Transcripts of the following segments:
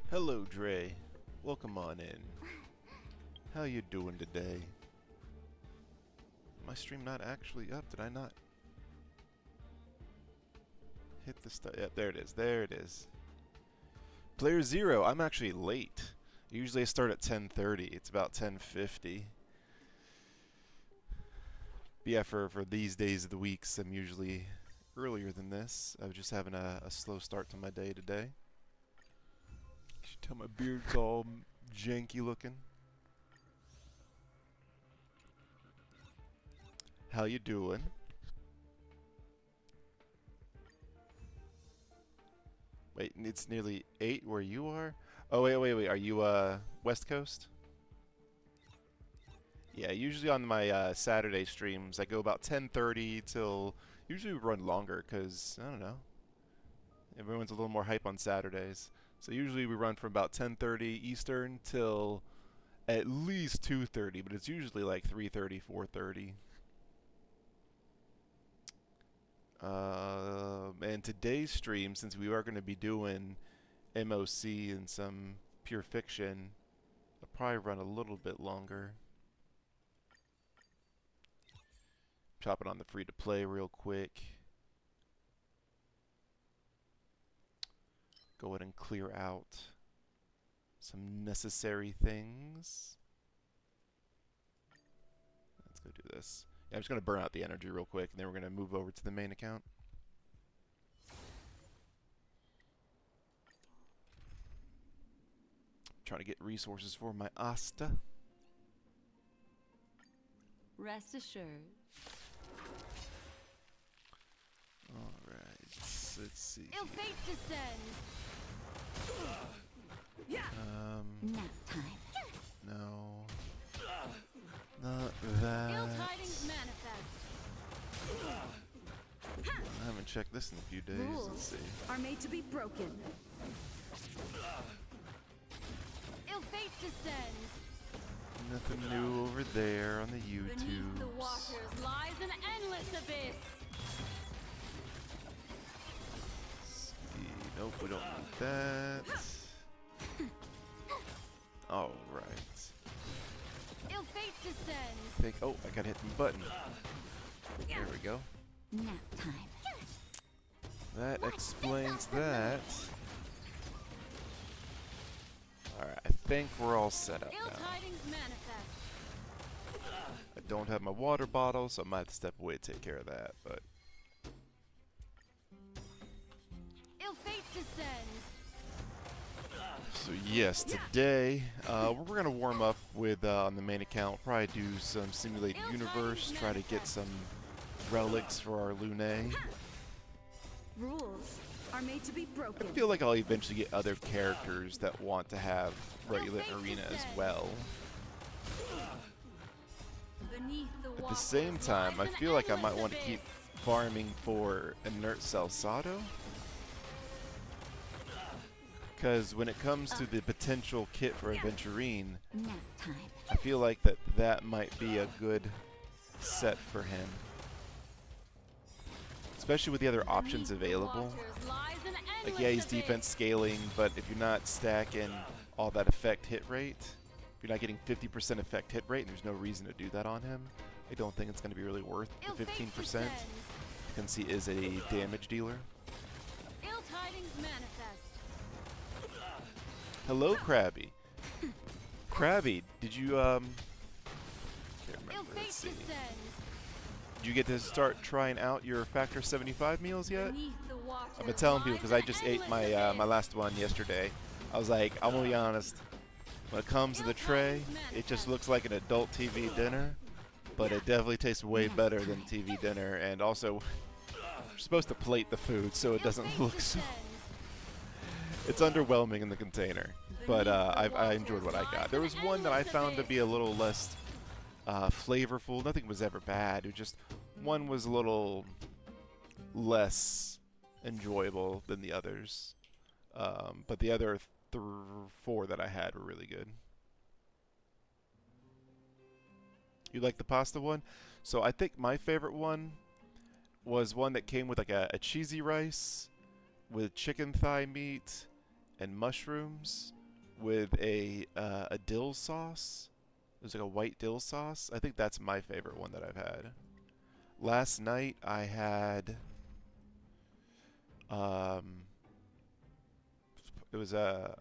Hello, Dre. Welcome on in. How you doing today? My stream not actually up? Did I not hit the stuff? Yep, there it is. There it is. Player 0. I'm actually late. Usually I start at 10:30. It's about 10:50. But yeah, for these days of the weeks, I'm usually earlier than this. I was just having a slow start to my day today. You should tell my beard's all janky looking. How you doing? Wait, it's nearly 8 where you are? Oh, wait. Are you, West Coast? Yeah, usually on my Saturday streams, I go about 10:30 till... Usually we run longer, because, I don't know. Everyone's a little more hype on Saturdays. So usually we run from about 10:30 Eastern till at least 2:30, but it's usually like 3:30, 4:30. And today's stream, since we are going to be doing MOC and some pure fiction, I'll probably run a little bit longer. Chop it on the free to play real quick. Go ahead and clear out some necessary things. Let's go do this. Yeah, I'm just going to burn out the energy real quick, and then we're going to move over to the main account. Trying to get resources for my Asta. Rest assured. Alright, let's see. Ill fate descends. Nap time. No. Not that. Ill tidings manifest. I haven't checked this in a few days. Rules Let's see. are made to be broken. Ill fate descends. Nothing new over there on the Beneath the YouTube. waters lies an endless abyss. Nope, we don't need that. Alright. Ill fate descends. Think. Oh, I gotta hit the button. There we go. Nap time. That explains that. Alright, I think we're all set up Ill now. tidings manifest. I don't have my water bottle, so I might have to step away to take care of that, but... Ill fate descends. So yes, today, we're gonna warm up with, on the main account, probably do some Simulated Universe, try to get some relics for our Lune. Rules are made to be I broken. feel like I'll eventually get other characters that want to have regular arena as well. Beneath the At the same time, I feel like I might want to keep farming for Inert Salsado. Because when it comes to the potential kit for Aventurine, Nap time. I feel like that might be a good set for him. Especially with the other options available. Like, yeah, he's defense scaling, but if you're not stacking all that effect hit rate, if you're not getting 50% effect hit rate, and there's no reason to do that on him, I don't think it's going to be really worth the 15%. Since he is a damage dealer. Ill tidings manifest. Hello, Krabby. Krabby, did you, can't Ill remember, fate let's see. descends. Did you get to start trying out your Factor 75 meals yet? Beneath the waters I've been telling people lies because I an just ate endless my abyss. my last one yesterday. I was like, I'm gonna be honest. When it comes to the tray, it just looks like an adult TV dinner, but it definitely tastes way better than TV dinner. And also, you're supposed to plate the food so it doesn't look so. It's underwhelming in the container, but I enjoyed what I got. There was one that I found to be a little less flavorful. Nothing was ever bad. It was just one was a little less enjoyable than the others. But the other 4 that I had were really good. You like the pasta one? So I think my favorite one was one that came with like a cheesy rice with chicken thigh meat and mushrooms. with a dill sauce. It was like a white dill sauce. I think that's my favorite one that I've had. Last night I had it was a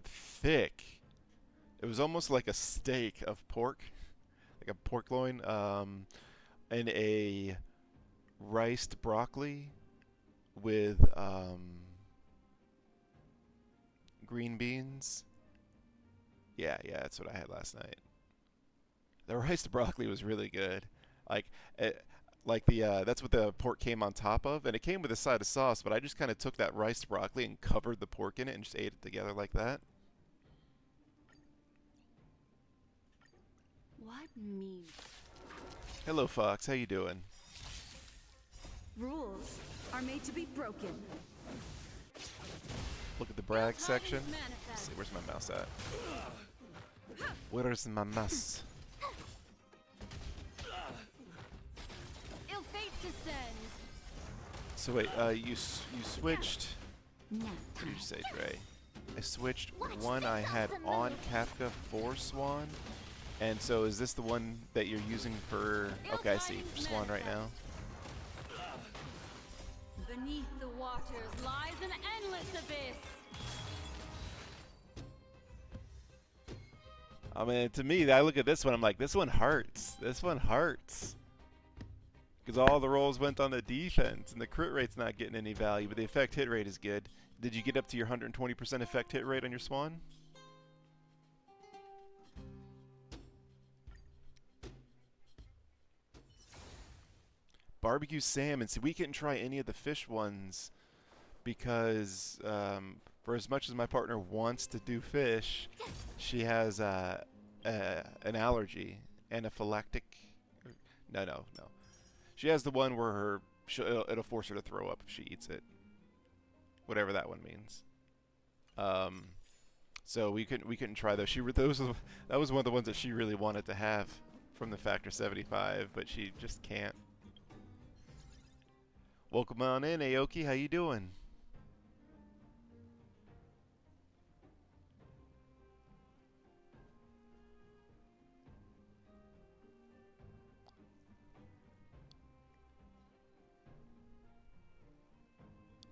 thick. It was almost like a steak of pork, like a pork loin, and a riced broccoli with green beans. Yeah, that's what I had last night. The riced broccoli was really good. Like, like that's what the pork came on top of, and it came with a side of sauce. But I just kind of took that riced broccoli and covered the pork in it and just ate it together like that. What mean? Hello, Fox. How you doing? Rules are made to be broken. Look at the brag section. Let's Manifest. see, where's my mouse at? Where's my mouse? Ill fate descends. So wait, you switched. Now What did you say, Dre? I switched one I had on Kafka for Swan. And so is this the one that you're using for... Okay, I see. For Swan right now. Beneath the waters lies an endless abyss. I mean, to me, I look at this one, I'm like, this one hurts. This one hurts. Because all the rolls went on the defense, and the crit rate's not getting any value, but the effect hit rate is good. Did you get up to your 120% effect hit rate on your Swan? Barbecue salmon. See, we couldn't try any of the fish ones because for as much as my partner wants to do fish, she has an allergy, anaphylactic. No. She has the one where it'll force her to throw up if she eats it, whatever that one means. So we couldn't try those. That was one of the ones that she really wanted to have from the Factor 75, but she just can't. Welcome on in, Aoki. How you doing?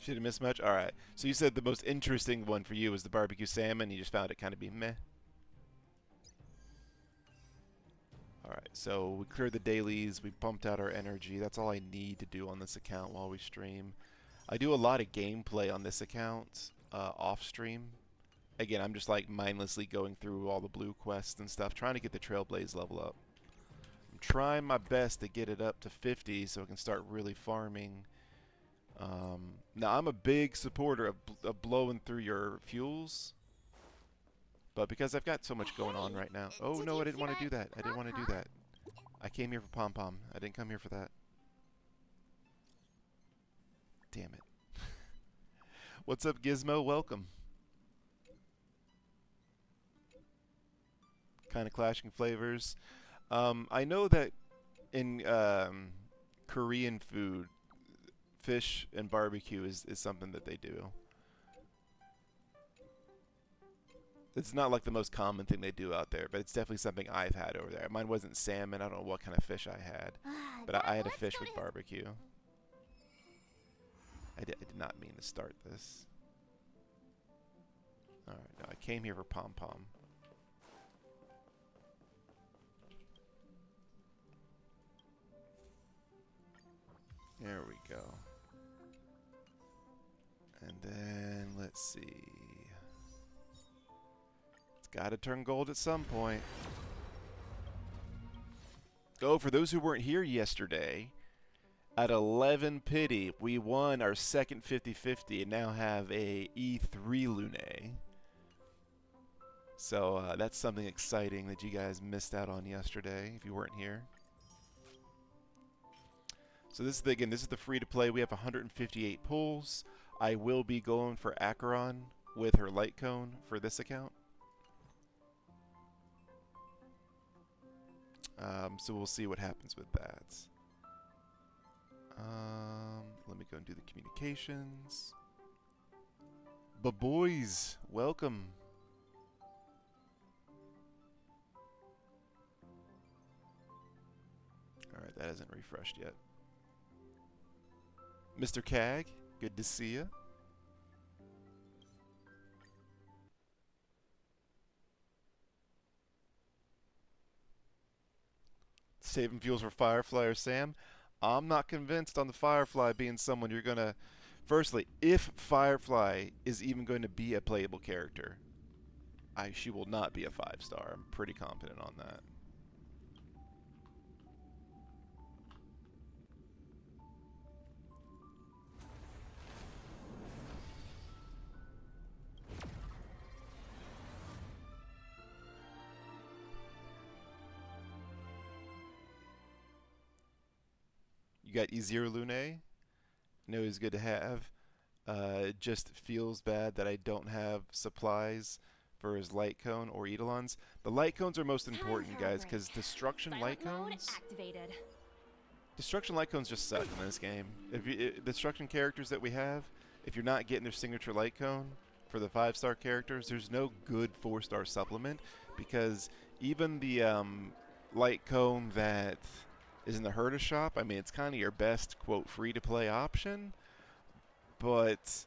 She didn't miss much? Alright. So you said the most interesting one for you was the barbecue salmon. You just found it kind of be meh. Alright, so we cleared the dailies. We pumped out our energy. That's all I need to do on this account while we stream. I do a lot of gameplay on this account off stream. Again, I'm just like mindlessly going through all the blue quests and stuff, trying to get the Trailblaze level up. I'm trying my best to get it up to 50 so I can start really farming. Now, I'm a big supporter of blowing through your fuels, but because I've got so much going on right now. Oh, no, I didn't want to do that. I didn't want to do that. I came here for pom-pom. I didn't come here for that. Damn it. What's up, Gizmo? Welcome. Kind of clashing flavors. I know that in Korean food, fish and barbecue is something that they do. It's not like the most common thing they do out there, but it's definitely something I've had over there. Mine wasn't salmon. I don't know what kind of fish I had, but I had a fish with barbecue. I did not mean to start this. Alright, no, I came here for pom-pom. There we go. And then, let's see. It's got to turn gold at some point. Oh, for those who weren't here yesterday, at 11 pity, we won our second 50-50 and now have a E3 Lune. So that's something exciting that you guys missed out on yesterday if you weren't here. So this is the free-to-play. We have 158 pulls. I will be going for Acheron with her light cone for this account. So we'll see what happens with that. Let me go and do the communications. But boys, welcome. that hasn't refreshed yet. Mr. Cag, good to see you. Saving fuels for Firefly or Sam. I'm not convinced on the Firefly being someone you're gonna. Firstly, if Firefly is even going to be a playable character, she will not be a 5-star. I'm pretty confident on that. You got Ezir Lune. I know he's good to have. It just feels bad that I don't have supplies for his light cone or eidolons. The light cones are most important, guys, because destruction light cones. Destruction light cones just suck in this game. Destruction characters that we have, if you're not getting their signature light cone for the 5-star characters, there's no good 4-star supplement, because even the light cone that is in the Herda shop, I mean, it's kind of your best, quote, free-to-play option, but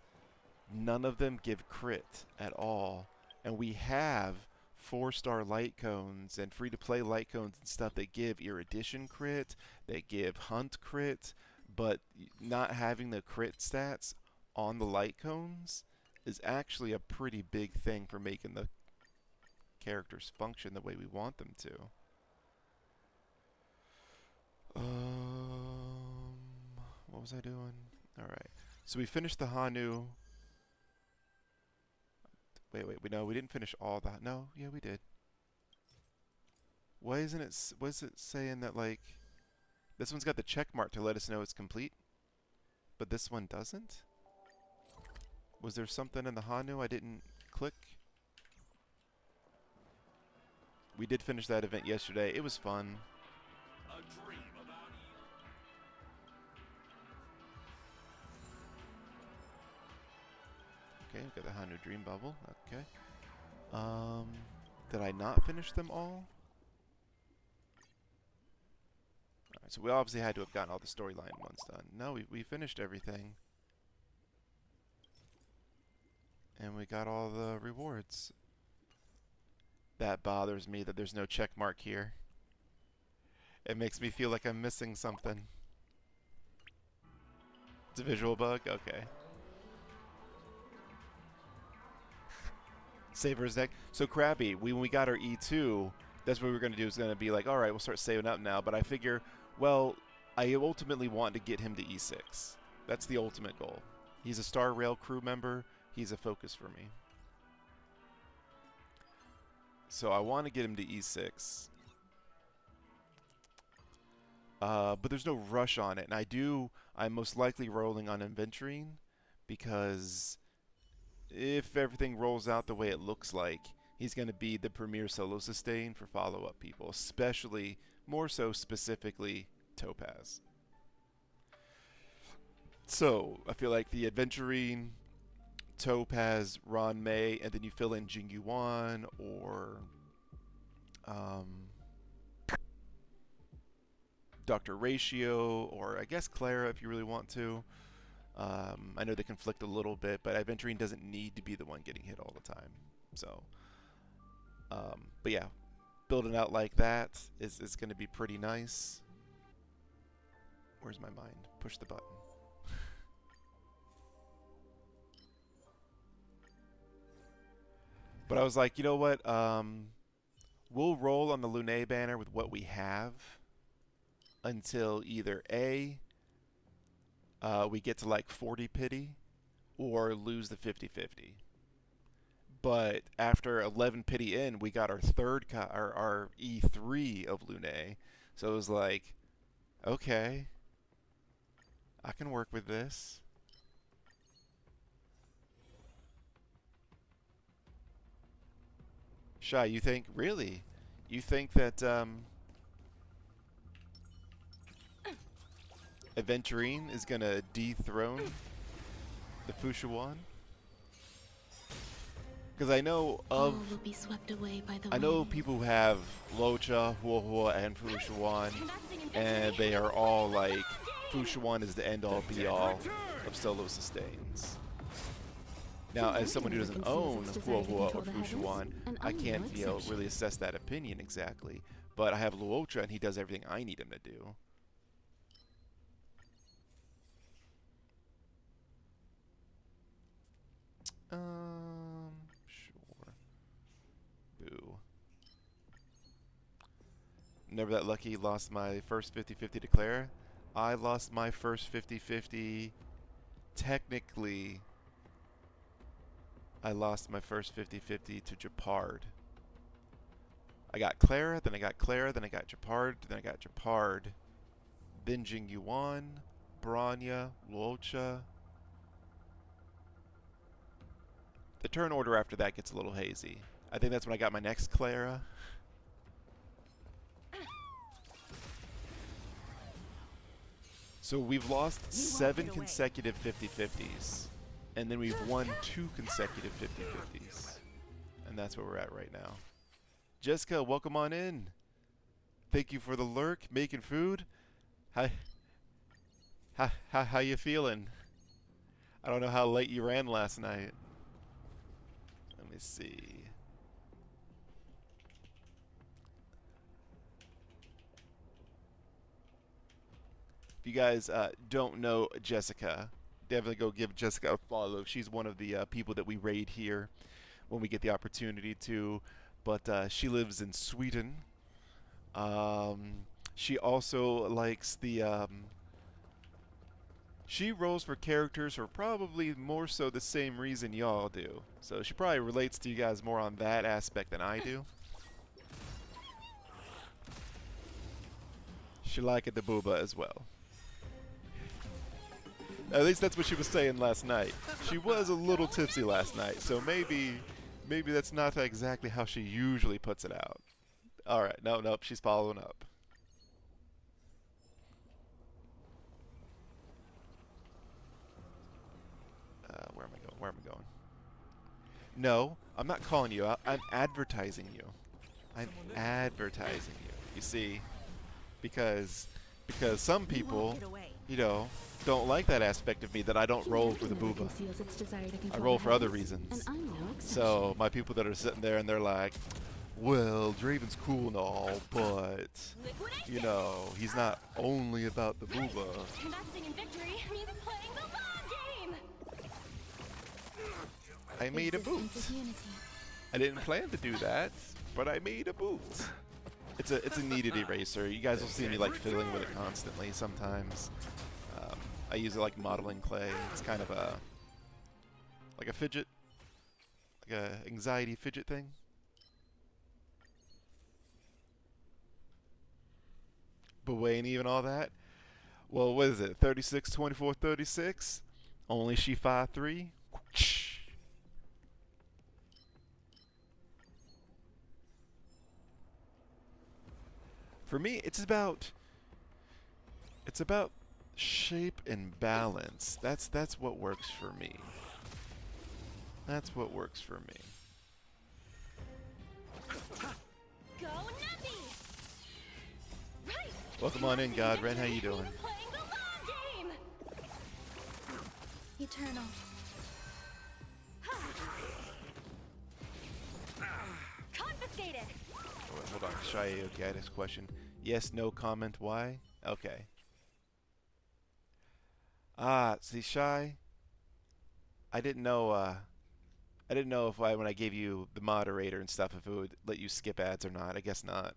none of them give crit at all. And we have 4-star light cones and free-to-play light cones and stuff that give Erudition crit, that give Hunt crit, but not having the crit stats on the light cones is actually a pretty big thing for making the characters function the way we want them to. What was I doing? Alright. So we finished the Hanu. Wait, no, we didn't finish all that. No, yeah, we did. Why isn't it, was it saying that, like, this one's got the check mark to let us know it's complete, but this one doesn't? Was there something in the Hanu I didn't click? We did finish that event yesterday. It was fun. Okay, we've got the Hanu Dream Bubble. Okay. Did I not finish them all? Alright, so we obviously had to have gotten all the storyline ones done. No, we finished everything. And we got all the rewards. That bothers me that there's no check mark here. It makes me feel like I'm missing something. It's a visual bug? Okay. Saver's deck. So Krabby, when we got our E2, that's what we were going to do. Is going to be like, all right, we'll start saving up now. But I figure, well, I ultimately want to get him to E6. That's the ultimate goal. He's a Star Rail crew member. He's a focus for me. So I want to get him to E6. But there's no rush on it. And I'm most likely rolling on Inventurine, because if everything rolls out the way it looks like, he's going to be the premier solo sustain for follow-up people, especially, more so specifically, Topaz. So, I feel like the Adventurine, Topaz, Ron May, and then you fill in Jing Yuan or Dr. Ratio, or I guess Clara if you really want to. I know they conflict a little bit, but Adventurine doesn't need to be the one getting hit all the time. So, but yeah, building out like that is going to be pretty nice. Where's my mind? Push the button. But I was like, you know what? We'll roll on the Lune banner with what we have until either A, we get to like 40 pity, or lose the 50-50. But after 11 pity in, we got our our E3 of Lune. So it was like, okay, I can work with this. Shy, you think, really? You think that Adventurine is going to dethrone the Fushuan? Because I know of, All will be swept away by the I know wind. people who have Luocha, Huohua, and Fushuan, and they are all like, Fushuan is the end-all be-all of solo sustains. Now, as someone who doesn't own Huohua or Fushuan, I can't, really assess that opinion exactly. But I have Luocha, and he does everything I need him to do. Sure. Boo. Never that lucky, lost my first 50-50 to Clara. I lost my first 50-50. Technically, I lost my first 50-50 to Japard. I got Clara, then I got Clara, then I got Japard, then I got Japard. Then Jing Yuan, Branya, Luocha. The turn order after that gets a little hazy. I think that's when I got my next Clara. So we've lost 7 consecutive 50-50s. And then we've won 2 consecutive 50-50s. And that's where we're at right now. Jessica, welcome on in. Thank you for the lurk, making food. How you feeling? I don't know how late you ran last night. Let me see. If you guys don't know Jessica, definitely go give Jessica a follow. She's one of the people that we raid here when we get the opportunity to. But she lives in Sweden. She also likes the... she rolls for characters for probably more so the same reason y'all do. So she probably relates to you guys more on that aspect than I do. She liked the booba as well. At least that's what she was saying last night. She was a little tipsy last night, so maybe that's not exactly how she usually puts it out. Alright, nope, she's following up. Where am I going? No, I'm not calling you out. I'm advertising you. I'm advertising you. You see, because some people, don't like that aspect of me that I don't roll for the booba. I roll for other reasons. So my people that are sitting there and they're like, well, Draven's cool and all, but he's not only about the booba. I made a boot. I didn't plan to do that, but I made a boot. It's a kneaded eraser. You guys will see me like fiddling with it constantly sometimes. I use it like modeling clay. It's kind of like a fidget, like a anxiety fidget thing. But ain't even all that. Well, what is it? 36, 24, 36. Only she 5'3". For me, it's about shape and balance. That's what works for me. That's what works for me. Go Navi! Right. Welcome on in, Godren. How you doing? Eternal. Confiscated. Oh, wait, hold on. Shy, okay, I had this question. Yes, no comment. Why? Okay. See, Shy. I didn't know if when I gave you the moderator and stuff, if it would let you skip ads or not. I guess not.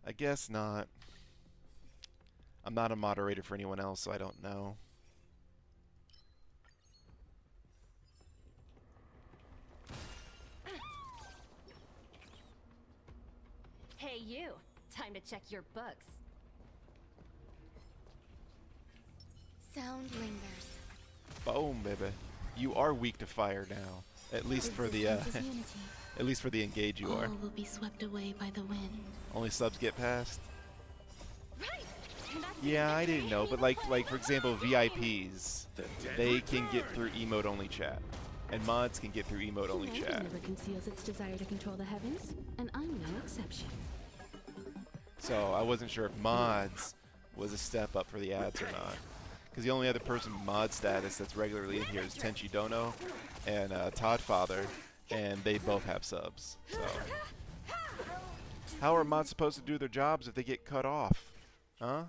I guess not. I'm not a moderator for anyone else, so I don't know. Hey you, time to check your books. Sound lingers. Boom, baby. You are weak to fire now. At least for the at least for the engage you are. All will be swept away by the wind. Only subs get past. Right. Yeah, I didn't know, but like for example, VIPs, they can get through emote only chat. and mods can get through emote-only Humanity chat. never conceals its desire to control the heavens, and I'm no exception. So I wasn't sure if mods was a step up for the ads or not. Because the only other person with mod status that's regularly in here is Tenchi Dono and Todd Father, and they both have subs. So how are mods supposed to do their jobs if they get cut off? Huh?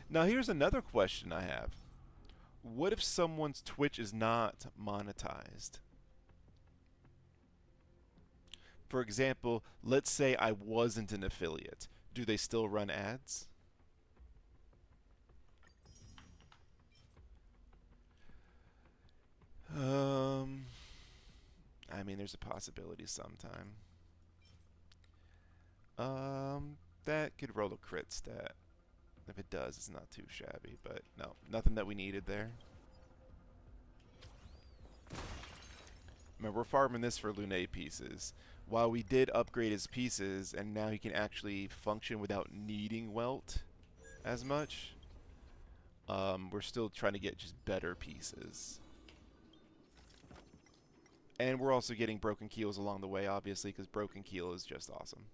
Now here's another question I have. What if someone's Twitch is not monetized? For example, let's say I wasn't an affiliate. Do they still run ads? I mean, there's a possibility sometime. That could roll a crit stat. If it does, it's not too shabby, but no, nothing that we needed there. Remember, we're farming this for Lune pieces. While we did upgrade his pieces, and now he can actually function without needing Welt as much, we're still trying to get just better pieces. And we're also getting broken keels along the way, obviously, because broken keel is just awesome.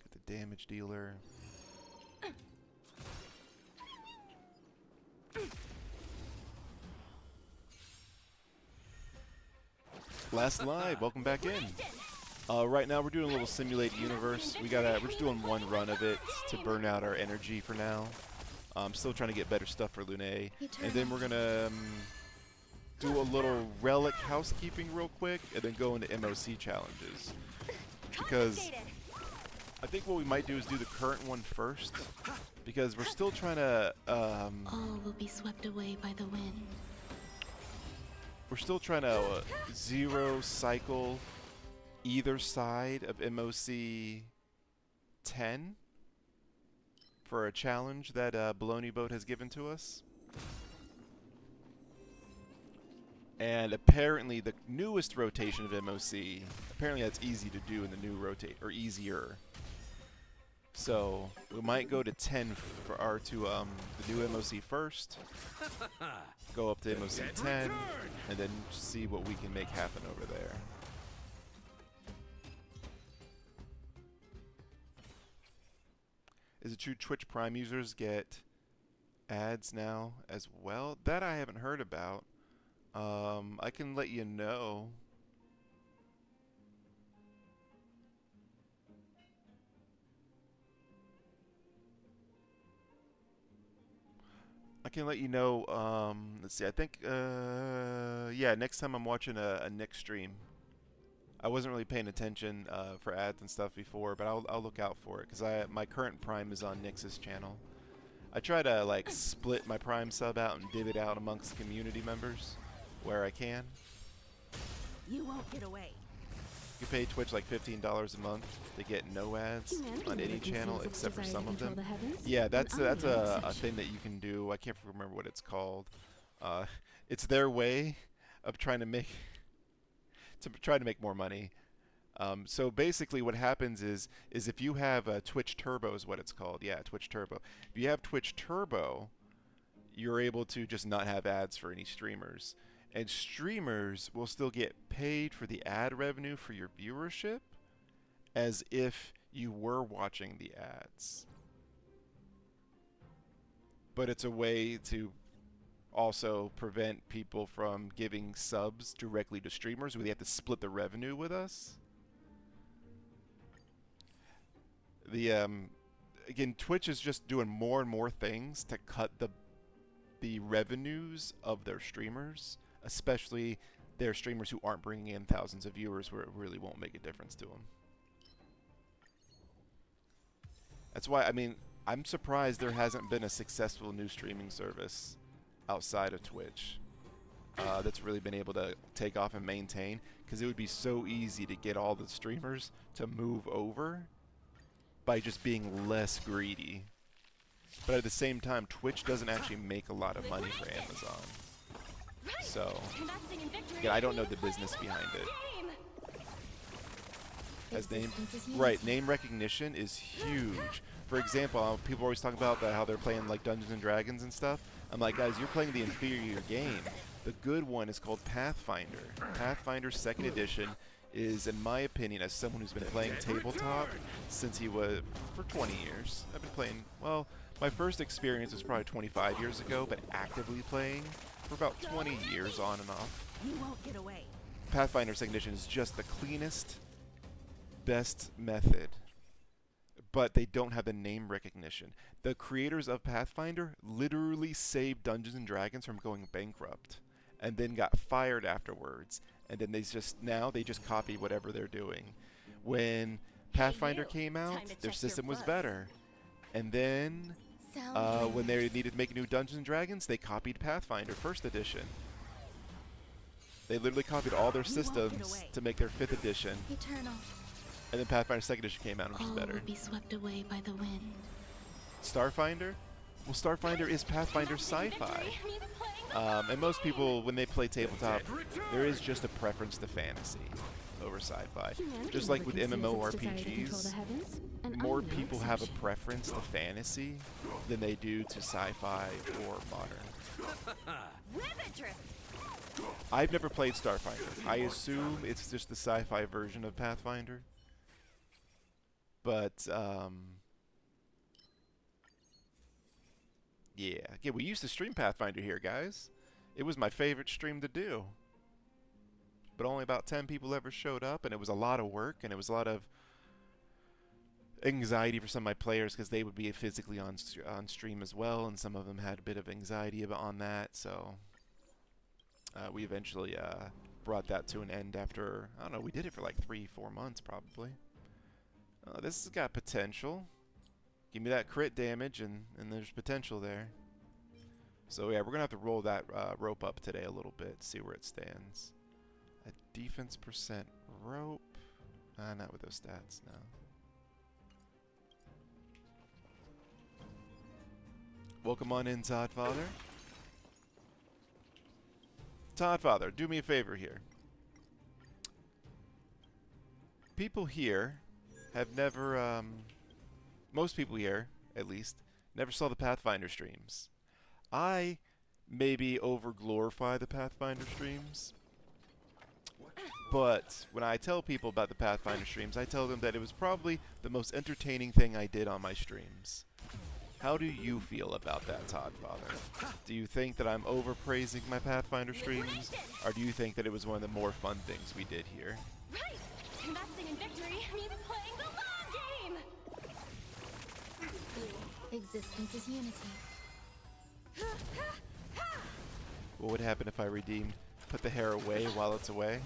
Get the damage dealer. Last live, welcome back in. Right now we're doing a little simulated universe. We're just doing one run of it to burn out our energy for now. I'm still trying to get better stuff for Lune, and then we're gonna do a little relic housekeeping real quick, and then go into MOC challenges. Because I think what we might do is do the current one first, because we're still trying to. All will be swept away by the wind. We're still trying to zero cycle either side of MOC 10 for a challenge that Baloney Boat has given to us. And apparently the newest rotation of MOC, apparently that's easy to do in the new rotate, or easier. So we might go to 10 for our the new MOC first, go up to MOC 10, and then see what we can make happen over there. Is it true Twitch Prime users get ads now as well? That I haven't heard about. I can let you know. I can let you know, let's see, I think, yeah, next time I'm watching a Nick stream. I wasn't really paying attention for ads and stuff before, but I'll look out for it, because my current Prime is on Nix's channel. I try to, like, split my Prime sub out and divvy it out amongst community members where I can. You won't get away. You pay Twitch like $15 a month to get no ads on any channel except for some of them. Yeah, that's a thing that you can do. I can't remember what it's called. It's their way of trying to make more money. So basically, what happens is if you have Twitch Turbo is what it's called. Yeah, Twitch Turbo. If you have Twitch Turbo, you're able to just not have ads for any streamers. And streamers will still get paid for the ad revenue for your viewership as if you were watching the ads. But it's a way to also prevent people from giving subs directly to streamers where they have to split the revenue with us. Again, Twitch is just doing more and more things to cut the revenues of their streamers, especially their streamers who aren't bringing in thousands of viewers, where it really won't make a difference to them. That's why, I mean, I'm surprised there hasn't been a successful new streaming service outside of Twitch that's really been able to take off and maintain, because it would be so easy to get all the streamers to move over by just being less greedy. But at the same time, Twitch doesn't actually make a lot of money for Amazon. So, again, I don't know the business behind it. has name. Existence is Right, unity. name recognition is huge. For example, people always talk about that, how they're playing like Dungeons and Dragons and stuff. I'm like, guys, you're playing the inferior game. The good one is called Pathfinder. Pathfinder 2nd Edition is, in my opinion, as someone who's been playing tabletop since he was for 20 years. I've been playing, well, my first experience was probably 25 years ago, but actively playing for about 20 years on and off. You won't get away. Pathfinder 2nd Edition is just the cleanest, best method, but they don't have the name recognition. The creators of Pathfinder literally saved Dungeons and Dragons from going bankrupt, and then got fired afterwards. And then they just copy whatever they're doing. When Pathfinder came out, Time to their check system your was buzz. better. And then when they needed to make new Dungeons and Dragons, they copied Pathfinder 1st Edition. They literally copied all their You won't get systems away. to make their 5th edition. Eternal. And then Pathfinder 2nd Edition came out, which is All better. will be swept away by the wind. Starfinder? Well, Starfinder is Pathfinder sci-fi. And most people, when they play tabletop, there is just a preference to fantasy over sci-fi. Humanity Just like with never conceals its desire to control MMORPGs, the heavens, and more I'm no people have a exception. preference to fantasy than they do to sci-fi or modern. Rivet drift. I've never played Starfinder. I assume it's just the sci-fi version of Pathfinder. But, yeah, we used to stream Pathfinder here, guys. It was my favorite stream to do. But only about 10 people ever showed up, and it was a lot of work, and it was a lot of anxiety for some of my players because they would be physically on stream as well, and some of them had a bit of anxiety on that, so we eventually brought that to an end after, I don't know, we did it for like 3-4 months probably. This has got potential. Give me that crit damage, and there's potential there. So yeah, we're going to have to roll that rope up today a little bit, see where it stands. A defense percent rope. Not with those stats, no. Welcome on in, Todd Father. Todd Father, do me a favor here. People here have never, most people here, at least, never saw the Pathfinder streams. I maybe over-glorify the Pathfinder streams, but when I tell people about the Pathfinder streams, I tell them that it was probably the most entertaining thing I did on my streams. How do you feel about that, Todd Father? Do you think that I'm overpraising my Pathfinder streams, or do you think that it was one of the more fun things we did here? Right! Investing in victory means playing the long game! Existence is unity. What would happen if I redeemed, put the hair away while it's away?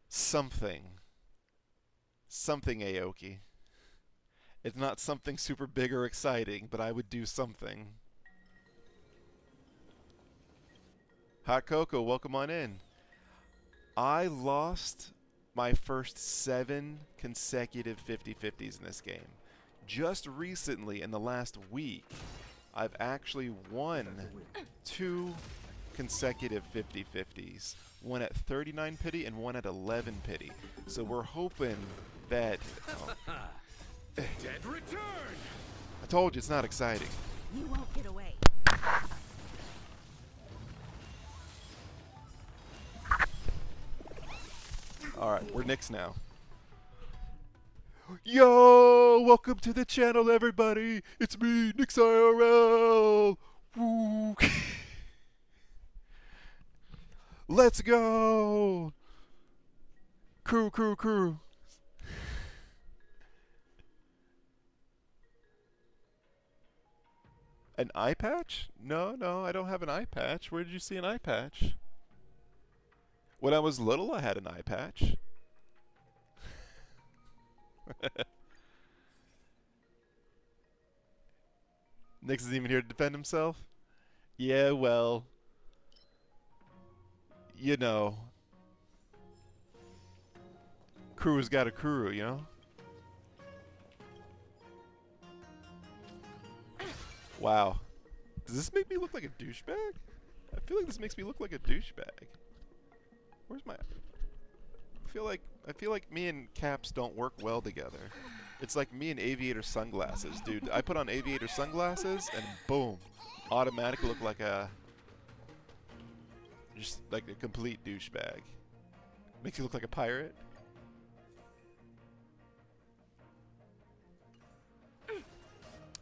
Something. Something, Aoki. It's not something super big or exciting, but I would do something. Hot Cocoa, welcome on in. I lost my first 7 consecutive 50-50s in this game. Just recently, in the last week, I've actually won 2 consecutive 50-50s. One at 39 pity and one at 11 pity. So we're hoping that... Dead return! I told you it's not exciting. You won't get away. Alright, we're Nyx now. Yo! Welcome to the channel, everybody! It's me, Nyx IRL! Woo! Let's go! Crew. An eye patch? No, I don't have an eye patch. Where did you see an eye patch? When I was little, I had an eye patch. Nyx isn't even here to defend himself? Yeah, well... You know. Crew's got a crew, you know? Wow. Does this make me look like a douchebag? I feel like this makes me look like a douchebag. Where's my... I feel like me and Caps don't work well together. It's like me and aviator sunglasses, dude. I put on aviator sunglasses and boom, automatically look like a... just like a complete douchebag. Makes you look like a pirate.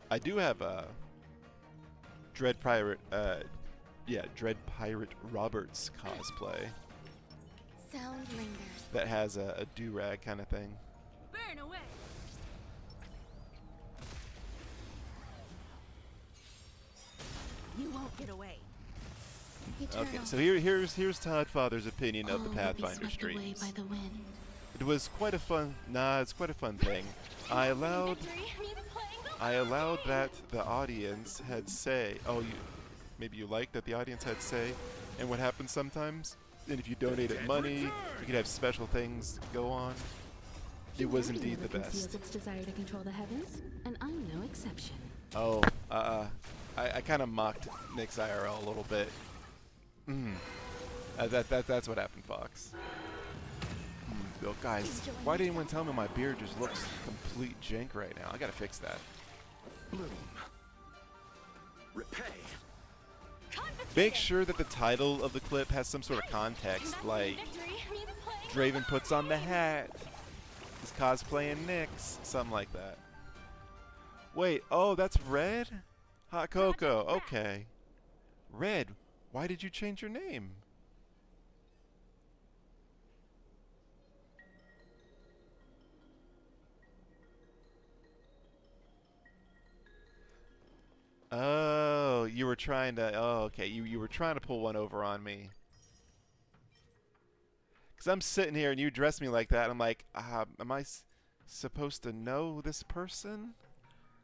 I do have a Dread Pirate Roberts cosplay Sound lingers. that has a do-rag kind of thing. Burn away. You won't get away. Eternal. Okay, so here's Todd Father's opinion of the All will be Pathfinder swept away streams. by the wind. It was quite a fun. It's quite a fun thing. I allowed that the audience had say. Oh, maybe you like that the audience had say, and what happens sometimes. And if you donated money, you could have special things go on. It was indeed the Conceals best. its desire to control the heavens, and I'm no exception. Oh, I kind of mocked Nick's IRL a little bit. That's what happened, Fox. Yo, guys, why didn't anyone tell me my beard just looks complete jank right now? I gotta fix that. Bloom. Repay. Make sure that the title of the clip has some sort of context, like Draven puts on the hat, he's cosplaying Nyx, something like that. Wait, oh, that's Red? Hot Cocoa, okay. Red, why did you change your name? Oh, you were trying to... Oh, okay. You were trying to pull one over on me. Because I'm sitting here and you dress me like that. And I'm like, am I supposed to know this person?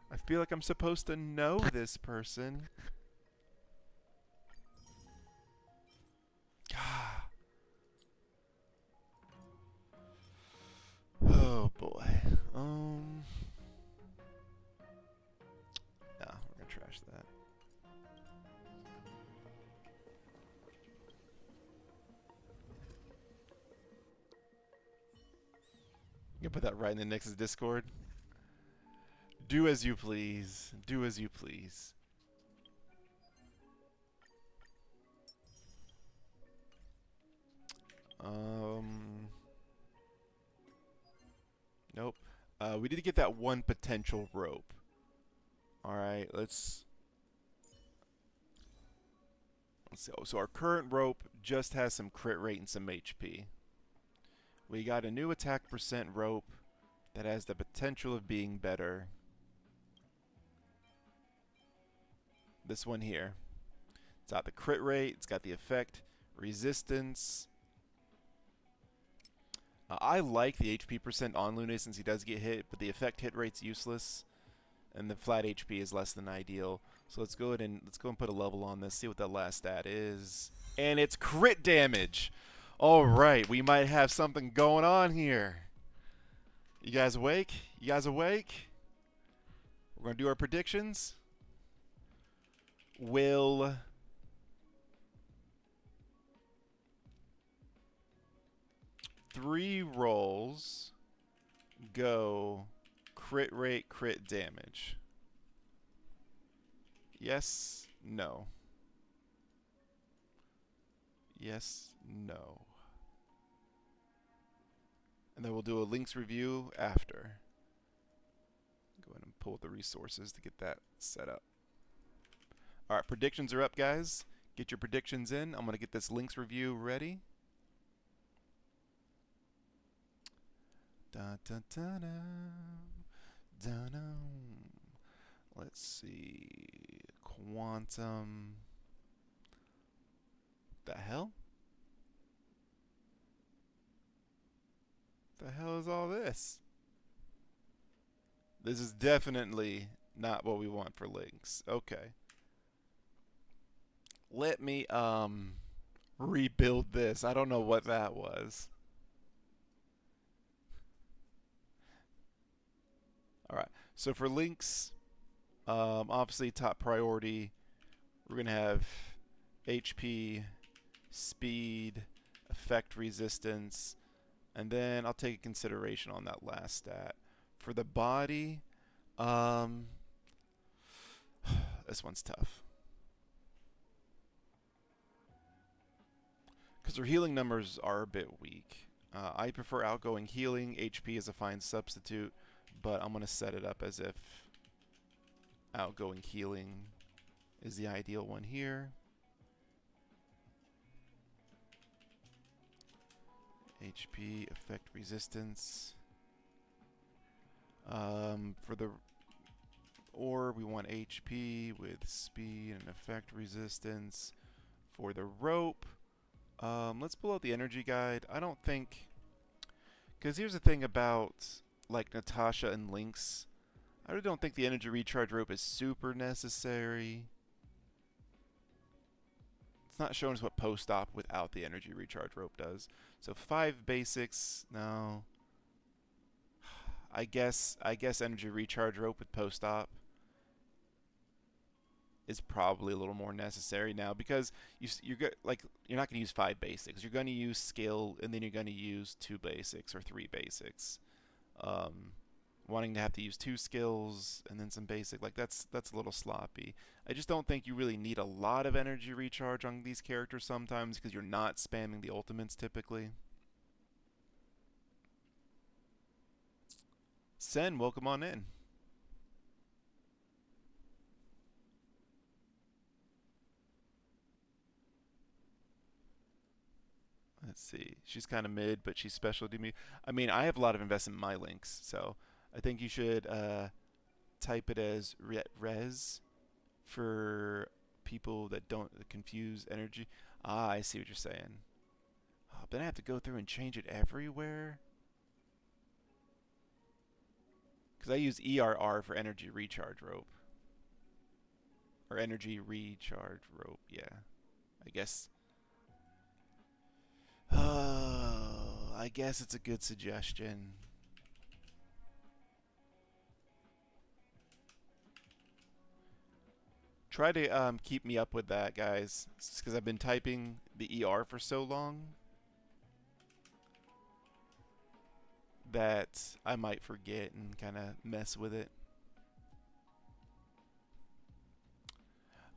I feel like I'm supposed to know this person. Oh, boy. Nah, we're gonna trash that. You can put that right in the Nix's Discord. Do as you please. Do as you please. Nope. We did get that one potential rope. Alright, let's see. So our current rope just has some crit rate and some HP. We got a new attack percent rope that has the potential of being better. This one here. It's got the crit rate, it's got the effect, resistance. I like the HP percent on Lune since he does get hit, but the effect hit rate's useless. And the flat HP is less than ideal. So let's go ahead and put a level on this, see what that last stat is. And it's crit damage. All right, we might have something going on here. You guys awake? You guys awake? We're going to do our predictions. Will 3 rolls go crit rate, crit damage? Yes, no. Yes, no. And then we'll do a links review after. Go ahead and pull the resources to get that set up. Alright, predictions are up, guys. Get your predictions in. I'm going to get this links review ready. Da, da, da, da, da, da. Let's see. Quantum. The hell? The hell is all this? This is definitely not what we want for links. Okay. Let me rebuild this. I don't know what that was. Alright, so for links, obviously top priority, we're going to have HP, speed, effect resistance, and then I'll take a consideration on that last stat. For the body, this one's tough. Because her healing numbers are a bit weak. I prefer outgoing healing. HP is a fine substitute, but I'm going to set it up as if outgoing healing is the ideal one here. HP, effect resistance. For the orb, we want HP with speed and effect resistance. For the rope, let's pull out the energy guide. I don't think... Because here's the thing about like Natasha and Lynx. I really don't think the energy recharge rope is super necessary. It's not showing us what post-op without the energy recharge rope does. So 5 basics, no. I guess energy recharge rope with post-op is probably a little more necessary now, because you're not going to use 5 basics. You're going to use skill, and then you're going to use 2 basics or 3 basics. Wanting to have to use 2 skills and then some basic, like that's a little sloppy. I just don't think you really need a lot of energy recharge on these characters sometimes, because you're not spamming the ultimates typically. Sen, welcome on in. Let's see. She's kind of mid, but she's special to me. I mean, I have a lot of investment in my links, so I think you should type it as res for people that don't confuse energy. Ah, I see what you're saying. Oh, then I have to go through and change it everywhere? Because I use ERR for energy recharge rope. Or energy recharge rope, yeah. I guess... I guess it's a good suggestion. Try to keep me up with that, guys, because I've been typing the ER for so long that I might forget and kind of mess with it.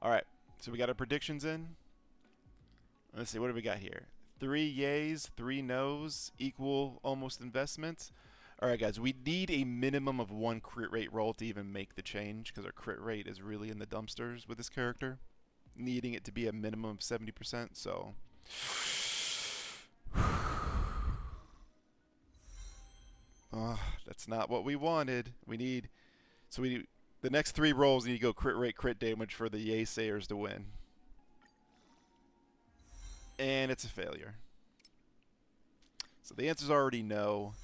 Alright, so we got our predictions in. Let's see, what do we got here? 3 yays, 3 no's, equal almost investment. Alright guys, we need a minimum of 1 crit rate roll to even make the change, because our crit rate is really in the dumpsters with this character. Needing it to be a minimum of 70%, so... Oh, that's not what we wanted. We need... So the next 3 rolls need to go crit rate, crit damage for the Yaysayers to win. And it's a failure. So the answer's already no.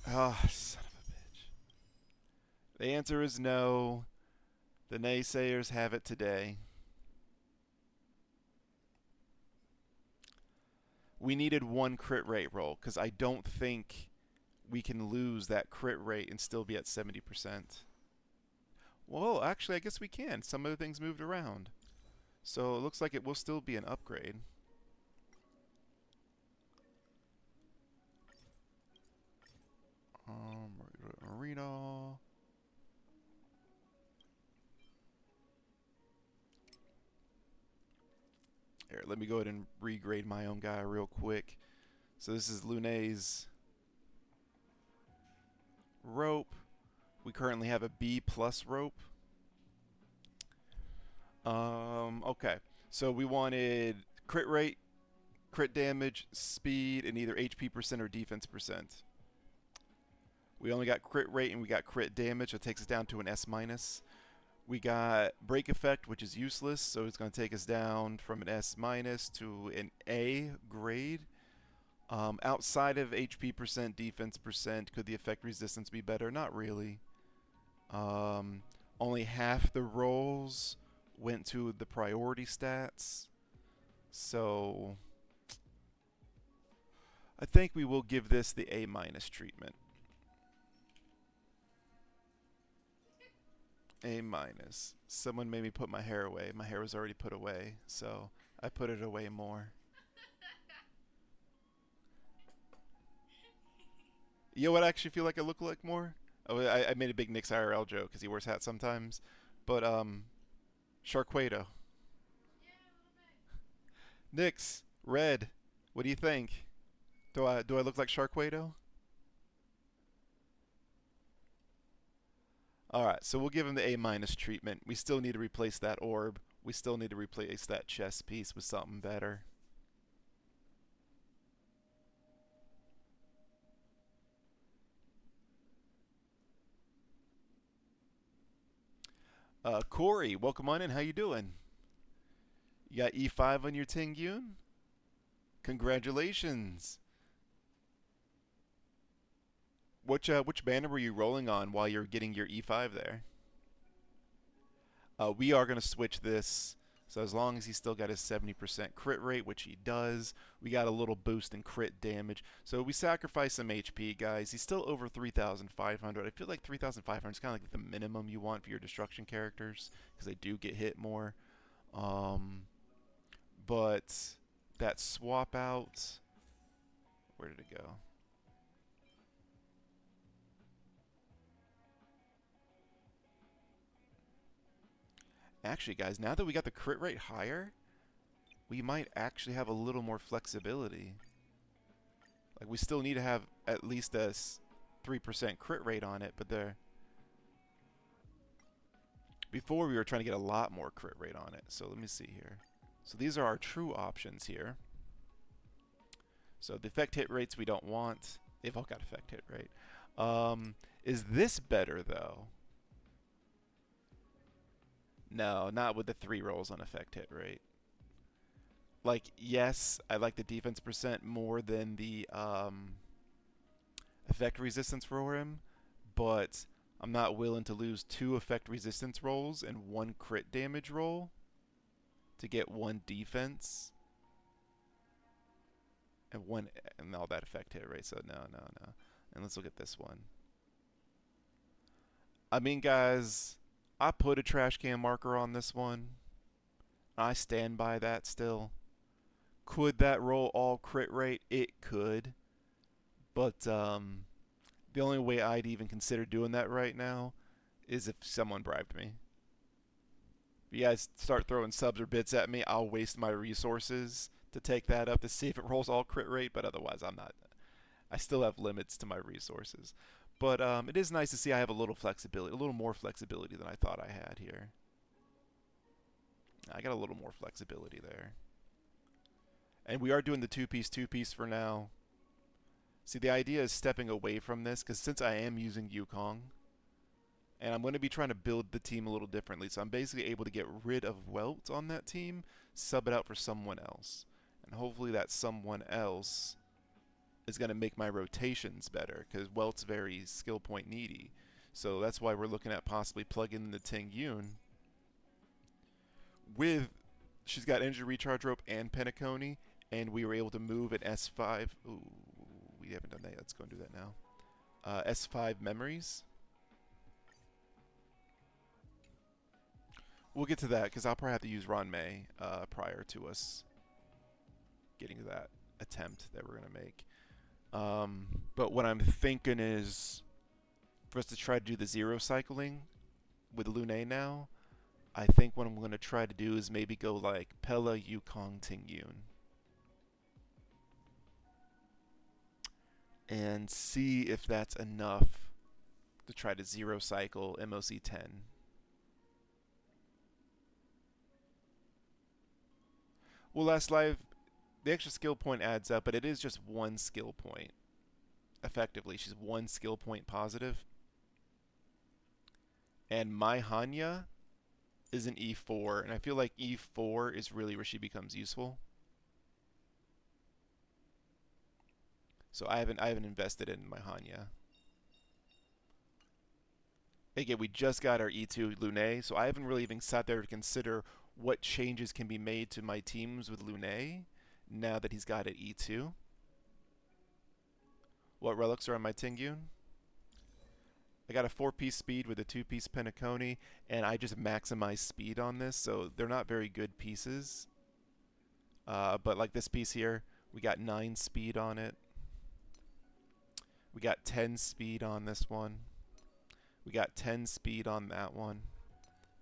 Oh, son of a bitch. The answer is no. The naysayers have it today. We needed 1 crit rate roll, because I don't think we can lose that crit rate and still be at 70%. Well, actually, I guess we can. Some of the things moved around. So it looks like it will still be an upgrade. Arena. Here, let me go ahead and regrade my own guy real quick. So this is Lune's rope. We currently have a B+ rope. Okay. So we wanted crit rate, crit damage, speed, and either HP % or defense %. We only got crit rate and we got crit damage. It takes us down to an S-. We got break effect, which is useless, so it's going to take us down from an S- to an A grade. Outside of HP %, defense %, could the effect resistance be better? Not really. Only half the rolls went to the priority stats. So I think we will give this the A- treatment. A minus. Someone made me put my hair away. My hair was already put away, so I put it away more. You know what I actually feel like I look like more? Oh, I made a big Nick's IRL joke because he wears hats sometimes. But, Sharkquado. Nick's, red. What do you think? Do I look like Sharkquado? Alright, so we'll give him the A minus treatment. We still need to replace that orb. We still need to replace that chest piece with something better. Corey, welcome on in. How you doing? You got E5 on your Tingyun? Congratulations. Which banner were you rolling on while you're getting your E5 there? We are going to switch this. So as long as he's still got his 70% crit rate, which he does, we got a little boost in crit damage. So we sacrifice some HP, guys. He's still over 3,500. I feel like 3,500 is kind of like the minimum you want for your destruction characters, because they do get hit more. But that swap out, where did it go? Actually, guys, now that we got the crit rate higher, we might actually have a little more flexibility. Like, we still need to have at least a 3% crit rate on it, but before we were trying to get a lot more crit rate on it. So let me see here. So these are our true options here. So the effect hit rates we don't want. They've all got effect hit rate. Is this better, though? No, not with the 3 rolls on effect hit rate. Like, yes, I like the defense percent more than the effect resistance for him, but I'm not willing to lose 2 effect resistance rolls and 1 crit damage roll to get 1 defense and all that effect hit rate. So no. And let's look at this one. I mean, guys, I put a trash can marker on this one. I stand by that still. Could that roll all crit rate? It could. But the only way I'd even consider doing that right now is if someone bribed me. If you guys start throwing subs or bits at me, I'll waste my resources to take that up to see if it rolls all crit rate, but otherwise I'm not. I still have limits to my resources. But it is nice to see I have a little flexibility, a little more flexibility than I thought I had here. I got a little more flexibility there. And we are doing the two-piece for now. See, the idea is stepping away from this, because since I am using Yukong, and I'm going to be trying to build the team a little differently, so I'm basically able to get rid of Welt on that team, sub it out for someone else. And hopefully that someone else is going to make my rotations better, because Welt's very skill point needy. So that's why we're looking at possibly plugging in the Tingyun with, she's got Energy Recharge Rope and Penacony, and we were able to move at S5. Ooh, we haven't done that yet. Let's go and do that now. S5 Memories. We'll get to that, because I'll probably have to use Ron May prior to us getting to that attempt that we're going to make. But what I'm thinking is for us to try to do the 0 cycling with Lune now, I think what I'm going to try to do is maybe go like Pella, Yukong, Tingyun. And see if that's enough to try to 0 cycle MOC 10. Well, last live, the extra skill point adds up, but it is just 1 skill point. Effectively, she's 1 skill point positive. And my Hanya is an E4, and I feel like E4 is really where she becomes useful. So I haven't invested in my Hanya. Again, we just got our E2 Lune, so I haven't really even sat there to consider what changes can be made to my teams with Lune now that he's got it E2. What relics are on my Tingyun? I got a 4-piece speed with a 2-piece Penacony, and I just maximize speed on this, so they're not very good pieces. But like this piece here, we got 9 speed on it. We got 10 speed on this one. We got 10 speed on that one.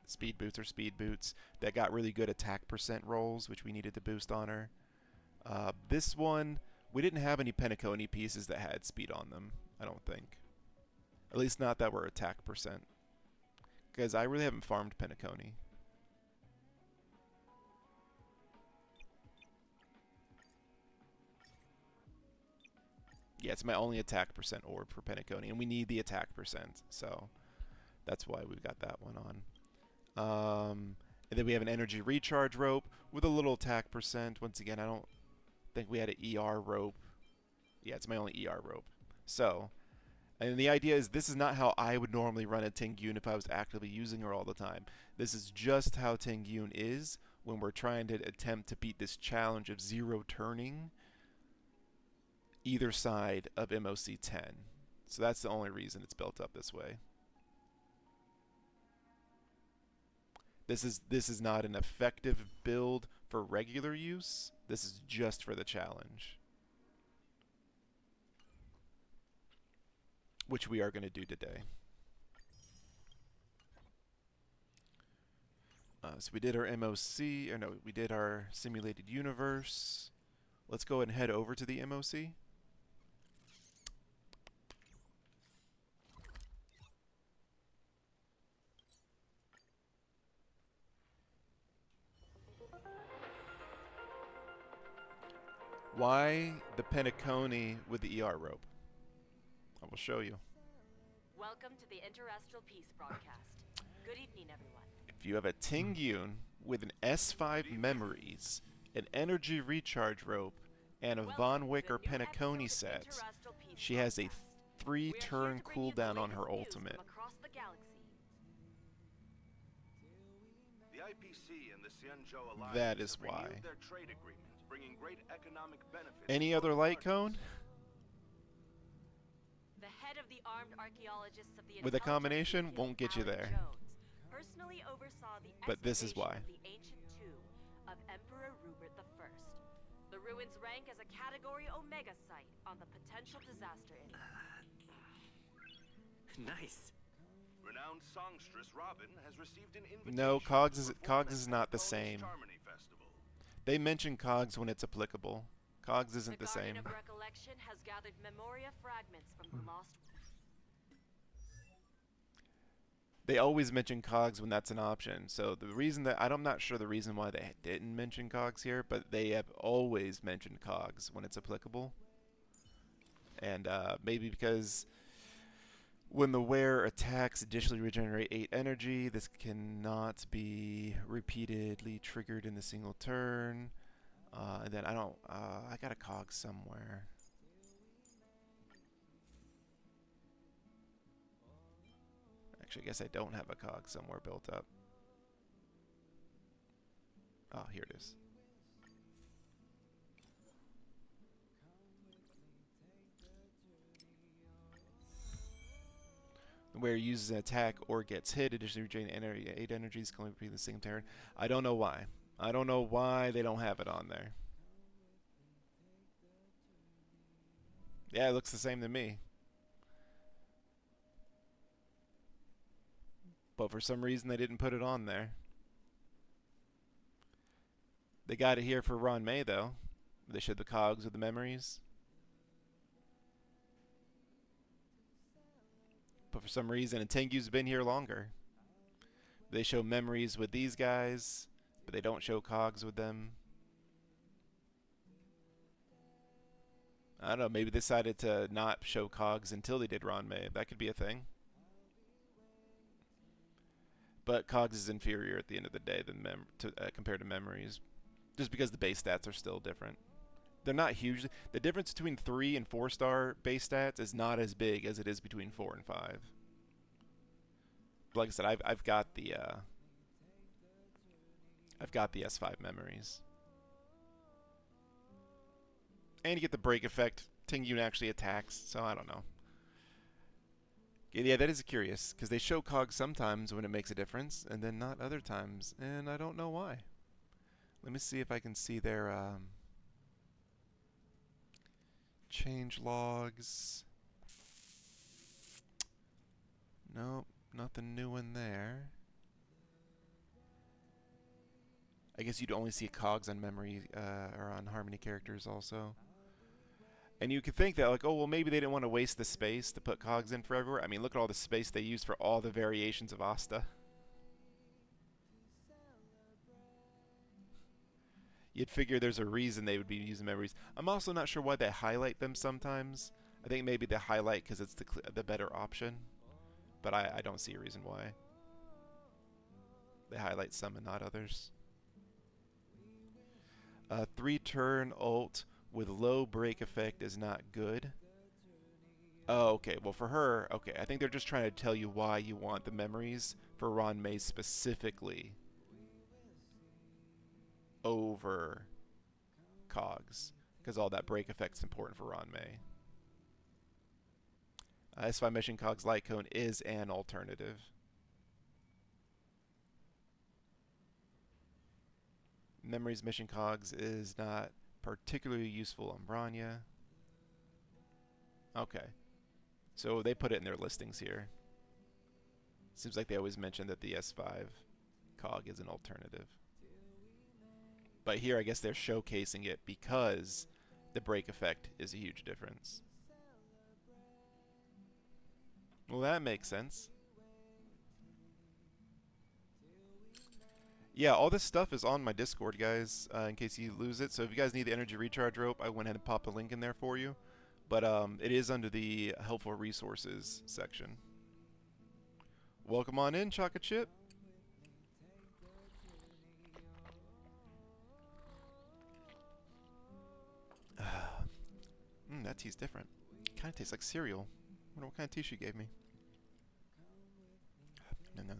Speed boots are speed boots. That got really good attack percent rolls, which we needed to boost on her. This one, we didn't have any Penacony pieces that had speed on them, I don't think. At least not that were attack percent. Because I really haven't farmed Penacony. Yeah, it's my only attack percent orb for Penacony, and we need the attack percent, so that's why we've got that one on. And then we have an energy recharge rope with a little attack percent. Once again, I don't think we had an ER rope. Yeah, it's my only ER rope. So, and the idea is this is not how I would normally run a Tingyun if I was actively using her all the time. This is just how Tingyun is when we're trying to attempt to beat this challenge of 0 turning either side of MOC 10. So that's the only reason it's built up this way. This is not an effective build for regular use. This is just for the challenge, which we are going to do today. So we did our MOC, or no, we did our simulated universe. Let's go ahead and head over to the MOC. Why the Penacony with the ER rope? I will show you. Welcome to the Interastral Peace broadcast. Good evening, everyone. If you have a Tingyun with an S5 memories, an energy recharge rope, and a Von Wicker Penacony set, she has a 3-turn cooldown on her ultimate. The IPC and the Xianzhou Alliance That is have why. renewed their trade agreements, bringing great economic benefits. Any other light cone? The head of the armed archaeologists of the With a Intelligence combination, Museum, won't get you Alan there. Jones, personally oversaw the But this is excavation why. of the ancient tomb of Emperor Rupert I. The ruins rank as a Category Omega site on the potential disaster index. Nice. Renowned songstress Robin has received an invitation. No, to Cogs is perform at not the Polish same. Harmony Festival. They mention Cogs when it's applicable. Cogs isn't the Guardian same. of Recollection has gathered Memoria fragments from the lost. They always mention Cogs when that's an option. So the reason that I'm not sure the reason why they didn't mention Cogs here, but they have always mentioned Cogs when it's applicable. And maybe because when the wearer attacks, additionally regenerate 8 energy. This cannot be repeatedly triggered in a single turn. And then I got a cog somewhere. Actually, I guess I don't have a cog somewhere built up. Oh, here it is. Where he uses an attack or gets hit, additionally regain 8 energies, can only repeat the same turn. I don't know why. I don't know why they don't have it on there. Yeah, it looks the same to me. But for some reason they didn't put it on there. They got it here for Ron May though. They showed the cogs with the memories. But for some reason, and Tengu's been here longer. They show memories with these guys, but they don't show cogs with them. I don't know, maybe they decided to not show cogs until they did Ron May. That could be a thing. But cogs is inferior at the end of the day than compared to memories, just because the base stats are still different. They're not hugely. The difference between 3 and 4-star base stats is not as big as it is between 4 and 5. Like I said, I've got the S5 memories, and you get the break effect. Tingyun actually attacks, so I don't know. Yeah, that is curious, because they show cogs sometimes when it makes a difference, and then not other times, and I don't know why. Let me see if I can see their change logs. Nope, nothing new in there. I guess you'd only see cogs on memory or on harmony characters also. And you could think that, like, oh, well, maybe they didn't want to waste the space to put cogs in for everywhere. I mean, look at all the space they use for all the variations of Asta. You'd figure there's a reason they would be using memories. I'm also not sure why they highlight them sometimes. I think maybe they highlight because it's the better option. But I don't see a reason why. They highlight some and not others. 3-turn ult with low break effect is not good. Oh, okay. Well, for her, okay. I think they're just trying to tell you why you want the memories for Ron May specifically over cogs, because all that break effect is important for Ron May. S5 mission cogs light cone is an alternative. Memories mission cogs is not particularly useful on Branya. Okay. So they put it in their listings here. Seems like they always mention that the S5 cog is an alternative. But here I guess they're showcasing it because the break effect is a huge difference. Well, that makes sense. Yeah, all this stuff is on my Discord, guys, in case you lose it. So if you guys need the energy recharge rope, I went ahead and popped a link in there for you. But it is under the helpful resources section. Welcome on in, Chocolate Chip. That tea's different. It kind of tastes like cereal. I wonder what kind of tea she gave me. No.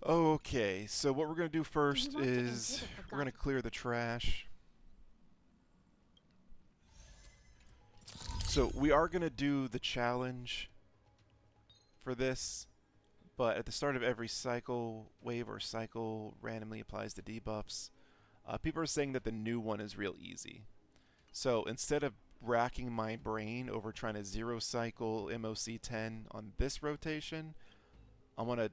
Okay, so what we're going to do first is we're going to clear the trash. So we are going to do the challenge for this, but at the start of every cycle, wave or cycle randomly applies the debuffs. People are saying that the new one is real easy. So instead of racking my brain over trying to zero cycle MOC 10 on this rotation, I want to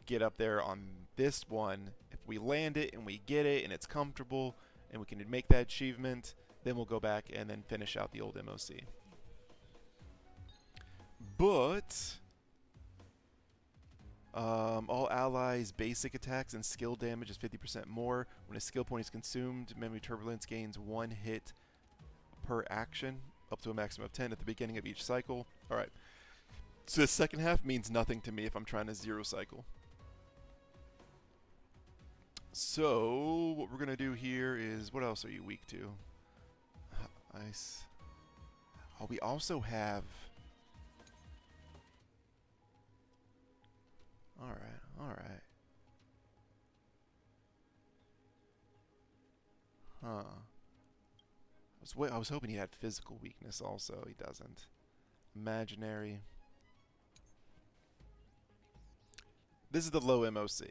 get up there on this one. If we land it and we get it and it's comfortable and we can make that achievement, then we'll go back and then finish out the old MOC. But all allies basic attacks and skill damage is 50% more. When a skill point is consumed, memory turbulence gains 1 hit per action, up to a maximum of 10 at the beginning of each cycle. Alright, so the second half means nothing to me if I'm trying to zero cycle. So what we're going to do here is, what else are you weak to? Ice. Oh, we also have... Alright. Huh. I was hoping he had physical weakness also. He doesn't. Imaginary. This is the low MOC.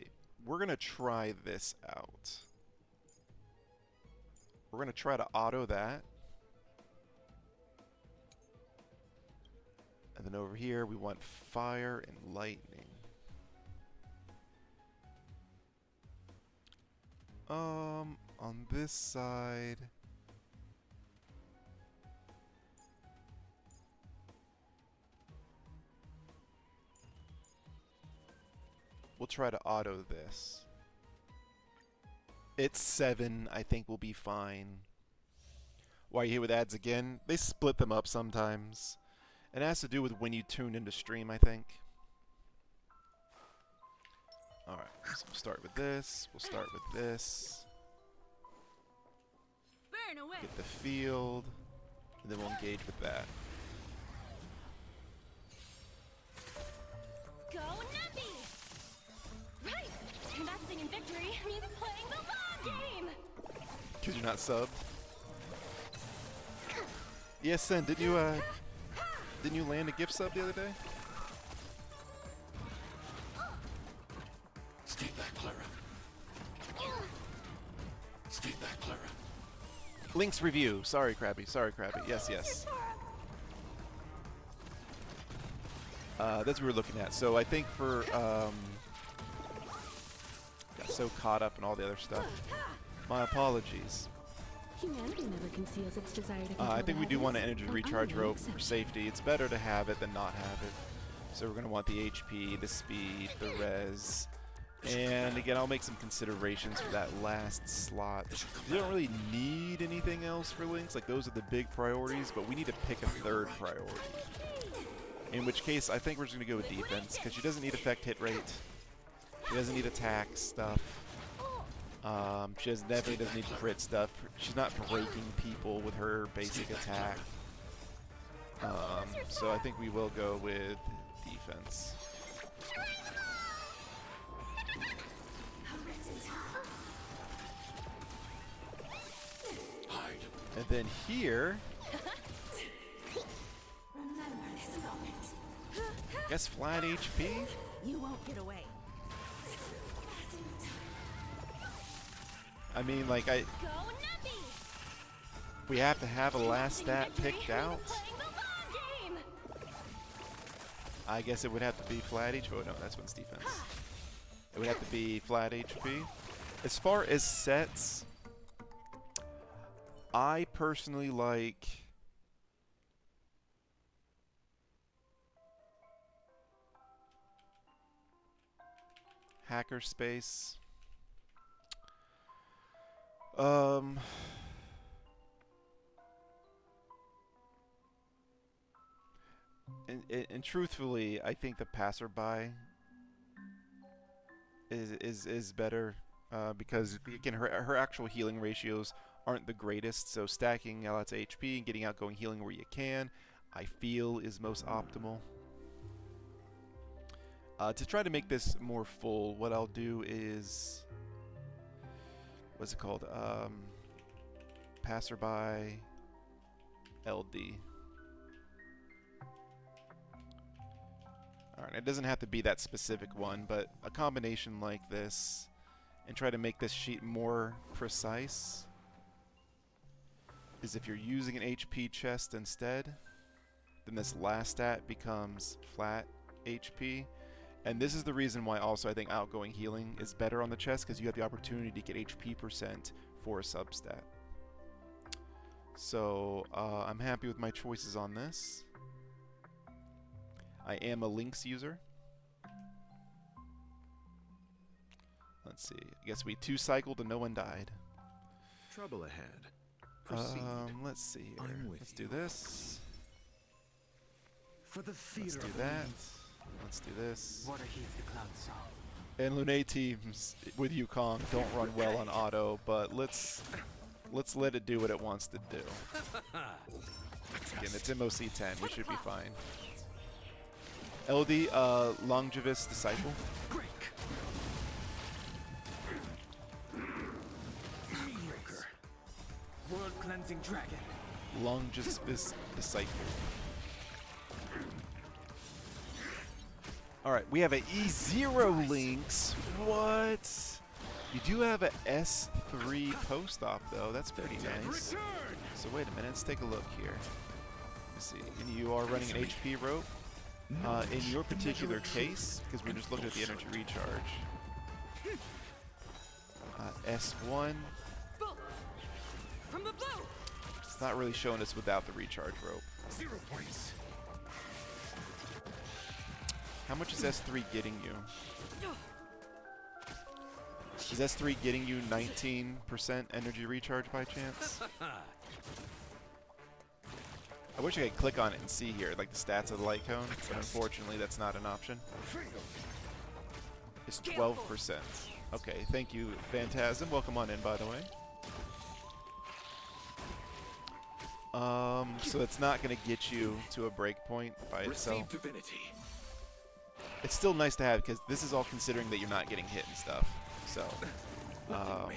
We're going to try this out. We're going to try to auto that. And then over here we want fire and lightning. On this side... we'll try to auto this. It's 7, I think we'll be fine. Why are you here with ads again? They split them up sometimes. It has to do with when you tune into stream, I think. Alright, so we'll start with this. We'll start with this. Burn away. Get the field. And then we'll engage with that. Go Navi! Right! Investing in victory means playing the long game! Because you're not subbed. Yes, Sen, didn't you Didn't you land a gift sub the other day? Stay back, Clara. Stay back, Clara. Link's review. Sorry, Krabby. Sorry, Krabby. Yes, yes. That's what we were looking at. So I think for got so caught up in all the other stuff. My apologies. Humanity never conceals its desire to control I think the we do want an heavens, energy and I'm recharge no rope for exception. safety. It's better to have it than not have it. So we're going to want the HP, the speed, the res. And again, I'll make some considerations for that last slot. You don't really need anything else for Links. Like, those are the big priorities, but we need to pick a third priority. In which case, I think we're just going to go with defense, because she doesn't need effect hit rate. She doesn't need attack stuff. She definitely doesn't need crit stuff. She's not breaking people with her basic attack. So I think we will go with defense. Hide. And then here, I guess flat HP. You won't get away. I mean, like, Go Nappy! we have to have a last stat picked out. Playing the long game! I guess it would have to be flat HP. Oh no, that's one's defense. It would have to be flat HP. As far as sets, I personally like Hackerspace. And truthfully, I think the passerby is better because again, her actual healing ratios aren't the greatest. So stacking lots of HP and getting outgoing healing where you can, I feel, is most optimal. To try to make this more full, what I'll do is, what's it called? Passerby LD. Alright, it doesn't have to be that specific one, but a combination like this, and try to make this sheet more precise, is if you're using an HP chest instead, then this last stat becomes flat HP. And this is the reason why also I think outgoing healing is better on the chest, because you have the opportunity to get HP percent for a substat. So I'm happy with my choices on this. I am a Lynx user. Let's see. I guess we 2-cycled and no one died. Trouble ahead. Proceed. Let's see here. I'm with Let's you. do this. For the theater Let's do of that. the Let's do this. What heeds the cloud song. And Lune teams with Yukong don't run well on auto, but let's let it do what it wants to do. Again, it's MOC 10. We should be fine. LD, Longevous Disciple. break. Breaker. World cleansing dragon. Longevous Disciple. Alright, we have an E0 Lynx. What? You do have a S3 post-op, though. That's pretty nice. So wait a minute, let's take a look here. Let's see. And you are running an HP rope. In your particular case, because we're just looking at the energy recharge. S1. From the blue! It's not really showing us without the recharge rope. 0 points. How much is S3 getting you? Is S3 getting you 19% energy recharge by chance? I wish I could click on it and see here, like the stats of the light cone, but unfortunately that's not an option. It's 12%. Okay, thank you, Phantasm. Welcome on in, by the way. So it's not going to get you to a breakpoint by itself. Receive divinity. It's still nice to have, because this is all considering that you're not getting hit and stuff. So, I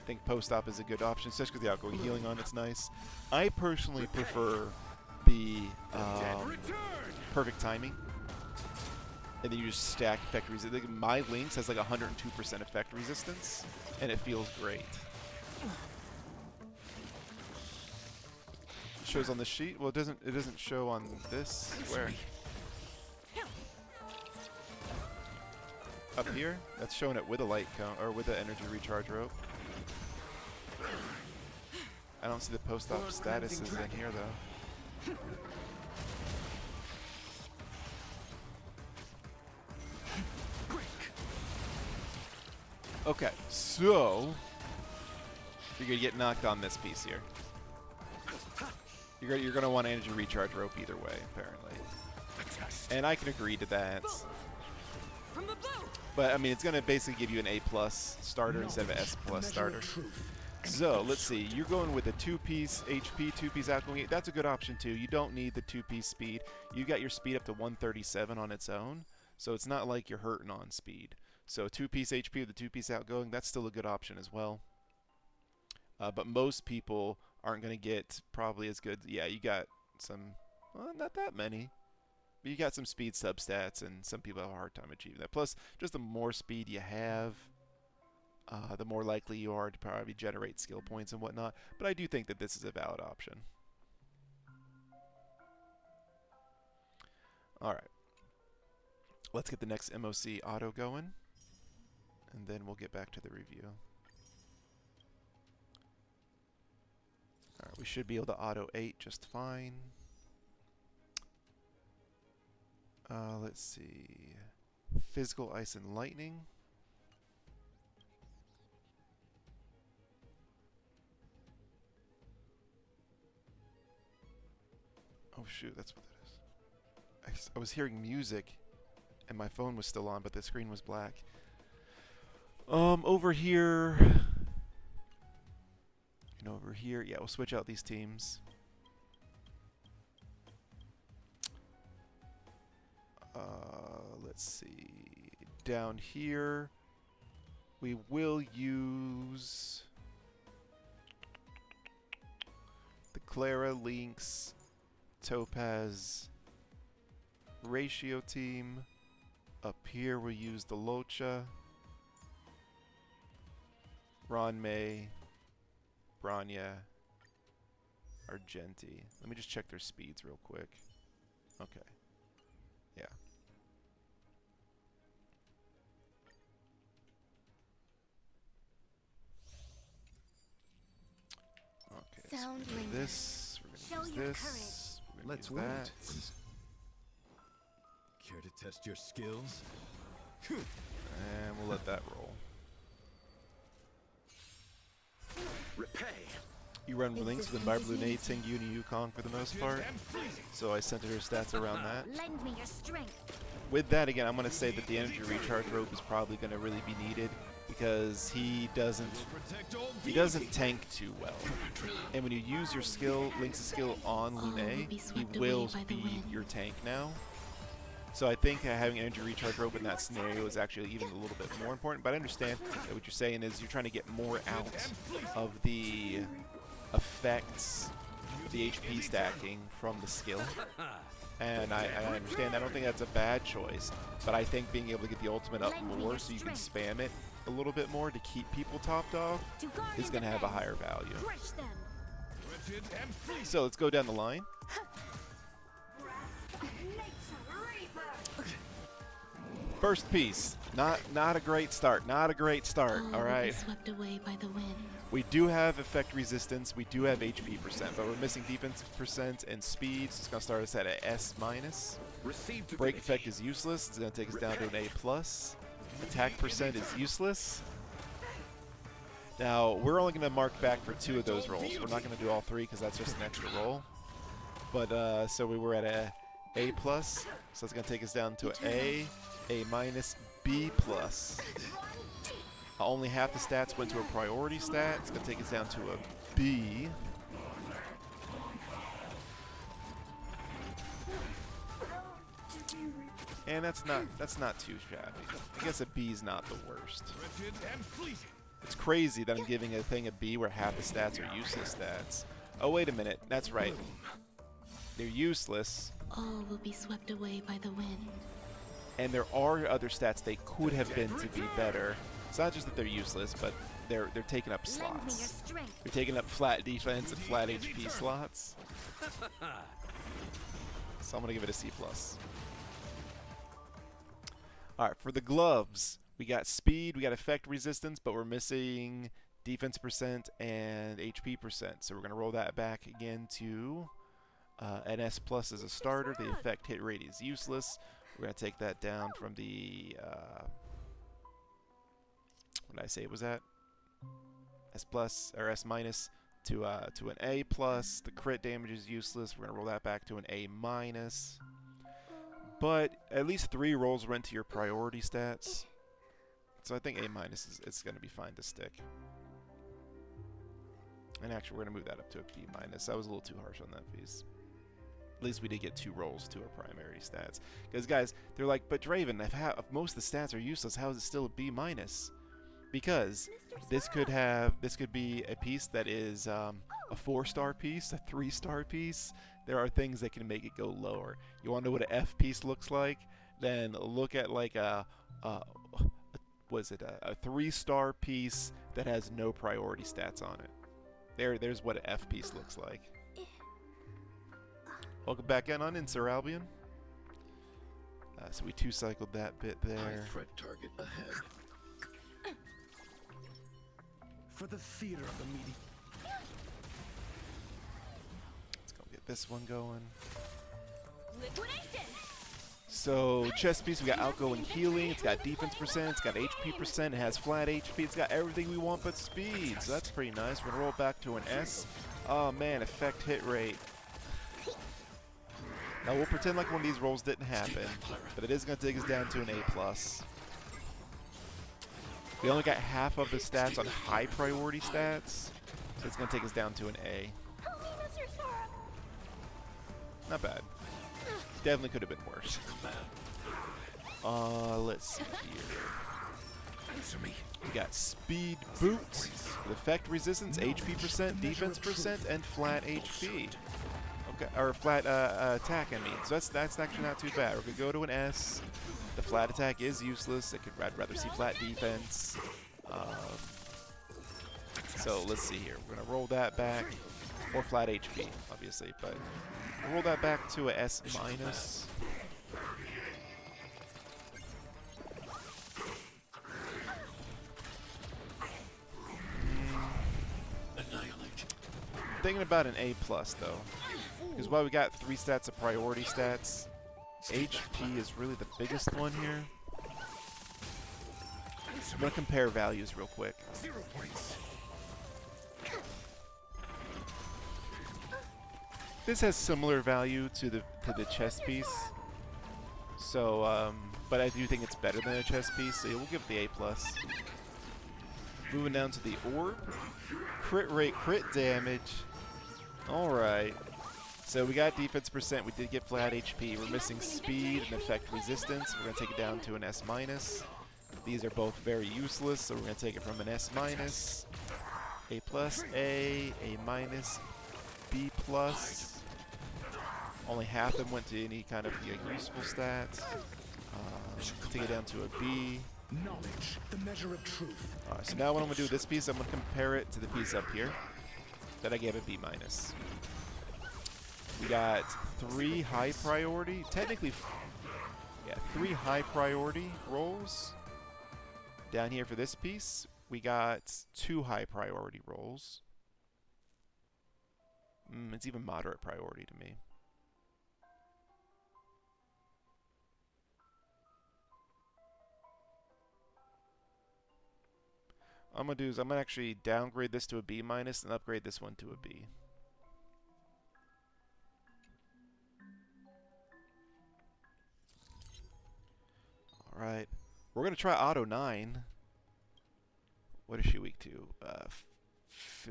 think post-op is a good option, especially because the outgoing healing on it's nice. I personally prefer the perfect timing, and then you just stack effect resistance. My Lynx has like 102% effect resistance, and it feels great. It shows on the sheet. Well, it doesn't. It doesn't show on this. Where? Up here? That's showing it with a light cone or with the energy recharge rope. I don't see the post-op statuses in here though. Okay, so you're gonna get knocked on this piece here. You're gonna want energy recharge rope either way, apparently. And I can agree to that. But I mean, it's gonna basically give you an A+ starter instead of an S+ starter. So let's see. You're going with a 2-piece HP, 2-piece outgoing. That's a good option too. You don't need the 2-piece speed. You got your speed up to 137 on its own, so it's not like you're hurting on speed. So 2-piece HP with the 2-piece outgoing, that's still a good option as well. But most people aren't going to get probably as good. Yeah, you got some, well, not that many. But you got some speed substats, and some people have a hard time achieving that. Plus, just the more speed you have, the more likely you are to probably generate skill points and whatnot. But I do think that this is a valid option. All right. Let's get the next MOC auto going, and then we'll get back to the review. Alright, we should be able to auto 8 just fine. Let's see. Physical Ice and Lightning. Oh shoot, that's what that is. I was hearing music and my phone was still on, but the screen was black. Over here... And over here, yeah, we'll switch out these teams. Let's see. Down here, we will use the Clara, Lynx, Topaz ratio team. Up here, we'll use the Locha, Ronmei, Branya, Argenti. Let me just check their speeds real quick. Okay. Yeah. Okay. Sound So linger. this. We're gonna use this. We're gonna Let's use wait. that. Care to test your skills? And we'll let that roll. Repay. You run Lynx with Barblune, Tengu, and Yukong for the most part. So I centered her stats around that. Lend me your strength. With that, again, I'm going to say that the energy recharge rope is probably going to really be needed because he doesn't tank too well. And when you use your skill, Lynx's skill on Lune, he will speed your tank now. So I think having an energy recharge rope in that scenario is actually even a little bit more important. But I understand that what you're saying is you're trying to get more out of the effects of the HP stacking from the skill. And I understand. I don't think that's a bad choice. But I think being able to get the ultimate up more so you can spam it a little bit more to keep people topped off is going to have a higher value. Crush them. So let's go down the line. First piece, not a great start. Not a great start. All all will be right. swept away by the wind. We do have effect resistance. We do have HP percent, but we're missing defense percent and speed. So it's gonna start us at an S-. Received Break effect is useless. It's gonna take us down to an A+. Attack percent is useless. Now we're only gonna mark back for 2 of those rolls. We're not gonna do all 3 because that's just an extra roll. But so we were at a A+. So it's gonna take us down to an A, A-, B+. Only half the stats went to a priority stat. It's gonna take us down to a B. And that's not too shabby. I guess a B is not the worst. It's crazy that I'm giving a thing a B where half the stats are useless stats. Oh wait a minute, that's right. they're useless, All will be swept away by the wind. and there are other stats they could have been to be better. It's not just that they're useless, but they're taking up Lend me your slots. strength. They're taking up flat defense and flat HP slots. So I'm gonna give it a C+. Alright, for the gloves, we got speed, we got effect resistance, but we're missing defense percent and HP percent. So we're gonna roll that back again to an S plus as a starter. The effect hit rate is useless. We're gonna take that down from the what did I say it was at? S plus or S minus to an A plus. The crit damage is useless. We're gonna roll that back to an A minus. But at least 3 rolls went to your priority stats, so I think A minus is it's gonna be fine to stick. And actually, we're gonna move that up to a B minus. I was a little too harsh on that piece. At least we did get 2 rolls to our primary stats. Because guys, they're like, but Draven, if most of the stats are useless, how is it still a B minus? Because this could be a piece that is a 4-star piece, a 3-star piece. There are things that can make it go lower. You want to know what an F piece looks like? Then look at like a 3-star piece that has no priority stats on it. There's what an F piece looks like. Welcome back in on Insur Albion. So we 2-cycled that bit there. High threat target ahead. For the theater of the meeting. Let's go get this one going. Liquidation! So chest piece, we got outgoing healing, it's got defense percent, it's got HP percent, it has flat HP, it's got everything we want but speed. So that's pretty nice. We're gonna roll back to an S. Oh man, effect hit rate. Now we'll pretend like one of these rolls didn't happen, but it is gonna take us down to an A plus. We only got half of the stats on high priority stats, so it's gonna take us down to an A. Help me, Mr. Sora! Not bad. Definitely could have been worse. Let's see here. Answer me. We got speed boot, with effect resistance, HP percent, defense percent, and flat HP. Okay, or flat attack. I mean, so that's actually not too bad. We're gonna go to an S. The flat attack is useless. I'd rather see flat defense. So let's see here. We're gonna roll that back, or flat HP, obviously, but we'll roll that back to a S minus. Thinking about an A plus though, because while we got 3 stats of priority stats, HP is really the biggest one here. I'm gonna compare values real quick. 0 points. This has similar value to the chest piece, so but I do think it's better than a chest piece, so we'll give it the A plus. Moving down to the orb, crit rate, crit damage. All right. So we got defense percent. We did get flat HP. We're missing speed and effect resistance. We're gonna take it down to an S minus. These are both very useless, so we're gonna take it from an S minus, A plus, A minus, B plus. Only half of them went to any kind of useful stats. Take it down to a B. Knowledge, the measure of truth. Alright, so now what I'm gonna do with this piece, I'm gonna compare it to the piece up here that I gave a B minus. We got 3 high priority, technically, yeah, 3 high priority rolls. Down here for this piece, we got 2 high priority rolls. It's even moderate priority to me. I'm gonna do is I'm gonna actually downgrade this to a B minus and upgrade this one to a B. All right, we're gonna try Auto 9. What is she weak to?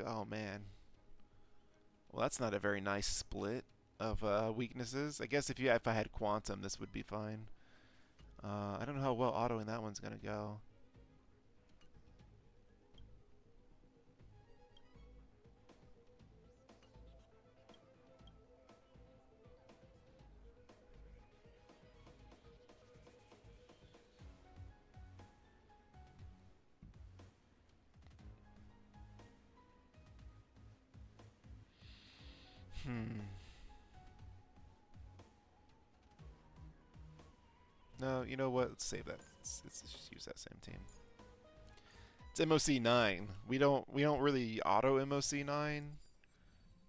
Oh man. Well, that's not a very nice split of weaknesses. I guess if I had Quantum, this would be fine. I don't know how well autoing that one's gonna go. No, you know what? Let's save that. Let's just use that same team. It's MOC 9. We don't really auto MOC 9,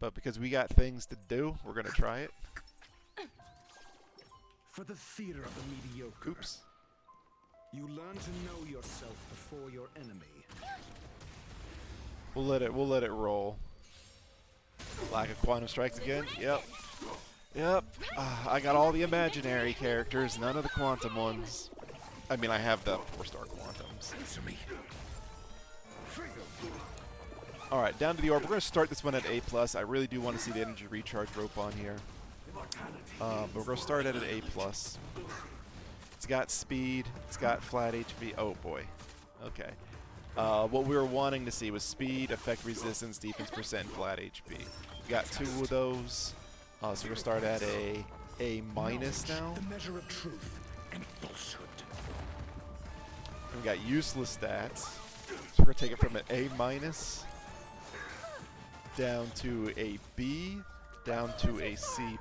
but because we got things to do, we're gonna try it. For the theater of the mediocre. Oops. You learn to know yourself before your enemy. We'll let it roll. Lack of quantum strikes again. Yep. Yep. I got all the imaginary characters, none of the quantum ones. I mean, I have the 4-star quantums. Answer me. Alright, down to the orb. We're going to start this one at A+. I really do want to see the energy recharge rope on here. But we're going to start at an A+. It's got speed. It's got flat HP. Oh, boy. Okay. What we were wanting to see was speed, effect resistance, defense percent, and flat HP. We got 2 of those. So we're going to start at A- now. The measure of truth and falsehood. We got useless stats. So we're going to take it from an A- down to a B, down to a C+.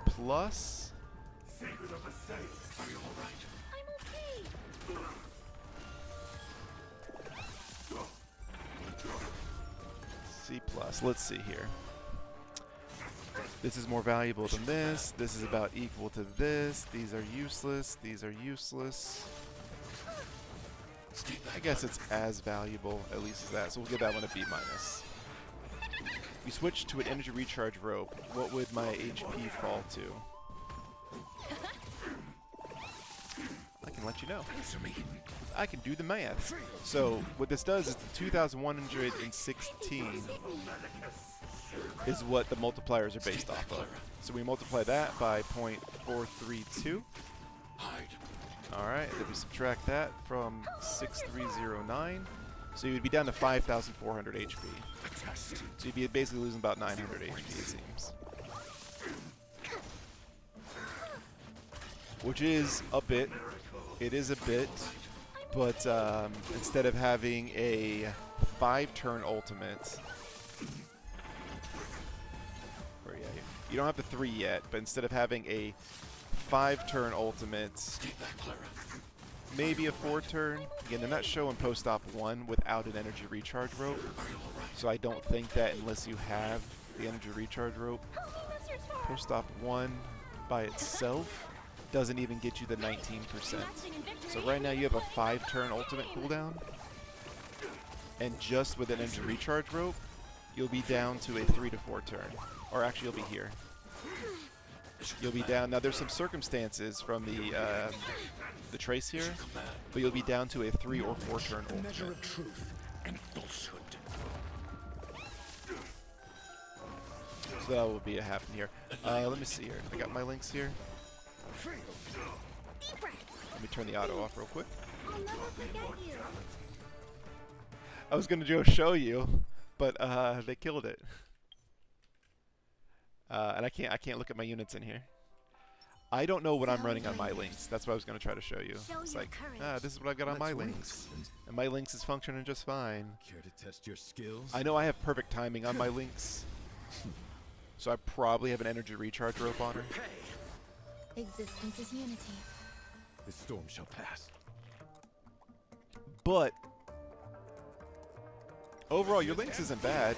C+. Let's see here. This is more valuable than this. This is about equal to this. These are useless. These are useless. I guess it's as valuable, at least as that. So we'll give that one a B-. If you switch to an energy recharge rope, what would my HP fall to? I can let you know. I can do the math. So what this does is the 2,116 is what the multipliers are based off of. So we multiply that by 0.432. Alright, then we subtract that from 6,309. So you'd be down to 5,400 HP. So you'd be basically losing about 900 HP, it seems. Which is a bit. It is a bit. But instead of having a 5-turn ultimate, or yeah, you don't have the 3 yet, but instead of having a 5-turn ultimate, maybe a 4-turn. Again, they're not showing post-op 1 without an energy recharge rope, so I don't think that unless you have the energy recharge rope, post-op 1 by itself doesn't even get you the 19%. So right now you have a 5-turn ultimate cooldown, and just with an energy recharge rope, you'll be down to a 3 to 4 turn. Or actually, you'll be here. You'll be down. Now there's some circumstances from the trace here, but you'll be down to a 3 or 4 turn The measure ultimate. of truth and falsehood. So that will be a happen here. Let me see here. I got my links here. Let me turn the auto off real quick. I'll never forget you. I was gonna go show you, but they killed it. And I can't look at my units in here. I don't know what I'm running on my links. That's what I was gonna try to show you. It's like, this is what I've got on my links, and my links is functioning just fine. Care to test your skills? I know I have perfect timing on my links, so I probably have an energy recharge rope on her. Existence is unity. This storm shall pass. But overall, your links isn't bad.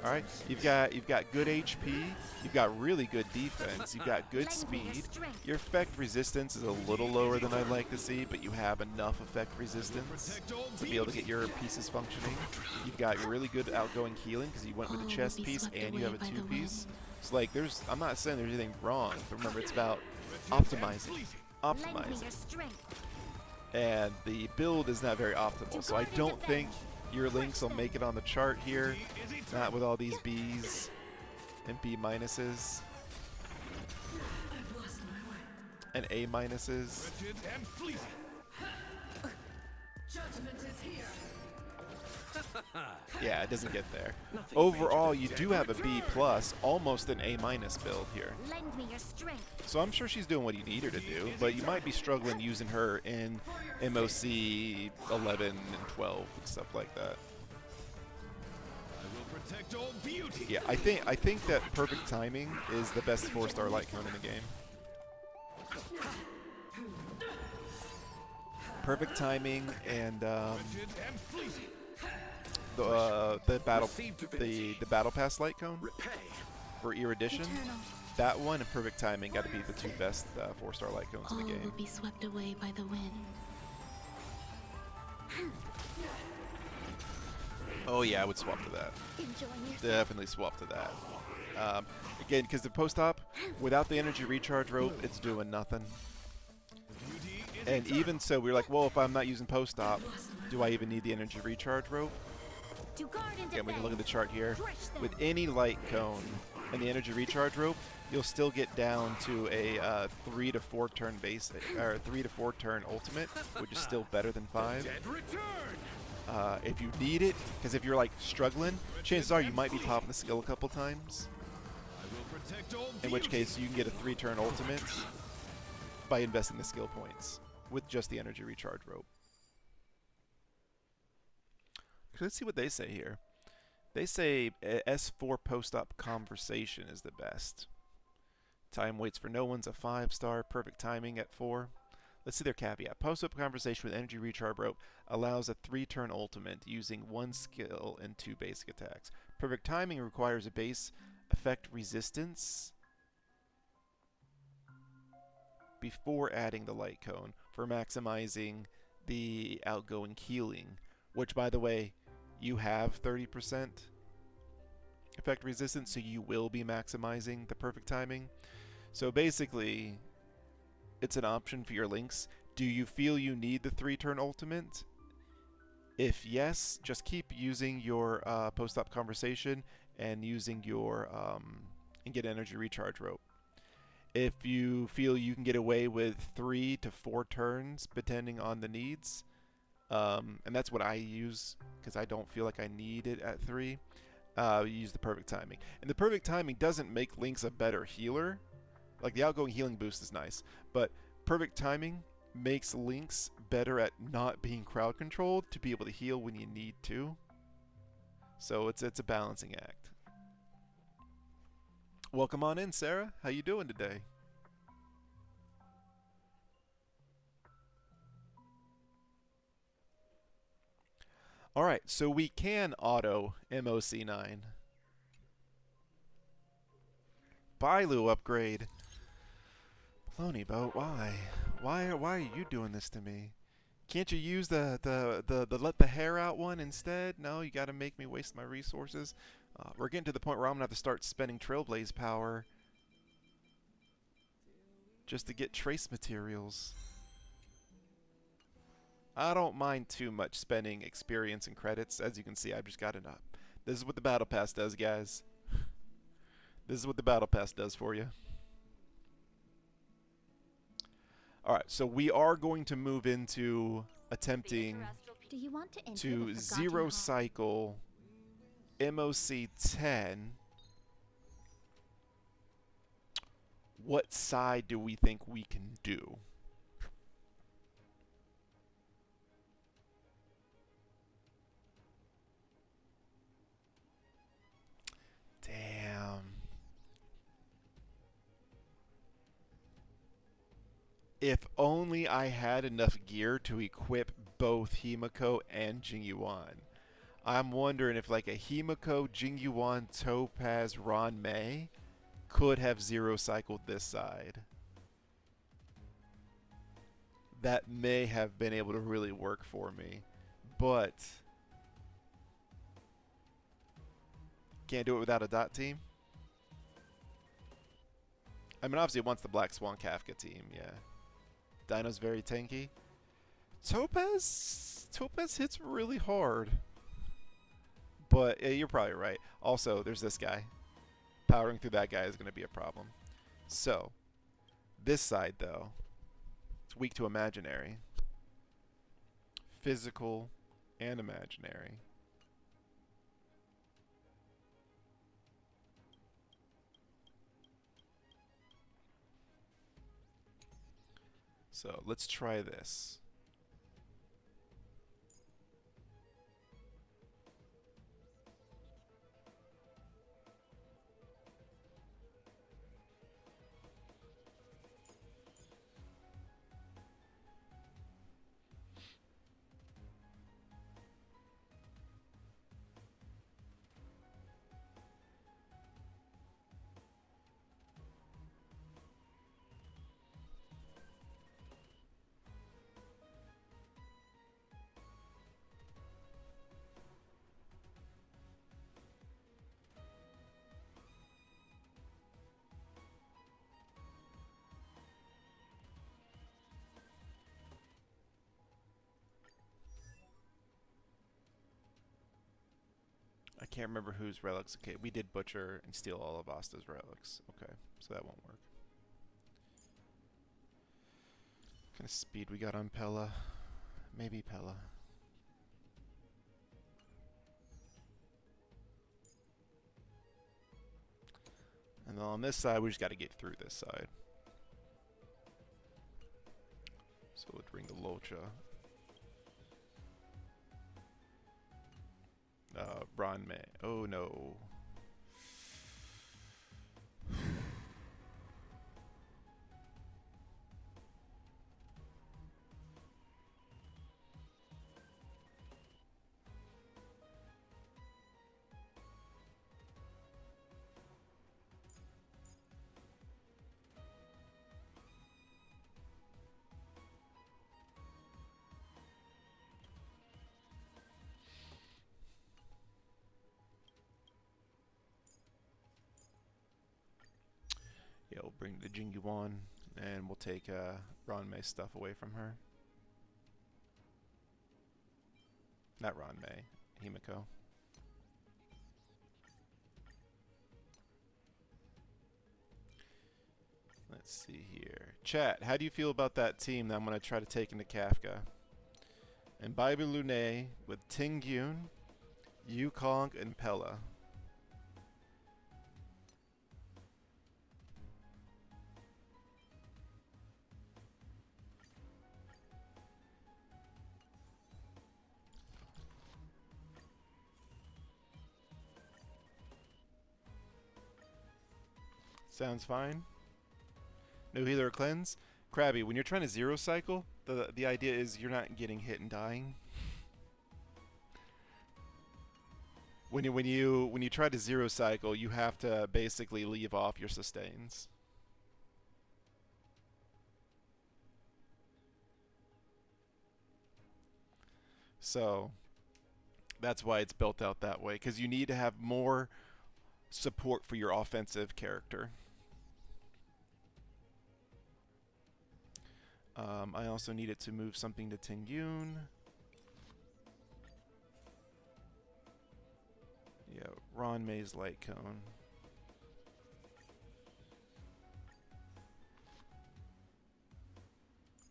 All right, you've got good HP, you've got really good defense, you've got good speed. Your effect resistance is a little lower than I'd like to see, but you have enough effect resistance to be able to get your pieces functioning. You've got really good outgoing healing because you went with a chest piece and you have a 2-piece. So like, I'm not saying there's anything wrong, but remember, it's about optimizing. And the build is not very optimal, so I don't think your links will make it on the chart here. Not with all these Bs and B minuses and A minuses. Yeah, it doesn't get there. Overall, you do have a B+, almost an A- build here. Lend me your strength. So I'm sure she's doing what you need her to do, but you might be struggling using her in MOC 11 and 12 and stuff like that. Yeah, I think that perfect timing is the best 4-star light cone in the game. Perfect timing and the battle pass light cone for Erudition. That one and perfect timing got to be the two best 4-star light cones in the All game. will be swept away by the wind. Oh yeah, I would swap to that. Definitely swap to that. Again, because the post-op, without the energy recharge rope, it's doing nothing. And even so, we were like, well, if I'm not using post-op, do I even need the energy recharge rope? Again, we can look at the chart here. With any light cone and the energy recharge rope, you'll still get down to a 3 to 4 turn basic, or 3 to 4 turn ultimate, which is still better than 5. If you need it, because if you're like struggling, chances are you might be popping the skill a couple times. In which case you can get a 3-turn ultimate by investing the skill points with just the energy recharge rope. Let's see what they say here. They say S4 post-op conversation is the best. Time waits for no one's a 5-star, perfect timing at 4. Let's see their caveat. Post-up conversation with energy recharge rope allows a 3-turn ultimate using 1 skill and 2 basic attacks. Perfect timing requires a base effect resistance before adding the light cone for maximizing the outgoing healing, which, by the way, you have 30% effect resistance, so you will be maximizing the perfect timing. So basically, it's an option for your links. Do you feel you need the 3-turn ultimate? If yes, just keep using your post-op conversation and using your and get energy recharge rope. If you feel you can get away with 3 to 4 turns, depending on the needs, and that's what I use because I don't feel like I need it at 3, you use the perfect timing. And the perfect timing doesn't make Lynx a better healer. Like, the outgoing healing boost is nice, but perfect timing makes Lynx better at not being crowd controlled to be able to heal when you need to. So it's a balancing act. Welcome on in, Sarah. How you doing today? All right, so we can auto MOC9. Bailu upgrade. Baloney boat, why? Why are you doing this to me? Can't you use the let the hair out one instead? No, you got to make me waste my resources. We're getting to the point where I'm gonna have to start spending Trailblaze power just to get trace materials. I don't mind too much spending experience and credits. As you can see, I've just got it up. This is what the Battle Pass does, guys. This is what the Battle Pass does for you. Alright, so we are going to move into attempting Do you want to enter to the Forgotten zero Hall? cycle MOC 10. What side do we think we can do? Damn. If only I had enough gear to equip both Himiko and Jingyuan. I'm wondering if like a Himiko, Jingyuan, Topaz, Ron Mei could have zero cycled this side. That may have been able to really work for me. But can't do it without a dot team. I mean, obviously it wants the Black Swan Kafka team, yeah. Dino's very tanky. Topaz hits really hard. But yeah, you're probably right. Also, there's this guy. Powering through that guy is going to be a problem. So, this side, though, it's weak to imaginary. Physical and imaginary. So, let's try this. can't remember whose relics. Okay, we did butcher and steal all of Asta's relics. Okay, so that won't work. What kind of speed we got on Pella? Maybe Pella. And then on this side, we just got to get through this side. So we'll bring the Locha. Bronme. Oh no. Yeah, we'll bring the Jingyuan, and we'll take Ranmei's stuff away from her. Not Ranmei, Himiko. Let's see here. Chat, how do you feel about that team that I'm going to try to take into Kafka? And Baibu Lune with Tingyun, Yukong, and Pella. Sounds fine. No healer or cleanse. Krabby, when you're trying to zero cycle, the idea is you're not getting hit and dying. When you try to zero cycle, you have to basically leave off your sustains. So that's why it's built out that way, because you need to have more support for your offensive character. I also needed to move something to Tingyun. Yeah, Ranmei's light cone.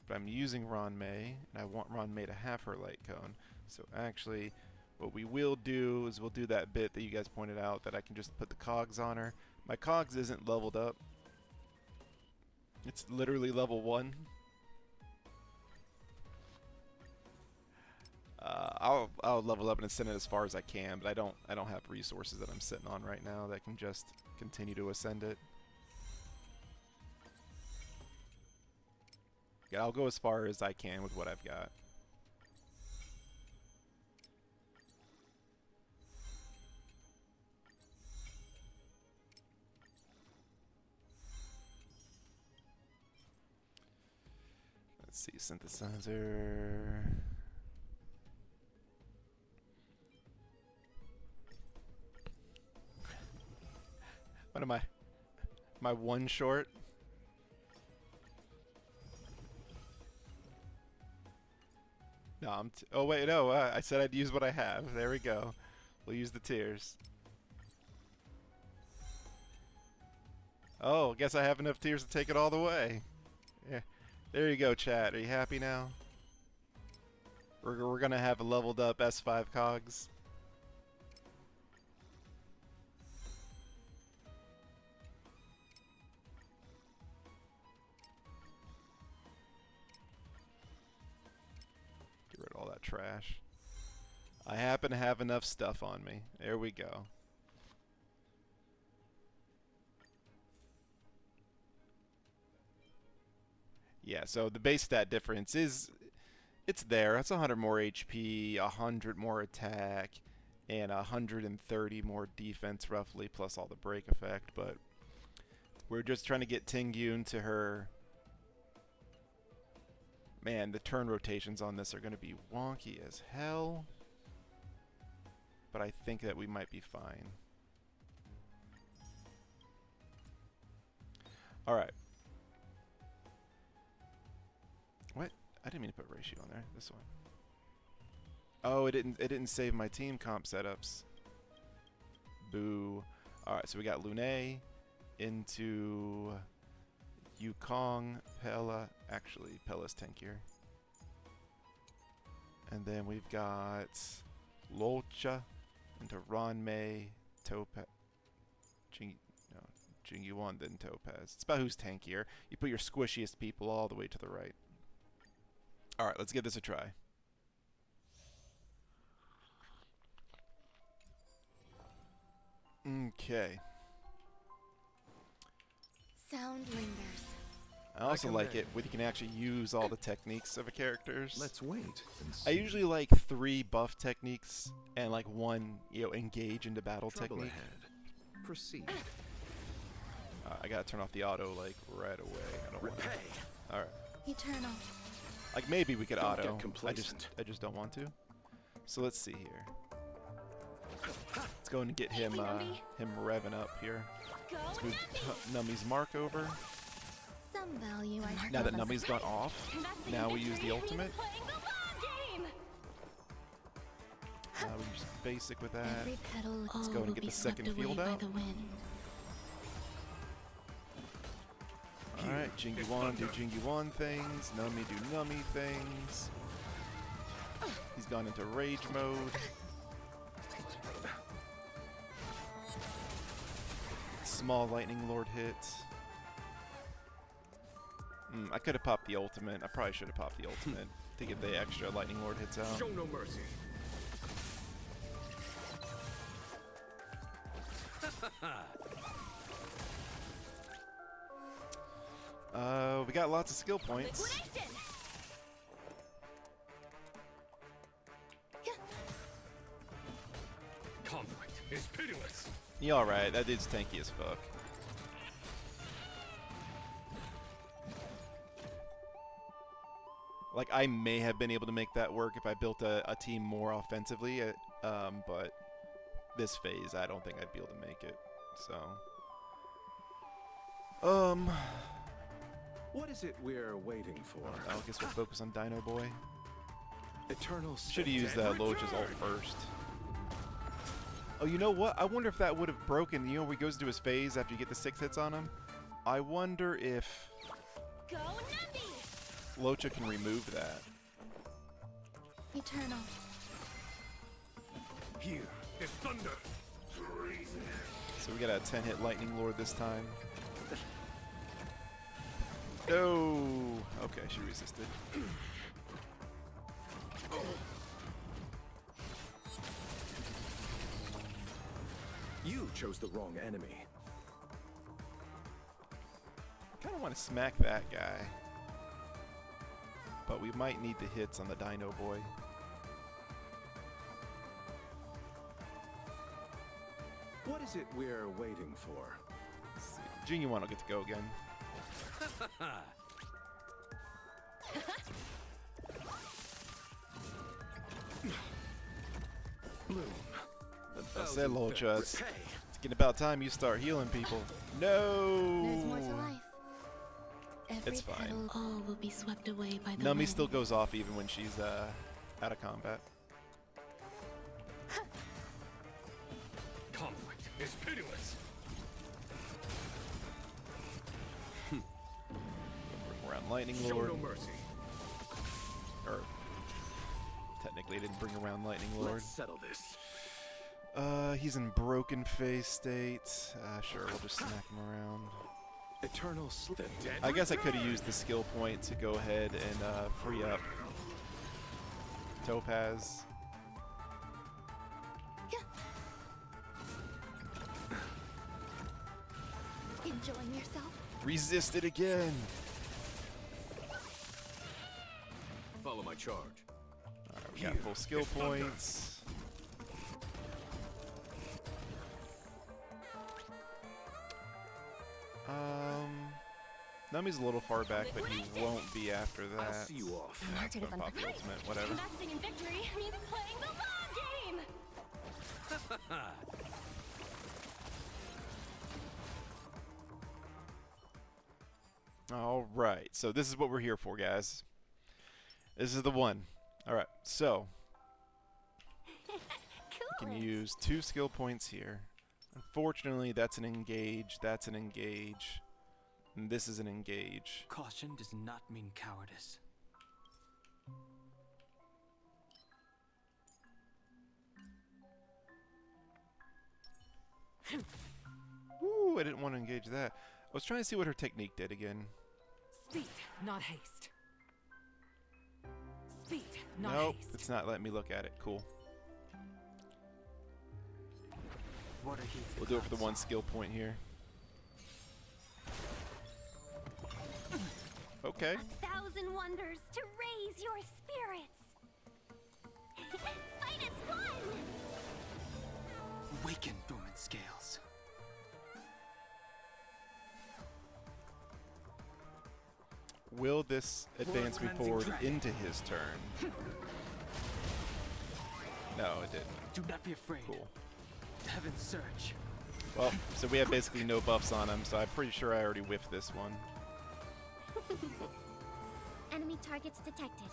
But I'm using Ranmei, and I want Ranmei to have her light cone. So actually, what we will do is we'll do that bit that you guys pointed out, that I can just put the cogs on her. My cogs isn't leveled up. It's literally level 1. I'll level up and ascend it as far as I can, but I don't have resources that I'm sitting on right now that can just continue to ascend it. Yeah, I'll go as far as I can with what I've got. Let's see, synthesizer. What am I? Am I one short? No, I'm oh wait, no, I said I'd use what I have. There we go. We'll use the tears. Oh, guess I have enough tears to take it all the way. Yeah. There you go, chat. Are you happy now? We're gonna have a leveled up S5 cogs. Get rid of all that trash. I happen to have enough stuff on me. There we go. Yeah, so the base stat difference is, it's there. It's 100 more HP, 100 more attack, and 130 more defense roughly, plus all the break effect, but we're just trying to get Tingyun to her. Man, the turn rotations on this are going to be wonky as hell, but I think that we might be fine. Alright. What? I didn't mean to put ratio on there. This one. Oh, it didn't save my team comp setups. Boo. Alright, so we got Lune into Yukong, Pella. Actually, Pella's tankier. And then we've got Lolcha into Ranmei, Topaz. Jingyuan, then Topaz. It's about who's tankier. You put your squishiest people all the way to the right. Alright, let's give this a try. Okay. Sound lingers. I also like recommend. it when you can actually use all the techniques of a character's. Let's wait and I see. usually like 3 buff techniques and like 1, engage into battle Trouble technique. ahead. Proceed. I gotta turn off the auto like right away. I don't want. All right. Eternal. Like maybe we could Don't get auto. complacent. I just don't want to. So let's see here. Let's go and get him him revving up here. Go Let's move Numby! Nummy's mark over. Some value I Now that still Nummy's gone off, Investing now in we use victory the means ultimate. playing the long game! We use basic with that. Every petal Let's go and get the second field out. the wind. Alright, Jingyuan do Jingyuan things, Nummy do Nummy things. He's gone into rage mode. Small lightning lord hits. I could have popped the ultimate. I probably should have popped the ultimate to get the extra lightning lord hits out. Show no mercy. We got lots of skill points. Liquidation! Conflict is pitiless. Yeah, alright, that dude's tanky as fuck. Like, I may have been able to make that work if I built a team more offensively, but this phase, I don't think I'd be able to make it, so... What is it we're waiting for? I guess we'll focus on Dino Boy. Eternal. Should have used Locha's ult first. Oh, you know what? I wonder if that would have broken, when he goes to his phase after you get the 6 hits on him. I wonder if Go Numby! Locha can remove that. Eternal. Here is thunder. So we got a 10-hit Lightning Lord this time. No! Okay, she resisted. You chose the wrong enemy. I kind of want to smack that guy. But we might need the hits on the Dino Boy. What is it we're waiting for? Let's see. Jingyuan will get to go again. Bloom. I said, Locha, it's getting about time you start healing people. No! There's more to life. Every It's fine. petal all will be swept away by the Nummy wind. still goes off even when she's out of combat. Conflict is pitiless. Bring around Lightning Show Lord. no mercy. Or technically, I didn't bring around Lightning Lord. Let's settle this. He's in broken phase state. Sure, we'll just smack him around. Eternal slip. I guess I could have used the skill point to go ahead and free up Topaz. Enjoying yourself? Resist it again! Follow my charge. Alright, we got full skill points. Nummy's a little far back, but he won't be after that. I'll see you off. Martyr Gonna pop the ultimate, whatever. Investing in victory means playing the long game! Alright, so this is what we're here for, guys. This is the one. Alright, so we can use 2 skill points here. Unfortunately, that's an engage, that's an engage, and this is an engage. Caution does not mean cowardice. Ooh, I didn't want to engage that. I was trying to see what her technique did again. Speed, not haste. Speed, not Nope, haste. it's not letting me look at it. Cool. Water heats the We'll do it for the clouds. one skill point here. Okay. 1,000 wonders to raise your spirits. Fight as one! Awaken dormant scales. Will this advance me cleansing forward dragon. into his turn? No, it didn't. Do not be afraid. Cool. Heaven's surge. Well, so we have basically no buffs on him, so I'm pretty sure I already whiffed this one. Enemy targets detected.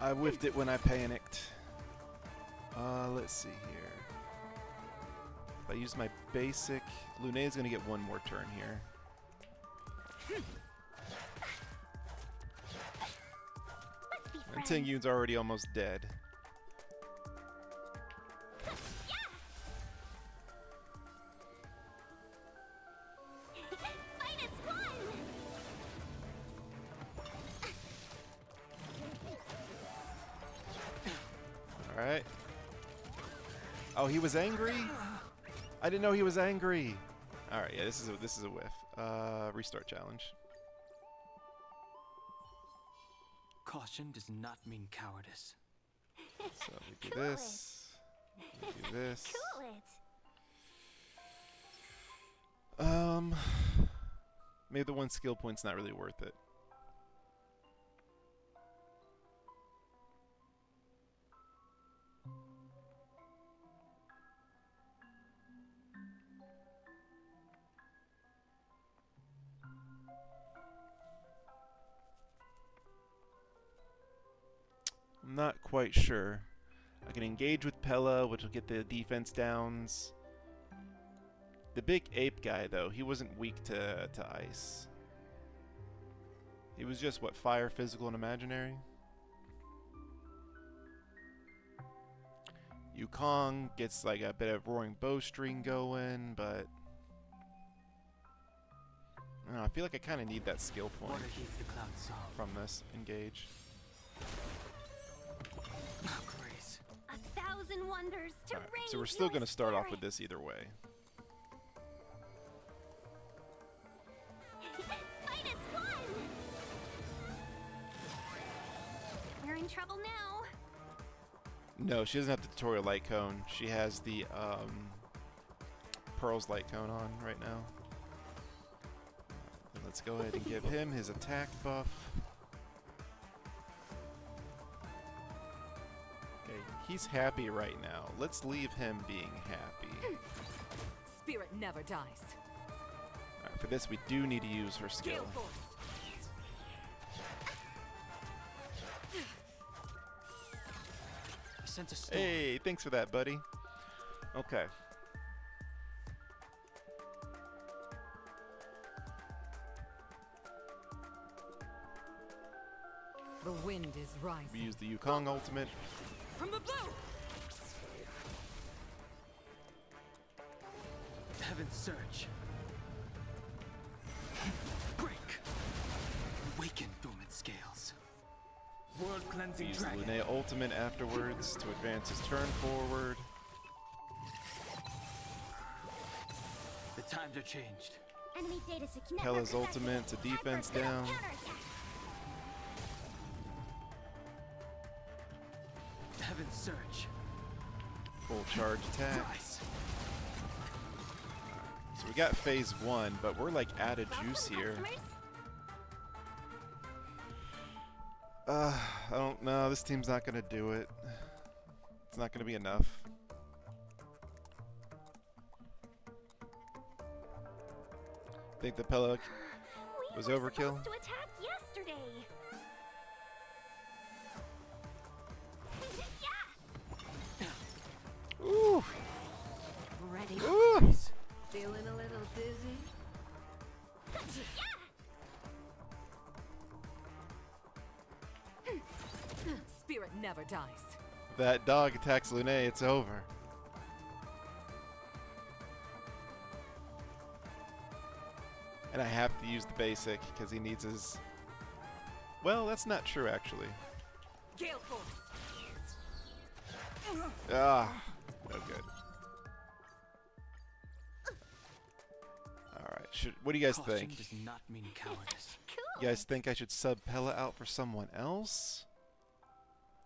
I whiffed it when I panicked. Let's see here. If I use my basic, Lune's gonna get one more turn here. Let's be And friends. Tingyun's already almost dead. Fight as one! Alright. Oh, he was angry? I didn't know he was angry. Alright, yeah, this is a whiff. Restart challenge. Caution does not mean cowardice. So we do Cool this. We do this. Cool it. Maybe the one skill point's not really worth it. I'm not quite sure. I can engage with Pella, which will get the defense downs. The big ape guy, though, he wasn't weak to ice. He was just, what, fire, physical, and imaginary? Yukong gets like a bit of roaring bowstring going, but I don't know, I feel like I kind of need that skill point Water heats the clouds soft. from this engage. Oh, grace. 1,000 wonders to Alright, raise so we're still your going to start off with spirits. this either way. Fight as one! We're in trouble now. No, she doesn't have the tutorial light cone. She has the Pearl's light cone on right now. Let's go ahead and give him his attack buff. Okay, he's happy right now. Let's leave him being happy. Spirit never dies. Alright, for this we do need to use her skill. Gale force. I sent a storm. Hey, thanks for that, buddy. Okay. The wind is rising. We use the Yukong ultimate. From the blue! Heaven's surge. Break. Awaken dormant scales. World We cleansing use the dragon. Lune ultimate afterwards to advance his turn forward. The times are changed. Enemy data secure. Pella's ultimate to defense down. Heaven's surge. Full charge attack. Rise. So we got phase 1, but we're like out of juice here. I don't know. This team's not going to do it. It's not going to be enough. Think the Pella was we were overkill? supposed to attack yesterday. Yeah. Ooh! Ready. Ooh! dies. If that dog attacks Lune, it's over. And I have to use the basic because he needs his... Well, that's not true, actually. Gale Force. Ah, no good. Alright, what do you guys Caution think? does not mean cowardice. You guys think I should sub Pella out for someone else?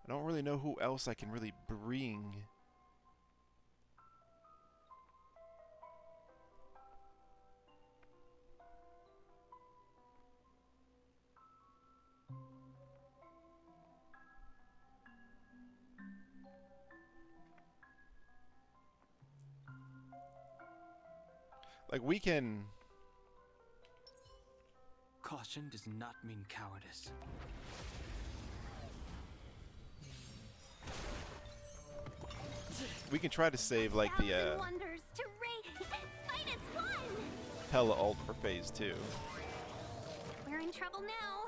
I don't really know who else I can really bring. Like, we can... Caution does not mean cowardice. We can try to save, like, the, Thousand wonders to raid. Fight as one. Pella ult for phase 2. We're in trouble now.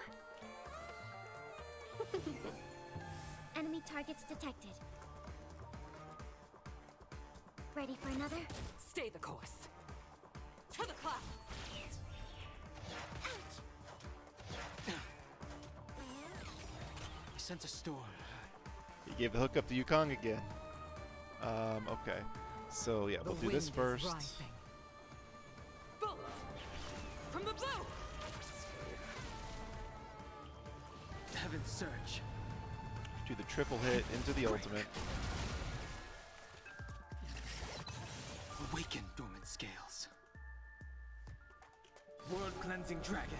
Enemy targets detected. Ready for another? Stay the course. To the clouds. I sense a storm. He gave the hook up to Yukong again. Okay. So, yeah, we'll do this first. Bullets from the blue. Heaven's surge. Do the triple hit into the ultimate. Awaken dormant scales. World cleansing dragon.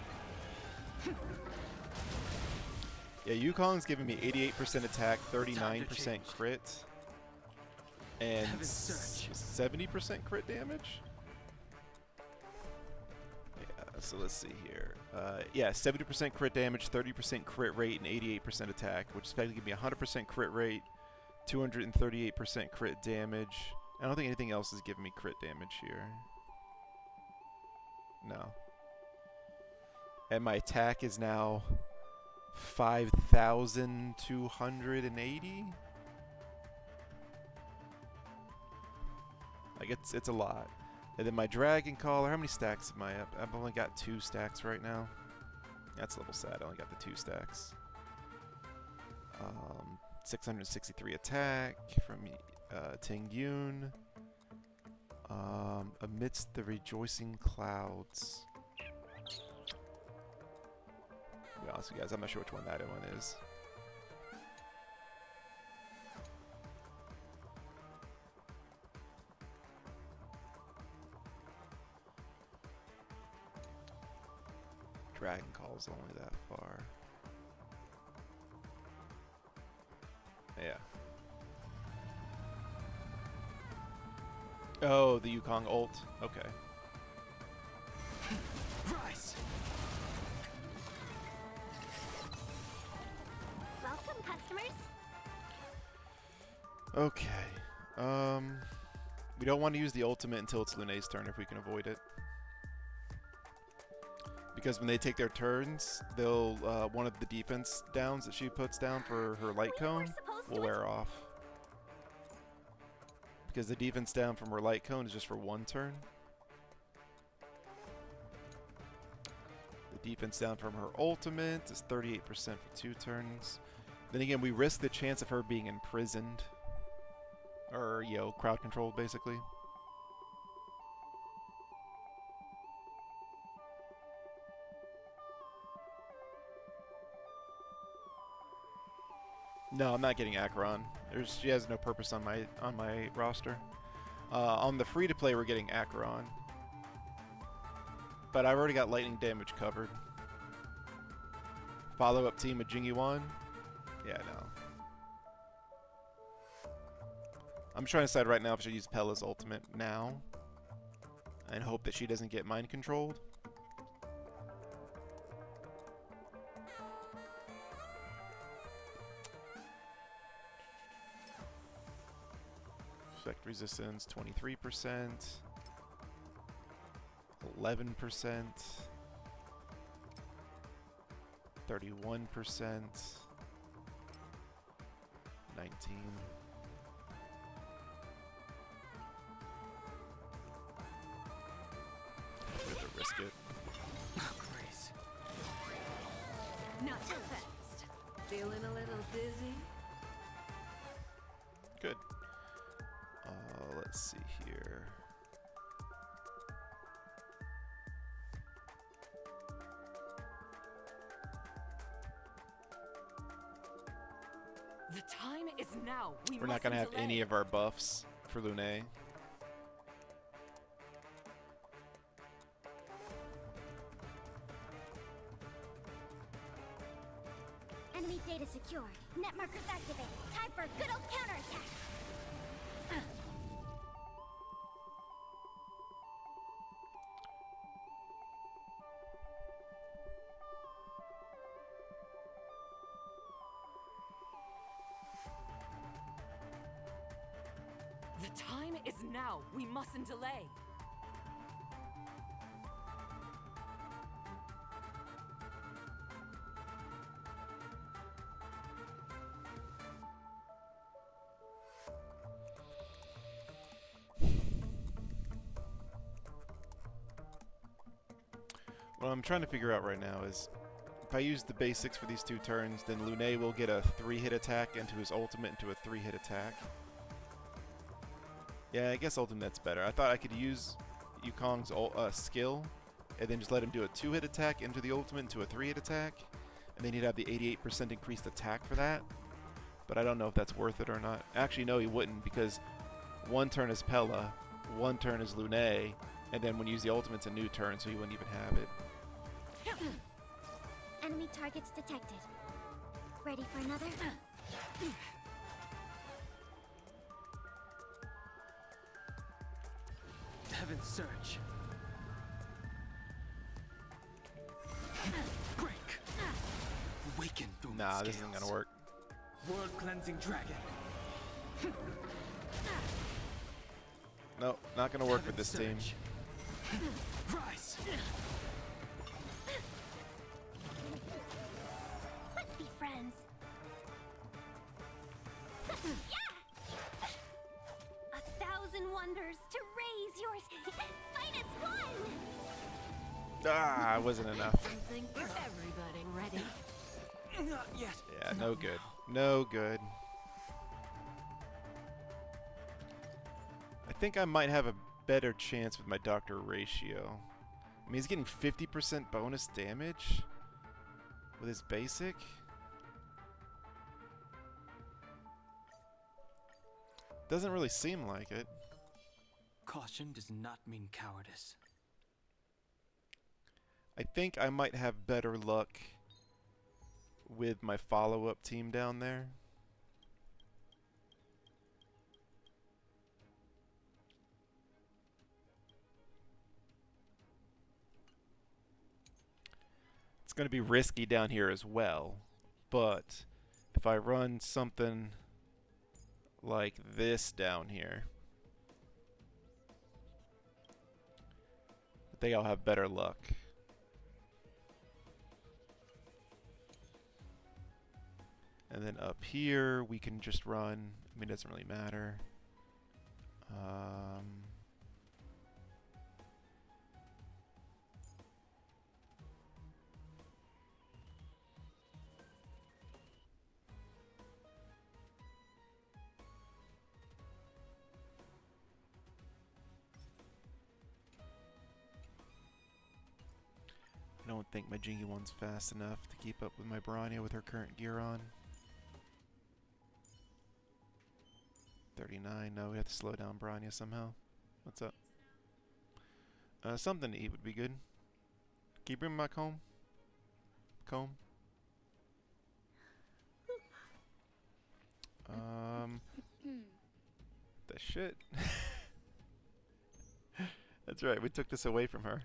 Yeah, Yukong's giving me 88% attack, 39% crit, and 70% crit damage? Yeah, so let's see here. Yeah, 70% crit damage, 30% crit rate, and 88% attack, which is effectively giving me 100% crit rate, 238% crit damage. I don't think anything else is giving me crit damage here. No. And my attack is now 5,280. Like it's a lot. And then my dragon collar, how many stacks am I up? I've only got 2 stacks right now. That's a little sad. I only got the 2 stacks. 663 attack from Ting Yun. Amidst the rejoicing clouds. To be honest with you guys, I'm not sure which one that one is. Dragon Call's only that far. Yeah. Oh, the Yukong ult. Okay. Rise. Welcome, customers. Okay. We don't want to use the ultimate until it's Lune's turn if we can avoid it. Because when they take their turns, they'll one of the defense downs that she puts down for her light cone will wear off. Because the defense down from her light cone is just for 1 turn. The defense down from her ultimate is 38% for 2 turns. Then again, we risk the chance of her being imprisoned. Or, you know, crowd controlled, basically. No, I'm not getting Acheron. She has no purpose on my roster. On the free-to-play, we're getting Acheron. But I've already got lightning damage covered. Follow-up team with Jingyuan? Yeah, no. I'm trying to decide right now if I should use Pella's ultimate now. And hope that she doesn't get mind controlled. Effect resistance 23%, 11%, 31%, 19. We have to risk it. Grace. Not too fast. Feeling a little dizzy? Good. Let's see here. The time is now. We're not going to have any of our buffs for Lune. Enemy data secure. Net markers activated. Time for a good old counterattack. The time is now. We mustn't delay. What I'm trying to figure out right now is if I use the basics for these 2 turns, then Lune will get a 3-hit attack into his ultimate into a 3-hit attack. Yeah, I guess ultimate's better. I thought I could use Yukong's skill and then just let him do a 2-hit attack into the ultimate into a 3-hit attack, and then he'd have the 88% increased attack for that. But I don't know if that's worth it or not. Actually, no, he wouldn't, because 1 turn is Pella, 1 turn is Lune, and then when you use the ultimate's a new turn, so he wouldn't even have it. Enemy targets detected. Ready for another? Heaven's Surge. Break. Awaken through Nah, scales. this isn't gonna work. World cleansing dragon. Nope, not gonna work with this team. Surge. Rise. Let's be friends. Yeah! 1,000 wonders to raise your finest one! Ah, it wasn't enough. Something for everybody. Ready? Not yet. Yeah, no good. No good. I think I might have a better chance with my Doctor ratio. I mean, he's getting 50% bonus damage with his basic. Doesn't really seem like it. Caution does not mean cowardice. I think I might have better luck with my follow-up team down there. It's going to be risky down here as well, but if I run something like this down here, I think I'll have better luck. And then up here, we can just run. I mean, it doesn't really matter. I don't think my Jingy one's fast enough to keep up with my Branya with her current gear on. 39, no, we have to slow down Branya somehow. What's up? Something to eat would be good. Can you bring me back home? Comb? The shit. That's right, we took this away from her.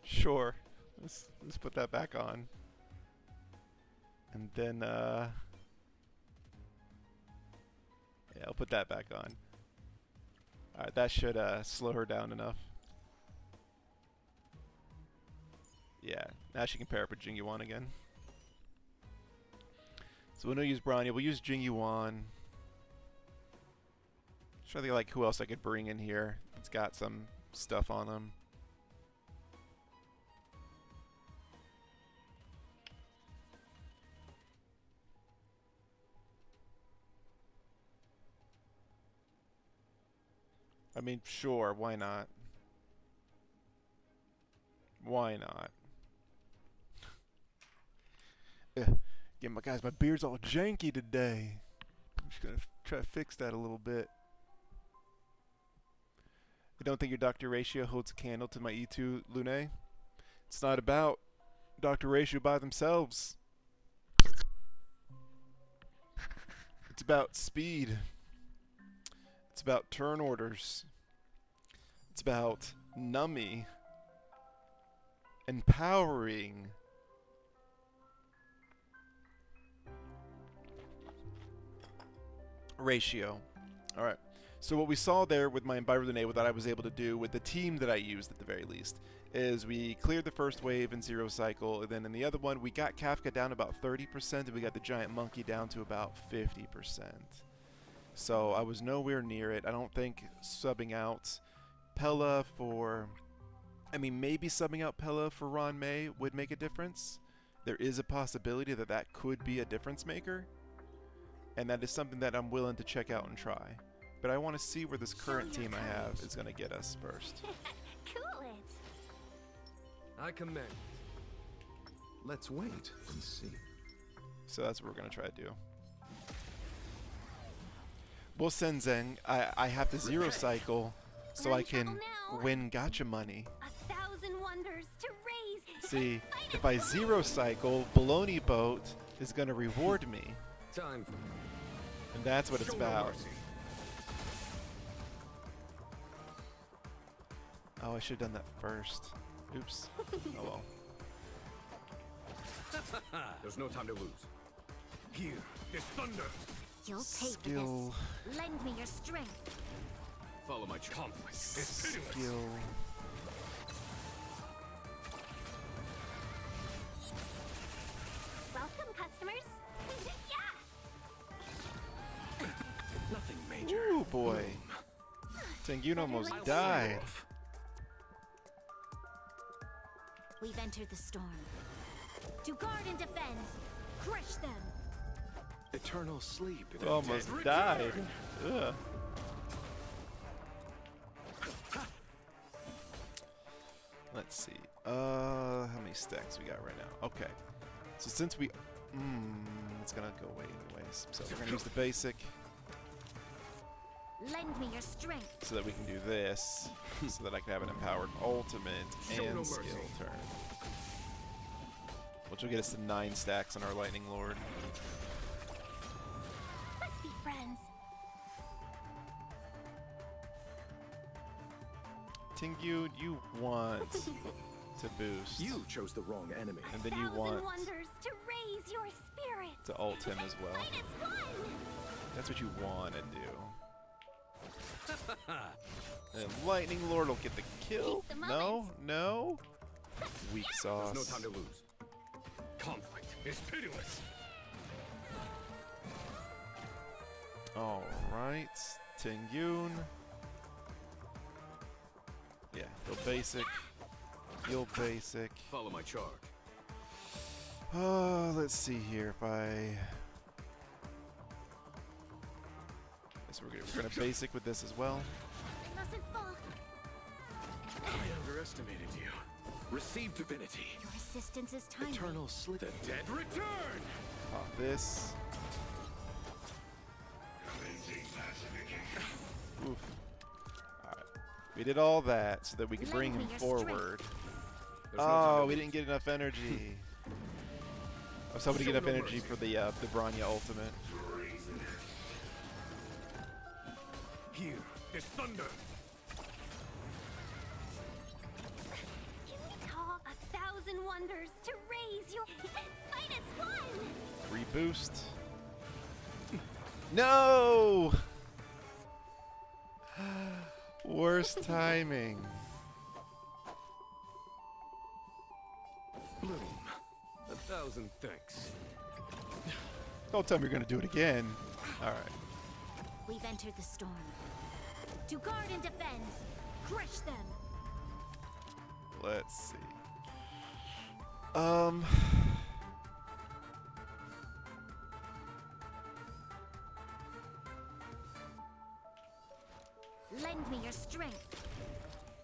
Sure. Let's put that back on. And then, yeah, I'll put that back on. Alright, that should slow her down enough. Yeah, now she can pair up with Jing Yuan again. So we'll use Bronya. We'll use Jing Yuan. Trying to think like who else I could bring in here. It's got some stuff on them. I mean, sure, why not? Why not? Yeah, guys, my beard's all janky today. I'm just gonna try to fix that a little bit. I don't think your Dr. Ratio holds a candle to my E2, Lune. It's not about Dr. Ratio by themselves. It's about speed. It's about turn orders. It's about nummy. Empowering. Ratio. Alright. So what we saw there with my Environment what I was able to do with the team that I used at the very least is we cleared the first wave in Zero Cycle, and then in the other one we got Kafka down about 30% and we got the Giant Monkey down to about 50%. So I was nowhere near it. I don't think subbing out Pella for... I mean, maybe subbing out Pella for Ron May would make a difference. There is a possibility that that could be a difference maker. And that is something that I'm willing to check out and try. But I want to see where this current team I have is going to get us first. Cool it. I commend. Let's wait and see. So that's what we're going to try to do. We'll send Zeng. I have to Zero Cycle so I can win gacha money. 1,000 wonders to raise. See, if I Zero Cycle, Baloney Boat is going to reward me. Time for And that's what it's about. Oh, I should have done that first. Oops. Oh well. There's no time to lose. Here, there's thunder. You'll pay for Skill. this. Lend me your strength. Follow my conflict. It's pitiless. Skill. Welcome, customers. Yeah. Nothing major. Ooh boy. Tengyun almost died. We've entered the storm. To guard and defend. Crush them. Eternal sleep. Almost died. Ugh. Let's see. How many stacks we got right now? Okay. So since we... it's gonna go away anyways. So we're gonna use the basic Lend me your strength. so that we can do this. So that I can have an empowered ultimate and skill turn. Which will get us to 9 stacks on our Lightning Lord. Let's be friends. Tengyun, you want to boost. You chose the wrong enemy. And then you 1,000 want wonders to raise your spirit. to ult him as well. -1. That's what you want to do. And Lightning Lord will get the kill. Seize the No, moment. no. Weak sauce. There's no time to lose. Conflict is pitiless. All right, Tengyun. Yeah, he'll basic. You'll basic. Follow my charge. Let's see here if I. So we're gonna basic with this as well. I mustn't fall. I underestimated you. Receive divinity. Your assistance is timely. Eternal sleep. The dead return. Pop this. Oof. Alright. We did all that so that we could bring him forward. Oh, we didn't get enough energy. I was hoping to get enough energy for the Bronya ultimate. Here, there's thunder. Talk 1,000 wonders to raise your -1. Reboost. No! Worst timing. 1,000 thanks. Don't tell me you're gonna do it again. All right. We've entered the storm. To guard and defend. Crush them. Let's see. Lend me your strength.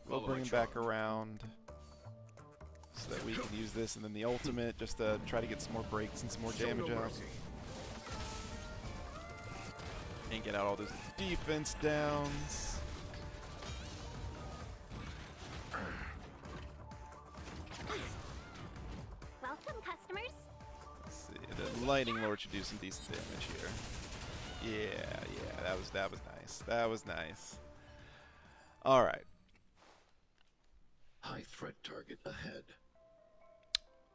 We'll bring him back around so that we can use this, and then the ultimate just to try to get some more breaks and some more damage out. And get out all those defense downs. Welcome, customers. Let's see. The lightning lord should do some decent damage here. Yeah, that was nice. That was nice. All right. High threat target ahead.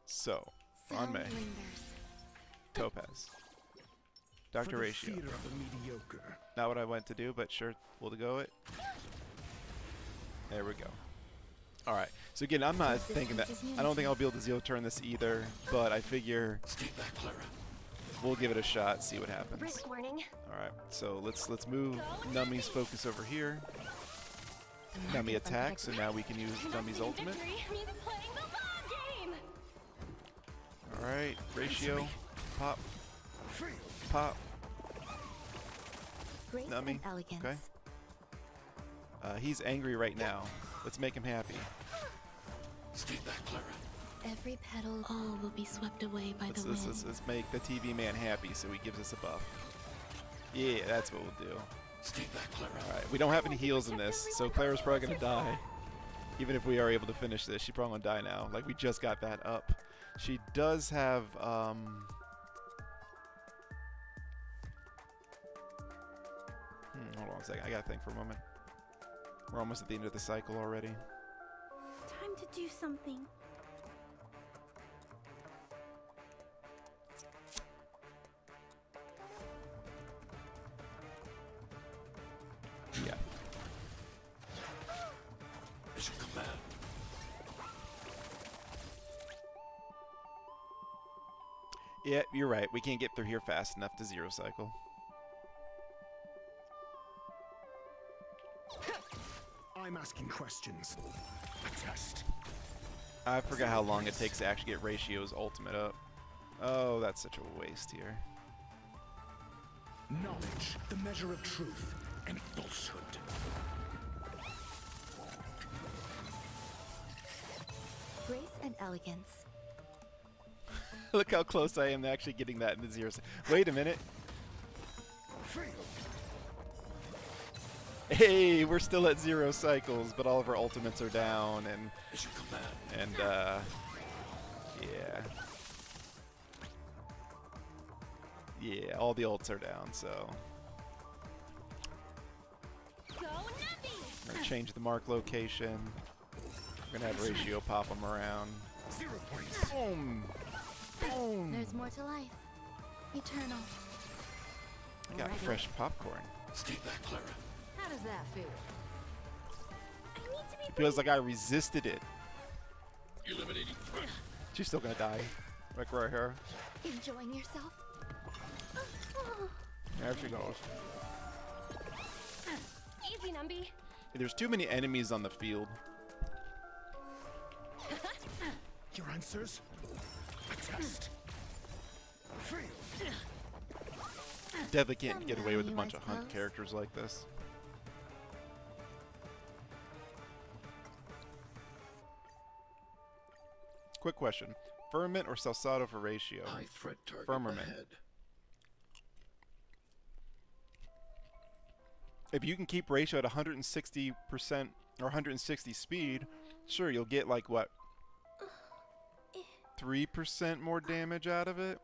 So, on May, Topaz, Dr. Ratio. Fear of the mediocre. Not what I went to do, but sure, we'll go it. There we go. All right. So again, I'm not thinking that. I don't think I'll be able to zero turn this either, but I figure we'll give it a shot, see what happens. Risk warning. All right. So let's move Nummy's focus over here. Nummy attacks, and now we can use Nummy's ultimate. Victory means playing the long game. All right. Ratio. Pop. Pop. Grace Nummy. and elegance. Okay. He's angry right now. Let's make him happy. Stay back, Clara. Every petal, all will be swept away by the wind. Let's make the TV man happy so he gives us a buff. Yeah, that's what we'll do. Stay back, Clara. Alright, we don't have any heals in this, so Clara's probably gonna die. Even if we are able to finish this, she's probably gonna die now. Like, we just got that up. She does have, hold on a second, I gotta think for a moment. We're almost at the end of the cycle already. Time to do something. Yeah. Mission command. Yeah, you're right. We can't get through here fast enough to zero cycle. I'm asking questions. A test. I forgot how long it takes to actually get Ratio's ultimate up. Oh, that's such a waste here. Knowledge, the measure of truth and falsehood. Grace and elegance. Look how close I am to actually getting that into zero. Wait a minute. Hey, we're still at zero cycles, but all of our ultimates are down, and yeah, all the ults are down. So Go I'm gonna change the mark location. We're gonna have Ratio pop them around. 0 points. Boom, boom. There's more to life. Eternal. I got fresh popcorn. Stay back, Clara. How does that feel? It feels like I resisted it. Eliminating threat. She's still gonna die. Like right here. Enjoying yourself? There she goes. Easy, Numby. There's too many enemies on the field. Your answers? A test. Definitely can't get away with a Somehow, bunch I of hunt suppose. characters like this. Quick question. Firmament or Salsado for Ratio? High threat target Firmament. ahead. If you can keep Ratio at 160% or 160 speed, sure, you'll get like what? 3% more damage out of it?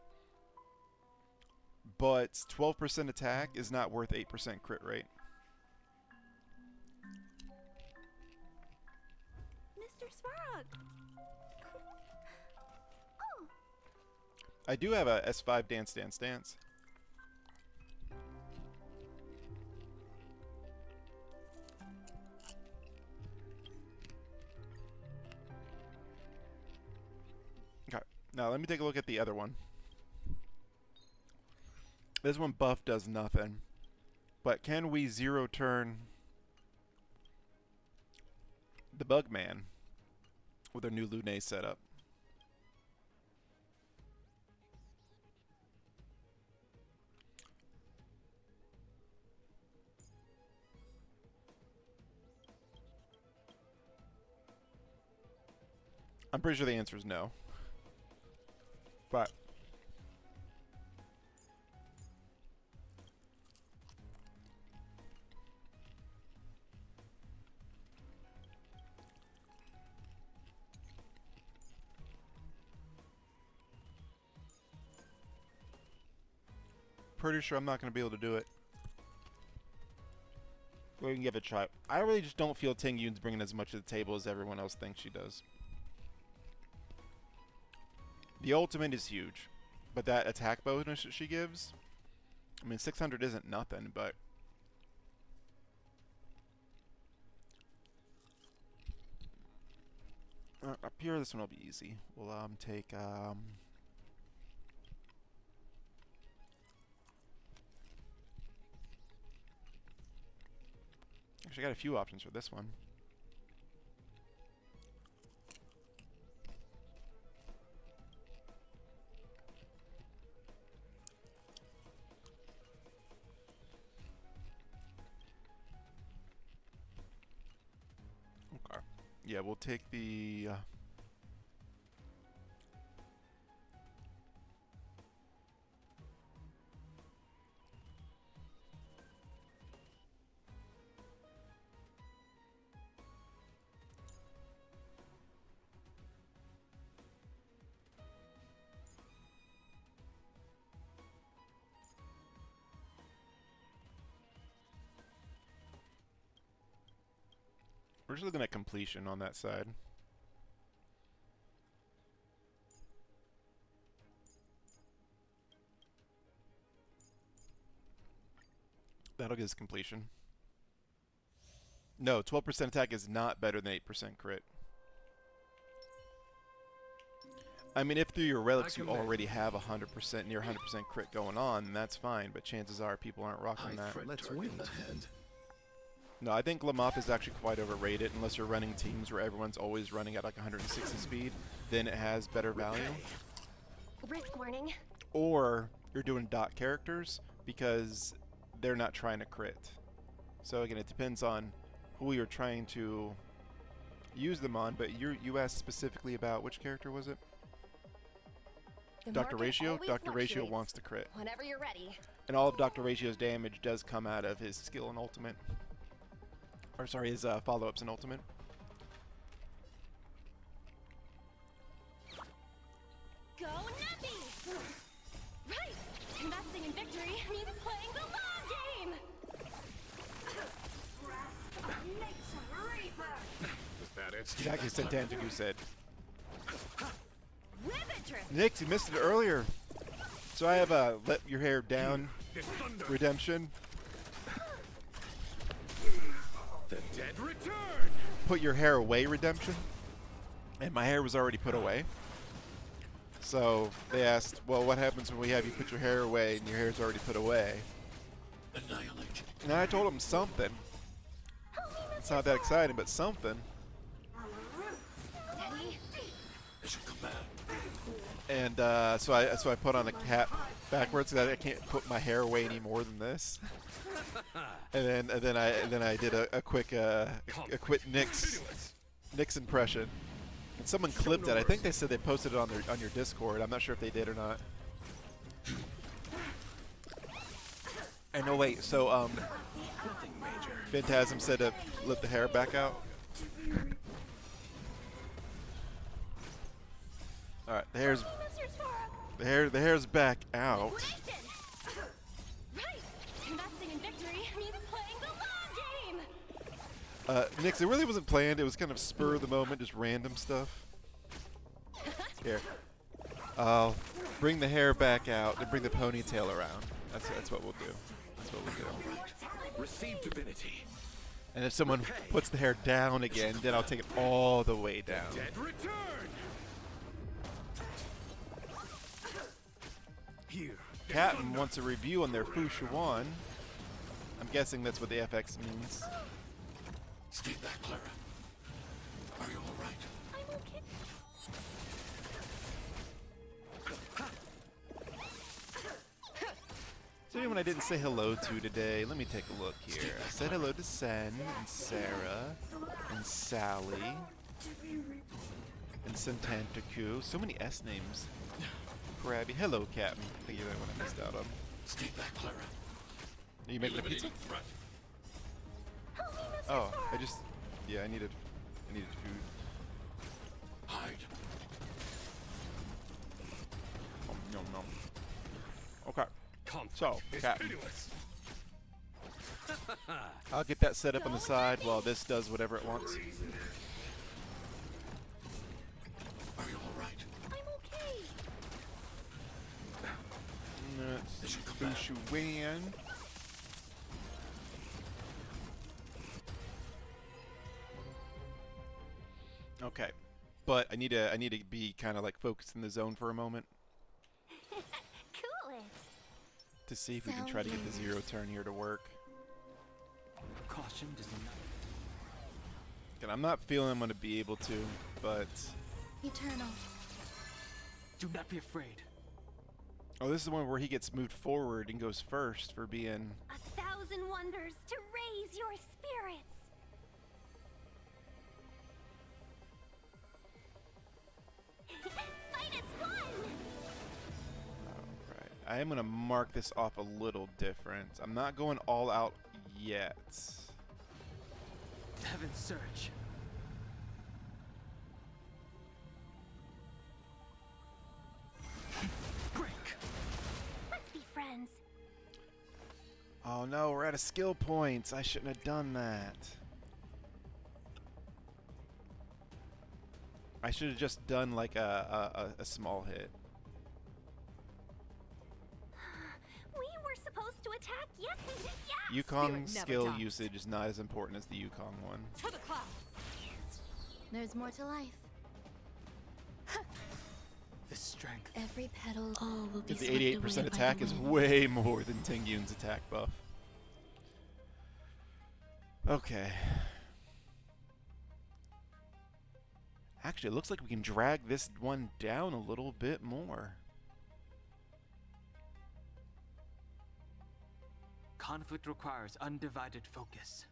But 12% attack is not worth 8% crit rate. Mr. Svarog. I do have a S5 Dance Dance Dance. Okay, Now let me take a look at the other one. This one buff does nothing. But can we zero turn the Bugman with our new Lune setup? I'm pretty sure the answer is no. But pretty sure I'm not going to be able to do it. We can give it a try. I really just don't feel Ting Yun's bringing as much to the table as everyone else thinks she does. The ultimate is huge, but that attack bonus that she gives, I mean, 600 isn't nothing, but up here, this one will be easy. We'll take actually, I got a few options for this one. Okay. Yeah, we'll take the we're just looking at completion on that side. That'll give us completion. No, 12% attack is not better than 8% crit. I mean, if through your relics you already have 100%, near 100% crit going on, then that's fine, but chances are people aren't rocking that. Let's win. No, I think Lamop is actually quite overrated unless you're running teams where everyone's always running at like 160 speed, then it has better value. Risk warning. Or you're doing dot characters because they're not trying to crit. So again, it depends on who you're trying to use them on, but you asked specifically about which character was it? The Dr. market Ratio? always Dr. Ratio fluctuates. wants to crit. Whenever you're ready. And all of Dr. Ratio's damage does come out of his skill and ultimate. Or sorry, his follow-ups and ultimate. Go Nappy! Right! Investing in victory means playing the long game! Is that it? Exactly, said Tantagu said. Riveter! Nix, you missed it earlier. So I have a let your hair down redemption. The dead return! Put your hair away redemption. And my hair was already put away. So they asked, well, what happens when we have you put your hair away and your hair's already put away? Annihilate. And I told him something. It's not that exciting, but something. Steady. I shall command. And so I put on a cap backwards because I can't put my hair away any more than this. And then I did a quick Nix impression. And someone clipped it. I think they said they posted it on your Discord. I'm not sure if they did or not. And no wait, so Phantasm said to let the hair back out. All right, the hair's back out. Right! Investing in victory means playing the long game! Nix, it really wasn't planned. It was kind of spur of the moment, just random stuff. Here, I'll bring the hair back out and bring the ponytail around. That's what we'll do. That's what we'll do. Receive divinity. And if someone puts the hair down again, then I'll take it all the way down. Dead return! Here. Captain wants a review on their Fuchsia 1. I'm guessing that's what the FX means. Stay back, Clara. Are you all right? I'm okay. Is there anyone I didn't say hello to today? Let me take a look here. I said hello to Sen and Sarah and Sally and Sentantaku. So many S names. Krabby. Hello, Captain. I think you're the one I missed out on. Stay back, Clara. Are you making a pizza? Eliminating threat. Help me, Mr. Oh, Stark. I just... Yeah, I needed food. Hide. Nom, nom. Okay. So, Captain. I'll get that set up on the side while this does whatever it wants. Are you all right? I'm okay. Let's Fuchsia Wan. Okay, but I need to be kind of like focused in the zone for a moment Cool it. to see if we can try to get the 0 turn here to work. Caution does not. And I'm not feeling I'm gonna be able to, but Eternal. Do not be afraid. oh, this is the one where he gets moved forward and goes first for being. 1,000 wonders to raise your spirits. Fight is fun. Alright, I am gonna mark this off a little different. I'm not going all out yet. Heaven's Surge. Break. Let's be friends. Oh no, we're out of skill points. I shouldn't have done that. I should have just done like a small hit. We were supposed to attack yesterday. Yeah. Yukong never skill dies. usage is not as important as the Yukong one. To the clouds. There's more to life. The strength. Every petal, all will be Because the swept 88% away by attack the is wind. way more than Tingyun's attack buff. Okay. Actually, it looks like we can drag this one down a little bit more. Conflict requires undivided focus.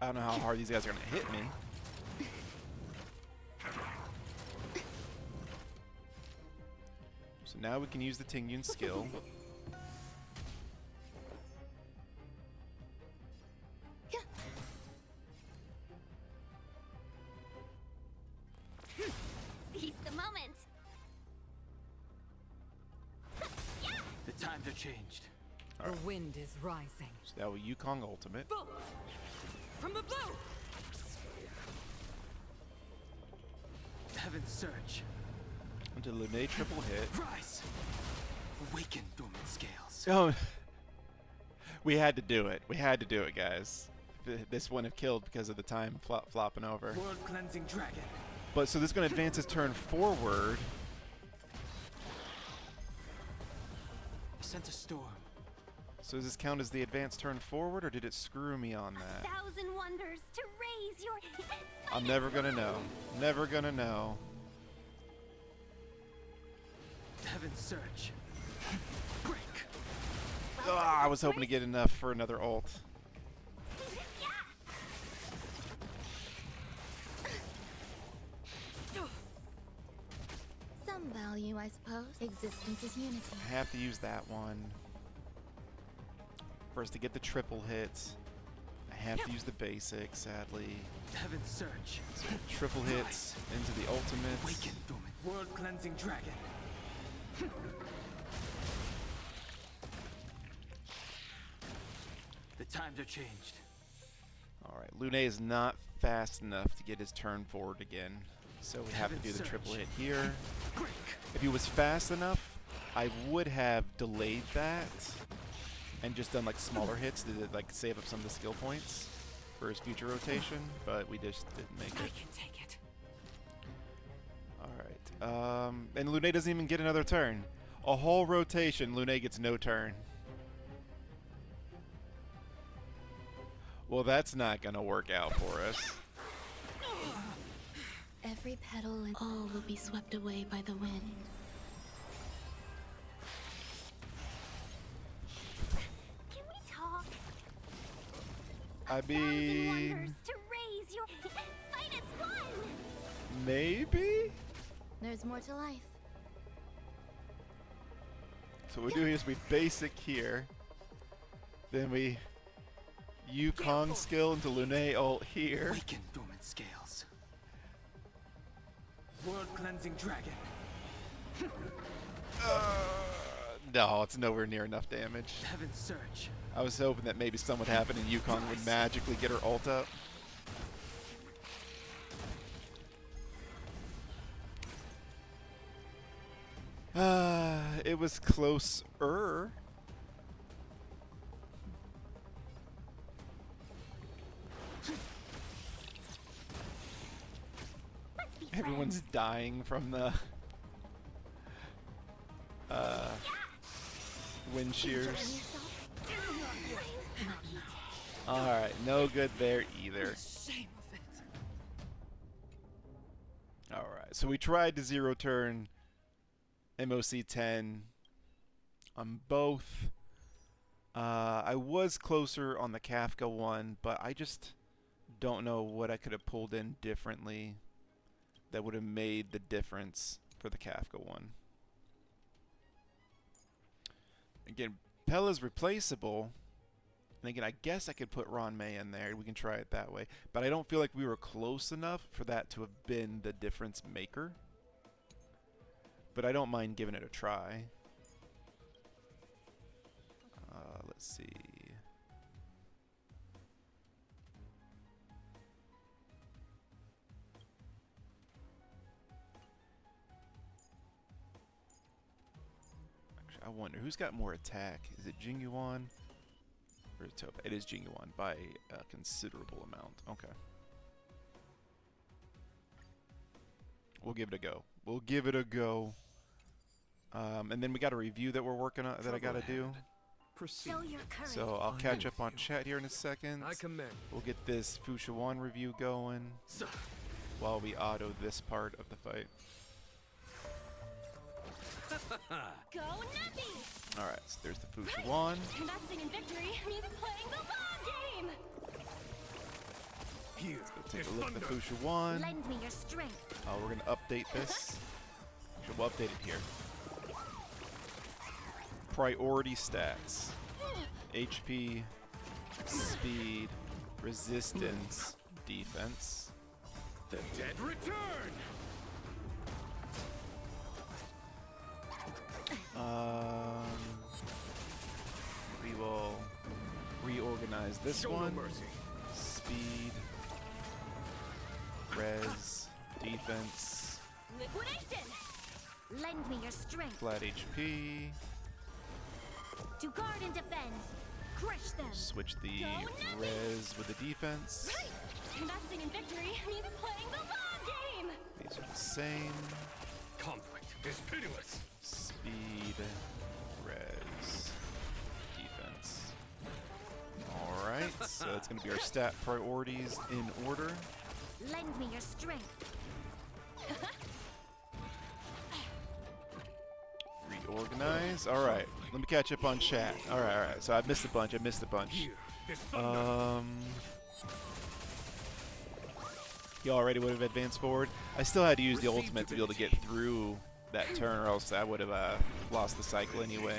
I don't know how hard these guys are going to hit me. So now we can use the Tingyun skill. Seize the moment. The times are changed. The wind is rising. So that will Yukong ultimate. Bolt! From the blue! Heaven's Surge. Into Lune triple hit. Rise. Awaken dormant scales. Oh, we had to do it. We had to do it, guys. This wouldn't have killed because of the time flopping over. World cleansing dragon. But so this is going to advance his turn forward. Sent a storm. So does this count as the advanced turn forward, or did it screw me on that? 1,000 wonders to raise your. I'm never gonna know. Never gonna know. Heaven's Surge. Break. Ah, I was hoping to get enough for another ult. Some value, I suppose. Existence is unity. I have to use that one. First to get the triple hits. I have to use the basic, sadly. Heaven's Surge. So triple hits into the ultimate. Awaken dormant. World cleansing dragon. The times are changed. Alright, Lune is not fast enough to get his turn forward again. So we have to do the triple hit here. Break. If he was fast enough, I would have delayed that and just done like smaller hits to like save up some of the skill points for his future rotation, but we just didn't make I it. can take it. Alright. And Lune doesn't even get another turn. A whole rotation, Lune gets no turn. Well, that's not gonna work out for us. Every petal and all will be swept away by the wind. Can we talk? I mean, Wonders to raise your fight as one. maybe? There's more to life. So what we're doing is we basic here. Then we Yukong skill into Lune ult here. Weaken dormant scales. World cleansing dragon. No, it's nowhere near enough damage. Heaven's surge. I was hoping that maybe something would happen and Yukong would magically get her ult up. It was closer. Everyone's dying from the wind shears. Alright, no good there either. Alright, so we tried to zero turn MOC 10 on both. I was closer on the Kafka one, but I just don't know what I could have pulled in differently that would have made the difference for the Kafka one. Again, Pella's replaceable. And again, I guess I could put Ron May in there. We can try it that way. But I don't feel like we were close enough for that to have been the difference maker. But I don't mind giving it a try. Let's see. Actually, I wonder who's got more attack. Is it Jingyuan or Topa? It is Jingyuan by a considerable amount. Okay. We'll give it a go. We'll give it a go. And then we got a review that we're working on that I gotta do. Show your courage. So I'll catch up on chat here in a second. I commend. We'll get this Fuchsia 1 review going while we auto this part of the fight. Go Nappy! Alright, so there's the Fuchsia 1. Investing in victory means playing the long game! Here, Let's go take a look at the Fuchsia 1. Lend me your strength. We're going to update this. Actually, we'll update it here. Priority stats. HP, speed, resistance, defense. The dead return. We will reorganize this Show no one. mercy. Speed, res, defense, Liquidation! Lend me your strength. flat HP. To guard and defend. Crush them. Switch the res with the defense. Right! Investing in victory means playing the long game! These are the same. Conflict is pitiless. Speed, res, defense. Alright, so it's going to be our stat priorities in order. Lend me your strength. Reorganize. Alright, let me catch up on chat. Alright, so I missed a bunch. Here, this thunder. He already would have advanced forward. I still had to use the ultimate to be able to get through that turn, or else I would have lost the cycle anyway.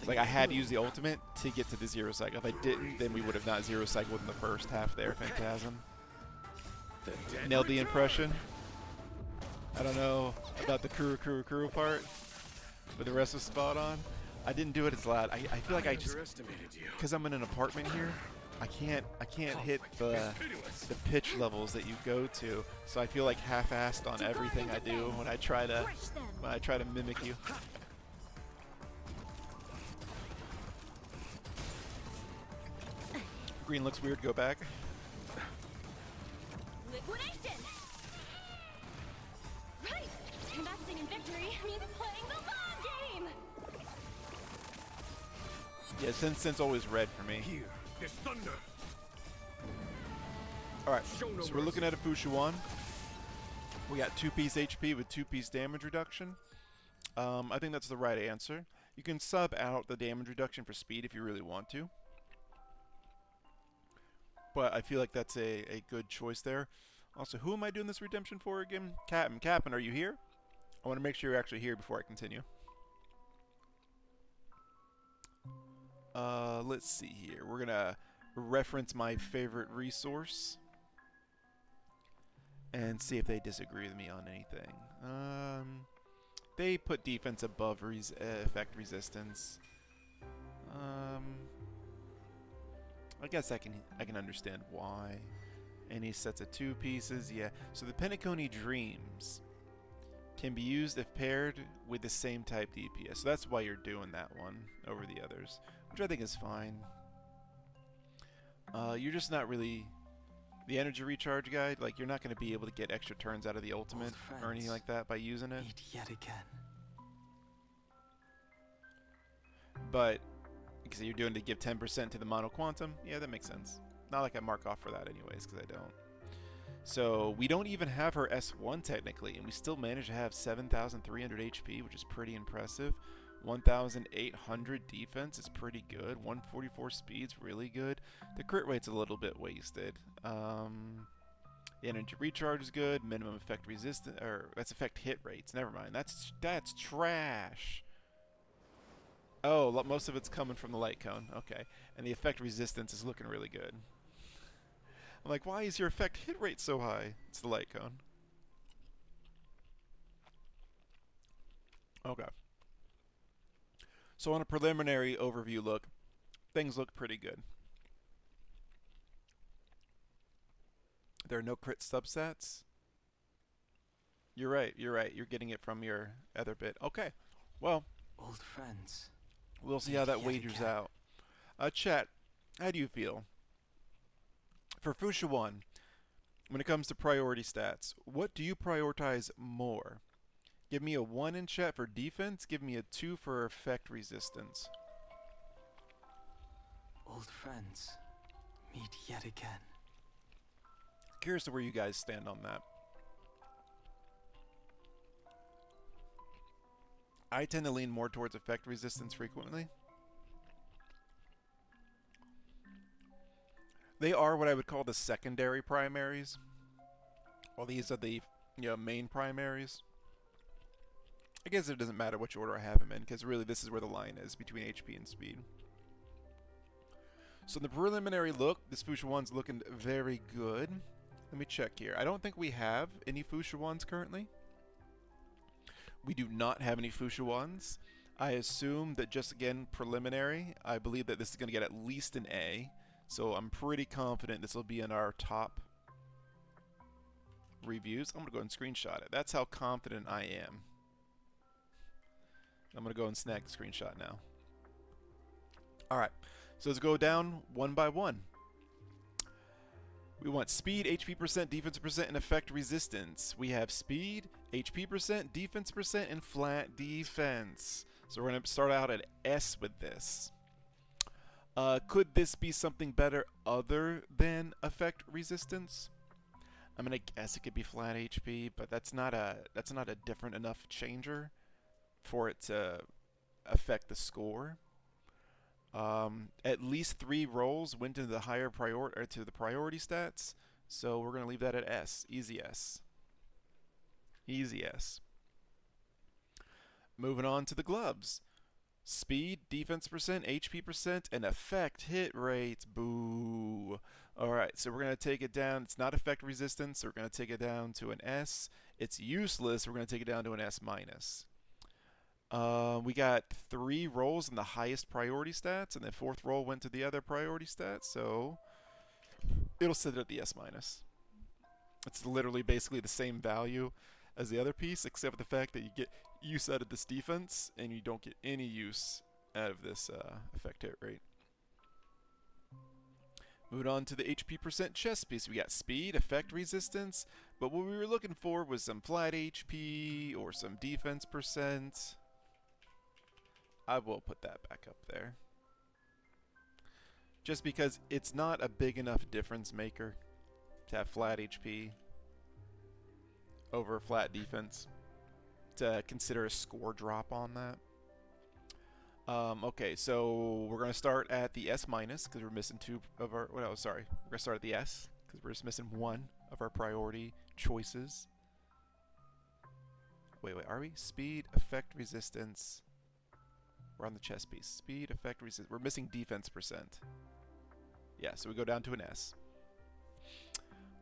Like, I had to use the ultimate to get to the zero cycle. If I didn't, then we would have not zero cycled in the first half there, Phantasm. Nailed the impression. I don't know about the Kuru part, but the rest was spot on. I didn't do it as loud. I feel like I just, because I'm in an apartment here, I can't hit the pitch levels that you go to, so I feel like half-assed on everything I do when I try to mimic you. Green looks weird. Go back. Liquidation! Right! Investing in victory means playing the long game! Yeah, since always red for me. Here, there's thunder. Alright, Show no so we're looking mercy. at a Fushuan. We got 2-piece HP with 2-piece damage reduction. I think that's the right answer. You can sub out the damage reduction for speed if you really want to. But I feel like that's a good choice there. Also, who am I doing this redemption for again? Captain. Captain, are you here? I want to make sure you're actually here before I continue. Let's see here. We're going to reference my favorite resource and see if they disagree with me on anything. They put defense above effect resistance. I guess I can understand why. Any sets of 2 pieces, yeah. So the Penacony Dreams can be used if paired with the same type DPS. So that's why you're doing that one over the others, which I think is fine. You're just not really the energy recharge guide. Like, you're not going to be able to get extra turns out of the ultimate or anything like that by using it. Meet yet again. But because you're doing to give 10% to the mono quantum, yeah, that makes sense. Not like I mark off for that anyways, because I don't. So we don't even have her S1 technically, and we still manage to have 7,300 HP, which is pretty impressive. 1,800 defense is pretty good. 144 speed's really good. The crit rate's a little bit wasted. The energy recharge is good. Minimum effect resistance, or that's effect hit rates. Never mind. That's trash. Oh, most of it's coming from the light cone. Okay, and the effect resistance is looking really good. I'm like, why is your effect hit rate so high? It's the light cone. Okay. So on a preliminary overview look, things look pretty good. There are no crit subsets. You're right. You're getting it from your other bit. Okay. Well, Old friends. we'll see how that Yet wagers again. out. Chat, how do you feel? For Fushuan, when it comes to priority stats, what do you prioritize more? Give me a 1 in chat for defense, give me a 2 for effect resistance. Old friends. Meet yet again. Curious to where you guys stand on that. I tend to lean more towards effect resistance frequently. They are what I would call the secondary primaries. Well, these are the main primaries. I guess it doesn't matter which order I have them in, because really this is where the line is between HP and speed. So in the preliminary look, this Fushuan's looking very good. Let me check here. I don't think we have any Fushuans currently. We do not have any Fushuans. I assume that just, again, preliminary, I believe that this is going to get at least an A. So I'm pretty confident this will be in our top reviews. I'm going to go and screenshot it. That's how confident I am. I'm going to go and snag the screenshot now. Alright, so let's go down one by one. We want speed, HP percent, defense percent, and effect resistance. We have speed, HP percent, defense percent, and flat defense. So we're going to start out at S with this. Could this be something better other than effect resistance? I'm going to guess it could be flat HP, but that's not a different enough changer for it to affect the score. At least 3 rolls went to the higher priority stats, so we're going to leave that at S. Easy S. Easy S. Moving on to the gloves. Speed, defense percent, HP percent, and effect hit rates. Boo. Alright, so we're going to take it down. It's not effect resistance, so we're going to take it down to an S. It's useless, we're going to take it down to an S minus. We got 3 rolls in the highest priority stats, and the 4th roll went to the other priority stats, so it'll sit at the S minus. It's literally basically the same value as the other piece, except for the fact that you get use out of this defense, and you don't get any use out of this effect hit rate. Moving on to the HP percent chest piece. We got speed, effect resistance, But what we were looking for was some flat HP or some defense percent. I will put that back up there. Just because it's not a big enough difference maker to have flat HP over flat defense to consider a score drop on that. Okay, so we're going to start at the S minus because we're missing two of our... Well, no, sorry. We're going to start at the S because we're just missing one of our priority choices. Wait, are we? Speed, effect, resistance. We're on the chess piece. Speed, effect, resistance. We're missing defense percent. Yeah, so we go down to an S.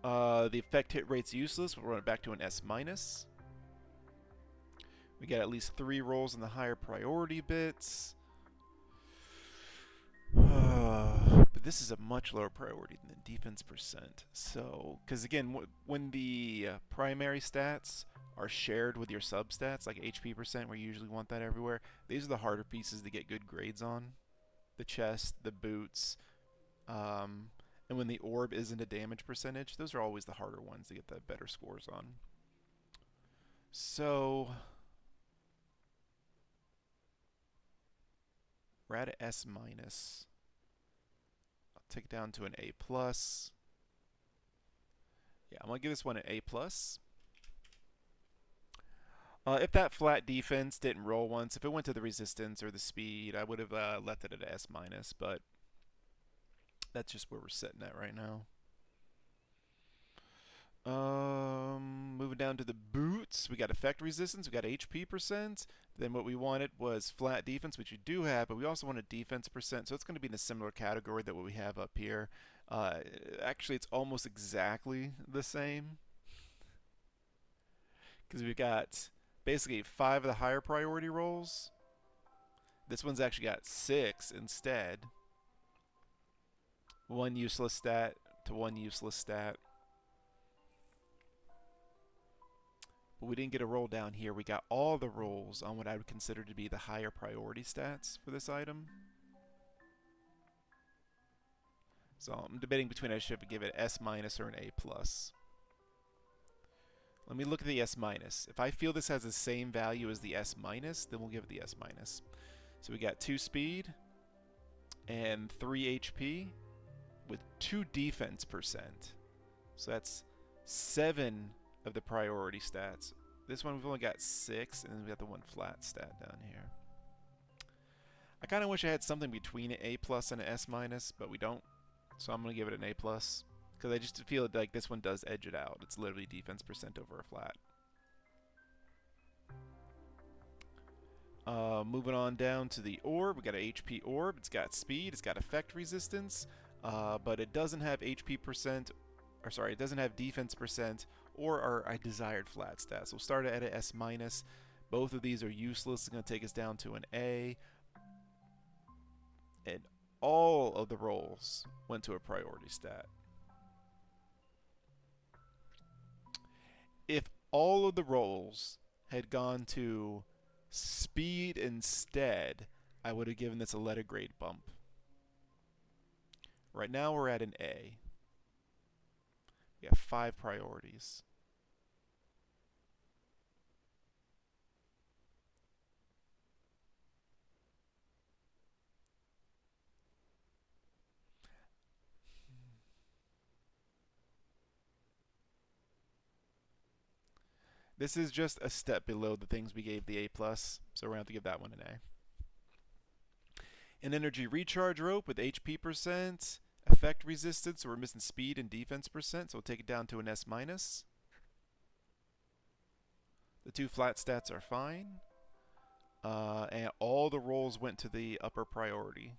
The effect hit rate's useless. We'll run it back to an S minus. We got at least 3 rolls in the higher priority bits. But this is a much lower priority than the defense percent. So, because again, when the primary stats are shared with your substats, like HP percent, where you usually want that everywhere, these are the harder pieces to get good grades on. The chest, the boots, and when the orb isn't a damage percentage, those are always the harder ones to get the better scores on. So we're at an S minus. I'll take it down to an A plus. Yeah, I'm gonna give this one an A plus. If that flat defense didn't roll once, if it went to the resistance or the speed, I would have left it at an S minus, but that's just where we're sitting at right now. Moving down to the boots, we got effect resistance, we got HP percent. Then what we wanted was flat defense, which you do have, but we also wanted defense percent, so it's going to be in a similar category that what we have up here. Actually, it's almost exactly the same, because we've got basically 5 of the higher priority rolls. This one's actually got 6 instead. 1 useless stat to 1 useless stat. But we didn't get a roll down here. We got all the rolls on what I would consider to be the higher priority stats for this item. So I'm debating between I should give it an S minus or an A plus. Let me look at the S minus. If I feel this has the same value as the S minus, then we'll give it the S minus. So we got 2 speed and 3 HP with 2 defense percent. So that's 7 of the priority stats. This one we've only got 6, and then we got the 1 flat stat down here. I kind of wish I had something between an A plus and an S minus, but we don't. So I'm going to give it an A plus, because I just feel like this one does edge it out. It's literally defense percent over a flat. Moving on down to the orb, we got an HP orb. It's got speed, it's got effect resistance, but it doesn't have HP percent, or sorry, it doesn't have defense percent or our desired flat stats. So we'll start at an S minus. Both of these are useless. It's going to take us down to an A. And all of the rolls went to a priority stat. If all of the rolls had gone to speed instead, I would have given this a letter grade bump. Right now we're at an A. We have 5 priorities. This is just a step below the things we gave the A+, so we're going to have to give that one an A. An energy recharge rope with HP percent, effect resistance, so we're missing speed and defense percent, so we'll take it down to an S minus. The 2 flat stats are fine. And all the rolls went to the upper priority.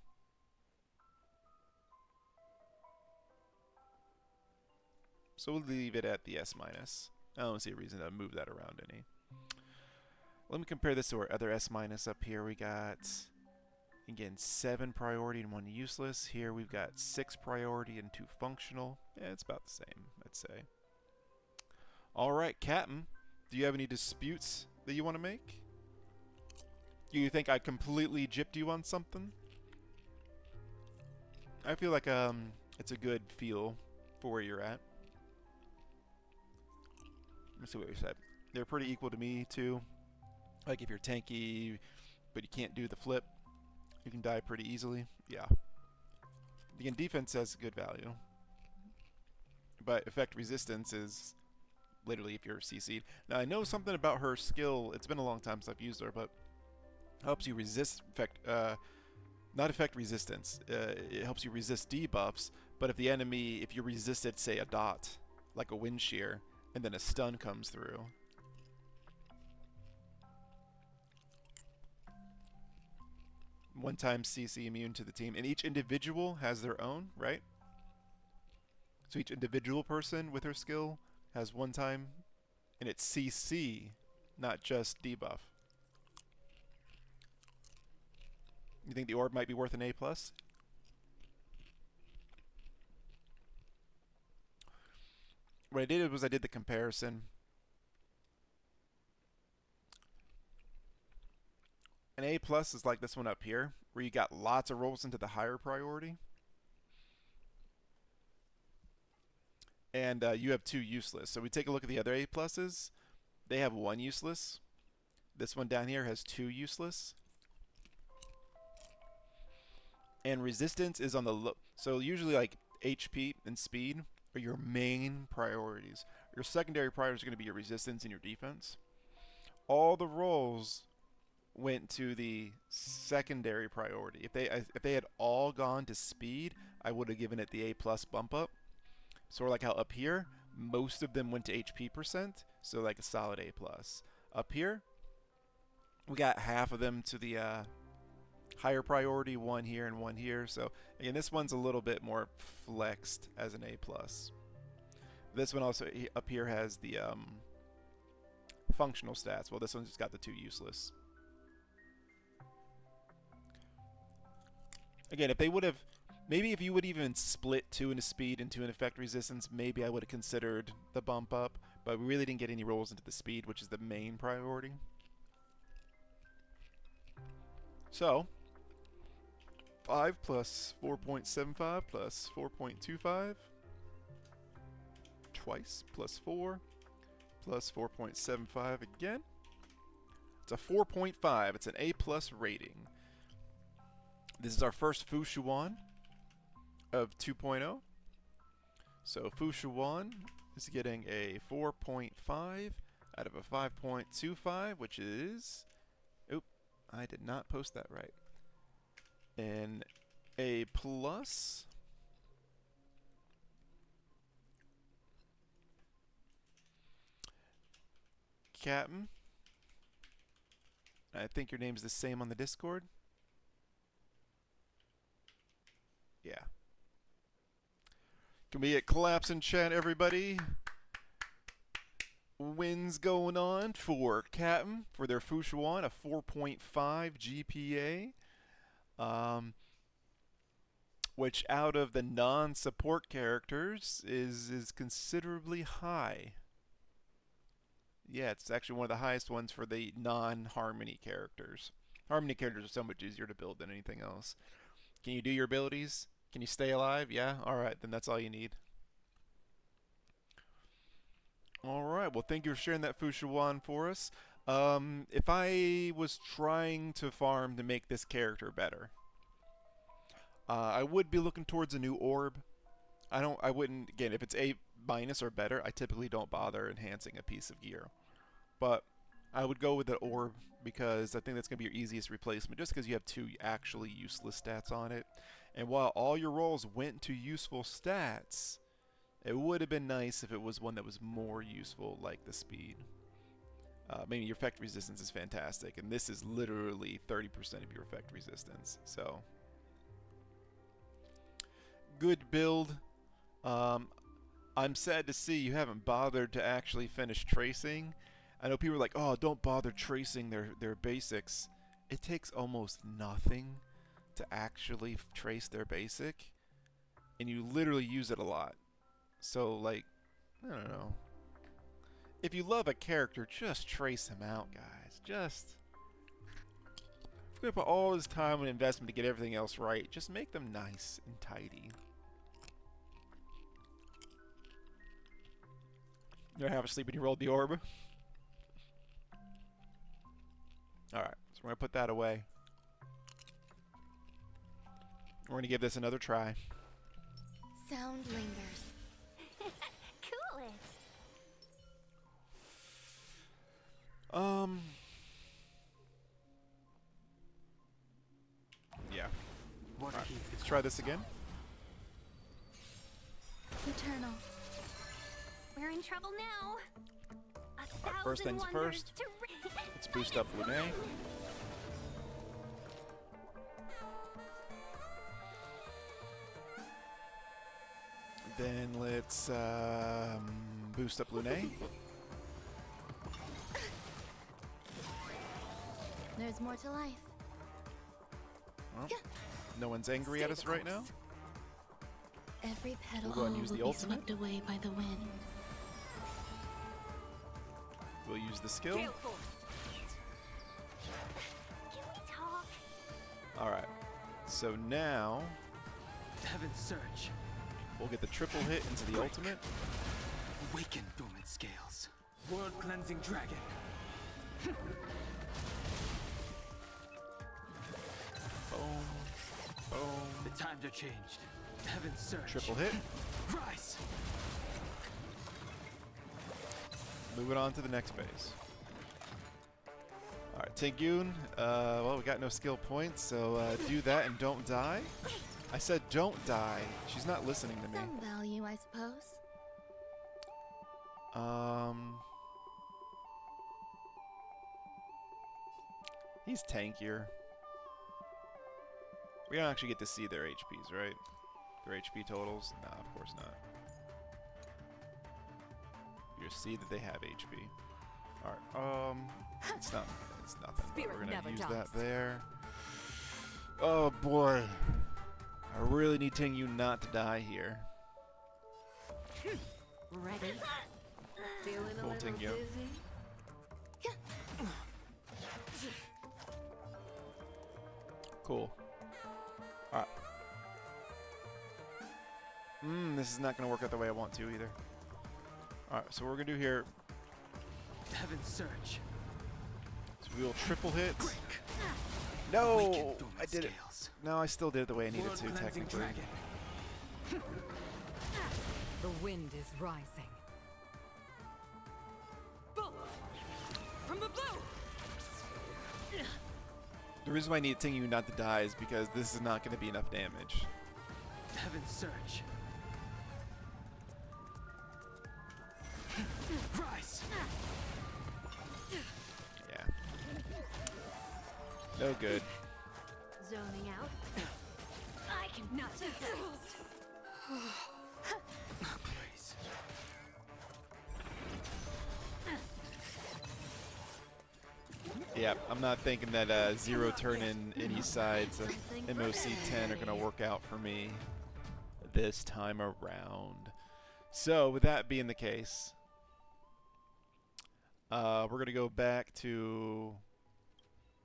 So we'll leave it at the S minus. I don't see a reason to move that around any. Let me compare this to our other S minus up here. We got, again, 7 priority and 1 useless. Here we've got 6 priority and 2 functional. Yeah, it's about the same, I'd say. Alright, Captain, do you have any disputes that you want to make? Do you think I completely gypped you on something? I feel like it's a good feel for where you're at. me see what we said. They're pretty equal to me too. Like if you're tanky, but you can't do the flip, you can die pretty easily. Yeah. Again, defense has good value, but effect resistance is literally if you're CC'd. Now I know something about her skill. It's been a long time since I've used her, but helps you resist effect. Not effect resistance. It helps you resist debuffs. But if the enemy, if you resisted, say a dot, like a wind shear, and then a stun comes through. One time CC immune to the team, and each individual has their own, right? So each individual person with her skill has one time, and it's CC, not just debuff. You think the orb might be worth an A+? What I did was I did the comparison. An A+ is like this one up here, where you got lots of rolls into the higher priority. And you have 2 useless. So we take a look at the other A+. They have 1 useless. This one down here has 2 useless. And resistance is on the low. So usually like HP and speed are your main priorities. Your secondary priorities are going to be your resistance and your defense. All the rolls went to the secondary priority. If they had all gone to speed, I would have given it the A+ bump up. Sort of like how up here, most of them went to HP %, so like a solid A+. Up here, we got half of them to the higher priority, 1 here and 1 here. So again, this one's a little bit more flexed as an A+. This one also up here has the functional stats. Well, this one's just got the 2 useless. Again, if they would have, maybe if you would even split 2 into speed and 2 into effect resistance, maybe I would have considered the bump up, but we really didn't get any rolls into the speed, which is the main priority. So 5 plus 4.75 plus 4.25 twice plus 4 plus 4.75 again. It's a 4.5. It's an A+ rating. This is our first Fu Shuan of 2.0. So Fu Shuan is getting a 4.5 out of a 5.25, which is, oop, I did not post that right. An A+. Captain, I think your name's the same on the Discord. Yeah. Can we get claps in chat, everybody? Wins going on for Captain for their Fu Shuan, a 4.5 GPA. Which out of the non-support characters is considerably high. Yeah, it's actually one of the highest ones for the non-Harmony characters. Harmony characters are so much easier to build than anything else. Can you do your abilities? Can you stay alive? Yeah? Alright, then that's all you need. Alright, well thank you for sharing that Fu Shuan for us. If I was trying to farm to make this character better, I would be looking towards a new orb. I wouldn't, again, if it's A- or better, I typically don't bother enhancing a piece of gear. But I would go with the orb because I think that's going to be your easiest replacement, just because you have 2 actually useless stats on it. And while all your rolls went to useful stats, it would have been nice if it was one that was more useful, like the speed. Maybe your effect resistance is fantastic, and this is literally 30% of your effect resistance. So, good build. I'm sad to see you haven't bothered to actually finish tracing. I know people are like, oh, don't bother tracing their basics. It takes almost nothing to actually trace their basic, and you literally use it a lot. So, like, I don't know. If you love a character, just trace him out, guys. Just, if we're going to put all this time and investment to get everything else right, just make them nice and tidy. You're half asleep when you rolled the orb. Alright, so we're going to put that away. We're going to give this another try. Sound lingers. Cool it. Yeah. What Alright, heat let's try this again. Eternal. We're in trouble now. Alright, first things first. Let's boost up Lune. Then let's boost up Lune. There's more to life. Well, no one's angry at us right now. Every petal We'll go ahead and use will the be ultimate. swept away by the wind. We'll use the skill. Can we talk? Alright. So now Heaven's Surge. we'll get the triple hit into the ultimate. Awaken dormant scales. World cleansing dragon. Boom. Boom. The times are changed. Heaven's Surge. Triple hit. Rise. Moving on to the next phase. Alright, Tingyun. Well, we got no skill points, so do that and don't die. I said don't die. She's not listening to me. Some value, I suppose. He's tankier. We don't actually get to see their HPs, right? Their HP totals? Nah, of course not. You just see that they have HP. Alright, it's nothing. But Spirit we're gonna never use dies. that there. Oh boy. I really need Tingyun not to die here. Ready? Feeling a Cool, little Tingyo. dizzy? Cool. Alright. This is not going to work out the way I want to either. Alright, so what we're going to do here, Heaven's Surge. so we will triple hit. Break. No! Awaken dormant I did it. scales. No, I still did it the way I needed World to, cleansing technically. dragon. The wind is rising. Bolt! From the blue! The reason why I need Tingyun not to die is because this is not going to be enough damage. Heaven's Surge. Rise. Yeah. No good. Zoning out. I cannot do this. Praise. Yeah, I'm not thinking that zero turn in any sides of MOC 10 are going to work out for me this time around. So, with that being the case, we're going to go back to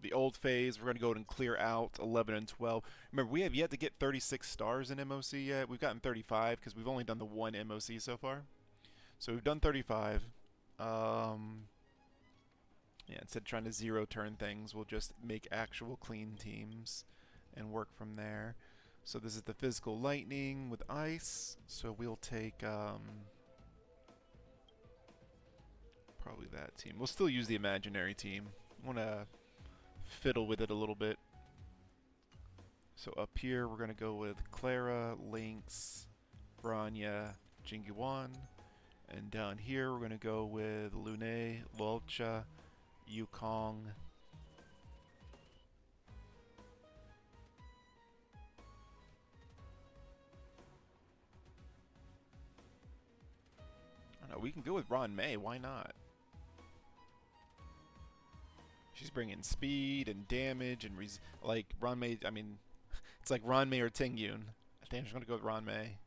the old phase. We're going to go and clear out 11 and 12. Remember, we have yet to get 36 stars in MOC yet. We've gotten 35 because we've only done the one MOC so far. So we've done 35. Yeah, instead of trying to zero turn things, we'll just make actual clean teams and work from there. So this is the physical lightning with ice. So we'll take probably that team. We'll still use the imaginary team. I want to fiddle with it a little bit. So up here we're going to go with Clara, Lynx, Branya, Jingyuan. And down here we're going to go with Lune, Lolcha, Yukong. I don't know, we can go with Ron May, why not? She's bringing speed and damage and like Ron May, I mean, it's like Ron May or Tingyun. I think I'm just going to go with Ron May.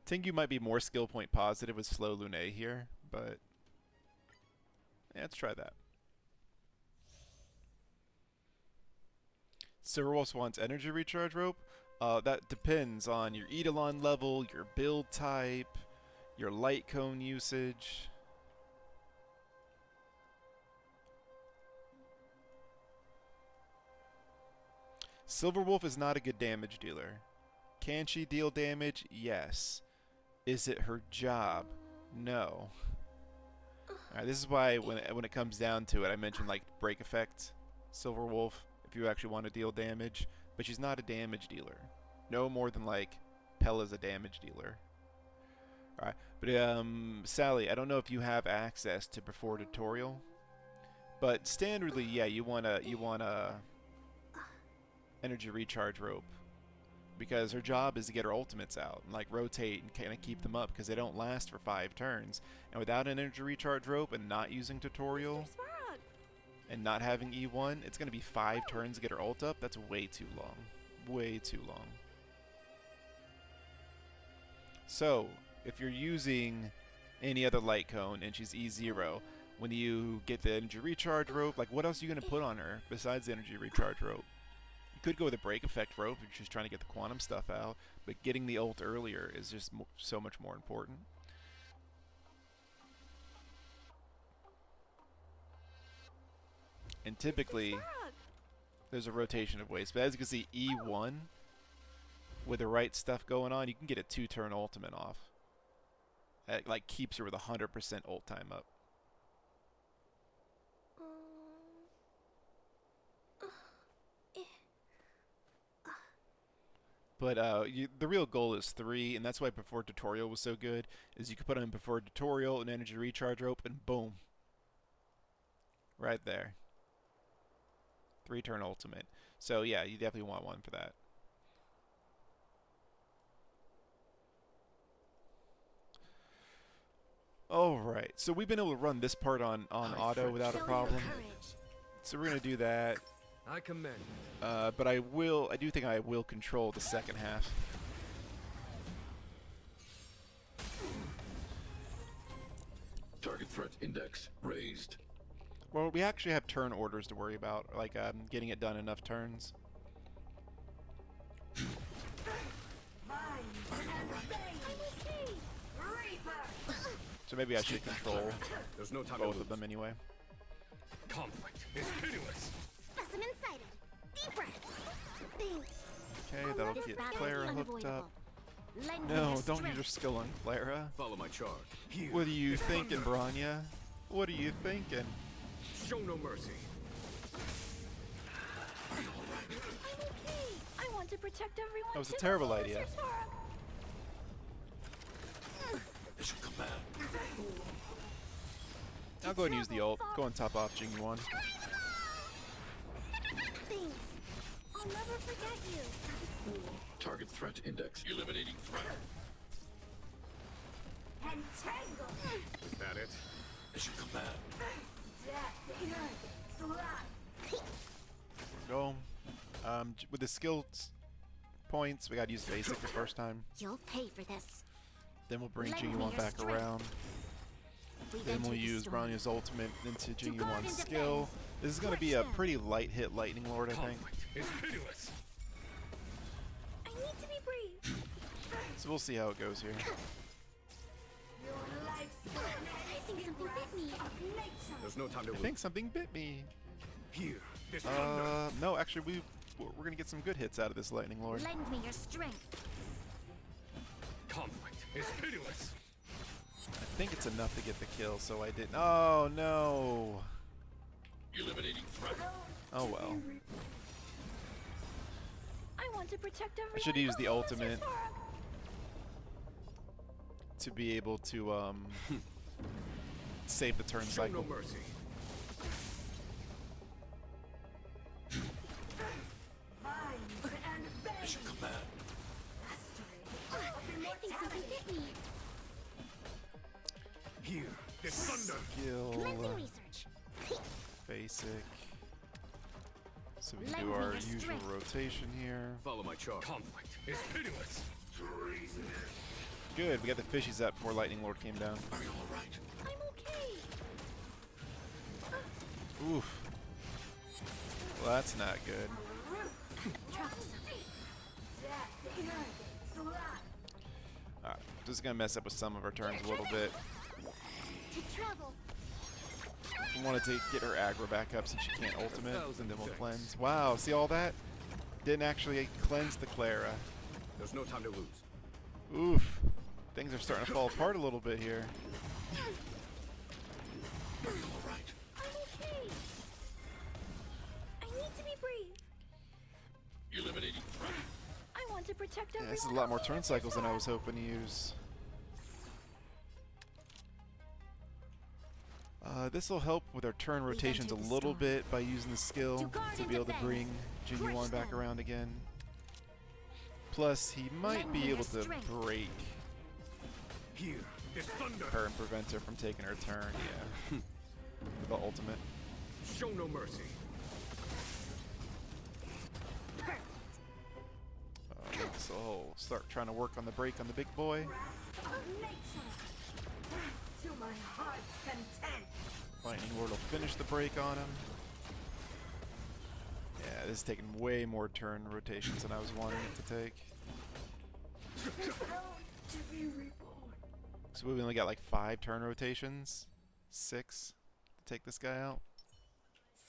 Tingyun might be more skill point positive with slow Lune here, but yeah, let's try that. Silverwolf wants energy recharge rope. That depends on your Eidolon level, your build type, your light cone usage. Silverwolf is not a good damage dealer. Can she deal damage? Yes. Is it her job? No. Alright, this is why when it comes down to it, I mentioned like break effect, Silverwolf, if you actually want to deal damage, but she's not a damage dealer. No more than like Pella's a damage dealer. Alright, but Sally, I don't know if you have access to before tutorial, but standardly, yeah, you want a energy recharge rope, because her job is to get her ultimates out and like rotate and kind of keep them up because they don't last for 5 turns. And without an energy recharge rope and not using tutorial and not having E1, it's going to be 5 turns to get her ult up. That's way too long. Way too long. So, if you're using any other light cone and she's E0, when you get the energy recharge rope, like what else are you going to put on her besides the energy recharge rope? You could go with a break effect rope if you're just trying to get the quantum stuff out, but getting the ult earlier is just so much more important. And typically, there's a rotation of ways, but as you can see, E1, with the right stuff going on, you can get a 2-turn ultimate off. It like keeps her with 100% ult time up. But the real goal is 3, and that's why Before Tutorial was so good, is you could put on Before Tutorial, an energy recharge rope, and boom. Right there. 3-turn ultimate. So yeah, you definitely want one for that. Alright, so we've been able to run this part on auto without a problem. So we're going to do that. I commend. But I do think I will control the second half. Target threat index raised. Well, we actually have turn orders to worry about, like getting it done enough turns. So maybe I should control There's no time both of them anyway. Conflict is pitiless. Specimen sighted. Deep breath. Thanks. Okay, that'll This get battle Clara is hooked unavoidable. up. Lend me No, your don't use strength. your skill on Clara. Follow my charge. Here. What are you is thinking, thunder. Branya? What are you thinking? Show no mercy. I'm okay. I want to protect everyone. That was a too. terrible idea. Mr. Sora. Mission command. I'll go ahead and use the ult. Go on top off Jing Yuan. Thanks. I'll never forget you. Target threat index eliminating threat. Entangle. Is that it? Mission command. Go. With the skill points, we gotta use basic the first time. You'll pay for this. Then we'll bring Lend Jing me Yuan your back strength. around. We've Then we'll entered the use storm. Branya's ultimate into Jing guard Yuan's and skill. defend. This is gonna be a pretty light hit Lightning Lord, I think. Conflict is pitiless. I need to be brave. So we'll see how it goes here. I think something bit me. There's no time to I lose. think something bit me. Here. This thunder. No, actually, we're gonna get some good hits out of this Lightning Lord. Lend me your strength. Conflict is pitiless. I think it's enough to get the kill, so I didn't. Oh no! Eliminating threat. Oh well. I want to protect everyone. I should use the Mr. ultimate Sora. to be able to save the turn Show no cycle. mercy. Mission command. I think something bit me. Here. This thunder. Skill, Cleansing research. basic. So we can Lend do me our your usual strength. rotation here. Follow my charge. Conflict is pitiless. Good, we got the fishies up before Lightning Lord came down. Are you all right? I'm okay. Oof. Well, that's not good. Troublesome. Alright, this is gonna mess up with some of her turns a little bit. To travel. I wanted to get her aggro back up since she can't ultimate, and then we'll cleanse. Wow, see all that? Didn't actually cleanse the Clara. There's no time to lose. Oof. Things are starting to fall apart a little bit here. Are you all right? I'm okay. I need to be brave. Eliminating threat. I want to protect Yeah, everyone. this is a lot more on the turn cycles than I other was hoping to use. This will help with our turn rotations a entered the little storm. bit by using the skill To guard to and be able to defend. bring Genuine Crush back them. around again. Plus, he might Lend be me able your to strength. break Here, there's thunder. her and prevent her from taking her turn, yeah. With the ultimate. Show no mercy. So I'll start trying to work on the break on the big boy. To my heart's content. Lightning Ward will finish the break on him. Yeah, this is taking way more turn rotations than I was wanting it to take. So we only got like 5 turn rotations. 6 to take this guy out.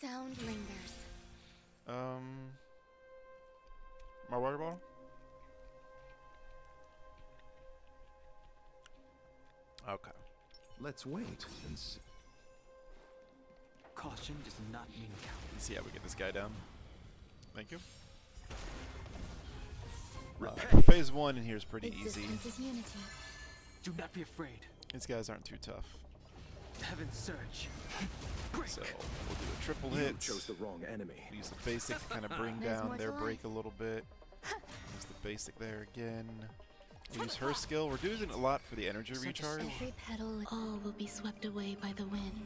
Sound lingers. My water bottle? Okay. Let's wait and see. Caution does not mean cowardice. Let's see how we get this guy down. Thank you. Phase 1 in here is pretty easy. Existence is unity. Do not be afraid. These guys aren't too tough. Heaven surge. So we'll do a triple You hit. chose the wrong enemy. Use the basic to kind of bring There's down more their to break a little bit. Use the basic there again. Use her skill. We're doing a lot for the energy recharge. Every petal. All will be swept away by the wind.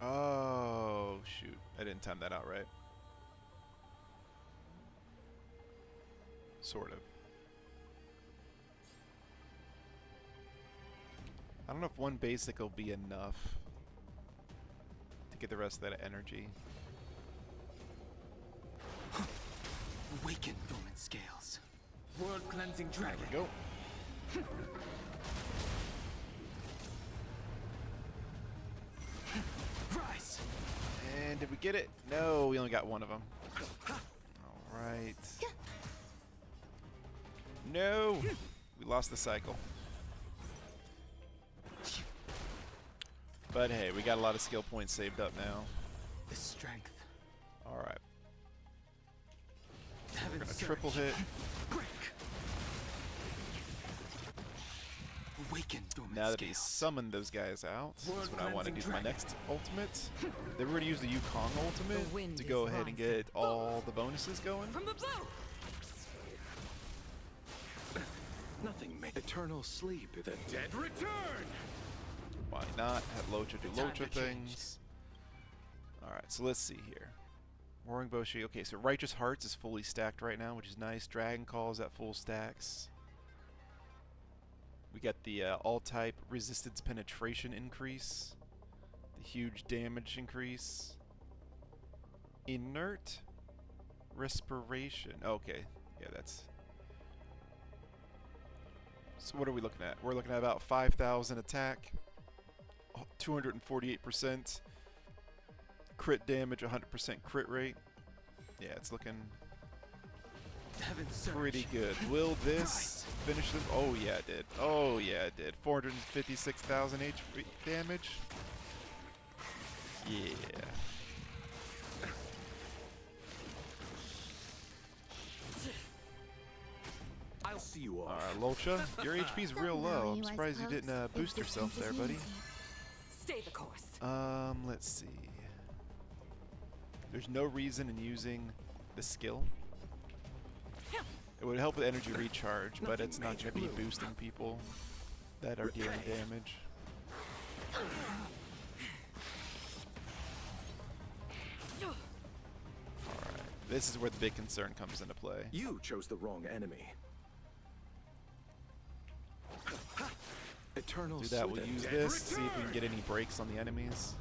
Oh, shoot. I didn't time that out right. Sort of. I don't know if one basic will be enough to get the rest of that energy. Awaken, dormant scales. World cleansing dragon. There we go. Rise. And did we get it? No, we only got one of them. Alright. No! We lost the cycle. But hey, we got a lot of skill points saved up now. The strength. Alright. Heaven Gonna surge. triple hit. Break. Awaken, dormant Now that he's scales. summoned those guys out, that's when I want to do Cleansing my dragon. next ultimate. Then we're going to use the Yukong The ultimate wind to is go ahead and rising. get all the bonuses going. From the blue. Nothing may eternal sleep. The dead return. Why not? Have Locha do Time Locha to change. things. Alright, so let's see here. Roaring Boshi. Okay, so Righteous Hearts is fully stacked right now, which is nice. Dragon Call is at full stacks. We got the all-type resistance penetration increase. The huge damage increase. Inert respiration. Okay, yeah, that's... So what are we looking at? We're looking at about 5,000 attack. 248% crit damage, 100% crit rate. Yeah, it's looking Heaven surge. pretty good. Will this finish them? Oh yeah, it did. Oh yeah, it did. 456,000 HP damage. Yeah. I'll see you off. Alright, Lolcha, your HP's real low. I'm surprised you didn't boost yourself there, buddy. Stay the course. Let's see. There's no reason in using the skill. It would help with energy recharge, but it's not going to be boosting people that are dealing damage. Alright, this is where the big concern comes into play. You chose the wrong enemy. Eternal Do that, we'll sleep. use Dead this, see if we can return. get any breaks on the enemies.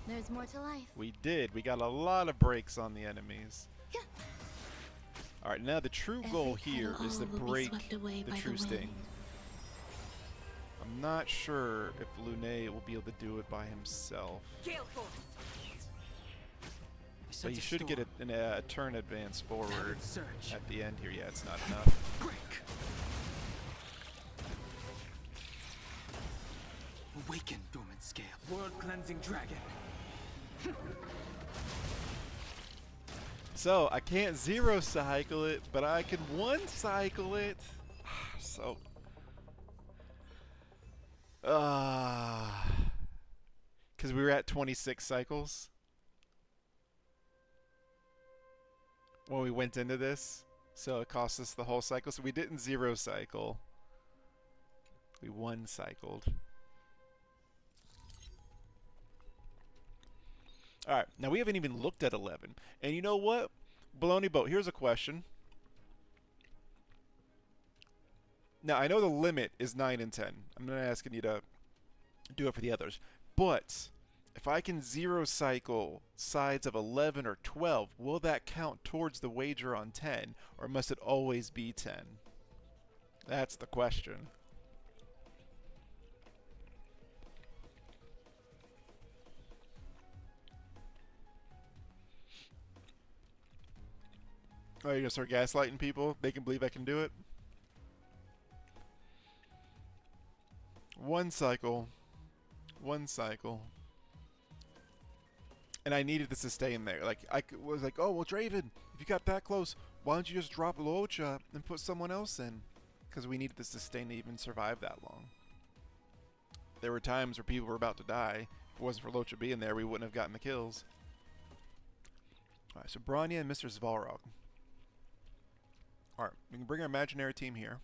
There's more to life. We did. We got a lot of breaks on the enemies. Alright, now the true goal here is to break the true sting. I'm not sure if Lune will be able to do it by himself. Gale force. But he should get a turn advance forward Surge. at the end here. Yeah, it's not enough. Break. Awaken, dormant scale. World cleansing dragon. So, I can't zero cycle it, but I can one cycle it. So. Because we were at 26 cycles when we went into this. So it cost us the whole cycle. So we didn't zero cycle. We one cycled. Alright, now we haven't even looked at 11. And you know what? Baloney Boat, here's a question. Now, I know the limit is 9 and 10. I'm not asking you to do it for the others. But, if I can zero cycle sides of 11 or 12, will that count towards the wager on 10? Or must it always be 10? That's the question. Oh, you're gonna start gaslighting people? They can believe I can do it? One cycle. One cycle. And I needed to sustain there. Like, was like, oh, well, Draven, if you got that close, why don't you just drop Locha and put someone else in? Because we needed the sustain to even survive that long. There were times where people were about to die. If it wasn't for Locha being there, we wouldn't have gotten the kills. Alright, so Branya and Mr. Zvalrog. Alright, we can bring our imaginary team here.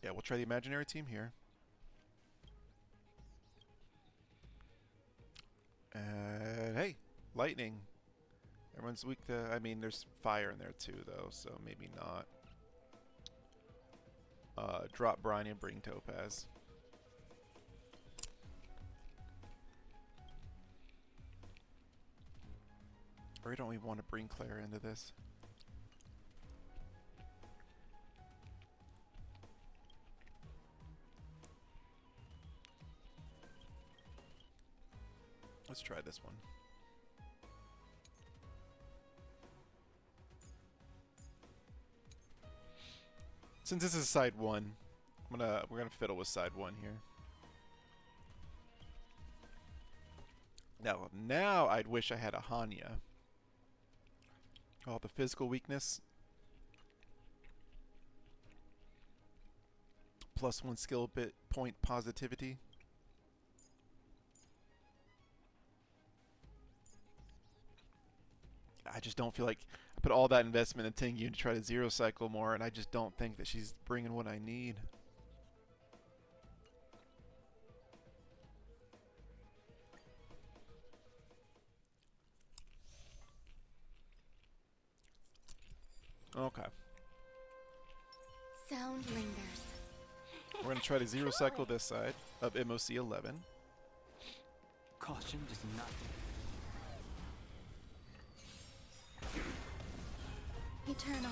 Yeah, we'll try the imaginary team here. And hey, lightning. Everyone's weak to... I mean, there's fire in there too, though, so maybe not. Drop Briny and bring Topaz. Or don't we want to bring Clara into this? Let's try this one. Since this is side one, we're gonna fiddle with side one here. Now I'd wish I had a Hanya. Oh, the physical weakness. +1 skill bit point positivity. I just don't feel like I put all that investment in Tengu to try to zero cycle more, and I just don't think that she's bringing what I need. Okay. Sound lingers. We're going to try to zero cycle this side of MOC 11. Caution does not. Eternal.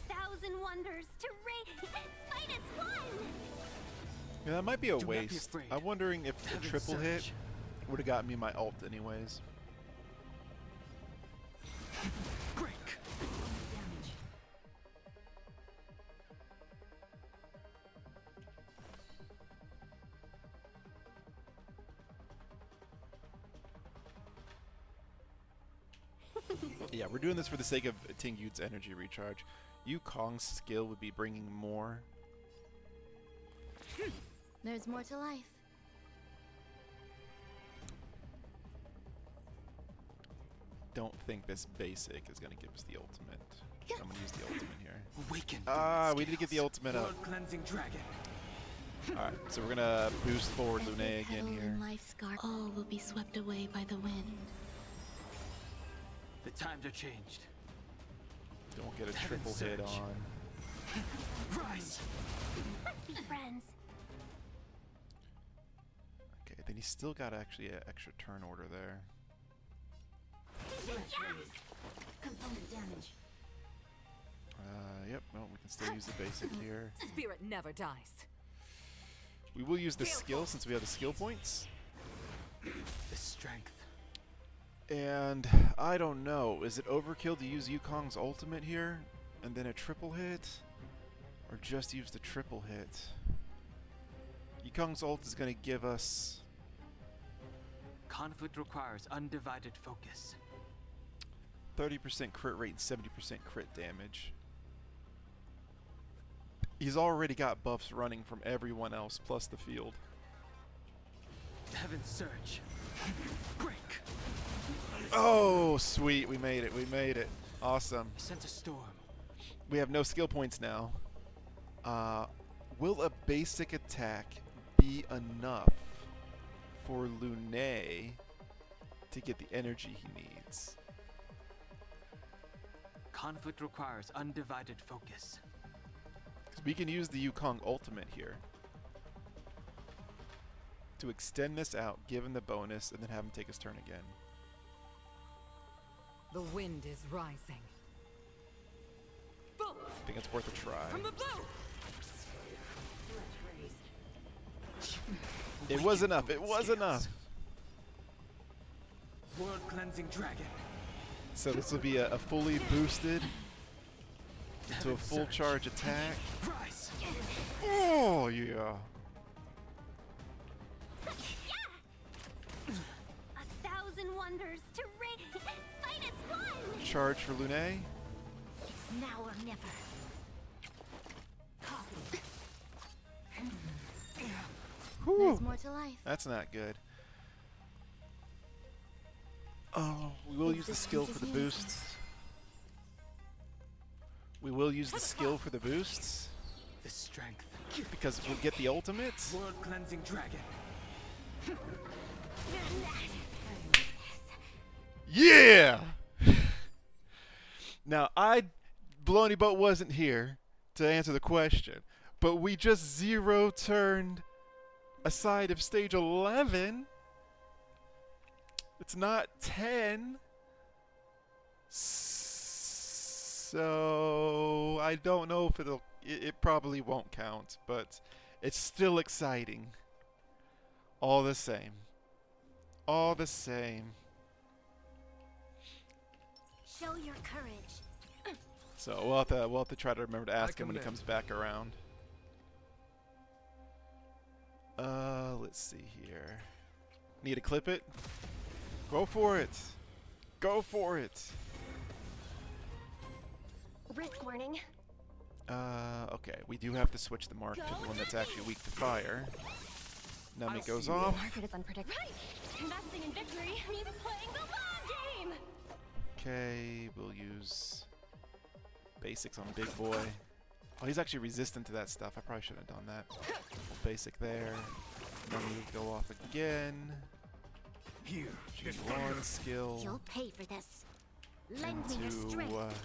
1,000 wonders to fight as one. Yeah, that might be a Do not be waste. afraid. I'm wondering if the Heaven triple hit surge. would have gotten me my ult anyways. Break. Yeah, we're doing this for the sake of Tingyu's energy recharge. Kong's skill would be bringing more. There's more to life. Don't think this basic is going to give us the ultimate. I'm going to use the ultimate here. Awaken. Ah, we need to get the ultimate up. World cleansing dragon. Alright, so we're going to boost forward Lune Every again petal here. in life's scar, all will be swept away by the wind. The times are changed. Don't get a Heaven triple hit surge. on. Rise! Let's be friends. Okay, then he's still got actually an extra turn order there. Component damage. Yep, well, we can still use the basic here. Spirit never dies. We will use the skill since we have the skill points. The strength. And I don't know, is it overkill to use Yukong's ultimate here and then a triple hit? Or just use the triple hit? Yukong's ult is going to give us Conflict requires undivided focus. 30% crit rate and 70% crit damage. He's already got buffs running from everyone else plus the field. Heaven surge. Break. Oh, sweet. We made it. We made it. Awesome. Sent a storm. We have no skill points now. Will a basic attack be enough for Lune to get the energy he needs? Conflict requires undivided focus. 'Cause we can use the Yukong ultimate here to extend this out, give him the bonus, and then have him take his turn again. The wind is rising. Boom! I think it's worth a try. From the blue! It was enough. It was enough. World cleansing dragon. So this will be a fully boosted to a full charge attack. Rise. Oh yeah. 1,000 wonders to fight as one. Charge for Lune. It's now or never. Whew. There's more to life. That's not good. Oh, we will use the skill for the boosts. We will use the skill for the boosts The strength. because we'll get the ultimate. World cleansing dragon. Yeah! Now, Baloney Boat wasn't here to answer the question, but we just zero turned a side of stage 11. It's not 10. So I don't know if it probably won't count, but it's still exciting. All the same. All the same. Show your courage. So we'll have to try to remember to ask him when he comes back around. Let's see here. Need to clip it? Go for it. Go for it. Risk warning. Okay. We do have to switch the mark to the one that's actually weak to fire. Nami goes off. Market is unpredictable. Right. Investing in victory means playing the long game. Okay, we'll use basics on Big Boy. Oh, he's actually resistant to that stuff. I probably should have done that. Basic there. Nami will go off again. Here. G1 skill. You'll pay for this. Lend me your Into strength.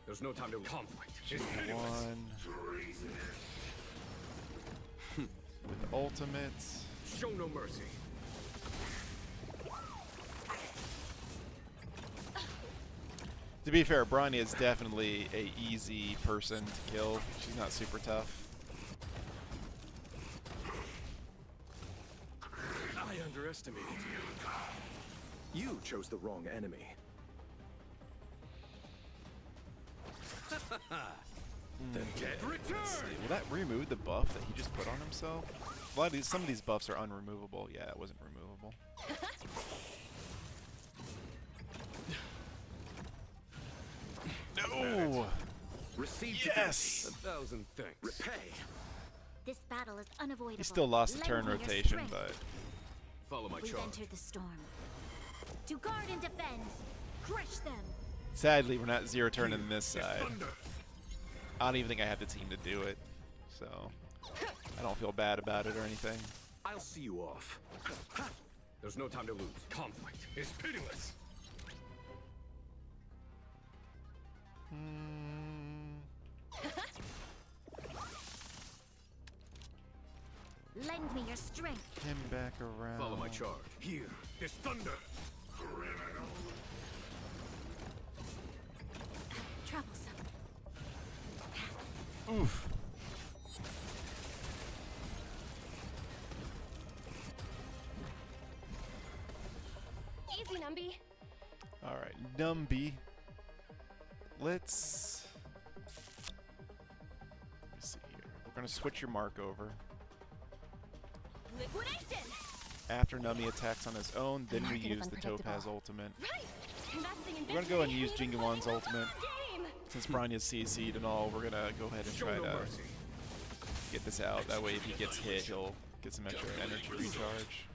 There's no time to conflict. It's G1 with the ultimate. Show no mercy. To be fair, Bronny is definitely a easy person to kill. She's not super tough. I underestimated you. You chose the wrong enemy. Then get return. Will that remove the buff that he just put on himself? A lot of some of these buffs are unremovable. Yeah, it wasn't removable. No! Receive Yes! 1,000 thanks. Repay. This battle is unavoidable. He still lost the Lend turn me your rotation, strength. but Follow my We've charge. entered the storm. To guard and defend. Crush them. sadly we're not zero turning this side. Thunder. I don't even think I have the team to do it, so I don't feel bad about it or anything. I'll see you off. There's no time to lose. Conflict is pitiless. Lend me your strength. Him back around. Follow my charge. Here, this thunder. Troublesome. Oof. Easy, Numby. All right, Numby. Let's see here. We're gonna switch your mark over. Liquidation. After Nummy attacks on his own, then we market is use the unpredictable. Topaz ultimate. Right. Investing in We're gonna go and use victory. Jingyuan's ultimate. Game. Since Bryanya's CC'd and all, we're gonna go ahead and Show try no to mercy. get this out. That way, if he gets hit, he'll get some extra energy recharge.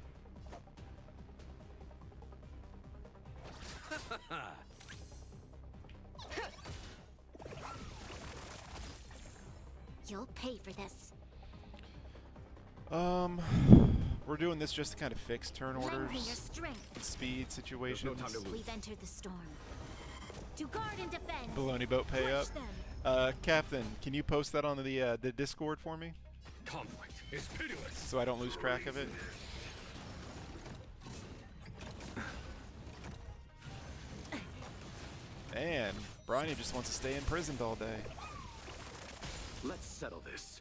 You'll pay for this. We're doing this just to kind of fix turn Lend me your orders, strength. and speed situations. time to lose. We've entered the storm. To guard and defend. Baloney boat pay up. Crush them. Captain, can you post that on the Discord for me, Conflict is pitiless. so I don't lose track of it? Man, Bryony just wants to stay imprisoned all day. Let's settle this.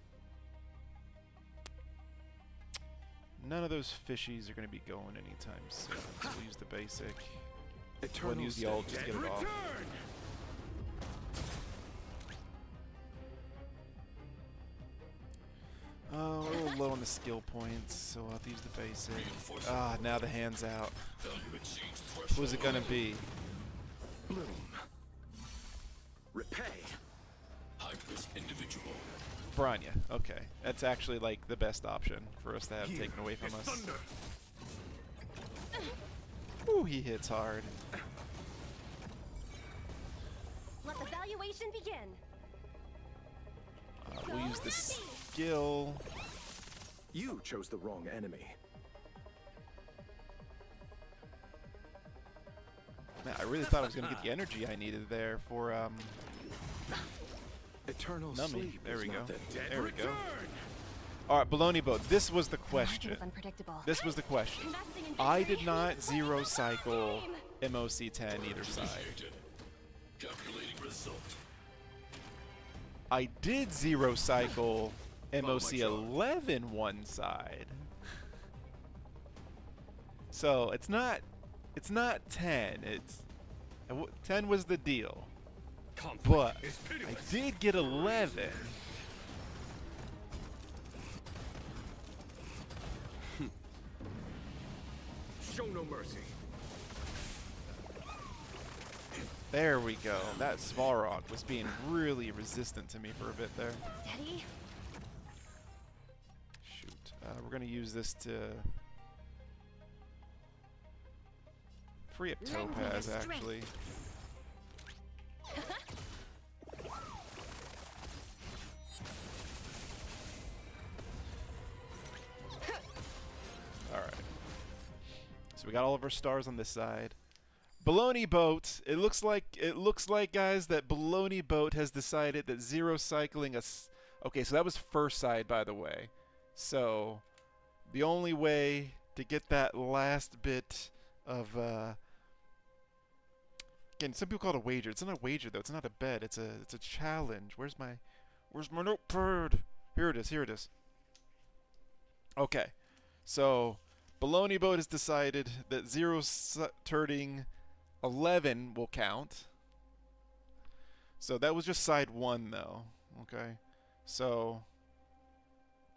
None of those fishies are going to be going anytime soon, so we'll use the basic. Eternal We'll use the ult, just get it off. Oh, we're a little low on the skill points, so I'll have to use the basic. Ah, now the hand's out. Who's it gonna be? Bloom. Repay. High-risk individual. Branya. Okay, that's actually like the best option for us to have taken away from us. Thunder. Ooh, he hits hard. Let the valuation begin. We'll use the skill. You chose the wrong enemy. Man, I really thought I was gonna get the energy I needed there for Eternal Nummy. sleep There is we go. not the dead There we go. return. All right, Baloney Boat. This was the The market question. is unpredictable. This was the question. Investing in I victory did not means zero playing a cycle game. MOC10 either side. Initiated. Calculating result. I did zero cycle MOC11 one side. So it's not 10. It's 10 was the deal. Conflict But is I pitiless. did get 11. Show no mercy. There we go. That Svarog was being really resistant to me for a bit there. Steady. Shoot. We're going to use this to free up Lend me your Topaz, strength. actually. Alright. So we got all of our stars on this side. Baloney Boat. It looks like guys that Baloney Boat has decided that zero cycling okay, so that was first side, by the way. So the only way to get that last bit of again, some people call it a wager. It's not a wager though. It's not a bet. It's a challenge. Where's my notepad? Here it is. Here it is. Okay. So Baloney Boat has decided that zero turning 11 will count. So that was just side 1 though. Okay. So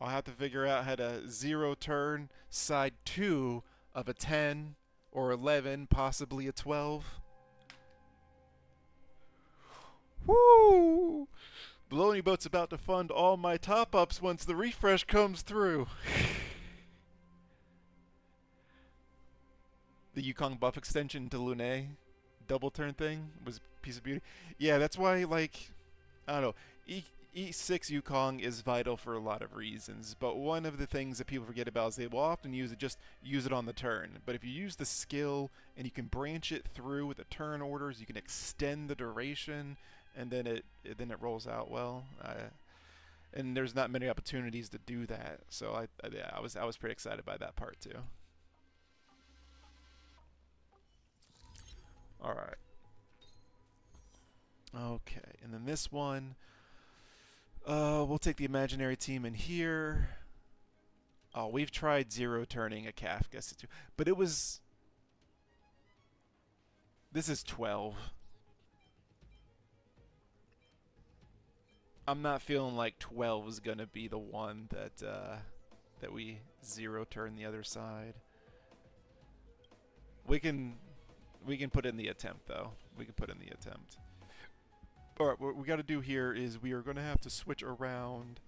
I'll have to figure out how to zero turn side 2 of a 10 or 11, possibly a 12. Woo! Baloney Boat's about to fund all my top-ups once the refresh comes through. The Yukong buff extension to Lune double turn thing was a piece of beauty. Yeah, that's why, like, I don't know, E6 Yukong is vital for a lot of reasons, but one of the things that people forget about is they will often use it on the turn. But if you use the skill and you can branch it through with the turn orders, you can extend the duration, and then it rolls out well. and there's not many opportunities to do that. So yeah, I was pretty excited by that part too. All right. Okay, and then this one, we'll take the imaginary team in here. Oh, we've tried zero turning a Kafka situation, but it was. This is 12. I'm not feeling like 12 is gonna be the one that we zero turn the other side. We can put in the attempt though. We can put in the attempt. All right, what we got to do here is we are going to have to switch around.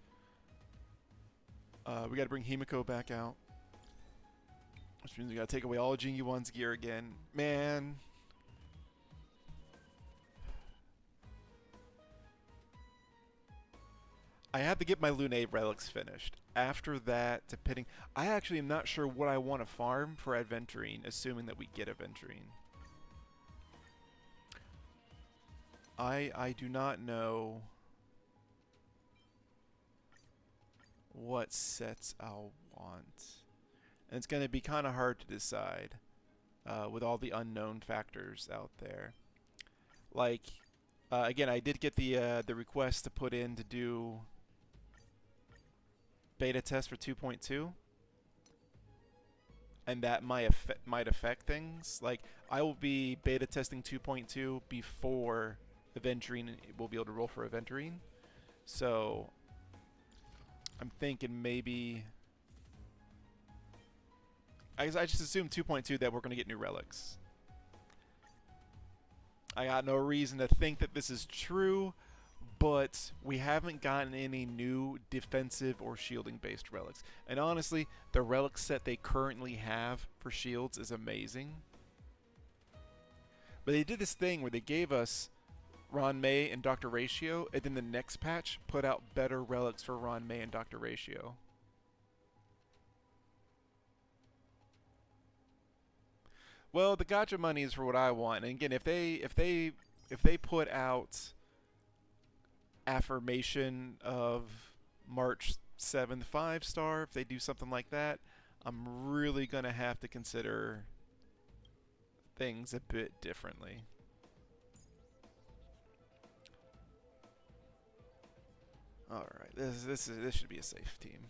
We got to bring Himiko back out, which means we got to take away all of Jingy 1's gear again. Man. I have to get my Lune relics finished. After that, to pitting. I actually am not sure what I want to farm for Aventurine, assuming that we get Aventurine. I do not know what sets I'll want. And it's going to be kind of hard to decide with all the unknown factors out there. Like, again, I did get the request to put in to do beta test for 2.2. And that might affect things. Like, I will be beta testing 2.2 before Aventurine will be able to roll for Aventurine. So I'm thinking maybe I just assume 2.2 that we're going to get new relics. I got no reason to think that this is true, but we haven't gotten any new defensive or shielding based relics. And honestly, the relic set they currently have for shields is amazing. But they did this thing where they gave us Ron May and Dr. Ratio, and then the next patch put out better relics for Ron May and Dr. Ratio. Well, the gacha money is for what I want. And again, if they put out Affirmation of March 7th 5-star, if they do something like that, I'm really gonna have to consider things a bit differently. All right, this should be a safe team.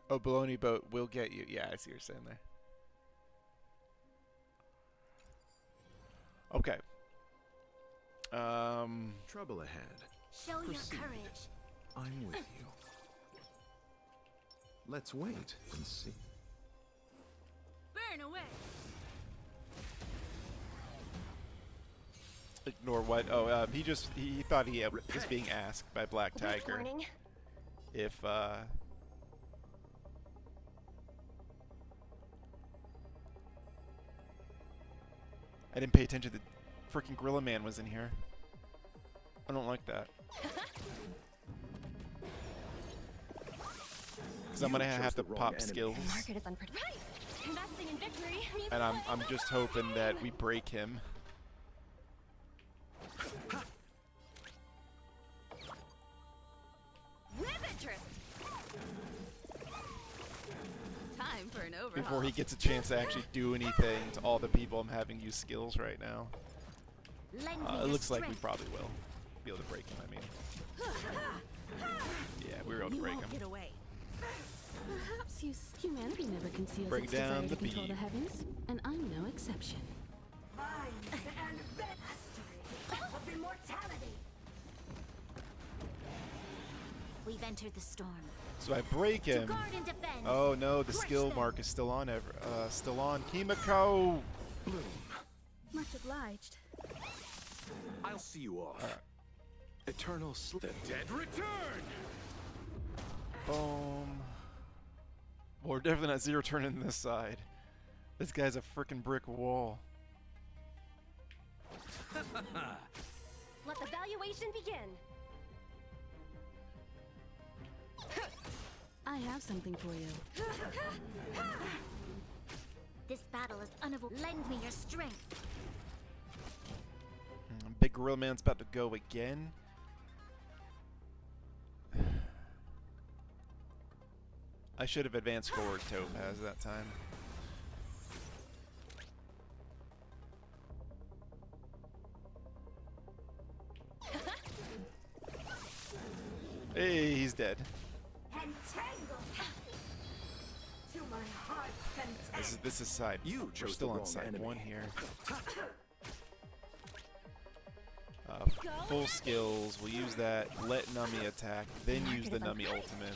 Oh, baloney boat will get you. Yeah, I see what you're saying there. Okay. Trouble ahead. Show your Proceed. courage. I'm with you. Let's wait and see. Burn away. Ignore what? Oh, he thought he was being asked by Black Tiger if I didn't pay attention to the freaking Gorilla Man was in here. I don't like that. Because I'm gonna have to pop skills. The market is unpredictable. Right. Investing in victory means And I'm just hoping that we break him. time for an overhaul. Before he gets a chance to actually do anything to all the people I'm having use skills right now. It looks like we probably will be able to break him, I mean. Yeah, we were able to break him. Get away. Perhaps humanity never conceals Break its down desire the to control beam. the heavens, and I'm no exception. Of immortality. We've entered the storm. So I break him. Guard and defend. Oh no, the skill mark is still on. Still on. Kimiko. Bloom. Much obliged. I'll see you off. All right. Eternal sleep. The dead return! Boom. Well, we're definitely not zero turning this side. This guy's a freaking brick wall. Let the valuation begin. I have something for you. This battle is unavoidable. Lend me your strength. Gorilla Man's about to go again. I should have advanced forward Topaz that time. Hey, he's dead. This is side. We're still on side 1 here. Full skills. We'll use that. Let Nummy attack. Then use the Nummy ultimate.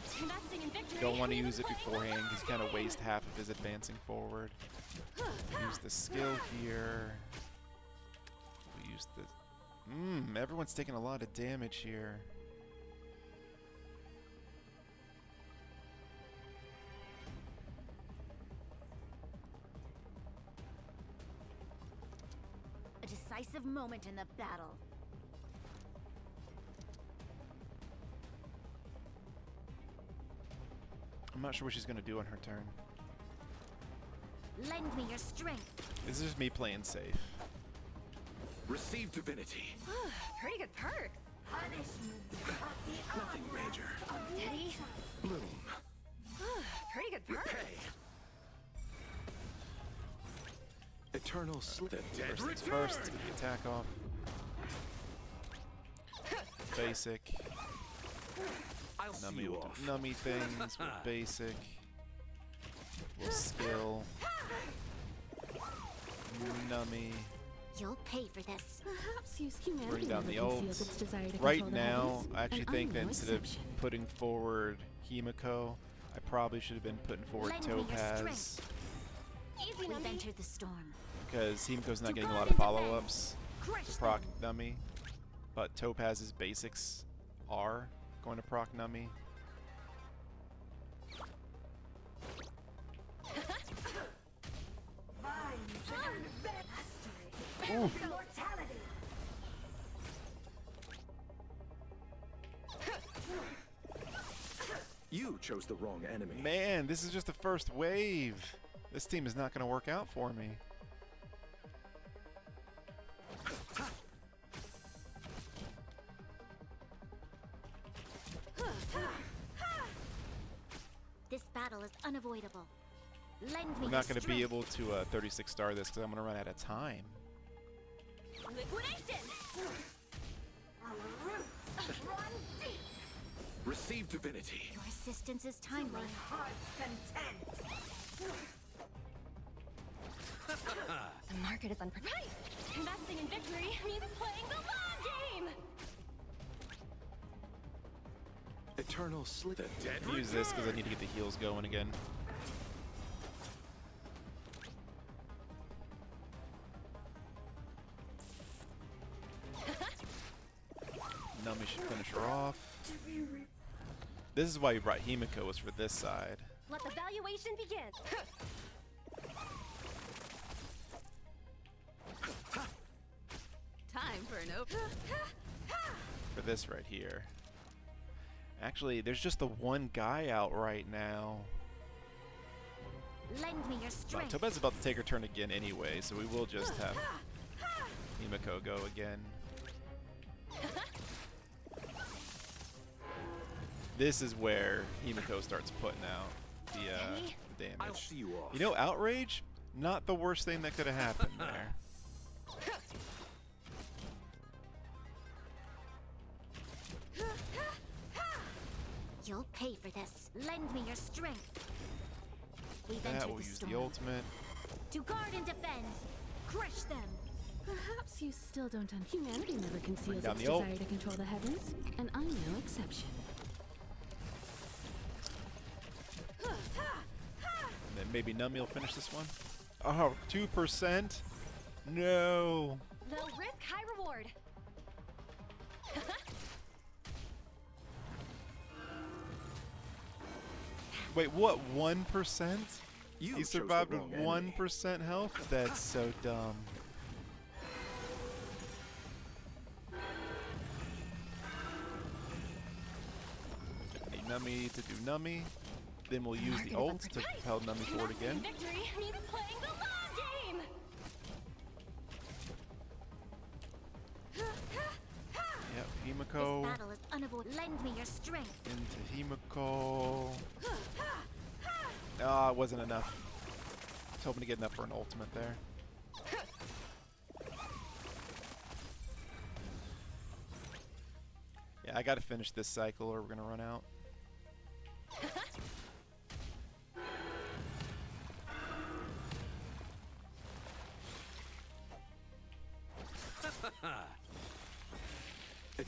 Don't want to use it beforehand because you kind of waste half of his advancing forward. Use the skill here. We'll use the. Everyone's taking a lot of damage here. A decisive moment in the battle. I'm not sure what she's going to do on her turn. Lend me your strength. This is just me playing safe. Receive divinity. Pretty good perks. Nothing major. Steady. Bloom. Pretty good perks. Repay. Eternal slip. First things first, get the attack off. Basic. I'll see Nummy you will off. do Nummy things. We'll basic. We'll skill. Nummy. You'll pay for this. Perhaps use humanity Bring down never the conceals ult. its desire to Right control the now, heavens, I actually and think I'm that no instead of exception. putting forward Himiko, I probably should have been putting forward Lend me your Topaz. strength. Easy, We've Nummy. entered the storm. Because Himiko's not To getting a guard lot of and follow-ups defend. Crush to proc them. Nummy. But Topaz's basics are going to proc Nummy. Ooh. You chose the wrong enemy. Man, this is just the first wave. This team is not going to work out for me. This battle is unavoidable. Lend me We're your not going to be strength. able to 36 star this because I'm going to run out of time. Liquidation. Receive divinity. Your assistance is timely. The market is unpredictable. Right. Investing in victory means playing the long game. Eternal slip. Use this because I need to get the heals going again. Nummy should finish her off. This is why you brought Himiko, was for this side. Let the valuation begin. Time for an open. For this right here. Actually, there's just the one guy out right now. Lend me your Well, strength. Topaz is about to take her turn again anyway, so we will just have Himiko go again. This is where Himiko starts putting out the I'll damage. see you off. You know, Outrage, not the worst thing that could have happened there. You'll pay for this. Lend me your strength. We've That entered will the use storm. the ultimate. To guard and defend. Crush them. Perhaps you still don't Humanity never conceals down its the ult. desire to control the heavens, and I'm no exception. Then maybe Nummy will finish this one. Oh, 2%? No. They'll risk high reward. Wait, what? 1%? You He chose survived the with wrong enemy. 1% health? That's so dumb. Need Nummy to do Nummy. Then we'll use the ult to propel Nummy forward Investing in again. victory means playing the long game. Himiko. This battle is unavoidable. Lend me your strength. Into Himiko. Ah, it wasn't enough. I was hoping to get enough for an ultimate there. Yeah, I gotta finish this cycle or we're gonna run out.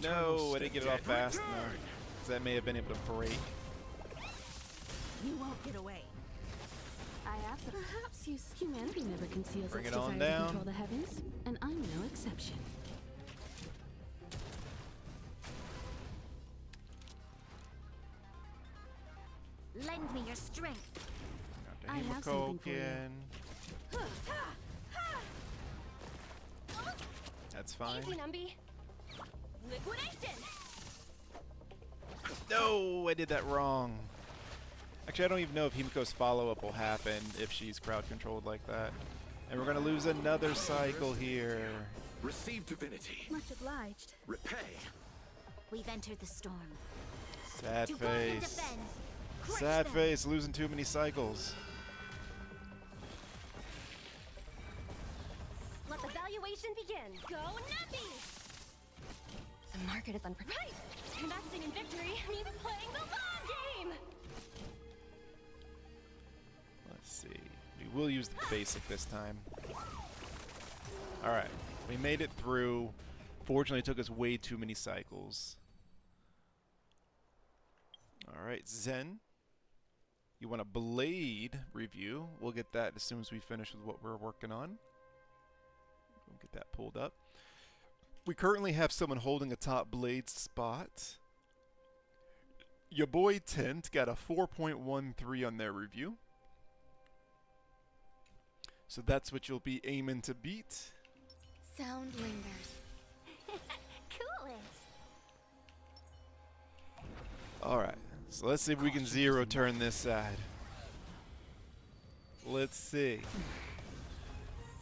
No, I didn't get it off fast enough. 'Cause that may have been able to break. You won't get away. I absolutely. Perhaps humanity never conceals Bring its it on desire down. to control the heavens, and I'm no exception. Lend me your strength. Got I have Himiko something for you. again. That's fine. Easy, Numby. Liquidation. No, I did that wrong. Actually, I don't even know if Himiko's follow-up will happen if she's crowd controlled like that. And we're gonna lose another cycle here. Receive divinity. Much obliged. Repay. We've entered the storm. Sad To guard and face. defend. Crush Sad them. face, losing too many cycles. Let the valuation begin. Go Nuppy! The market is unpredictable. Right! Investing in victory means playing the long game! Let's see. We will use the basic this time. Alright. We made it through. Fortunately, it took us way too many cycles. Alright, Zen. You want a blade review. We'll get that as soon as we finish with what we're working on. We'll get that pulled up. We currently have someone holding a top blade spot. Your boy Tent got a 4.13 on their review. So that's what you'll be aiming to beat. Sound lingers. Cool it. Alright, so let's see if we can zero turn this side. Let's see.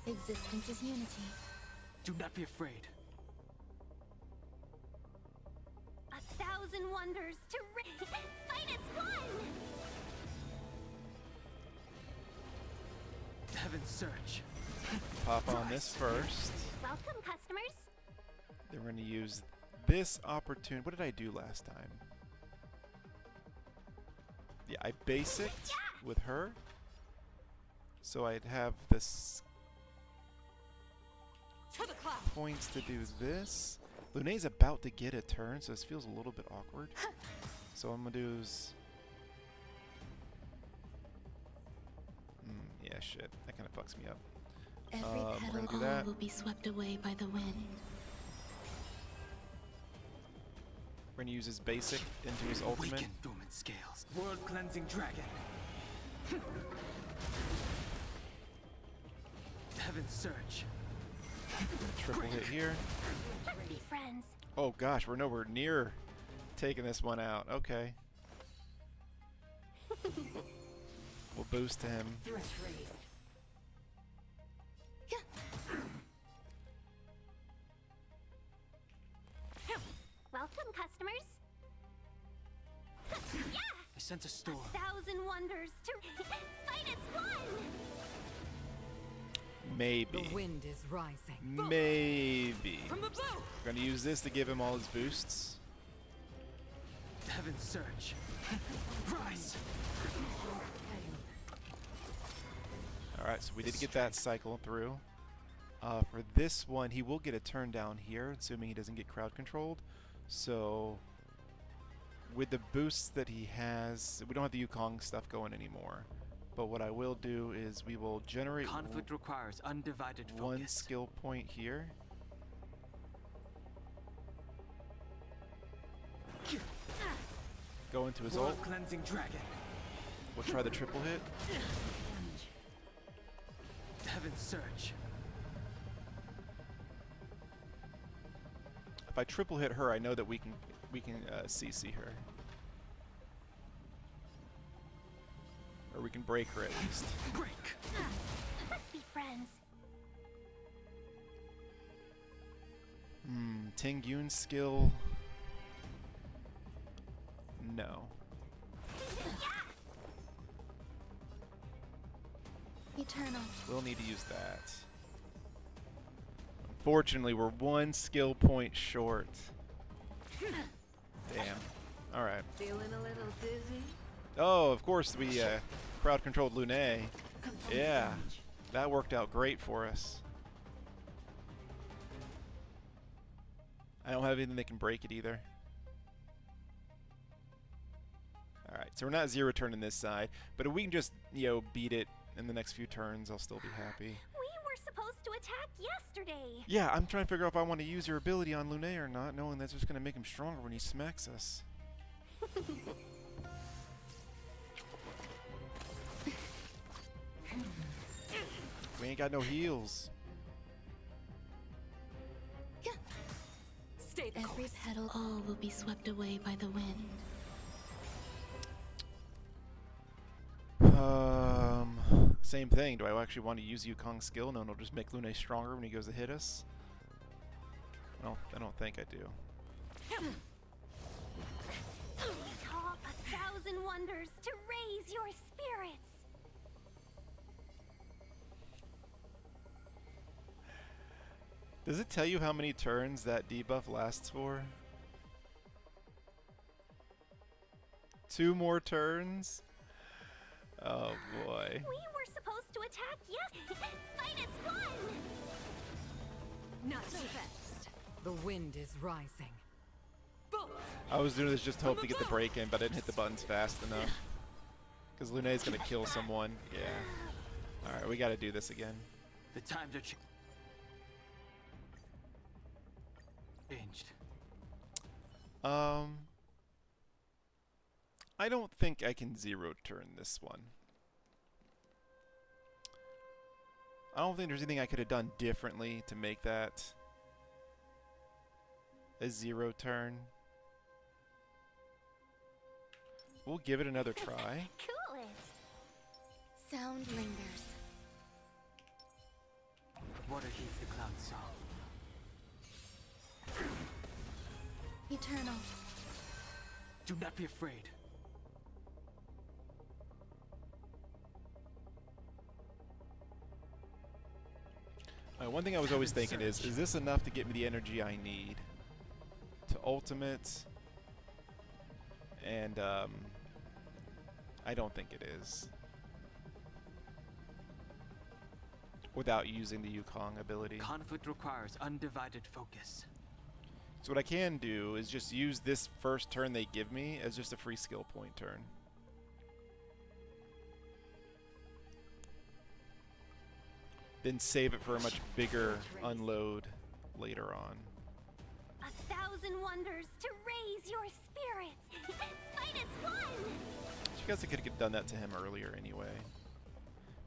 Existence is unity. Do not be afraid. 1,000 wonders to fight as one! Heaven's search. Pop on this first. Welcome, customers. Then we're going to use this opportunity. What did I do last time? Yeah, I basicked with her. So I'd have this To the cloud. points to do this. Lune's about to get a turn, so this feels a little bit awkward. So I'm going to do is... yeah, shit. That kind of fucks me up. Every we're petal gonna do that. will be swept away by the wind. We're going to use his basic into his ultimate. Awaken dormant scales. World cleansing dragon. Heaven's search. Triple hit here. Let's be friends. Oh gosh, we're nowhere near taking this one out. Okay. We'll boost him. Welcome, customers. Yeah! I sense a storm. 1,000 wonders to fight as one! Maybe. The wind is rising. Maybe. From the blue. We're gonna use this to give him all his boosts. Heaven's search. Rise. Alright, so we did get that cycle through. For this one, he will get a turn down here, assuming he doesn't get crowd controlled. So, with the boosts that he has, we don't have the Yukong stuff going anymore. But what I will do is we will generate Conflict requires undivided focus. one skill point here. Go into his ult. World cleansing dragon. We'll try the triple hit. Heaven's search. If I triple hit her, I know that we can CC her, or we can break her at least. Break. Let's be friends. Ting Yun's skill. No. Eternal. We'll need to use that. Unfortunately, we're one skill point short. Damn. Alright. Feeling a little dizzy? Oh, of course we crowd controlled Lune. Yeah. That worked out great for us. I don't have anything that can break it either. Alright, so we're not zero turning this side, but if we can just, beat it in the next few turns, I'll still be happy. We were supposed to attack yesterday. Yeah, I'm trying to figure out if I want to use your ability on Lune or not, knowing that's just going to make him stronger when he smacks us. We ain't got no heals. Stay the Every course. petal, all will be swept away by the wind. Same thing. Do I actually want to use Yukong's skill? No, it'll just make Lune stronger when he goes to hit us. Well, I don't think I do. Talk 1,000 wonders to raise your spirits. Does it tell you how many turns that debuff lasts for? 2 more turns? Oh boy. We were supposed to attack yesterday. Fight is one. Not so fast. The wind is rising. Bolt! I was doing this just to hope to get the break in, but I didn't hit the buttons fast enough. Because Lune's gonna kill someone. Yeah. Alright, we gotta do this again. The times are changed. I don't think I can zero turn this one. I don't think there's anything I could have done differently to make that a zero turn. We'll give it another try. Cool it. Sound lingers. Water heats the cloud song. Eternal. Do not be afraid. One thing I was always thinking is this enough to get me the energy I need to ultimate? And I don't think it is. Without using the Yukong ability. Conflict requires undivided focus. So what I can do is just use this first turn they give me as just a free skill point turn. Then save it for a much bigger unload later on. 1,000 wonders to raise your spirits. Fight is one. I guess I could have done that to him earlier anyway.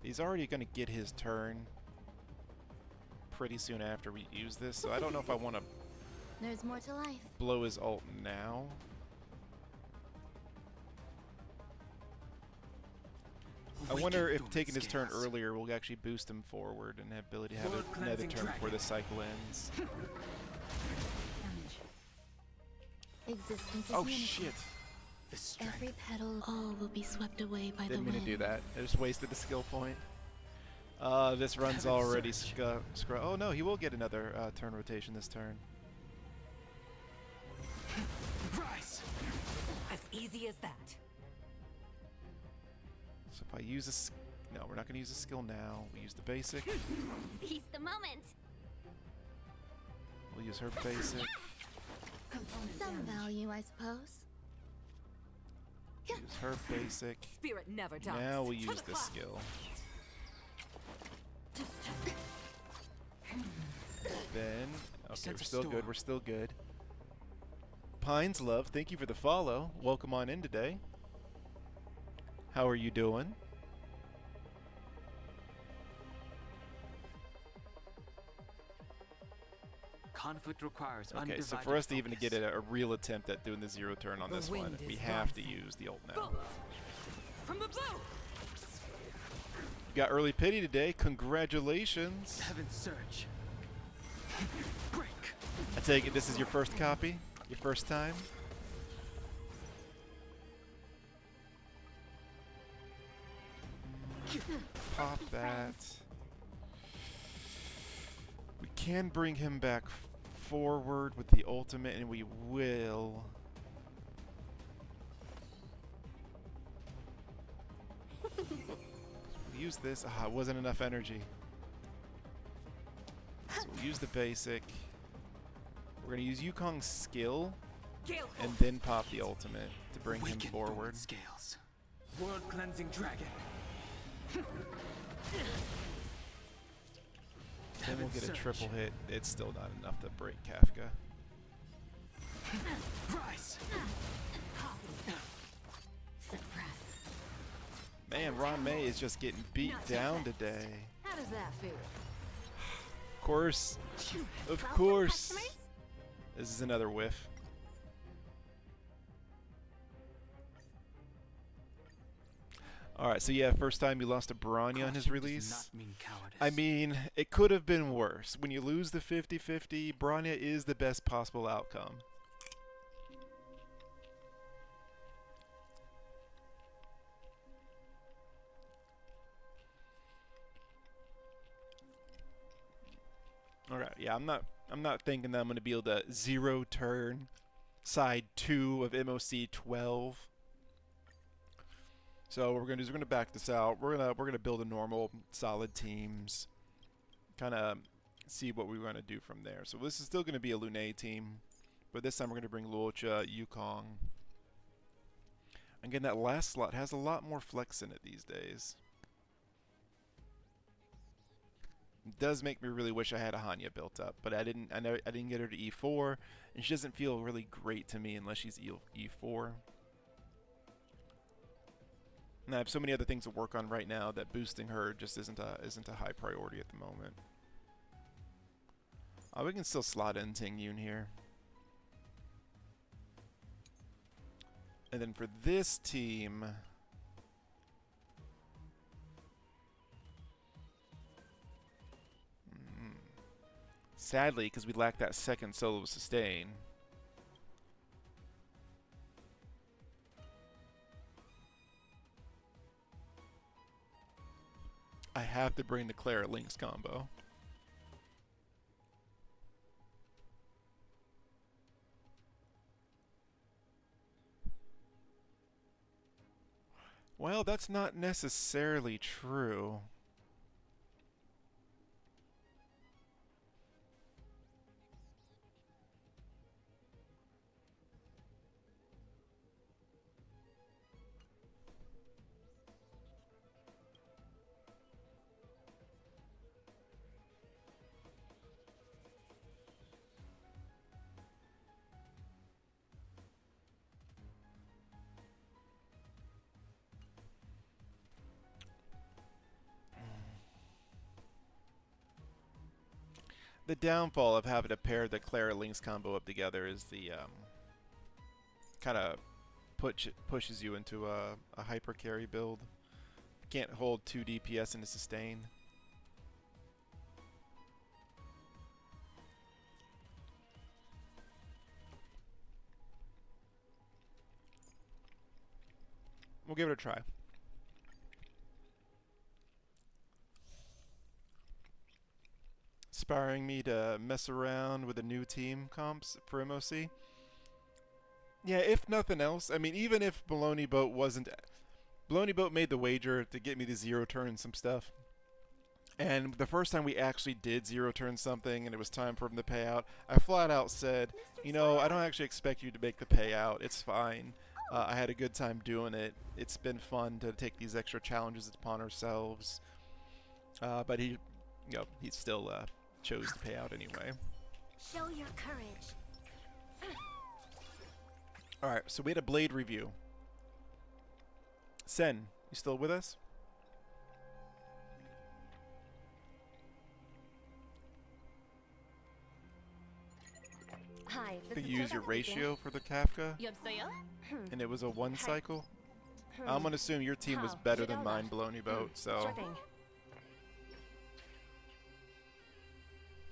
He's already going to get his turn pretty soon after we use this, so I don't know if I want to There's more to life. blow his ult now. I wonder if taking his turn earlier will actually boost him forward and have ability to have another turn before the cycle ends. Existence is Oh unity. shit! Every petal, all will be swept away by Didn't the mean wind. to do that. I just wasted the skill point. This run's already oh no, he will get another turn rotation this turn. Rise! As easy as that. So if I use a no, we're not going to use a skill now. We use the basic. Seize the moment. We'll use her basic. Some value, I suppose. Use her basic. Spirit never dies. Now we'll use this skill. Then, okay, we're still good. We're still good. Pines Love, thank you for the follow. Welcome on in today. How are you doing? Conflict requires Okay, undivided so for us to even focus. get a real attempt at doing the zero turn on The this one, wind we is have to rising. use the ult now. Bolt! From the blue! You got early pity today. Congratulations. Heaven's surge. Break. I take it this is your first copy? Your first time? pop that. We can bring him back forward with the ultimate, and we will. We'll use this. Ah, it wasn't enough energy. So we'll use the basic. We're going to use Yukong's skill and then pop the ultimate to bring him forward. Scales. World cleansing dragon. Then we'll get a triple hit. It's still not enough to break Kafka. Rise. Man, Ron May is just getting beat down today. How does that feel? Of course. Of course. This is another whiff. Alright, so yeah, first time you lost to Bronya on his release. I mean, it could have been worse. When you lose the 50-50, Bronya is the best possible outcome. Alright, yeah, I'm not thinking that I'm gonna be able to zero turn side 2 of MOC 12. So what we're gonna do is we're gonna back this out. We're gonna build a normal solid teams. Kinda see what we wanna do from there. So this is still gonna be a Lune team, but this time we're gonna bring Luocha, Yukong. Again, that last slot has a lot more flex in it these days. It does make me really wish I had a Hanya built up, but I didn't get her to E4, and she doesn't feel really great to me unless she's E4. And I have so many other things to work on right now that boosting her just isn't a high priority at the moment. We can still slot in Ting Yun here. And then for this team, sadly, because we lack that second solo sustain, I have to bring the Clara Lynx combo. Well, that's not necessarily true. The downfall of having to pair the Clara Lynx combo up together is the kind of pushes you into a hyper carry build. You can't hold 2 DPS in a sustain. We'll give it a try. Inspiring me to mess around with the new team comps for MOC. Yeah, if nothing else, I mean, even if Baloney Boat wasn't... Baloney Boat made the wager to get me to zero turn some stuff. And the first time we actually did zero turn something and it was time for him to pay out, I flat out said, you know, I don't actually expect you to make the payout. It's fine. I had a good time doing it. It's been fun to take these extra challenges upon ourselves. But he, you know, he still chose to pay out anyway. Show your courage. Alright, so we had a Blade review. Sen, you still with us? Hi, You this is use your Draven ratio for the Kafka, speaking. and it was a 1 cycle. Hmm. I'm gonna assume your team was How? better You than know mine, that. Baloney Boat, so... Sure thing.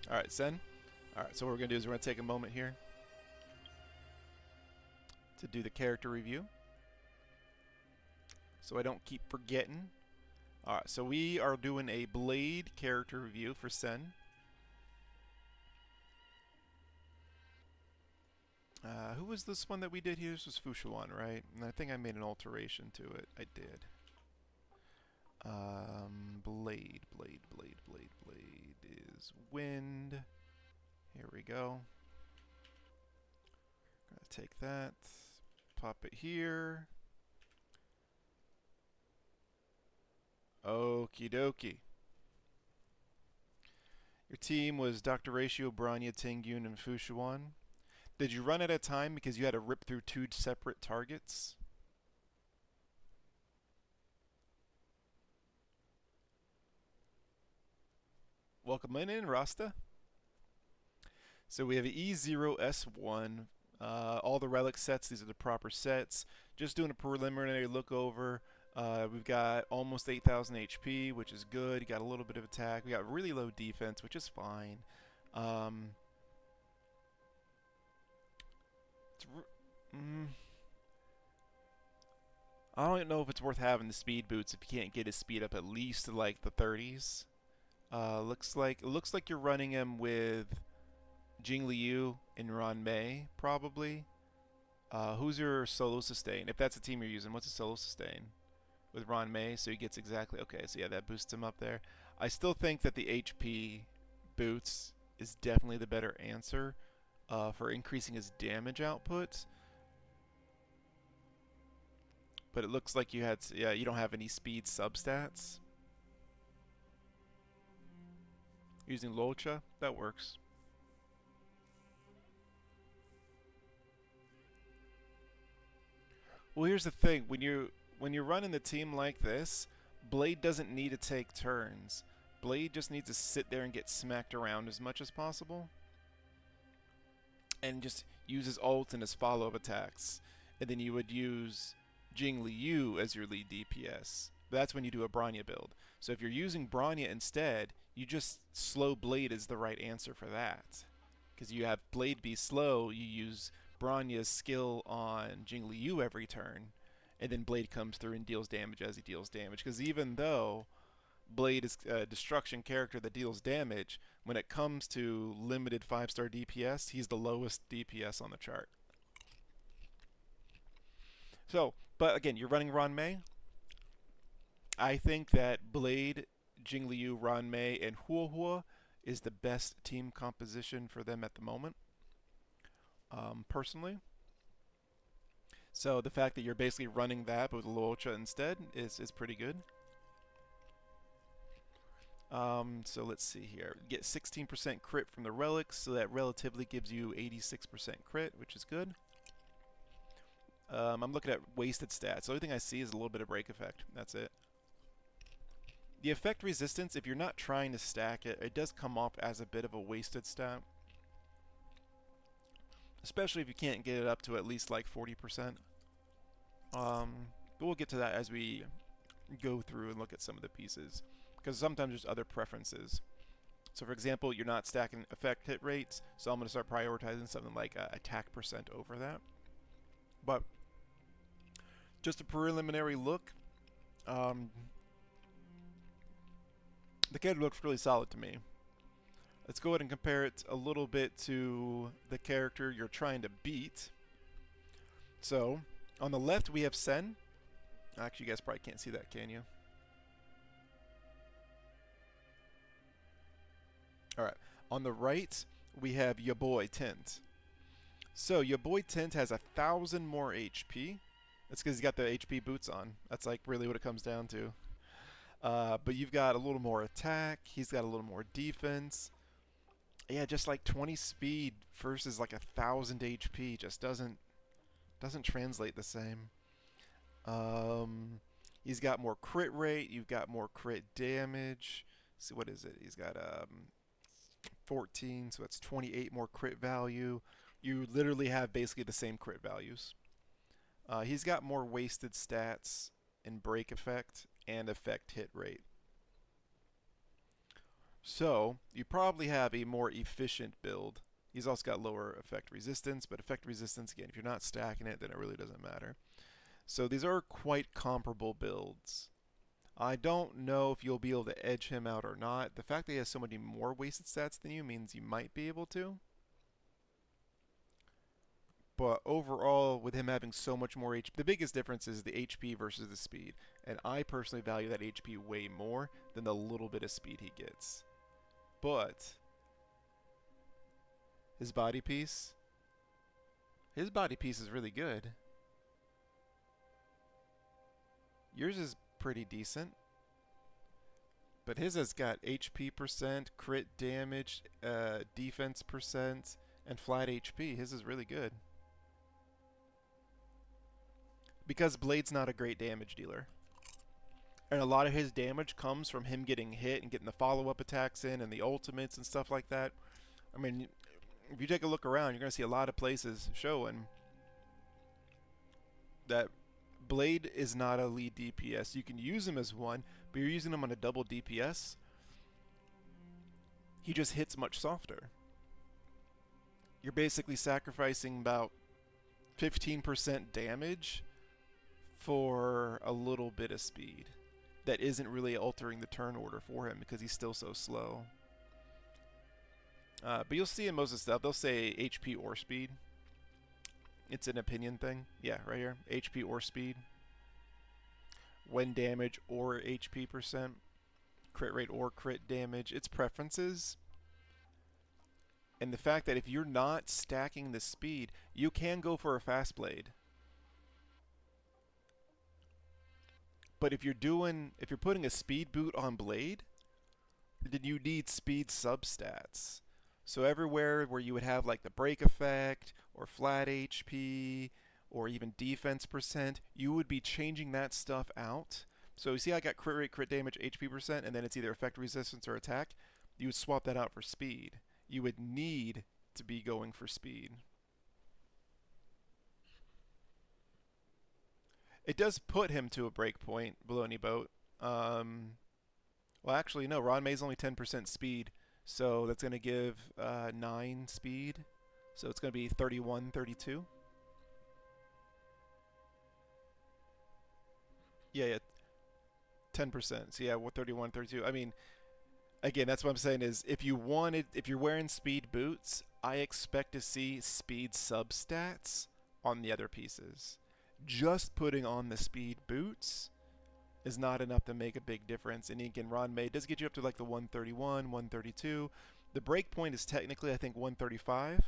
Alright, Sen. Alright, so what we're going to do is we're going to take a moment here to do the character review. So I don't keep forgetting. Alright, so we are doing a Blade character review for Sen. Who was this one that we did here? This was Fushuan, right? And I think I made an alteration to it. I did. Blade is wind. Here we go. Gonna take that, pop it here. Okie dokie. Your team was Dr. Ratio, Branya, Tingyun, and Fushuan. Did you run at a time because you had to rip through 2 separate targets? Welcome in, Rasta. So we have an E0S1. All the relic sets, these are the proper sets. Just doing a preliminary look over. We've got almost 8,000 HP, which is good. You got a little bit of attack. We got really low defense, which is fine. I don't know if it's worth having the speed boots if you can't get his speed up at least to like the 30s. Looks like you're running him with Jing Liu and Ron Mei, probably. Who's your solo sustain? If that's the team you're using, what's a solo sustain? With Ron Mei, so he gets exactly... Okay, so yeah, that boosts him up there. I still think that the HP boots is definitely the better answer for increasing his damage output. But it looks like you had... Yeah, you don't have any speed substats. Using Locha, that works. Well, here's the thing. When you're running the team like this, Blade doesn't need to take turns. Blade just needs to sit there and get smacked around as much as possible. And just use his ult and his follow-up attacks. And then you would use Jing Liu as your lead DPS. That's when you do a Branya build. So if you're using Branya instead, you just slow Blade is the right answer for that. Because you have Blade be slow, you use Branya's skill on Jing Liu every turn, and then Blade comes through and deals damage as he deals damage. Because even though Blade is a destruction character that deals damage, when it comes to limited 5-star DPS, he's the lowest DPS on the chart. So, but again, you're running Ron Mei. I think that Blade, Jing Liu, Ron Mei, and Hua Hua is the best team composition for them at the moment, personally. So the fact that you're basically running that with Luocha instead is pretty good. So let's see here. Get 16% crit from the relics, so that relatively gives you 86% crit, which is good. I'm looking at wasted stats. The only thing I see is a little bit of break effect. That's it. The effect resistance, if you're not trying to stack it, it does come off as a bit of a wasted stat. Especially if you can't get it up to at least like 40%. But we'll get to that as we go through and look at some of the pieces. Because sometimes there's other preferences. So for example, you're not stacking effect hit rates, so I'm going to start prioritizing something like attack percent over that. But just a preliminary look. The kid looks really solid to me. Let's go ahead and compare it a little bit to the character you're trying to beat. So, on the left we have Sen. Actually, you guys probably can't see that, can you? Alright. On the right, we have your boy Tint. So, your boy Tint has 1,000 more HP. That's because he's got the HP boots on. That's like really what it comes down to. But you've got a little more attack. He's got a little more defense. Yeah, just like 20 speed versus like 1,000 HP just doesn't translate the same. He's got more crit rate. You've got more crit damage. Let's see, what is it? He's got 14, so that's 28 more crit value. You literally have basically the same crit values. He's got more wasted stats and break effect and effect hit rate. So, you probably have a more efficient build. He's also got lower effect resistance, but effect resistance, again, if you're not stacking it, then it really doesn't matter. So these are quite comparable builds. I don't know if you'll be able to edge him out or not. The fact that he has so many more wasted stats than you means you might be able to. But overall, with him having so much more HP, the biggest difference is the HP versus the speed. And I personally value that HP way more than the little bit of speed he gets. But his body piece is really good. Yours is pretty decent. But his has got HP percent, crit damage, defense percent, and flat HP. His is really good. Because Blade's not a great damage dealer. And a lot of his damage comes from him getting hit and getting the follow-up attacks in and the ultimates and stuff like that. I mean, if you take a look around, you're going to see a lot of places showing that Blade is not a lead DPS. You can use him as one, but you're using him on a double DPS. He just hits much softer. You're basically sacrificing about 15% damage for a little bit of speed that isn't really altering the turn order for him because he's still so slow. But you'll see in most of the stuff, they'll say HP or speed. It's an opinion thing. Yeah, right here. HP or speed. When damage or HP percent. Crit rate or crit damage. It's preferences. And the fact that if you're not stacking the speed, you can go for a fast blade. But if you're putting a speed boot on Blade, then you need speed substats. So everywhere where you would have like the break effect or flat HP or even defense percent, you would be changing that stuff out. So you see I got crit rate, crit damage, HP percent, and then it's either effect resistance or attack. You would swap that out for speed. You would need to be going for speed. It does put him to a breakpoint, Baloney Boat. Well, actually, no. Ron May's only 10% speed, so that's going to give 9 speed. So it's going to be 31, 32. Yeah, 10%. So yeah, 31, 32. I mean, again, that's what I'm saying is if you're wearing speed boots, I expect to see speed substats on the other pieces. Just putting on the speed boots is not enough to make a big difference. And again, Ron May does get you up to like the 131, 132. The break point is technically, I think, 135.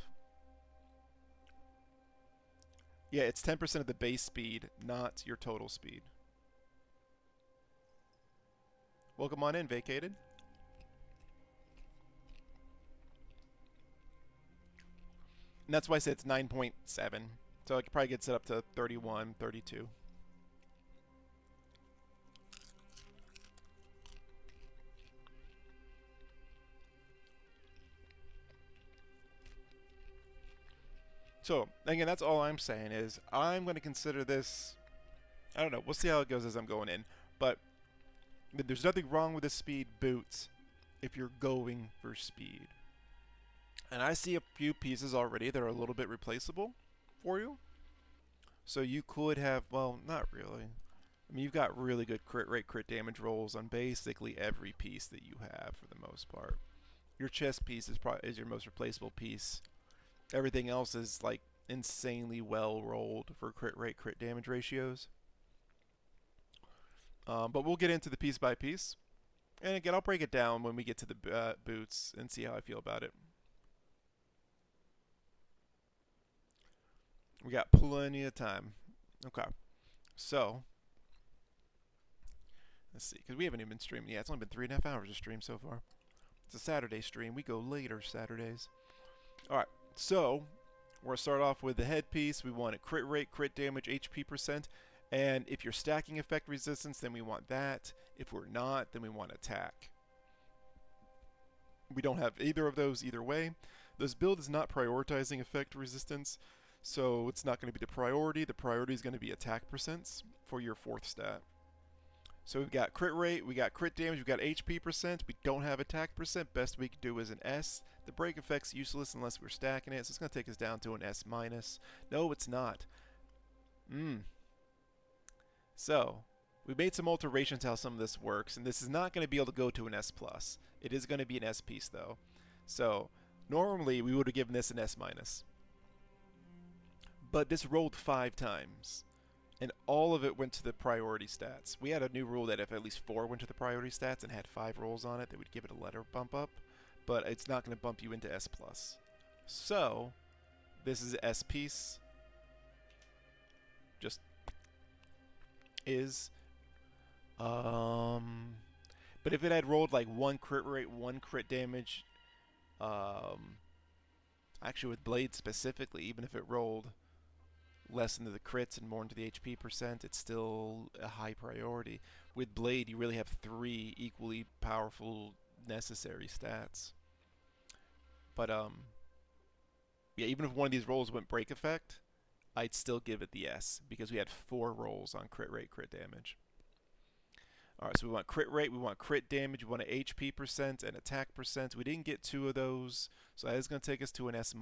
Yeah, it's 10% of the base speed, not your total speed. Welcome on in, Vacated. And that's why I said it's 9.7. So I could probably get set up to 31, 32. So, again, that's all I'm saying is I'm going to consider this, I don't know, we'll see how it goes as I'm going in. But there's nothing wrong with the speed boots if you're going for speed. And I see a few pieces already that are a little bit replaceable for you. So you could have, well, not really. I mean, you've got really good crit rate, crit damage rolls on basically every piece that you have for the most part. Your chest piece is your most replaceable piece. Everything else is like insanely well rolled for crit rate, crit damage ratios. But we'll get into the piece by piece. And again, I'll break it down when we get to the boots and see how I feel about it. We got plenty of time. Okay. So, let's see. Because we haven't even been streaming. Yeah, it's only been 3.5 hours of stream so far. It's a Saturday stream. We go later Saturdays. Alright. So, we're going to start off with the headpiece. We want a crit rate, crit damage, HP percent. And if you're stacking effect resistance, then we want that. If we're not, then we want attack. We don't have either of those either way. This build is not prioritizing effect resistance. So it's not going to be the priority. The priority is going to be attack percents for your 4th stat. So we've got crit rate, we got crit damage, we've got HP percent. We don't have attack percent. Best we can do is an S. The break effect's useless unless we're stacking it. So it's going to take us down to an S minus. No, it's not. So We made some alterations to how some of this works, and this is not going to be able to go to an S+. It is going to be an S piece, though. So, normally, we would have given this an S-. But this rolled 5 times, and all of it went to the priority stats. We had a new rule that if at least 4 went to the priority stats and had 5 rolls on it, they would give it a letter bump up, but it's not going to bump you into S+. So, this is an S piece. Just is. But if it had rolled like 1 crit rate, 1 crit damage, actually with Blade specifically, even if it rolled less into the crits and more into the HP percent, it's still a high priority. With Blade, you really have 3 equally powerful necessary stats. But yeah, even if one of these rolls went break effect, I'd still give it the S, because we had 4 rolls on crit rate, crit damage. Alright, so we want crit rate, we want crit damage, we want an HP percent and attack percent. We didn't get 2 of those, so that is going to take us to an S-.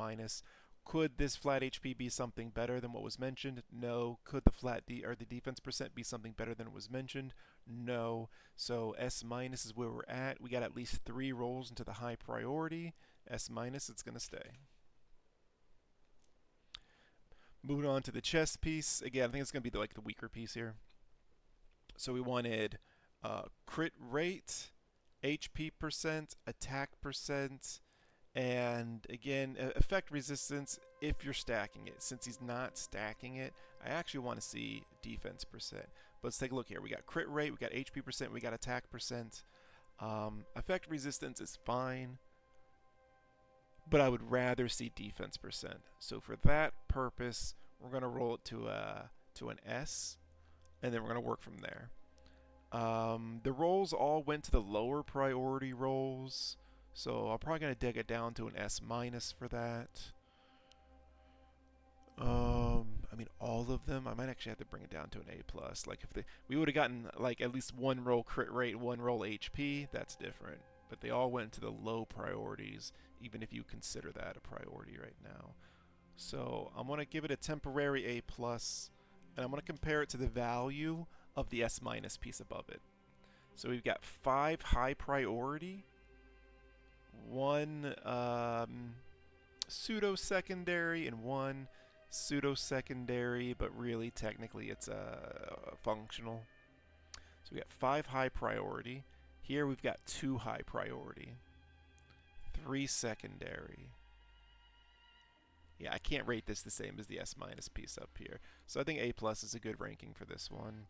Could this flat HP be something better than what was mentioned? No. Could the flat or the defense percent be something better than it was mentioned? No. So S- is where we're at. We got at least 3 rolls into the high priority. S-, it's going to stay. Moving on to the chest piece. Again, I think it's going to be like the weaker piece here. So we wanted crit rate, HP percent, attack percent, and again, effect resistance if you're stacking it. Since he's not stacking it, I actually want to see defense percent. But let's take a look here. We got crit rate, we got HP percent, we got attack percent. Effect resistance is fine, but I would rather see defense percent. So for that purpose, we're going to roll it to an S, and then we're going to work from there. The rolls all went to the lower priority rolls, so I'm probably going to dig it down to an S- for that. I mean, all of them. I might actually have to bring it down to an A+. Like if we would have gotten like at least 1 roll crit rate, 1 roll HP, that's different. But they all went to the low priorities, even if you consider that a priority right now. So I'm going to give it a temporary A+, and I'm going to compare it to the value of the S- piece above it. So we've got 5 high priority, 1 pseudo-secondary, and 1 pseudo-secondary, but really technically it's functional. So we got 5 high priority. Here we've got 2 high priority, 3 secondary. Yeah, I can't rate this the same as the S- piece up here. So I think A+ is a good ranking for this one.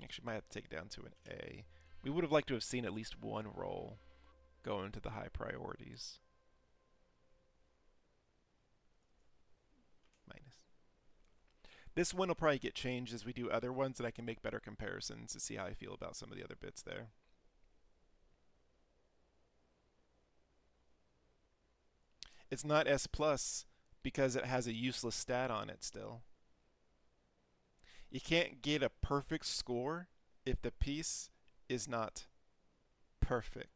Actually, might have to take it down to an A. We would have liked to have seen at least 1 roll go into the high priorities. Minus. This one will probably get changed as we do other ones, and I can make better comparisons to see how I feel about some of the other bits there. It's not S+ because it has a useless stat on it still. You can't get a perfect score if the piece is not perfect.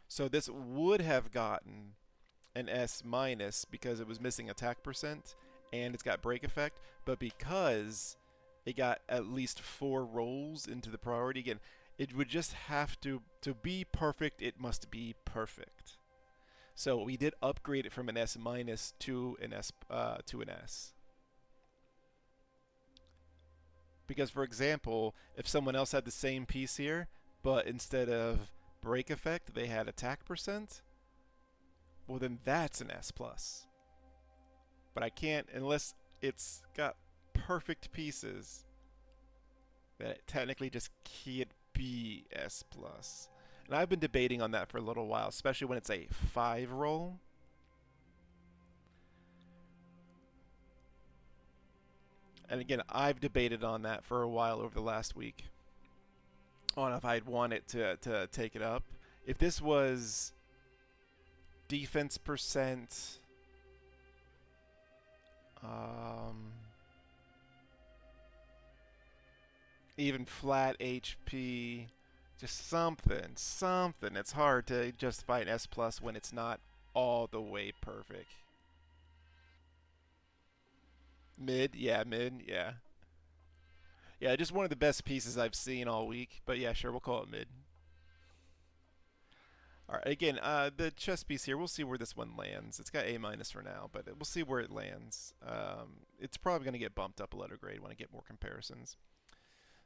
So this would have gotten an S- because it was missing attack percent and it's got break effect, but because it got at least 4 rolls into the priority, again, it would just have to be perfect, it must be perfect. So we did upgrade it from an S- to an S. Because, for example, if someone else had the same piece here, but instead of break effect, they had attack percent, well, then that's an S+. But I can't, unless it's got perfect pieces, that it technically just can't be S+. And I've been debating on that for a little while, especially when it's a 5 roll. And again, I've debated on that for a while over the last week, on if I'd want it to take it up. If this was defense percent, even flat HP, just something. It's hard to justify an S+ when it's not all the way perfect. Mid, yeah, mid, yeah. Yeah, just one of the best pieces I've seen all week. But yeah, sure, we'll call it mid. Alright, again, the chess piece here, we'll see where this one lands. It's got A- for now, but we'll see where it lands. It's probably going to get bumped up a letter grade when I get more comparisons.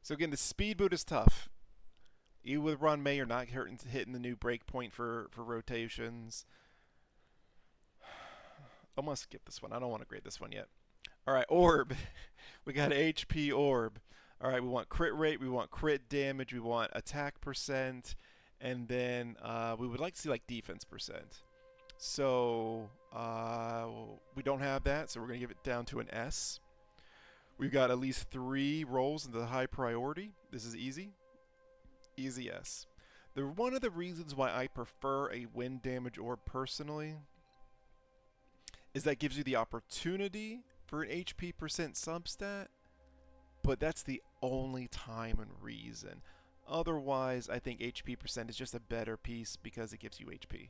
So again, the speed boot is tough. You with Ron May, you're not hitting the new breakpoint for rotations. I'm going to skip this one. I don't want to grade this one yet. Alright, orb. We got HP orb. Alright, we want crit rate, we want crit damage, we want attack percent, and then we would like to see like defense percent. So we don't have that, so we're going to give it down to an S. We've got at least 3 rolls into the high priority. This is easy. Easy S. One of the reasons why I prefer a wind damage orb personally is that gives you the opportunity for an HP percent substat, but that's the only time and reason. Otherwise, I think HP percent is just a better piece because it gives you HP.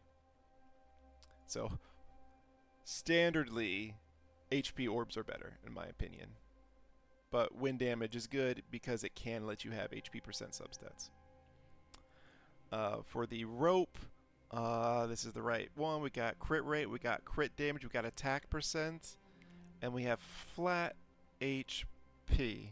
So, standardly, HP orbs are better, in my opinion. But wind damage is good because it can let you have HP percent substats. For the rope, this is the right one. We got crit rate, we got crit damage, we got attack percent, and we have flat HP.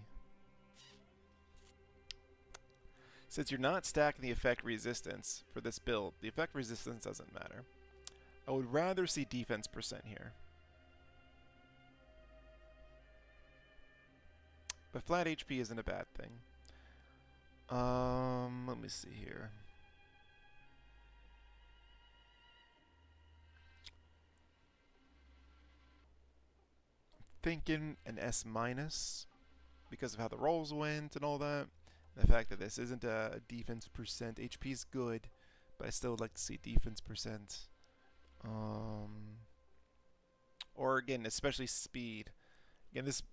Since you're not stacking the effect resistance for this build, the effect resistance doesn't matter. I would rather see defense percent here. But flat HP isn't a bad thing. Let me see here. Thinking an S- because of how the rolls went and all that. The fact that this isn't a defense percent. HP is good, but I still would like to see defense percent. Or again, especially speed. Again, this.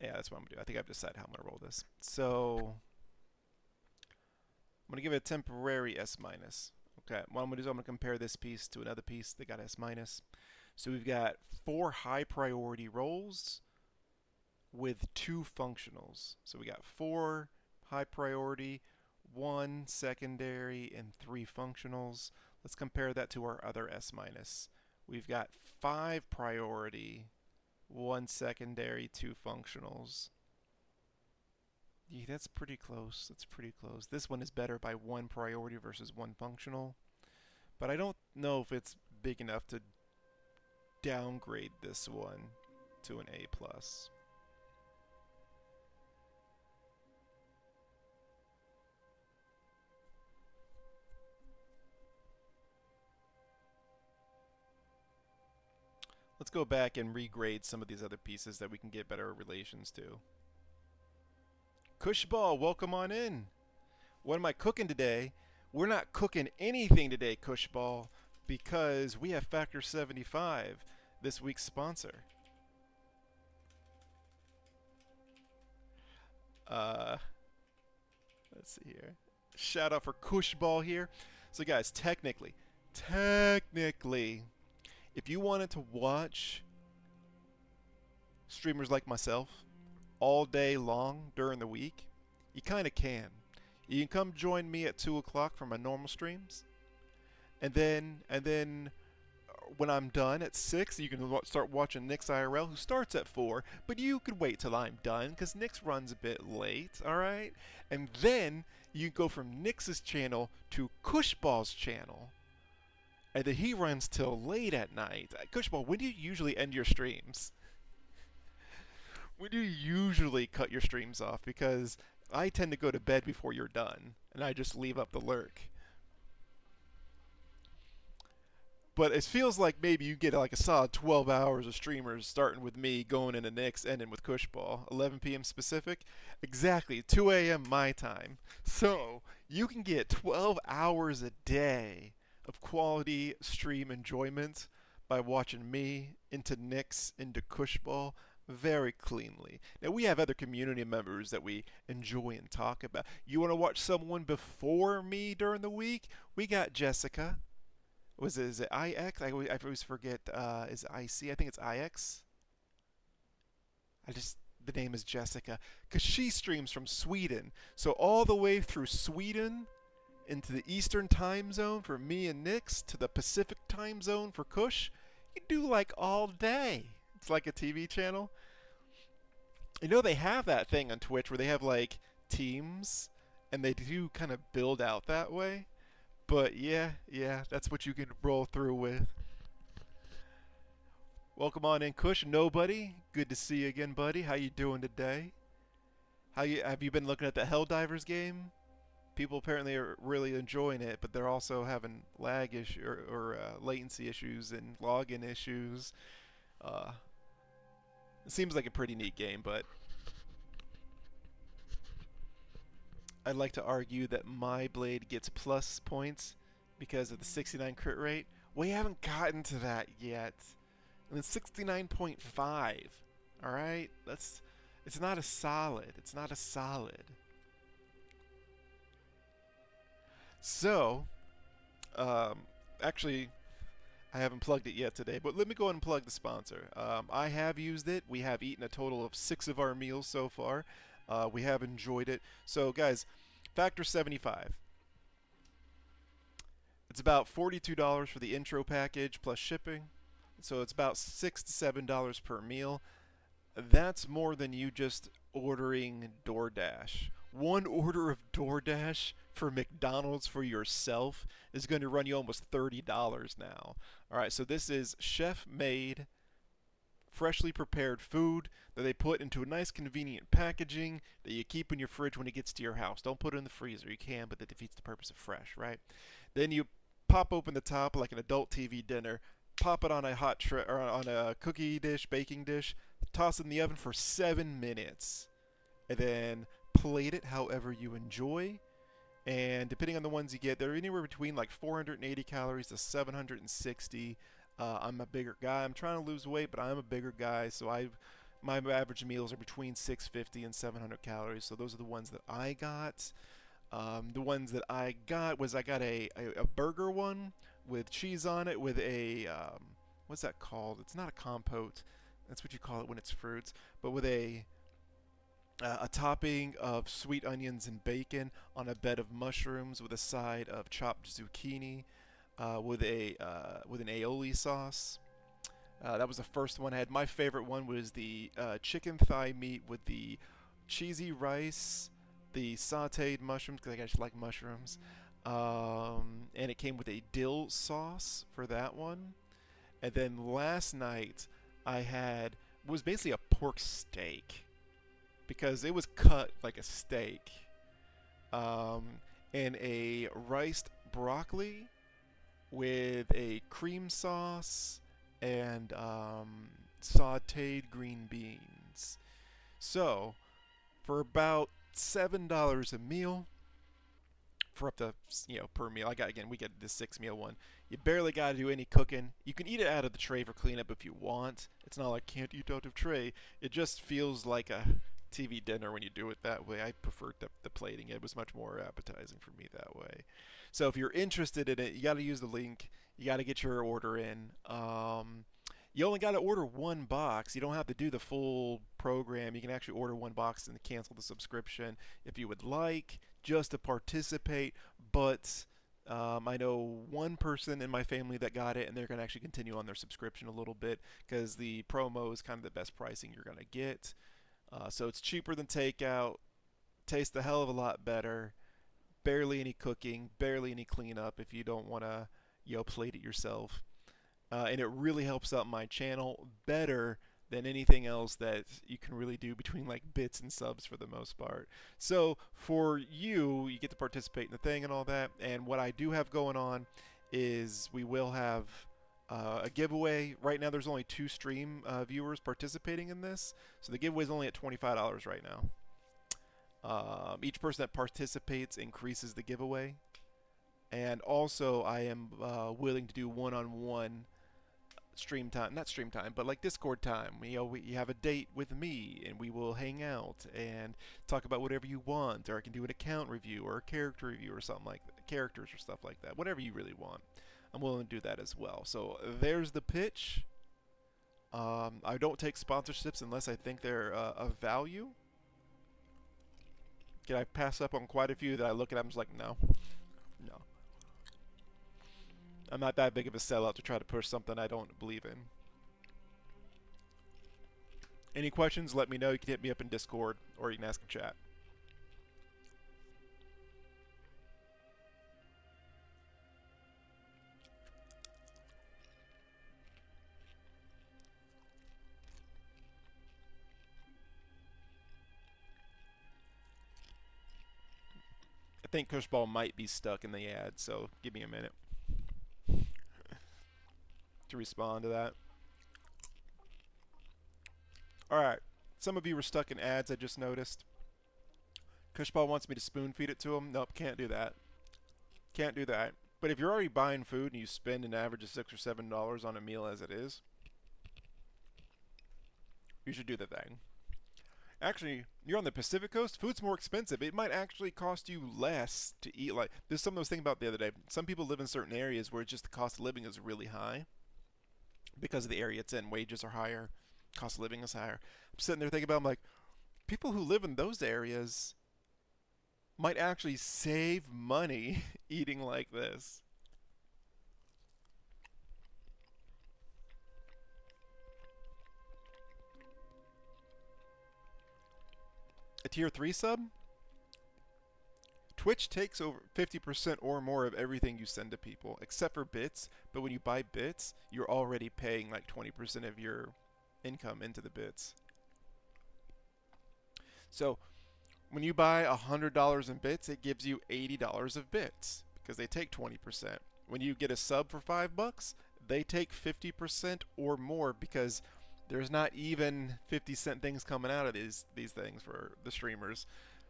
Yeah, that's what I'm gonna do. I think I've decided how I'm gonna roll this. So I'm gonna give it a temporary S-. Okay, what I'm gonna do is I'm gonna compare this piece to another piece that got S-. So we've got 4 high priority rolls with 2 functionals. So we got 4 high priority, 1 secondary, and 3 functionals. Let's compare that to our other S-. We've got 5 priority, 1 secondary, 2 functionals. Yeah, that's pretty close. That's pretty close. This one is better by 1 priority versus 1 functional. But I don't know if it's big enough to downgrade this one to an A+. Let's go back and regrade some of these other pieces that we can get better relations to. Cushball, welcome on in. What am I cooking today? We're not cooking anything today, Cushball, because we have Factor 75, this week's sponsor. Let's see here. Shout out for Cushball here. So guys, technically, if you wanted to watch streamers like myself all day long during the week, you kind of can. You can come join me at 2 o'clock for my normal streams, and then when I'm done at 6, you can start watching Nick's IRL, who starts at 4, but you could wait till I'm done because Nick's runs a bit late, alright? And then you go from Nick's channel to Cushball's channel, and then he runs till late at night. Cushball, when do you usually end your streams? When do you usually cut your streams off? Because I tend to go to bed before you're done, and I just leave up the lurk. But it feels like maybe you get like a solid 12 hours of streamers, starting with me, going into Nick's, ending with Cushball. 11 p.m. specific? Exactly, 2 a.m. my time. So, you can get 12 hours a day of quality stream enjoyment by watching me into Nick's, into Cushball, very cleanly. Now, we have other community members that we enjoy and talk about. You want to watch someone before me during the week? We got Jessica. Is it IX? I always forget. Is it IC? I think it's IX. The name is Jessica, because she streams from Sweden. So all the way through Sweden into the Eastern time zone for me and Nix to the Pacific time zone for Kush, you do like all day. It's like a TV channel. You know, they have that thing on Twitch where they have like teams and they do kind of build out that way. But yeah, that's what you can roll through with. Welcome on in, Kush. Nobody. Good to see you again, buddy. How you doing today? Have you been looking at the Helldivers game? People apparently are really enjoying it, but they're also having lag issue or latency issues and login issues. It seems like a pretty neat game, but I'd like to argue that my blade gets plus points because of the 69 crit rate. We haven't gotten to that yet. And it's 69.5. All right, it's not a solid. It's not a solid. So, actually, I haven't plugged it yet today, but let me go ahead and plug the sponsor. I have used it. We have eaten a total of 6 of our meals so far. We have enjoyed it. So, guys, Factor 75. It's about $42 for the intro package plus shipping. So it's about $6 to $7 per meal. That's more than you just ordering DoorDash. One order of DoorDash for McDonald's for yourself is going to run you almost $30 now. All right, so this is chef-made, freshly prepared food that they put into a nice convenient packaging that you keep in your fridge when it gets to your house. Don't put it in the freezer. You can, but that defeats the purpose of fresh, right? Then you pop open the top like an adult TV dinner, pop it on a hot tray or on a cookie dish, baking dish, toss it in the oven for 7 minutes, and then plate it however you enjoy. And depending on the ones you get, they're anywhere between like 480 calories to 760. I'm a bigger guy. I'm trying to lose weight, but I'm a bigger guy, so my average meals are between 650 and 700 calories. So those are the ones that I got. The ones that I got was I got a burger one with cheese on it with a what's that called? It's not a compote. That's what you call it when it's fruits, but with a topping of sweet onions and bacon on a bed of mushrooms with a side of chopped zucchini with an aioli sauce. That was the first one I had. My favorite one was the chicken thigh meat with the cheesy rice, the sautéed mushrooms, because I just like mushrooms. And it came with a dill sauce for that one. And then last night I had was basically a pork steak because it was cut like a steak. And a riced broccoli with a cream sauce and sautéed green beans. So for about $7 a meal, for up to, per meal. We get this 6-meal one. You barely got to do any cooking. You can eat it out of the tray for cleanup if you want. It's not like can't eat out of tray. It just feels like a TV dinner when you do it that way. I prefer the plating. It was much more appetizing for me that way. So if you're interested in it, you got to use the link. You got to get your order in. You only got to order one box. You don't have to do the full program. You can actually order one box and cancel the subscription if you would like, just to participate. But I know one person in my family that got it, and they're going to actually continue on their subscription a little bit because the promo is kind of the best pricing you're going to get. So it's cheaper than takeout, tastes a hell of a lot better, barely any cooking, barely any cleanup if you don't want to plate it yourself. And it really helps out my channel better than anything else that you can really do between like bits and subs for the most part. So for you get to participate in the thing and all that. And what I do have going on is we will have a giveaway. Right now there's only 2 stream viewers participating in this. So the giveaway is only at $25 right now. Each person that participates increases the giveaway. And also I am willing to do one-on-one stream time, not stream time, but like Discord time. You have a date with me and we will hang out and talk about whatever you want, or I can do an account review or a character review or something like that, characters or stuff like that, whatever you really want. I'm willing to do that as well. So there's the pitch. I don't take sponsorships unless I think they're of value. Can I pass up on quite a few that I look at? I'm just like, no. No. I'm not that big of a sellout to try to push something I don't believe in. Any questions, let me know. You can hit me up in Discord, or you can ask in chat. I think Cushball might be stuck in the ad, so give me a minute to respond to that. Alright, some of you were stuck in ads, I just noticed. Cushball wants me to spoon feed it to him. Nope, can't do that. Can't do that. But if you're already buying food and you spend an average of $6 or $7 on a meal as it is, you should do the thing. Actually, you're on the Pacific Coast, food's more expensive. It might actually cost you less to eat. Like, there's something I was thinking about the other day. Some people live in certain areas where just the cost of living is really high because of the area it's in. Wages are higher, cost of living is higher. I'm sitting there thinking about, I'm like, people who live in those areas might actually save money eating like this. A tier 3 sub? Twitch takes over 50% or more of everything you send to people, except for bits. But when you buy bits, you're already paying like 20% of your income into the bits. So when you buy $100 in bits, it gives you $80 of bits because they take 20%. When you get a sub for $5, they take 50% or more because there's not even 50-cent things coming out of these things for the streamers.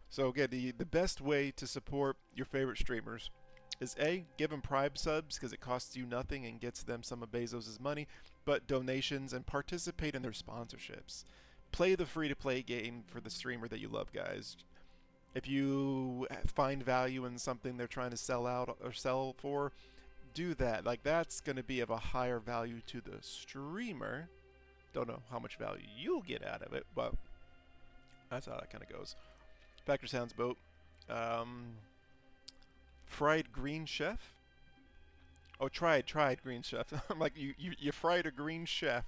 So again, the best way to support your favorite streamers is A, give them Prime subs because it costs you nothing and gets them some of Bezos' money, but donations, and participate in their sponsorships. Play the free-to-play game for the streamer that you love, guys. If you find value in something they're trying to sell out or sell for, do that. Like, that's going to be of a higher value to the streamer. Don't know how much value you'll get out of it, but that's how that kind of goes. Factor Sounds Boat. Fried green chef? Oh, tried green chef. I'm like, you fried a green chef.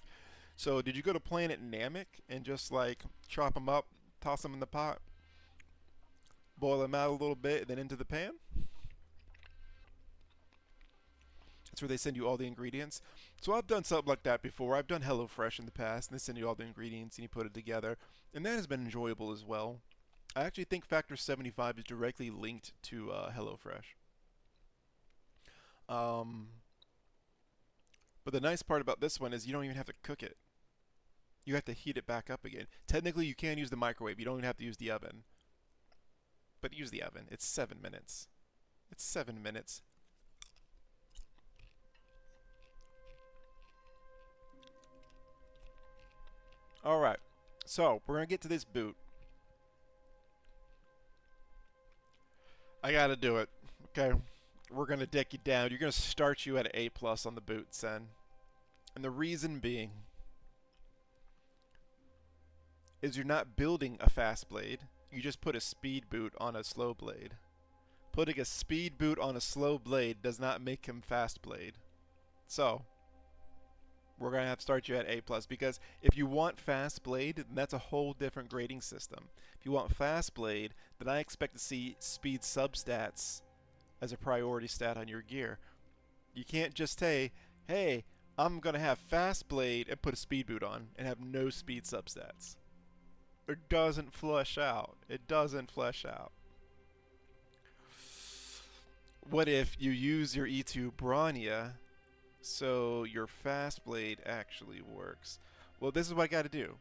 So did you go to Planet Namek and just like chop them up, toss them in the pot, boil them out a little bit, and then into the pan? That's where they send you all the ingredients. So I've done something like that before. I've done HelloFresh in the past, and they send you all the ingredients and you put it together, and that has been enjoyable as well. I actually think Factor 75 is directly linked to HelloFresh. But the nice part about this one is you don't even have to cook it. You have to heat it back up again. Technically, you can use the microwave. You don't even have to use the oven. But use the oven. It's 7 minutes. It's 7 minutes. Alright, so we're going to get to this boot. I got to do it, okay? We're going to deck you down. You're going to start you at an A+ on the boot, Sen. And the reason being is you're not building a fast blade. You just put a speed boot on a slow blade. Putting a speed boot on a slow blade does not make him fast blade. So we're going to have to start you at A+, because if you want fast blade, then that's a whole different grading system. If you want fast blade, then I expect to see speed substats as a priority stat on your gear. You can't just say, hey, I'm going to have fast blade and put a speed boot on and have no speed substats. It doesn't flush out. It doesn't flesh out. What if you use your E2 Bronya so your fast blade actually works? Well, this is what I got to do.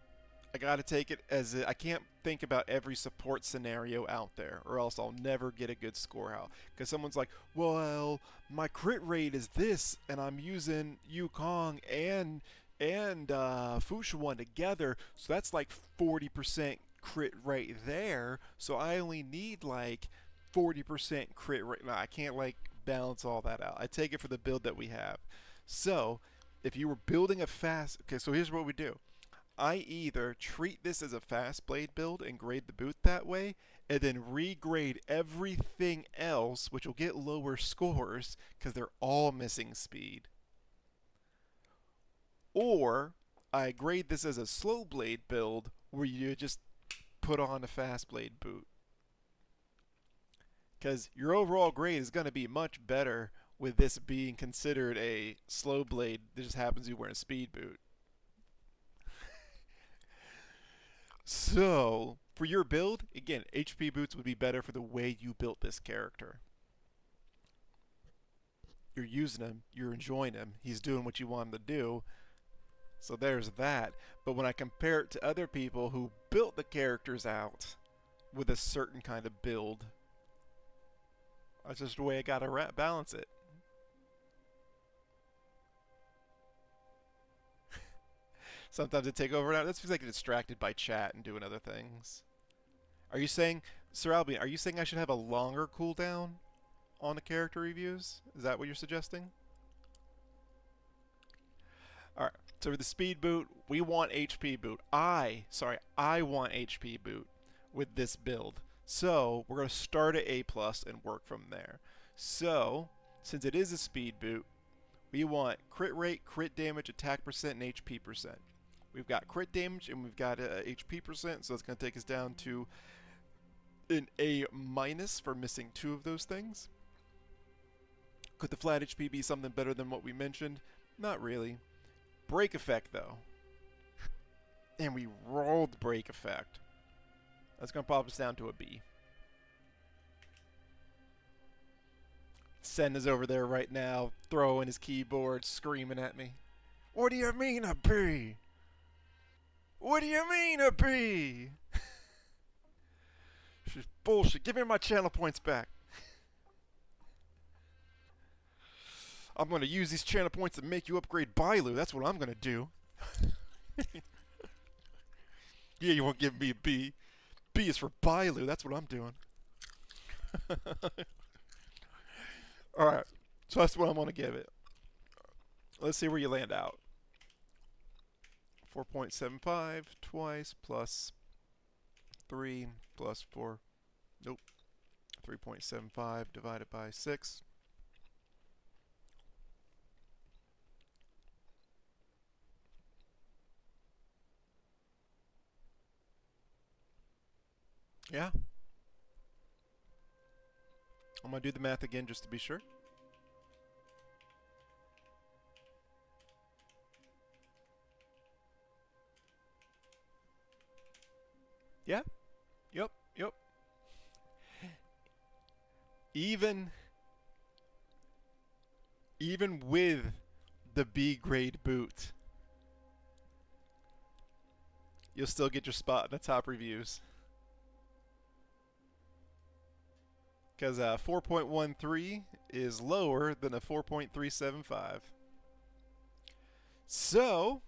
I got to take it as I can't think about every support scenario out there, or else I'll never get a good score out. Because someone's like, well, my crit rate is this, and I'm using Yukong and Fushuan together, so that's like 40% crit rate there. So I only need like 40% crit rate. No, I can't like balance all that out. I take it for the build that we have. So if you were building a fast, okay, so here's what we do. I either treat this as a fast blade build and grade the boot that way, and then regrade everything else, which will get lower scores because they're all missing speed. Or I grade this as a slow blade build where you just put on a fast blade boot. Because your overall grade is going to be much better with this being considered a slow blade that just happens to be wearing a speed boot. So, for your build, again, HP boots would be better for the way you built this character. You're using him, you're enjoying him, he's doing what you want him to do. So there's that. But when I compare it to other people who built the characters out with a certain kind of build, that's just the way I gotta balance it. Sometimes I take over now. That's because I get distracted by chat and doing other things. Are you saying, Sir Albion, are you saying I should have a longer cooldown on the character reviews? Is that what you're suggesting? Alright, so for the speed boot, we want HP boot. I want HP boot with this build. So, we're going to start at A+ and work from there. So, since it is a speed boot, we want crit rate, crit damage, attack percent, and HP percent. We've got crit damage and we've got HP percent, so it's going to take us down to an A- for missing 2 of those things. Could the flat HP be something better than what we mentioned? Not really. Break effect, though. And we rolled break effect. That's going to pop us down to a B. Sen is over there right now, throwing his keyboard, screaming at me. What do you mean a B? What do you mean a B? She's bullshit. Give me my channel points back. I'm going to use these channel points to make you upgrade Bailu. That's what I'm going to do. Yeah, you won't give me a B. B is for Bailu. That's what I'm doing. Alright. So that's what I'm going to give it. Let's see where you land out. 4.75 twice plus 3 plus 4. Nope. 3.75 divided by 6. Yeah. I'm going to do the math again just to be sure. Yeah. Yep. Even with the B grade boot, you'll still get your spot in the top reviews. Because 4.13 is lower than a 4.375. So,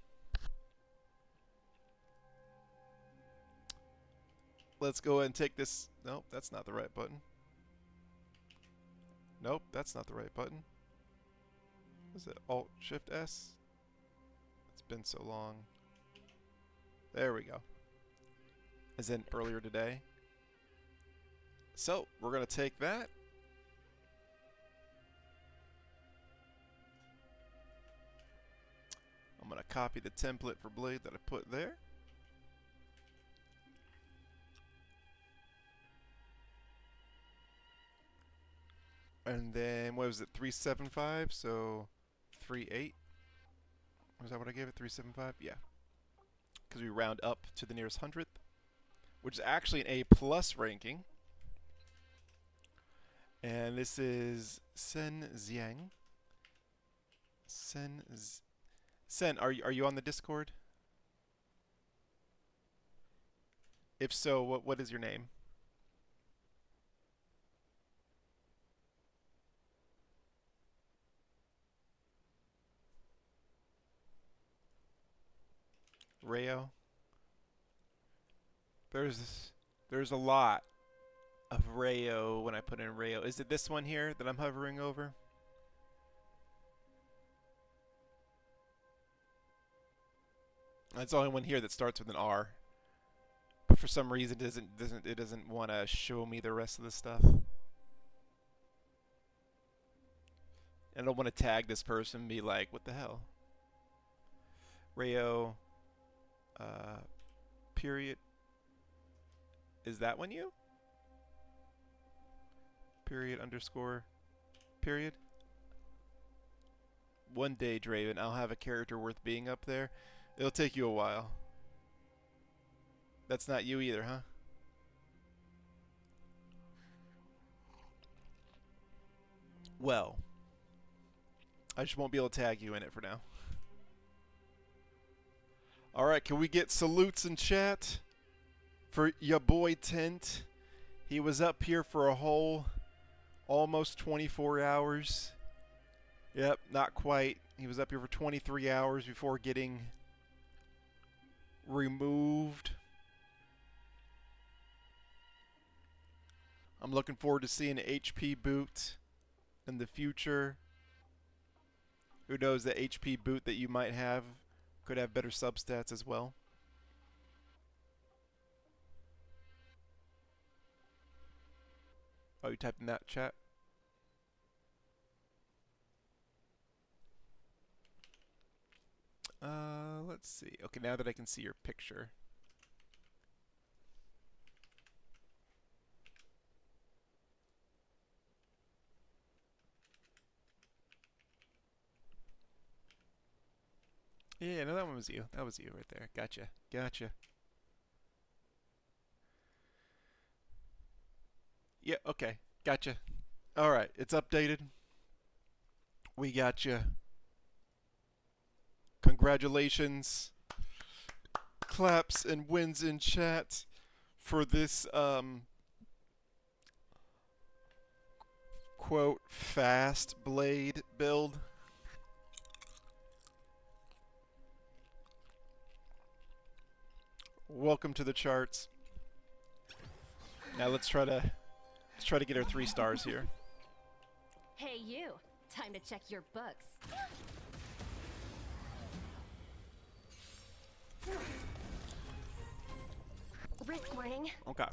let's go ahead and take this. Nope, that's not the right button. Nope, that's not the right button. Is it Alt-Shift-S? It's been so long. There we go. As in earlier today. So, we're going to take that. I'm going to copy the template for Blade that I put there. And then, what was it, 375? So, 38. Was that what I gave it, 375? Yeah. Because we round up to the nearest hundredth, which is actually an A+ ranking. And this is Sen Xiang. Sen, are you on the Discord? If so, what is your name? Rayo. There's a lot of Rayo when I put in Rayo. Is it this one here that I'm hovering over? That's the only one here that starts with an R. But for some reason it doesn't want to show me the rest of the stuff. I don't want to tag this person and be like, what the hell? Rayo period. Is that one you? Period underscore period. One day, Draven, I'll have a character worth being up there. It'll take you a while. That's not you either, huh? Well, I just won't be able to tag you in it for now. Alright, can we get salutes in chat for ya boy Tent? He was up here for a whole almost 24 hours. Yep, not quite. He was up here for 23 hours before getting removed. I'm looking forward to seeing HP boot in the future. Who knows, the HP boot that you might have could have better substats as well. Oh, you typed in that chat? Let's see. Okay, now that I can see your picture. Yeah, no, that one was you. That was you right there. Gotcha. Gotcha. Yeah, okay. Gotcha. Alright, it's updated. We gotcha. Congratulations. Claps and wins in chat for this, quote, fast blade build. Welcome to the charts. Now let's try to get our 3 stars here. Hey you, time to check your books. Risk warning. Okay.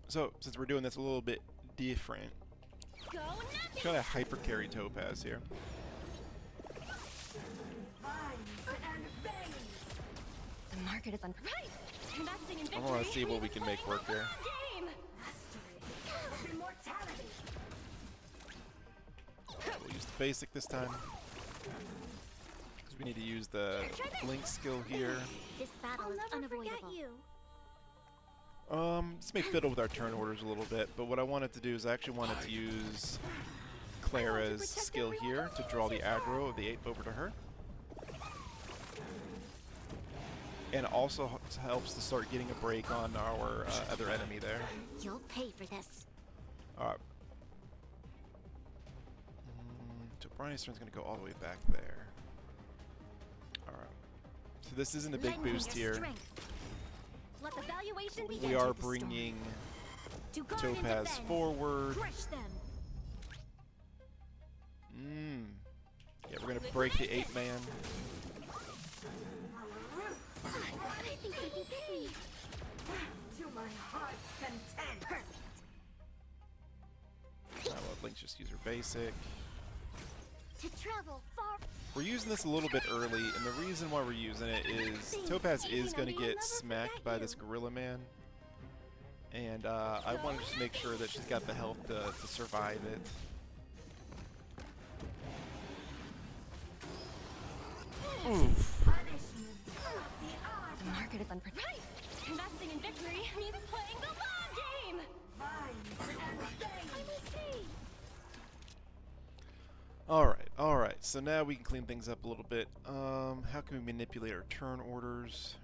So, since we're doing this a little bit different, Go let's try to hyper carry Topaz here. The market is on. Right. Investing in I victory. want to see what we can make work here. Game. We'll use the basic this time. Because we need to use the blink skill here. This battle is unavoidable. This may fiddle with our turn orders a little bit, but what I wanted to do is I actually wanted to use Clara's skill here to draw the aggro of the 8 over to her. And also helps to start getting a break on our other enemy there. You'll pay for this. Alright. So Bryony's turn's going to go all the way back there. Alright. So this isn't a big boost here. Let the valuation begin. We are bringing Topaz forward. Yeah, we're going to break the 8-man. I think we can pay. To my heart's content. Well, Link's just use her basic. To travel far. We're using this a little bit early, and the reason why we're using it is Topaz is going to get smacked by this Gorilla Man. And I want to just make sure that she's got the health to survive it. Oof. The market is unpredictable. Right. Investing in victory means playing the long game. Alright, so now we can clean things up a little bit. How can we manipulate our turn orders?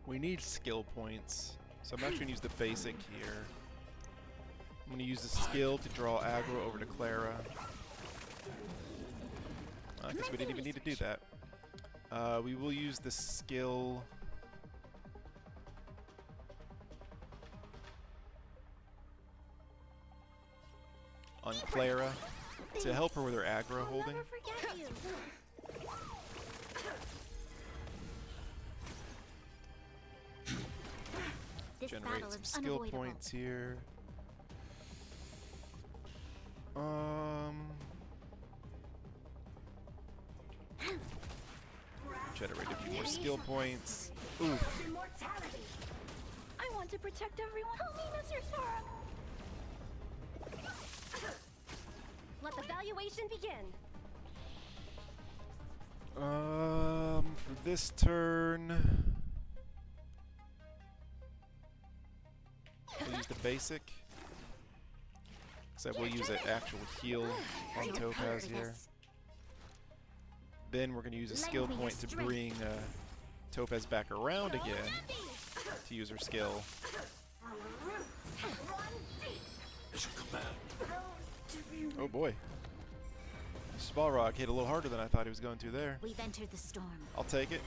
We need skill points, so I'm actually going to use the basic here. I'm going to use the skill to draw aggro over to Clara. I guess we didn't even need to do that. We will use the skill on Clara to help her with her aggro holding. Never forget you. This Generate battle some is skill unavoidable. points here. Generate a few more skill points. Oof. Immortality. I want to protect everyone. Help me, Mr. Sora. Let the valuation begin. For this turn, we'll use the basic. So we'll use an actual heal on Topaz here. Then we're going to use a skill point to bring Topaz back around again to use her skill. Mission command. Oh boy. Balrog hit a little harder than I thought he was going to there. We've entered the storm. I'll take it.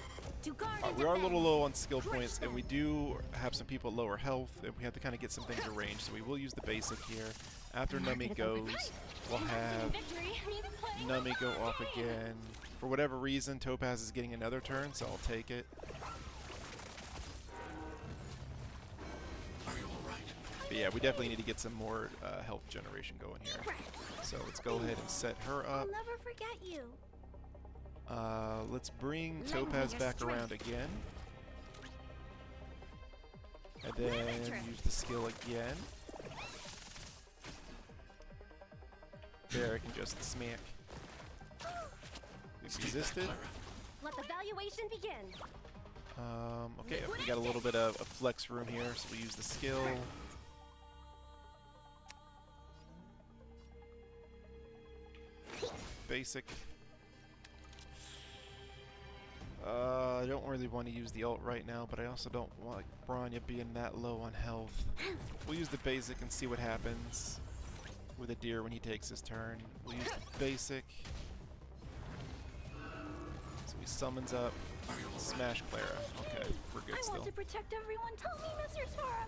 To guard and We are a defend. little low on skill points, Crush and we them. do have some people at lower health, and we have to kind of get some things arranged, so we will use the basic here. After Nummy goes, we'll have Victory means playing the Nummy go long off game. again. For whatever reason, Topaz is getting another turn, so I'll take it. Are you all right? But yeah, we definitely need to get some more health generation going here. So let's go ahead and set her I'll up. never forget you. Let's bring Lend me Topaz your back strength. around again. And then use the skill again. There, I can just smack. We resisted. Let the valuation begin. Okay, we got a little bit of a flex room here, so we'll use the skill. Basic. I don't really want to use the ult right now, but I also don't want Bronya being that low on health. We'll use the basic and see what happens with a deer when he takes his turn. We'll use the basic. So he summons up. Smash Clara. Okay, we're good I still. want to protect everyone. Tell me, Mr. Sora.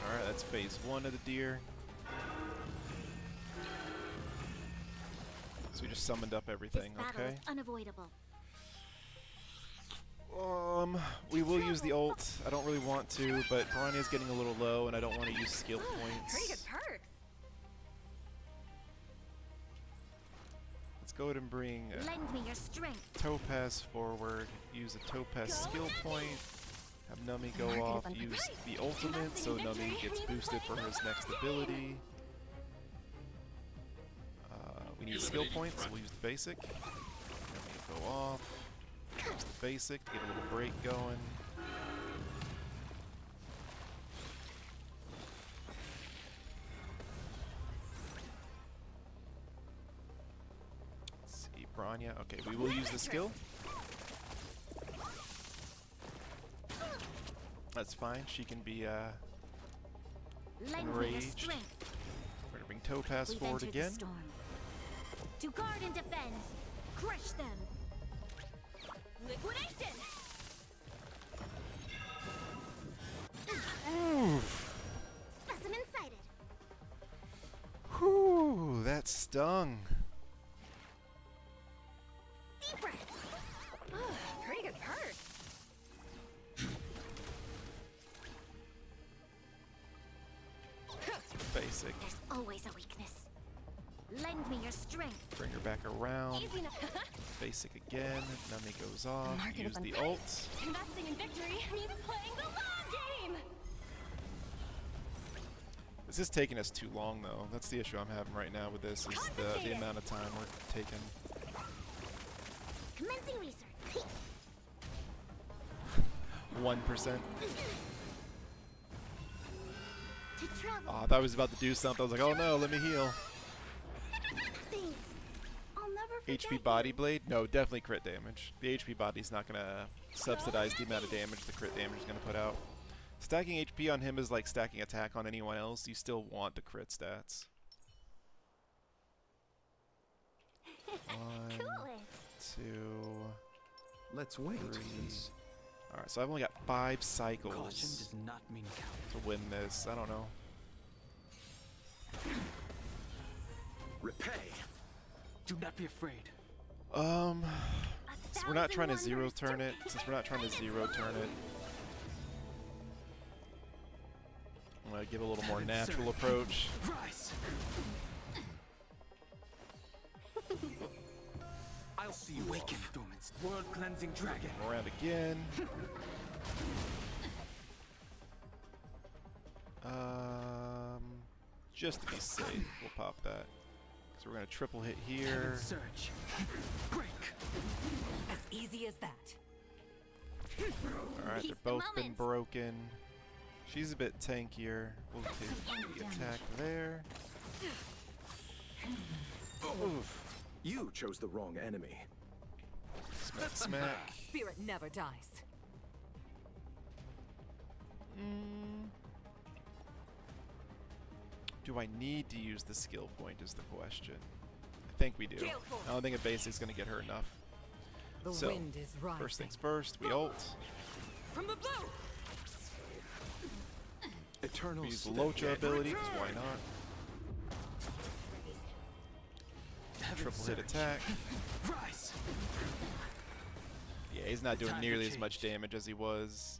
Alright, that's phase 1 of the deer. So we just summoned up everything, This battle okay? is unavoidable. We will use the ult. I don't really want to, but Piranha's getting a little low, and I don't want to use skill Pretty good points. perks. Let's go ahead and bring Lend me your strength. Topaz forward. Use a Topaz skill point. Have Nummy go off. Use the ultimate, so Nummy gets boosted for his next ability. We need skill points, so we'll use the basic. Nummy go off. Use the basic to get a little break going. Let's see, Bronya. Okay, we will use the skill. That's fine. She can be Lend me your enraged. strength. We're gonna bring Topaz We've forward entered again. the storm. To guard and defend. Crush them. Liquidation. Specimen sighted. Whew, that stung. Deep breath. Pretty good perks. Basic. There's always a weakness. Lend me your strength. Bring her back around. Easy enough. Basic again. Nummy goes off. Market Use is the on ult. Investing in victory means playing the long game. This is taking us too long, though. That's the issue I'm having right now with this, is the amount of time we're taking. Commencing research. 1%. To travel. Oh, I thought I was about to do something. I was like, oh no, let me heal. Things. I'll never forget HP you. body blade? No, definitely crit damage. The HP body's not going to subsidize the amount of damage the crit damage is going to put out. Stacking HP on him is like stacking attack on anyone else. You still want the crit stats. Cool it. 2, Let's wait. 3. Alright, so I've only got 5 Caution cycles does not mean coward. to win this. I don't know. Repay. Do not be afraid. So we're not trying to zero turn it. Since we're not trying to zero turn it, I'm gonna give a little more natural approach. Rise. I'll see you Awaken, dormant world cleansing dragon. Around again. Just to be safe, we'll pop that. So we're gonna triple hit here. Surge. Break. As easy as that. Alright, they're both been broken. She's a bit tankier. We'll take the attack there. Oof. You chose the wrong enemy. Smack, smack. Spirit never dies. Do I need to use the skill point is the question. I think we do. I don't think a basic's gonna get her enough. The So, wind is rising. first things first, we ult. From the blue. Eternal We use the Locha ability, because why not? Triple hit attack. Rise. Yeah, he's not doing Time to nearly as much change. damage as he was.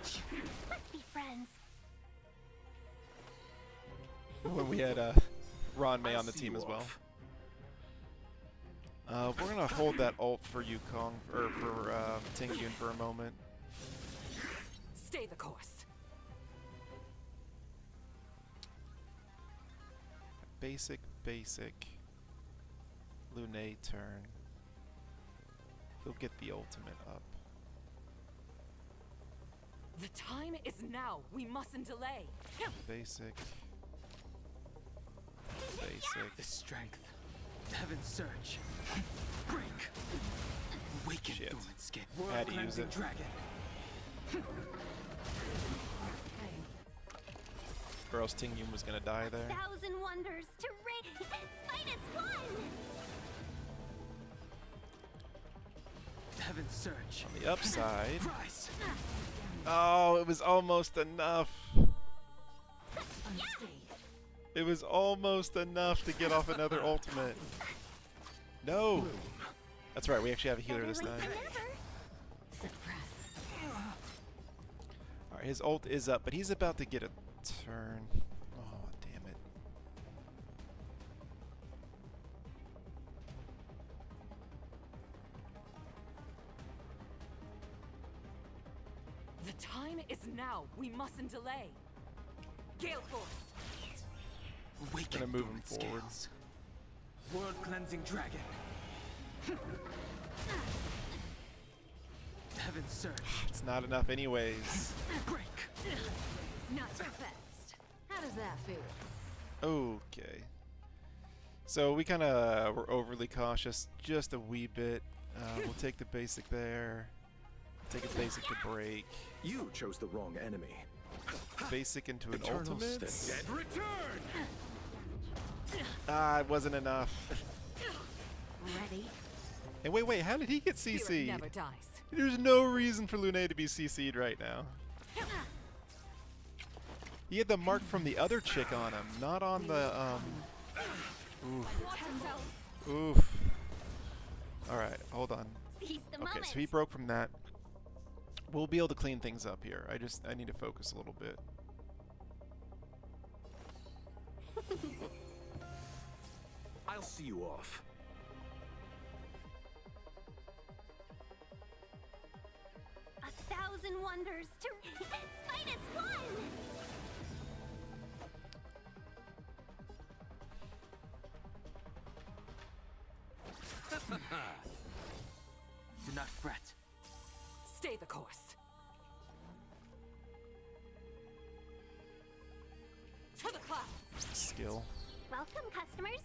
Let's be friends. When we had Ron May on the see team you as well. off. We're gonna hold that ult for Yukong, or for Tingyun for a moment. Stay the course. Basic Lunay turn. He'll get the ultimate up. The time is now. We mustn't delay. Basic. The strength. Heaven's surge. Break. Awaken, Shit. dormant scale. Had World to use cleansing it. dragon. Or else Tingyun was gonna die there. 1,000 wonders to raid. Fight as one. Heaven's surge. On the upside. Rise. Oh, it was almost enough. It was almost enough to get off another ultimate. No! That's right, we actually have a healer this time. Alright, his ult is up, but he's about to get a turn. Oh, damn it. The time is now. We mustn't delay. Gale force. Awaken, Gonna move him dormant forward. scales. World cleansing dragon. Heaven's surge. It's not enough anyways. Break. Not so fast. How does that feel? Okay. So we kind of were overly cautious just a wee bit. We'll take the basic there. Take a basic to break. You chose the wrong enemy. Basic into an Eternal ultimate. state. Return. Ah, it wasn't enough. Ready? And wait, how did he get Spirit CC'd? never dies. There's no reason for Lunay to be CC'd right now. He had the mark from the other chick on him, not on the, Oof. Oof. Alright, hold on. Seize the Okay, moment. so he broke from that. We'll be able to clean things up here. I need to focus a little bit. I'll see you off. A 1,000 wonders to fight as one. Do not fret. Stay the course. To the clouds. Skill. Welcome, customers.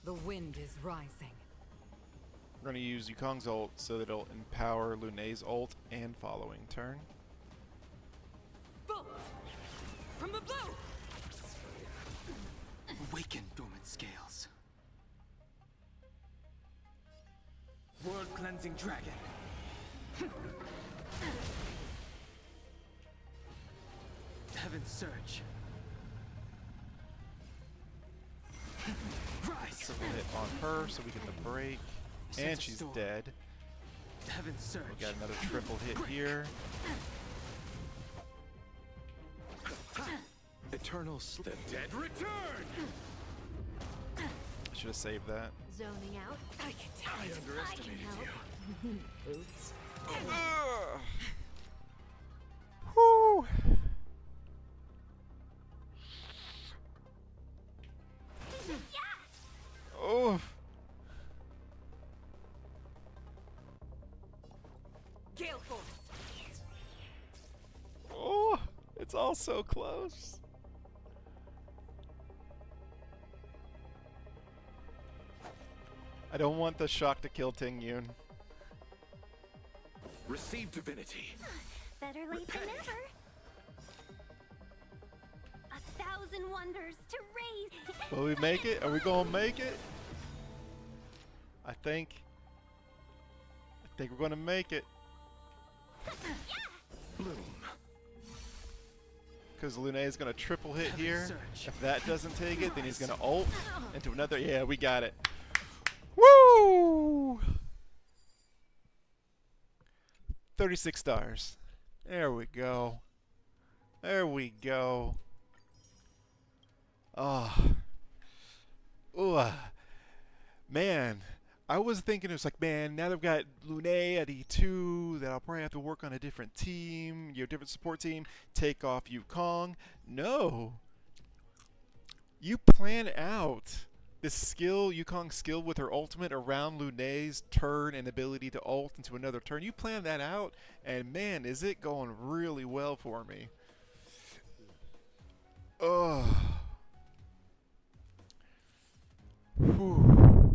The wind is rising. We're going to use Yukong's ult so that it'll empower Lunay's ult and following turn. Bolt! From the blue! Awaken, dormant scales. World cleansing dragon. Heaven's surge. Rise. Triple hit on her, so we get the break. And she's dead. Heaven's surge. We got another triple hit here. Eternal sleep. The dead return! Should have saved that. Zoning out. I can tell. I underestimated you. Oops. Whew. Oh. Gale Force! Oh, it's all so close. I don't want the shock to kill Ting Yun. Receive divinity. Better late than never. 1,000 wonders to raise. Will we make it? Are we gonna make it? I think we're gonna make it. Bloom. Because Lune is gonna triple hit Heaven's here. surge. If that doesn't take it, then he's gonna ult into another. Yeah, we got it. Woo! 36 stars. There we go. There we go. Ah. Ooh. Man. I was thinking it was like, man, now that I've got Lune at E2, that I'll probably have to work on a different team, different support team, take off Yukong. No. You plan out this skill, Yukong's skill with her ultimate around Lune's turn and ability to ult into another turn. You plan that out, and man, is it going really well for me. Ugh. Whew.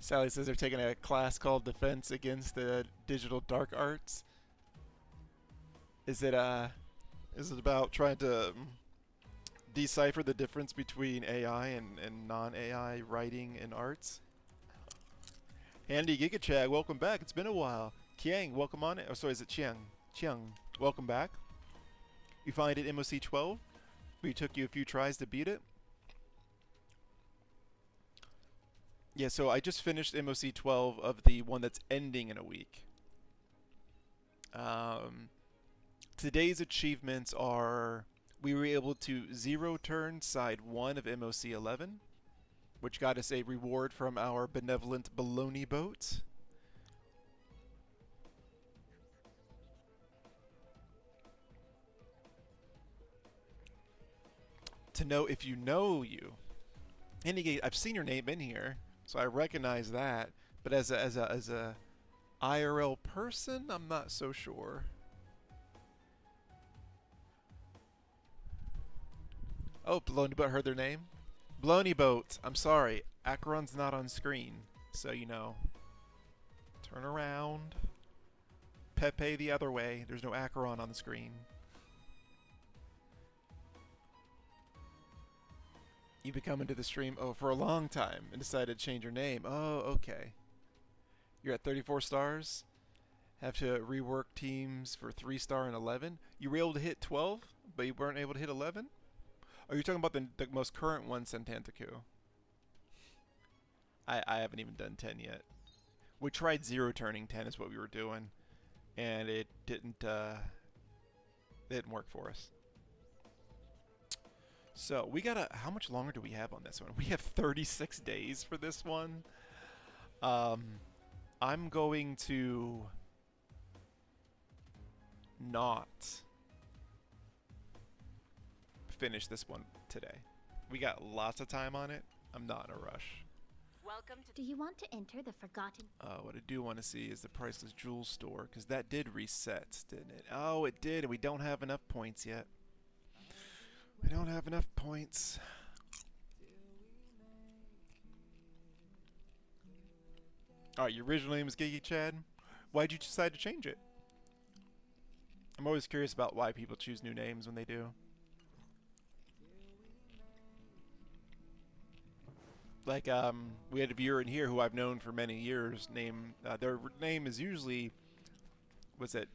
Sally says they're taking a class called Defense Against the Digital Dark Arts. Is it about trying to decipher the difference between AI and non-AI writing and arts? Andy Gigachag, welcome back. It's been a while. Kiang, welcome on it. Oh, sorry, is it Chiang? Chiang, welcome back. You find it MOC 12, but it took you a few tries to beat it. Yeah, so I just finished MOC 12 of the one that's ending in a week. Today's achievements are: we were able to 0 turn side 1 of MOC 11, which got us a reward from our benevolent baloney boat. To know if you know you. Indicate, I've seen your name in here, so I recognize that. But as a IRL person, I'm not so sure. Oh, Baloney Boat heard their name. Baloney Boat, I'm sorry. Acheron's not on screen, so you know. Turn around. Pepe the other way. There's no Acheron on the screen. You've been coming to the stream for a long time and decided to change your name. Oh, okay. You're at 34 stars. Have to rework teams for 3-star and 11. You were able to hit 12, but you weren't able to hit 11? Are you talking about the most current one, Sentantaku? I haven't even done 10 yet. We tried 0 turning 10 is what we were doing, and it didn't work for us. So we gotta. How much longer do we have on this one? We have 36 days for this one. I'm going to not finish this one today. We got lots of time on it. I'm not in a rush. Welcome to Do you want to enter the forgotten? What I do want to see is the Priceless Jewels store, because that did reset, didn't it? Oh, it did, and we don't have enough points yet. We don't have enough points. Alright, your original name is Gigi Chad. Why'd you decide to change it? I'm always curious about why people choose new names when they do. Like, we had a viewer in here who I've known for many years. Their name is usually, what's it?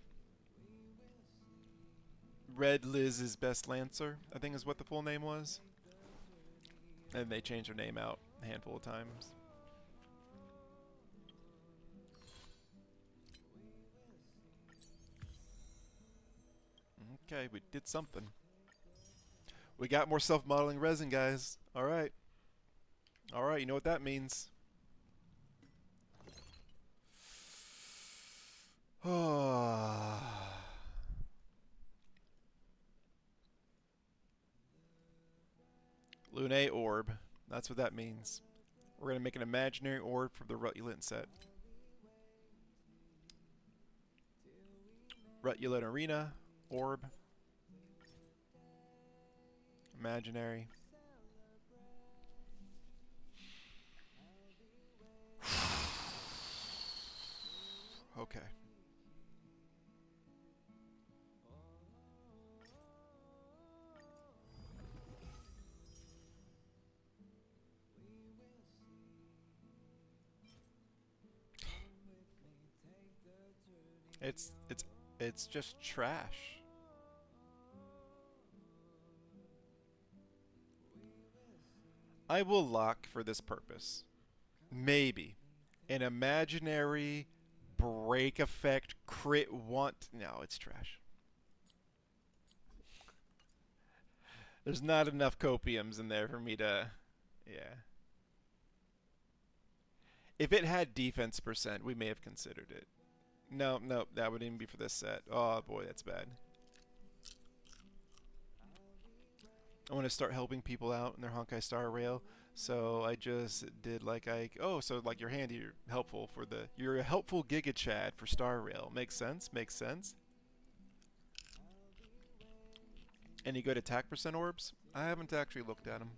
Red Liz's Best Lancer, I think is what the full name was. And they changed their name out a handful of times. Okay, we did something. We got more self-modeling resin, guys. Alright. Alright, you know what that means. Lunae Orb. That's what that means. We're going to make an imaginary orb from the Rutulent set. Rutulent Arena. Orb. Imaginary. Okay. It's just trash. I will lock for this purpose. Maybe an imaginary break effect crit want. No, it's trash. There's not enough copiums in there for me to. Yeah. If it had defense percent, we may have considered it. No, no, that wouldn't even be for this set. Oh boy, that's bad. I want to start helping people out in their Honkai Star Rail, so I just did like so like you're handy, you're helpful for the, you're a helpful Giga Chad for Star Rail. Makes sense, makes sense. Any good attack percent orbs? I haven't actually looked at them.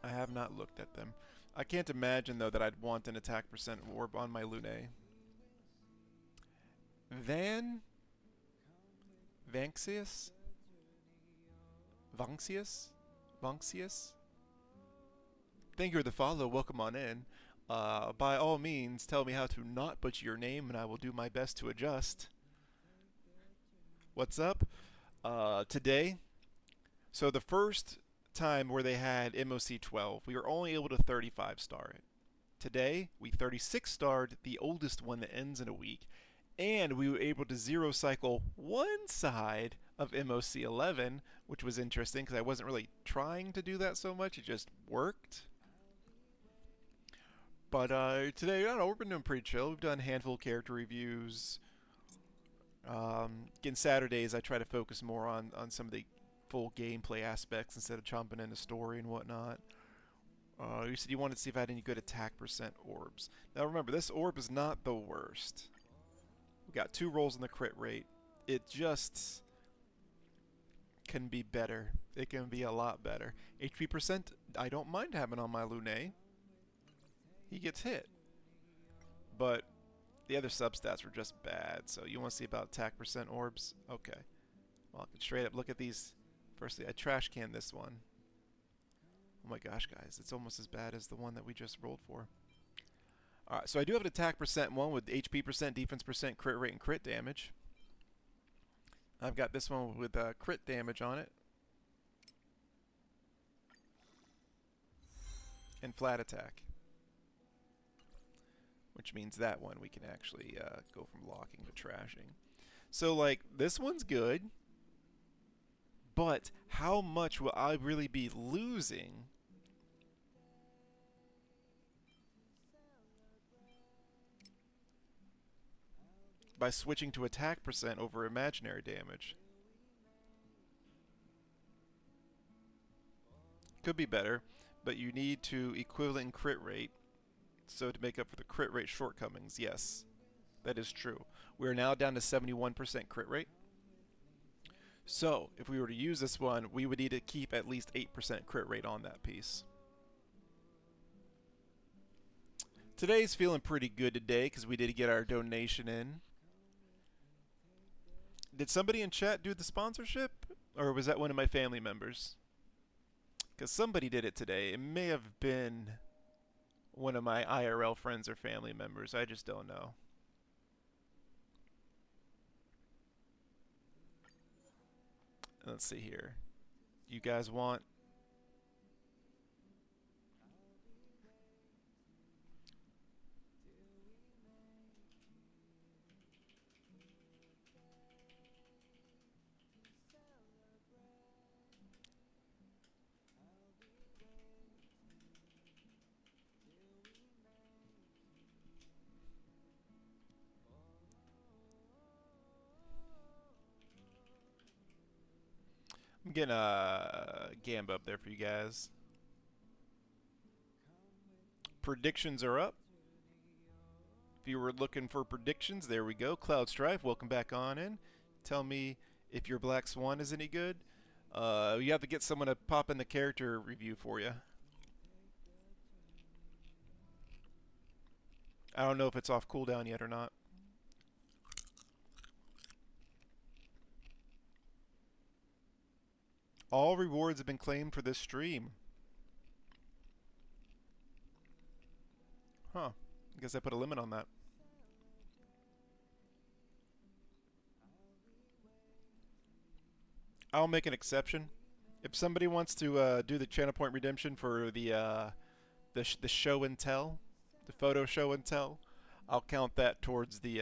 I have not looked at them. I can't imagine though that I'd want an attack percent orb on my Lunae. Vanxius? Vanxius? Thank you for the follow. Welcome on in. By all means, tell me how to not butcher your name, and I will do my best to adjust. What's up? Today, so the first time where they had MOC 12, we were only able to 35 star it. Today, we 36 starred the oldest one that ends in a week, and we were able to zero cycle one side of MOC 11, which was interesting because I wasn't really trying to do that so much, it just worked. But today, I don't know, we've been doing pretty chill. We've done a handful of character reviews. Again, Saturdays I try to focus more on some of the full gameplay aspects instead of chomping into story and whatnot. You said you wanted to see if I had any good attack percent orbs. Now remember, this orb is not the worst. We got 2 rolls in the crit rate. It just can be better. It can be a lot better. HP percent, I don't mind having on my Lunae. He gets hit. But the other substats were just bad. So you want to see about attack percent orbs? Okay. Well, I can straight up look at these. Firstly, I trash can this one. Oh my gosh, guys. It's almost as bad as the one that we just rolled for. Alright, so I do have an attack percent one with HP percent, defense percent, crit rate, and crit damage. I've got this one with crit damage on it. And flat attack. Which means that one we can actually go from locking to trashing. So, like, this one's good. But how much will I really be losing by switching to attack percent over imaginary damage? Could be better, but you need to equivalent crit rate. So to make up for the crit rate shortcomings, yes, that is true. We are now down to 71% crit rate. So if we were to use this one, we would need to keep at least 8% crit rate on that piece. Today's feeling pretty good today because we did get our donation in. Did somebody in chat do the sponsorship? Or was that one of my family members? Because somebody did it today. It may have been one of my IRL friends or family members. I just don't know. Let's see here. You guys want... I'm getting a Gamba up there for you guys. Predictions are up. If you were looking for predictions, there we go. Cloud Strife, welcome back on in. Tell me if your Black Swan is any good. You have to get someone to pop in the character review for you. I don't know if it's off cooldown yet or not. All rewards have been claimed for this stream. Huh. I guess I put a limit on that. I'll make an exception. If somebody wants to do the channel point redemption for the show and tell, the photo show and tell, I'll count that towards the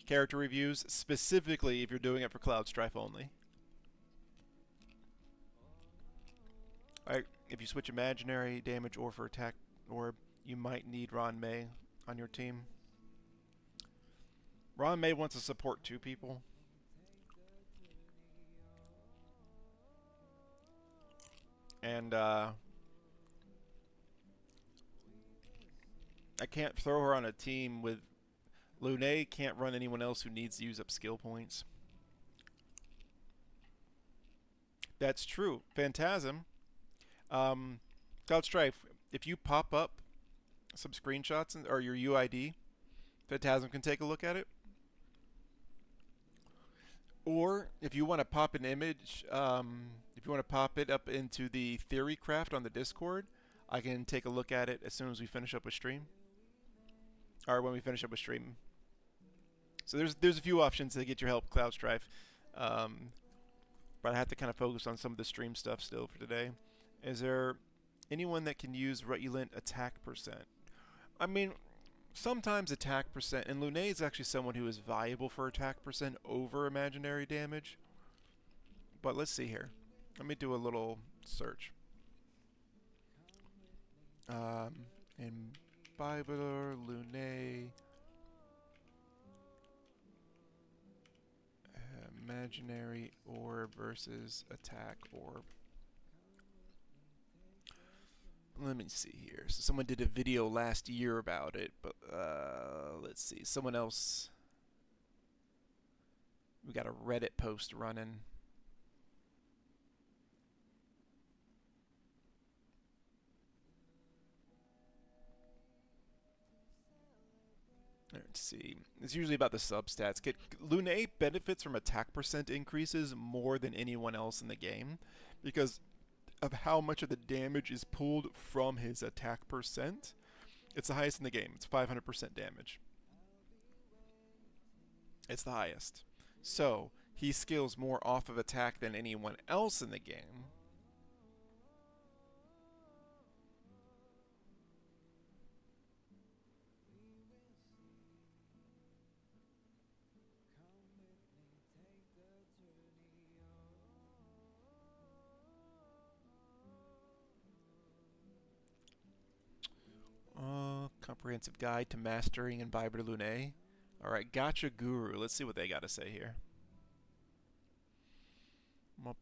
character reviews, specifically if you're doing it for Cloud Strife only. Alright, if you switch imaginary damage or for attack orb, you might need Ron May on your team. Ron May wants to support 2 people. And I can't throw her on a team with Lune. Can't run anyone else who needs to use up skill points. That's true. Phantasm. Cloud Strife, if you pop up some screenshots or your UID, Phantasm can take a look at it. Or if you want to pop an image, if you want to pop it up into the Theory Craft on the Discord, I can take a look at it as soon as we finish up with stream. Or when we finish up with stream. So there's a few options to get your help, Cloud Strife. But I have to kind of focus on some of the stream stuff still for today. Is there anyone that can use Rutulent attack percent? I mean, sometimes attack percent, and Lune is actually someone who is viable for attack percent over imaginary damage. But let's see here. Let me do a little search. In Bible, Lune, imaginary orb versus attack orb. Let me see here. So someone did a video last year about it, but let's see. Someone else. We got a Reddit post running. Let's see. It's usually about the substats. Lune benefits from attack percent increases more than anyone else in the game because of how much of the damage is pulled from his attack percent. It's the highest in the game. It's 500% damage. It's the highest. So, he scales more off of attack than anyone else in the game. Comprehensive Guide to Mastering and Viber Lune. Alright, Gotcha Guru. Let's see what they got to say here. I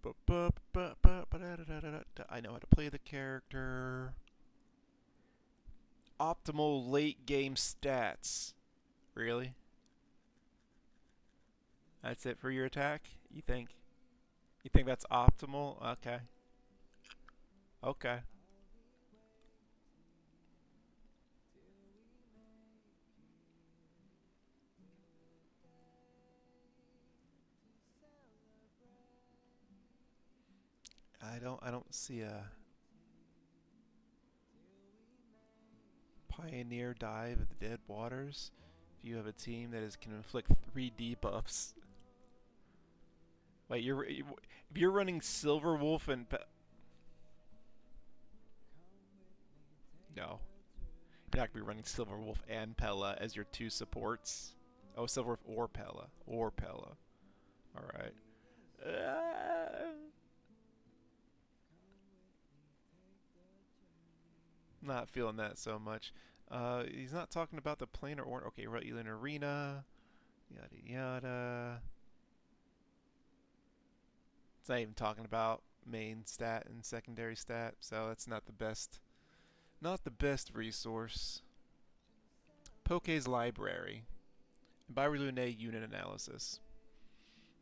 know how to play the character. Optimal late game stats. Really? That's it for your attack? You think that's optimal? Okay. Okay. I don't see a Pioneer Dive of the Dead Waters. If you have a team that can inflict 3 debuffs. Wait, if you're running Silver Wolf and no, you're not gonna be running Silver Wolf and Pella as your 2 supports. Oh, Silver Wolf or Pella All right. Not feeling that so much. He's not talking about the planar or okay, right? Elin Arena, yada yada. It's not even talking about main stat and secondary stat, so that's not the best. Not the best resource. Poke's Library. Birulune Unit Analysis.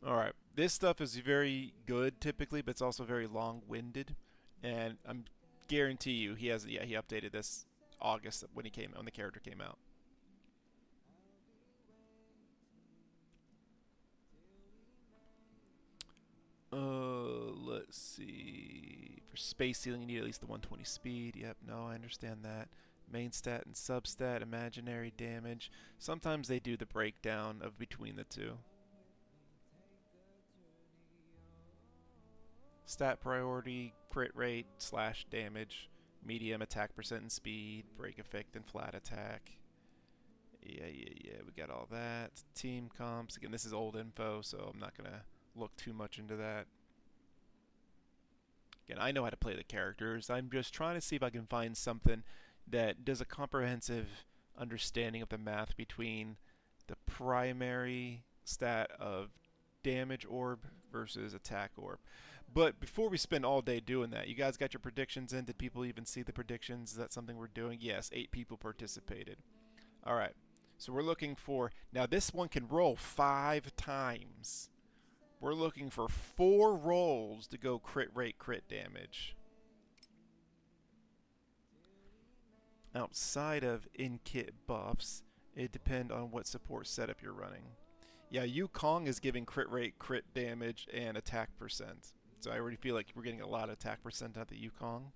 Alright, this stuff is very good typically, but it's also very long-winded. And I'm guarantee you he updated this August when the character came out. Let's see. For space ceiling, you need at least the 120 speed. Yep, no, I understand that. Main stat and substat, imaginary damage. Sometimes they do the breakdown of between the two. Stat priority, crit rate / damage, medium attack percent and speed, break effect and flat attack. Yeah, we got all that. Team comps. Again, this is old info, so I'm not going to look too much into that. Again, I know how to play the characters. I'm just trying to see if I can find something that does a comprehensive understanding of the math between the primary stat of damage orb versus attack orb. But before we spend all day doing that, you guys got your predictions in? Did people even see the predictions? Is that something we're doing? Yes, 8 people participated. All right, so we're looking for... Now, this one can roll 5 times. We're looking for 4 rolls to go crit rate, crit damage. Outside of in-kit buffs, it depends on what support setup you're running. Yeah, Yukong is giving crit rate, crit damage, and attack percent. So I already feel like we're getting a lot of attack percent out of the Yukong.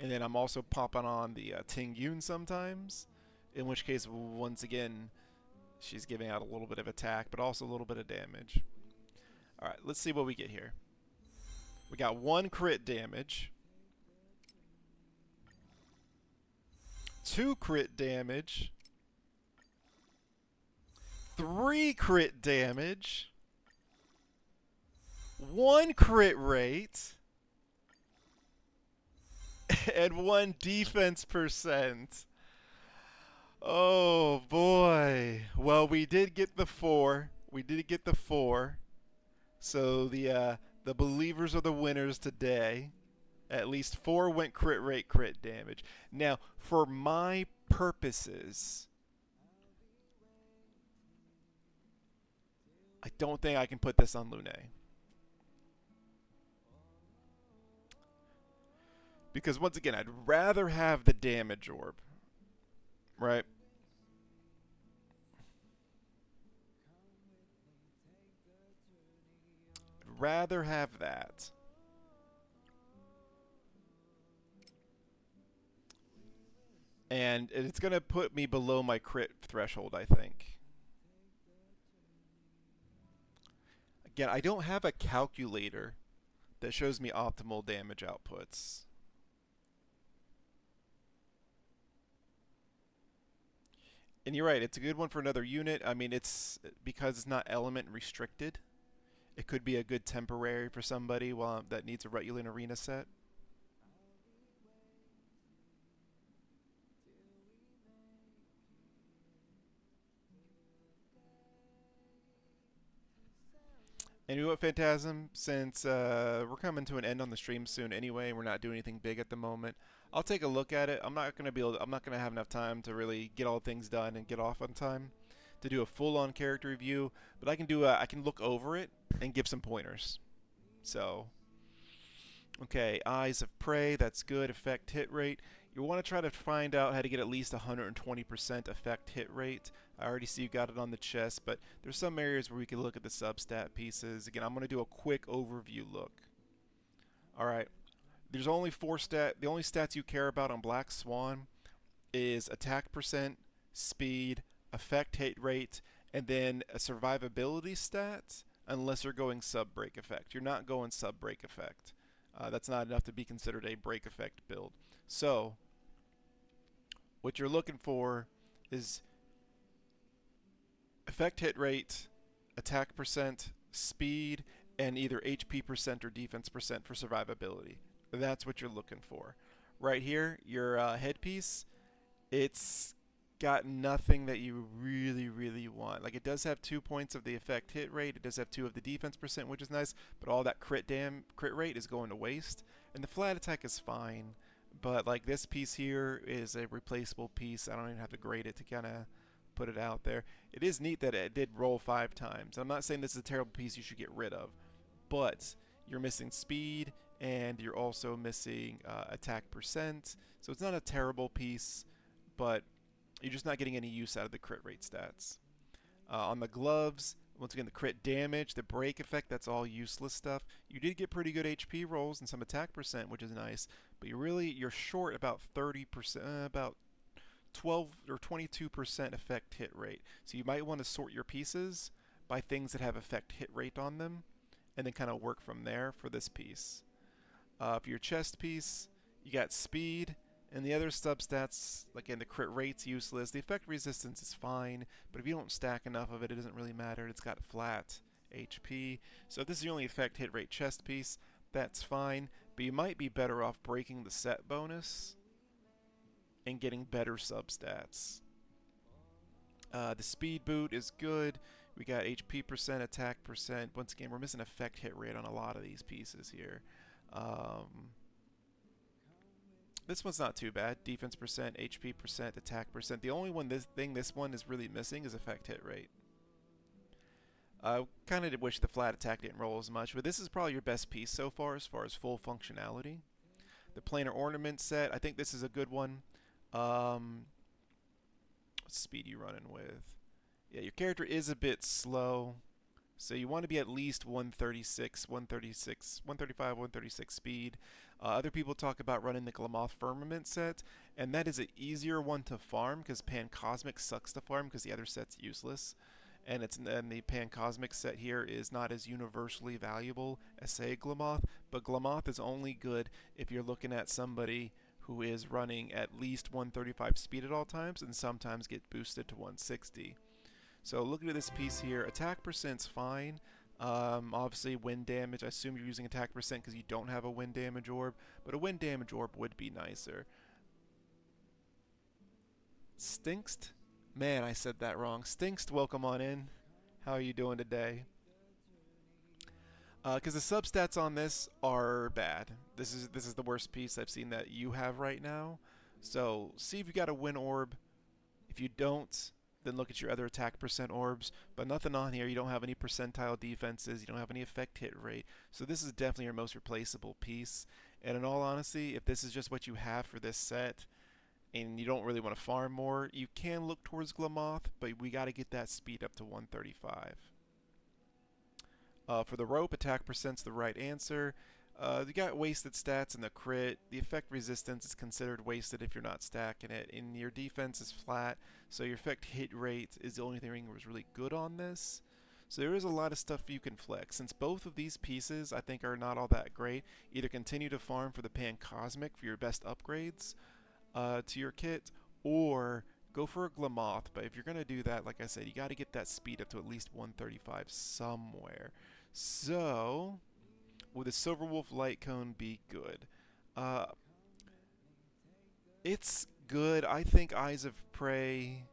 And then I'm also popping on the Ting Yun sometimes, in which case, once again, she's giving out a little bit of attack, but also a little bit of damage. Alright, let's see what we get here. We got 1 crit damage, 2 crit damage, 3 crit damage, 1 crit rate, and 1 defense percent. Oh boy. Well, we did get the 4. So the believers are the winners today. At least 4 went crit rate, crit damage. Now, for my purposes, I don't think I can put this on Lune. Because once again, I'd rather have the damage orb. Right? I'd rather have that. And it's going to put me below my crit threshold, I think. Again, I don't have a calculator that shows me optimal damage outputs. And you're right, it's a good one for another unit. I mean, it's because it's not element restricted. It could be a good temporary for somebody that needs a regular arena set. And you know what, Phantasm? Since we're coming to an end on the stream soon anyway, and we're not doing anything big at the moment, I'll take a look at it. I'm not gonna have enough time to really get all things done and get off on time to do a full-on character review. But I can look over it and give some pointers. So, okay, Eyes of Prey, that's good. Effect hit rate. You want to try to find out how to get at least 120% effect hit rate. I already see you got it on the chest, but there's some areas where we can look at the substat pieces. Again, I'm going to do a quick overview look. Alright. There's only the only stats you care about on Black Swan is attack percent, speed, effect hit rate, and then a survivability stat, unless you're going sub-break effect. You're not going sub-break effect. That's not enough to be considered a break effect build. So, what you're looking for is effect hit rate, attack percent, speed, and either HP percent or defense percent for survivability. That's what you're looking for. Right here, your headpiece, it's got nothing that you really want. Like, it does have 2 points of the effect hit rate, it does have 2 of the defense percent, which is nice, but all that crit rate is going to waste. And the flat attack is fine, but like this piece here is a replaceable piece. I don't even have to grade it to kind of put it out there. It is neat that it did roll 5 times. I'm not saying this is a terrible piece you should get rid of, but you're missing speed and you're also missing attack percent. So it's not a terrible piece, but you're just not getting any use out of the crit rate stats. On the gloves, once again, the crit damage, the break effect, that's all useless stuff. You did get pretty good HP rolls and some attack percent, which is nice, but you're short about 30%, about 12 or 22% effect hit rate. So you might want to sort your pieces by things that have effect hit rate on them, and then kind of work from there for this piece. For your chest piece, you got speed, and the other substats, like in the crit rate's useless. The effect resistance is fine, but if you don't stack enough of it, it doesn't really matter. It's got flat HP. So if this is the only effect hit rate chest piece, that's fine, but you might be better off breaking the set bonus and getting better substats. The speed boot is good. We got HP percent, attack percent. Once again, we're missing effect hit rate on a lot of these pieces here. This one's not too bad. Defense percent, HP percent, attack percent. The only thing this one is really missing is effect hit rate. I kind of wish the flat attack didn't roll as much, but this is probably your best piece so far as full functionality. The planar ornament set, I think this is a good one. What speed are you running with? Yeah, your character is a bit slow, so you want to be at least 135, 136 speed. Other people talk about running the Glamoth Firmament set, and that is an easier one to farm because Pan Cosmic sucks to farm because the other set's useless. And the Pan Cosmic set here is not as universally valuable as, say, Glamoth, but Glamoth is only good if you're looking at somebody who is running at least 135 speed at all times and sometimes get boosted to 160. So looking at this piece here, attack percent's fine. Obviously wind damage, I assume you're using attack percent because you don't have a wind damage orb, but a wind damage orb would be nicer. Stinkst? Man, I said that wrong. Stinkst, welcome on in. How are you doing today? Because the substats on this are bad. This is the worst piece I've seen that you have right now. So see if you got a win orb. If you don't, then look at your other attack percent orbs. But nothing on here. You don't have any percentile defenses. You don't have any effect hit rate. So this is definitely your most replaceable piece. And in all honesty, if this is just what you have for this set, and you don't really want to farm more, you can look towards Glamoth, but we got to get that speed up to 135. For the rope, attack percent's the right answer. You got wasted stats in the crit. The effect resistance is considered wasted if you're not stacking it. And your defense is flat, so your effect hit rate is the only thing that was really good on this. So there is a lot of stuff you can flex. Since both of these pieces I think are not all that great, either continue to farm for the Pan Cosmic for your best upgrades to your kit, or go for a Glamoth. But if you're going to do that, like I said, you got to get that speed up to at least 135 somewhere. So, would the Silverwolf Light Cone be good? It's good. I think Eyes of Prey,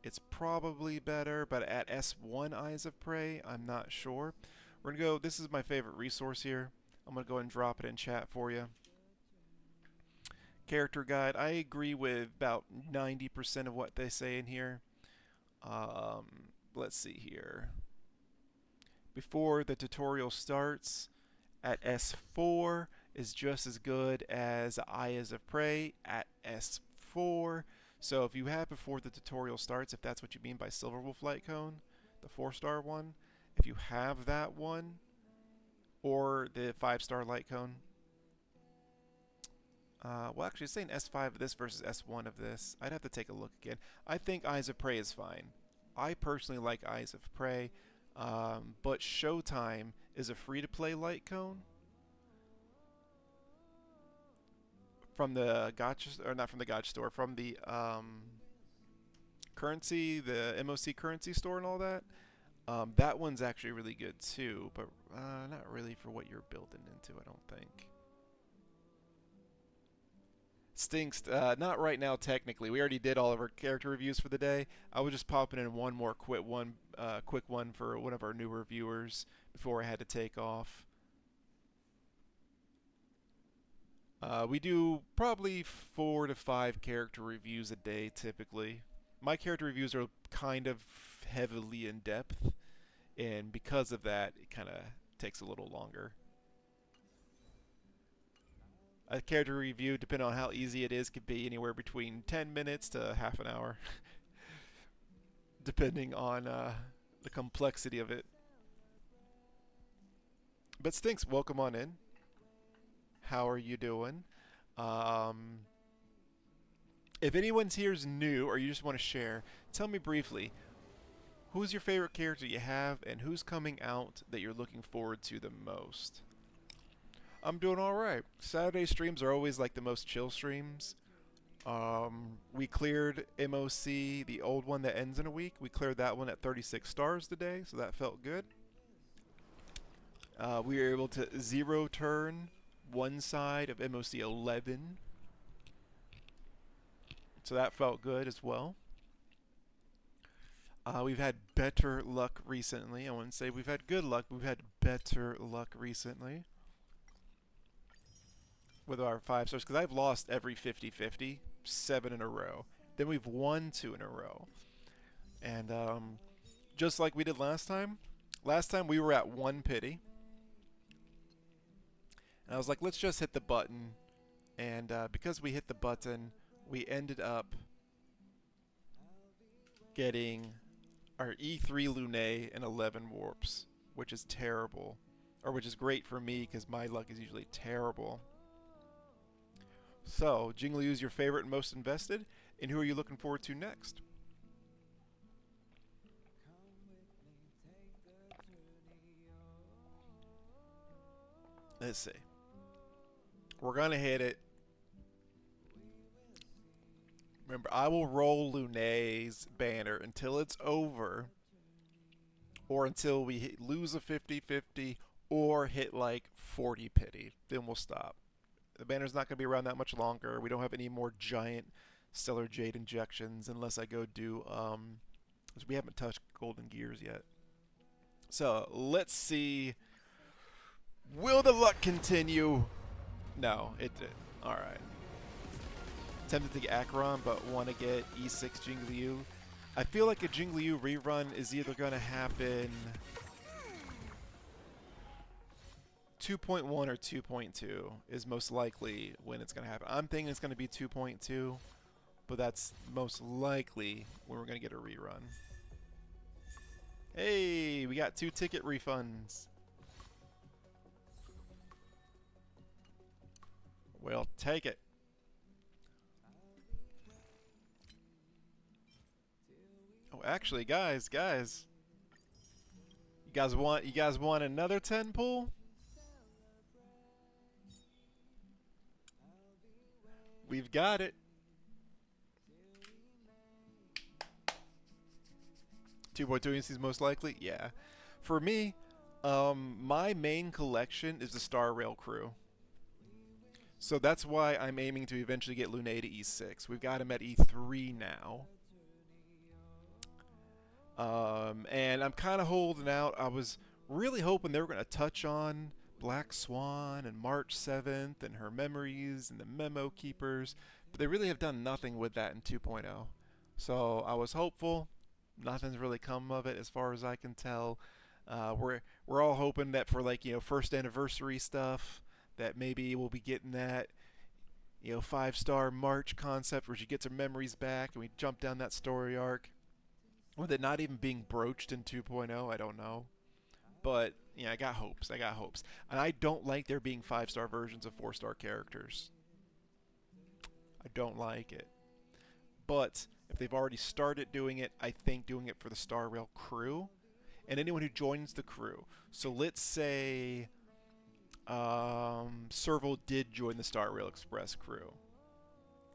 it's probably better, but at S1 Eyes of Prey, I'm not sure. We're going to go, this is my favorite resource here. I'm going to go ahead and drop it in chat for you. Character guide, I agree with about 90% of what they say in here. Let's see here. Before the tutorial starts, at S4 is just as good as Eyes of Prey at S4. So if you have before the tutorial starts, if that's what you mean by Silverwolf Light Cone, the 4-star one, if you have that one, or the 5-star light cone. Well, actually, it's saying S5 of this versus S1 of this. I'd have to take a look again. I think Eyes of Prey is fine. I personally like Eyes of Prey, but Showtime is a free-to-play light cone from the gotcha, or not from the gotcha store, from the currency, the MOC currency store and all that. That one's actually really good too, but not really for what you're building into, I don't think. Stinks, not right now technically. We already did all of our character reviews for the day. I was just popping in one more quick one for one of our newer viewers before I had to take off. We do probably 4 to 5 character reviews a day typically. My character reviews are kind of heavily in depth, and because of that, it kind of takes a little longer. A character review, depending on how easy it is, could be anywhere between 10 minutes to half an hour, depending on the complexity of it. But Stinks, welcome on in. How are you doing? If anyone's here is new or you just want to share, tell me briefly, who's your favorite character you have and who's coming out that you're looking forward to the most? I'm doing alright. Saturday streams are always like the most chill streams. We cleared MOC, the old one that ends in a week. We cleared that one at 36 stars today, so that felt good. We were able to 0 turn one side of MOC 11. So that felt good as well. We've had better luck recently. I wouldn't say we've had good luck, but we've had better luck recently with our 5 stars, because I've lost every 50-50, 7 in a row. Then we've won 2 in a row. And just like we did last time we were at 1 pity. And I was like, let's just hit the button. And because we hit the button, we ended up getting our E3 Lunae and 11 warps, which is terrible. Or which is great for me, because my luck is usually terrible. So, Jingliu is your favorite and most invested, and who are you looking forward to next? Let's see. We're gonna hit it. Remember, I will roll Lunae's banner until it's over, or until we lose a 50-50, or hit like 40 pity. Then we'll stop. The banner's not going to be around that much longer. We don't have any more giant Stellar Jade injections unless I go do, because we haven't touched Golden Gears yet. So, let's see. Will the luck continue? No, it did. Alright. Tempted to get Acheron, but want to get E6 Jingliu. I feel like a Jingliu rerun is either going to happen 2.1 or 2.2 is most likely when it's going to happen. I'm thinking it's going to be 2.2, but that's most likely when we're going to get a rerun. Hey, we got 2 ticket refunds. We'll take it. Oh, actually, guys, you guys want another 10 pull? We've got it. 2.2 is most likely? Yeah. For me, my main collection is the Star Rail crew. So that's why I'm aiming to eventually get Lunae to E6. We've got him at E3 now. And I'm kind of holding out. I was really hoping they were going to touch on Black Swan and March 7th and her memories and the memo keepers, but they really have done nothing with that in 2.0. So I was hopeful. Nothing's really come of it as far as I can tell. We're all hoping that for, like, first anniversary stuff, that maybe we'll be getting that 5-star March concept where she gets her memories back and we jump down that story arc. With it not even being broached in 2.0, I don't know. But yeah, I got hopes. I got hopes. And I don't like there being 5-star versions of 4-star characters. I don't like it. But if they've already started doing it, I think doing it for the Star Rail crew and anyone who joins the crew. So let's say Serval did join the Star Rail Express crew.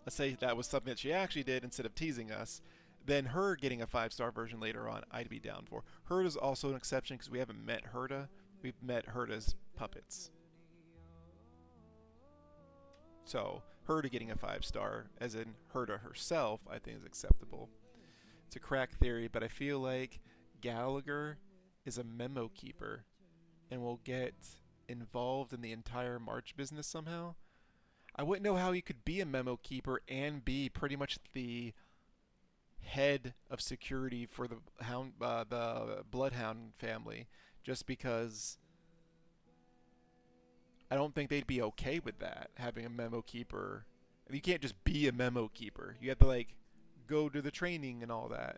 Let's say that was something that she actually did instead of teasing us. Then her getting a 5-star version later on, I'd be down for. Herda's also an exception because we haven't met Herda. We've met Herda's puppets. So Herda getting a 5-star, as in Herda herself, I think is acceptable. It's a crack theory, but I feel like Gallagher is a memo keeper and will get involved in the entire March business somehow. I wouldn't know how he could be a memo keeper and be pretty much the head of security for the Bloodhound family, just because I don't think they'd be okay with that, having a memo keeper. You can't just be a memo keeper. You have to like go to the training and all that.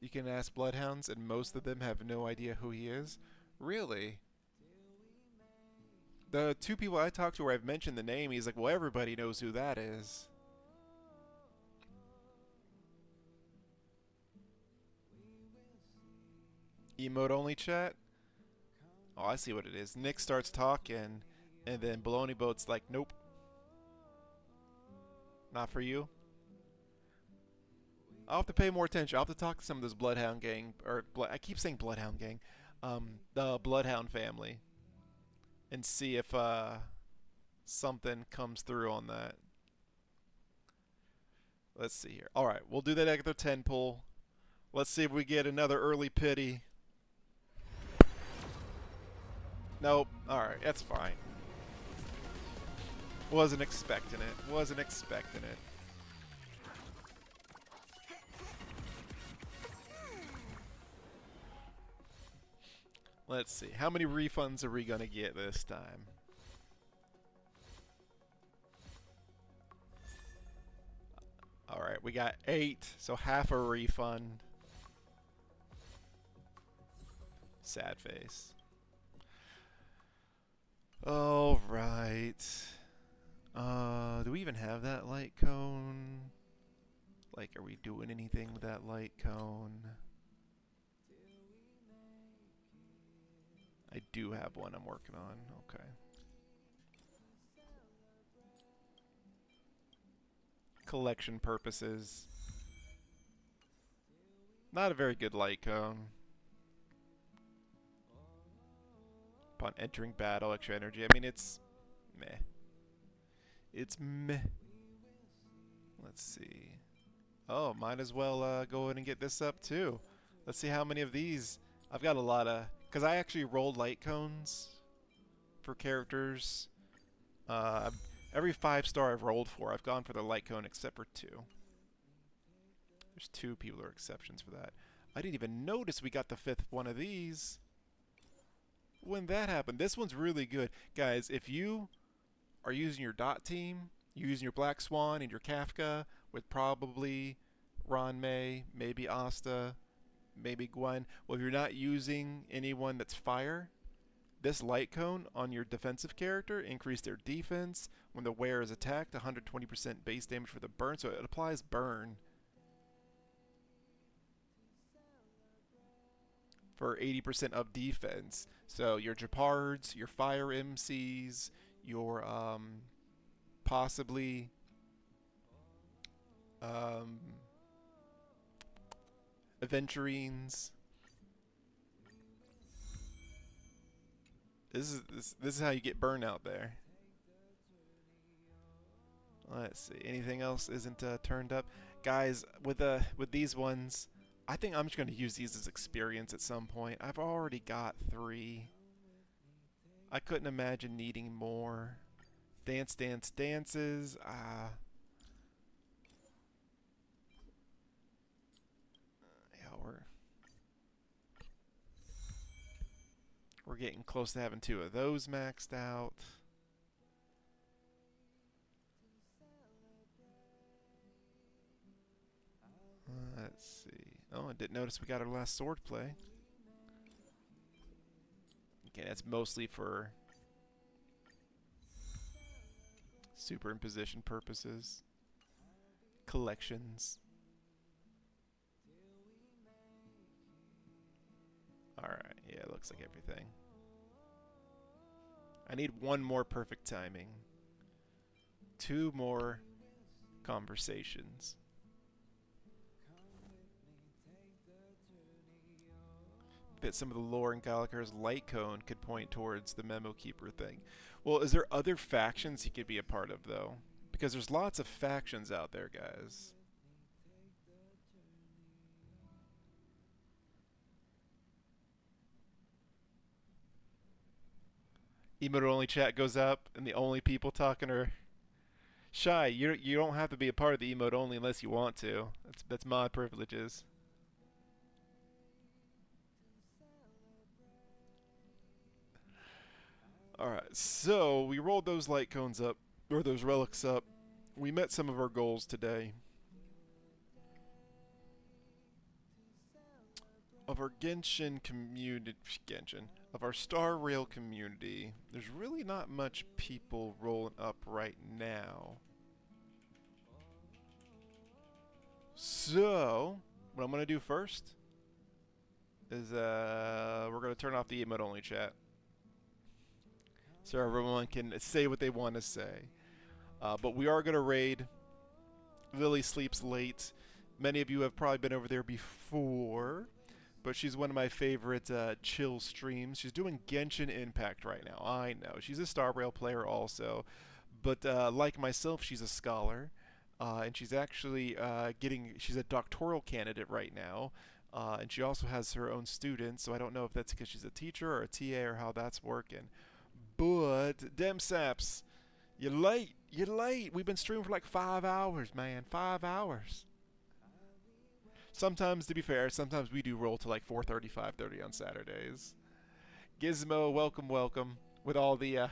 You can ask Bloodhounds, and most of them have no idea who he is. Really? The 2 people I talked to where I've mentioned the name, he's like, well, everybody knows who that is. Emote only chat? Oh, I see what it is. Nick starts talking, and then Baloney Boat's like, nope. Not for you. I'll have to pay more attention. I'll have to talk to some of this Bloodhound gang, or I keep saying Bloodhound gang, the Bloodhound family, and see if something comes through on that. Let's see here. All right, we'll do that at the 10 pull. Let's see if we get another early pity. Nope. All right, that's fine. Wasn't expecting it. Wasn't expecting it. Let's see. How many refunds are we going to get this time? Alright, we got 8, so half a refund. Sad face. Alright. Do we even have that light cone? Like, are we doing anything with that light cone? I do have one I'm working on. Okay. Collection purposes. Not a very good light cone. Upon entering battle, extra energy. I mean, it's meh. It's meh. Let's see. Oh, might as well go ahead and get this up too. Let's see how many of these. I've got a lot of, because I actually rolled light cones for characters. Every 5-star I've rolled for, I've gone for the light cone except for 2. There's 2 people who are exceptions for that. I didn't even notice we got the 5th one of these. When that happened, this one's really good. Guys, if you are using your dot team, you're using your Black Swan and your Kafka with probably Ron May, maybe Asta, maybe Gwen. Well, if you're not using anyone that's fire, this light cone on your defensive character increase their defense when the wearer is attacked, 120% base damage for the burn, so it applies burn for 80% of defense. So your Jeopards, your fire MCs, your possibly Aventurines. This is how you get burnout there. Let's see. Anything else isn't turned up, guys? With these ones, I think I'm just going to use these as experience at some point. I've already got 3. I couldn't imagine needing more. Dance, dance, dances. Yeah, we're getting close to having 2 of those maxed out. Let's see. Oh, I didn't notice we got our last sword play. Okay, that's mostly for superimposition purposes. Collections. Alright, yeah, it looks like everything. I need one more perfect timing. 2 more conversations. That some of the lore in Gallagher's light cone could point towards the Memo Keeper thing. Well, is there other factions he could be a part of, though? Because there's lots of factions out there, guys. Emote-only chat goes up, and the only people talking are Shy. You don't have to be a part of the emote-only unless you want to. That's my privileges. Alright, so we rolled those light cones up, or those relics up. We met some of our goals today. Of our Genshin community, of our Star Rail community, there's really not much people rolling up right now. So, what I'm going to do first is we're going to turn off the emote-only chat. So everyone can say what they want to say. But we are going to raid Lily Sleeps Late. Many of you have probably been over there before, but she's one of my favorite chill streams. She's doing Genshin Impact right now. I know. She's a Star Rail player also, but like myself, she's a scholar, and she's actually she's a doctoral candidate right now, and she also has her own students, so I don't know if that's because she's a teacher or a TA or how that's working. But, dem saps, you're late. You're late. We've been streaming for like 5 hours, man. 5 hours. Sometimes, to be fair, sometimes we do roll to like 4:30, 5:30 on Saturdays. Gizmo, welcome, welcome. With all the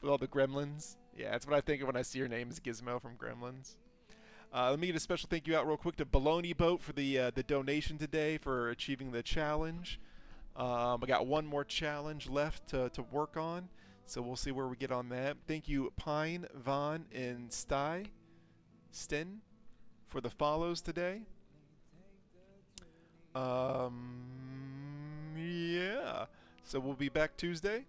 gremlins. Yeah, that's what I think of when I see your name is Gizmo from Gremlins. Let me get a special thank you out real quick to Baloney Boat for the donation today for achieving the challenge. I got one more challenge left to work on, so we'll see where we get on that. Thank you, Pine, Von, and Sten, for the follows today. Yeah. So we'll be back Tuesday.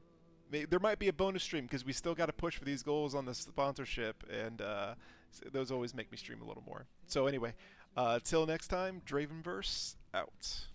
There might be a bonus stream because we still got to push for these goals on the sponsorship, and those always make me stream a little more. So anyway, till next time, Dravenverse out.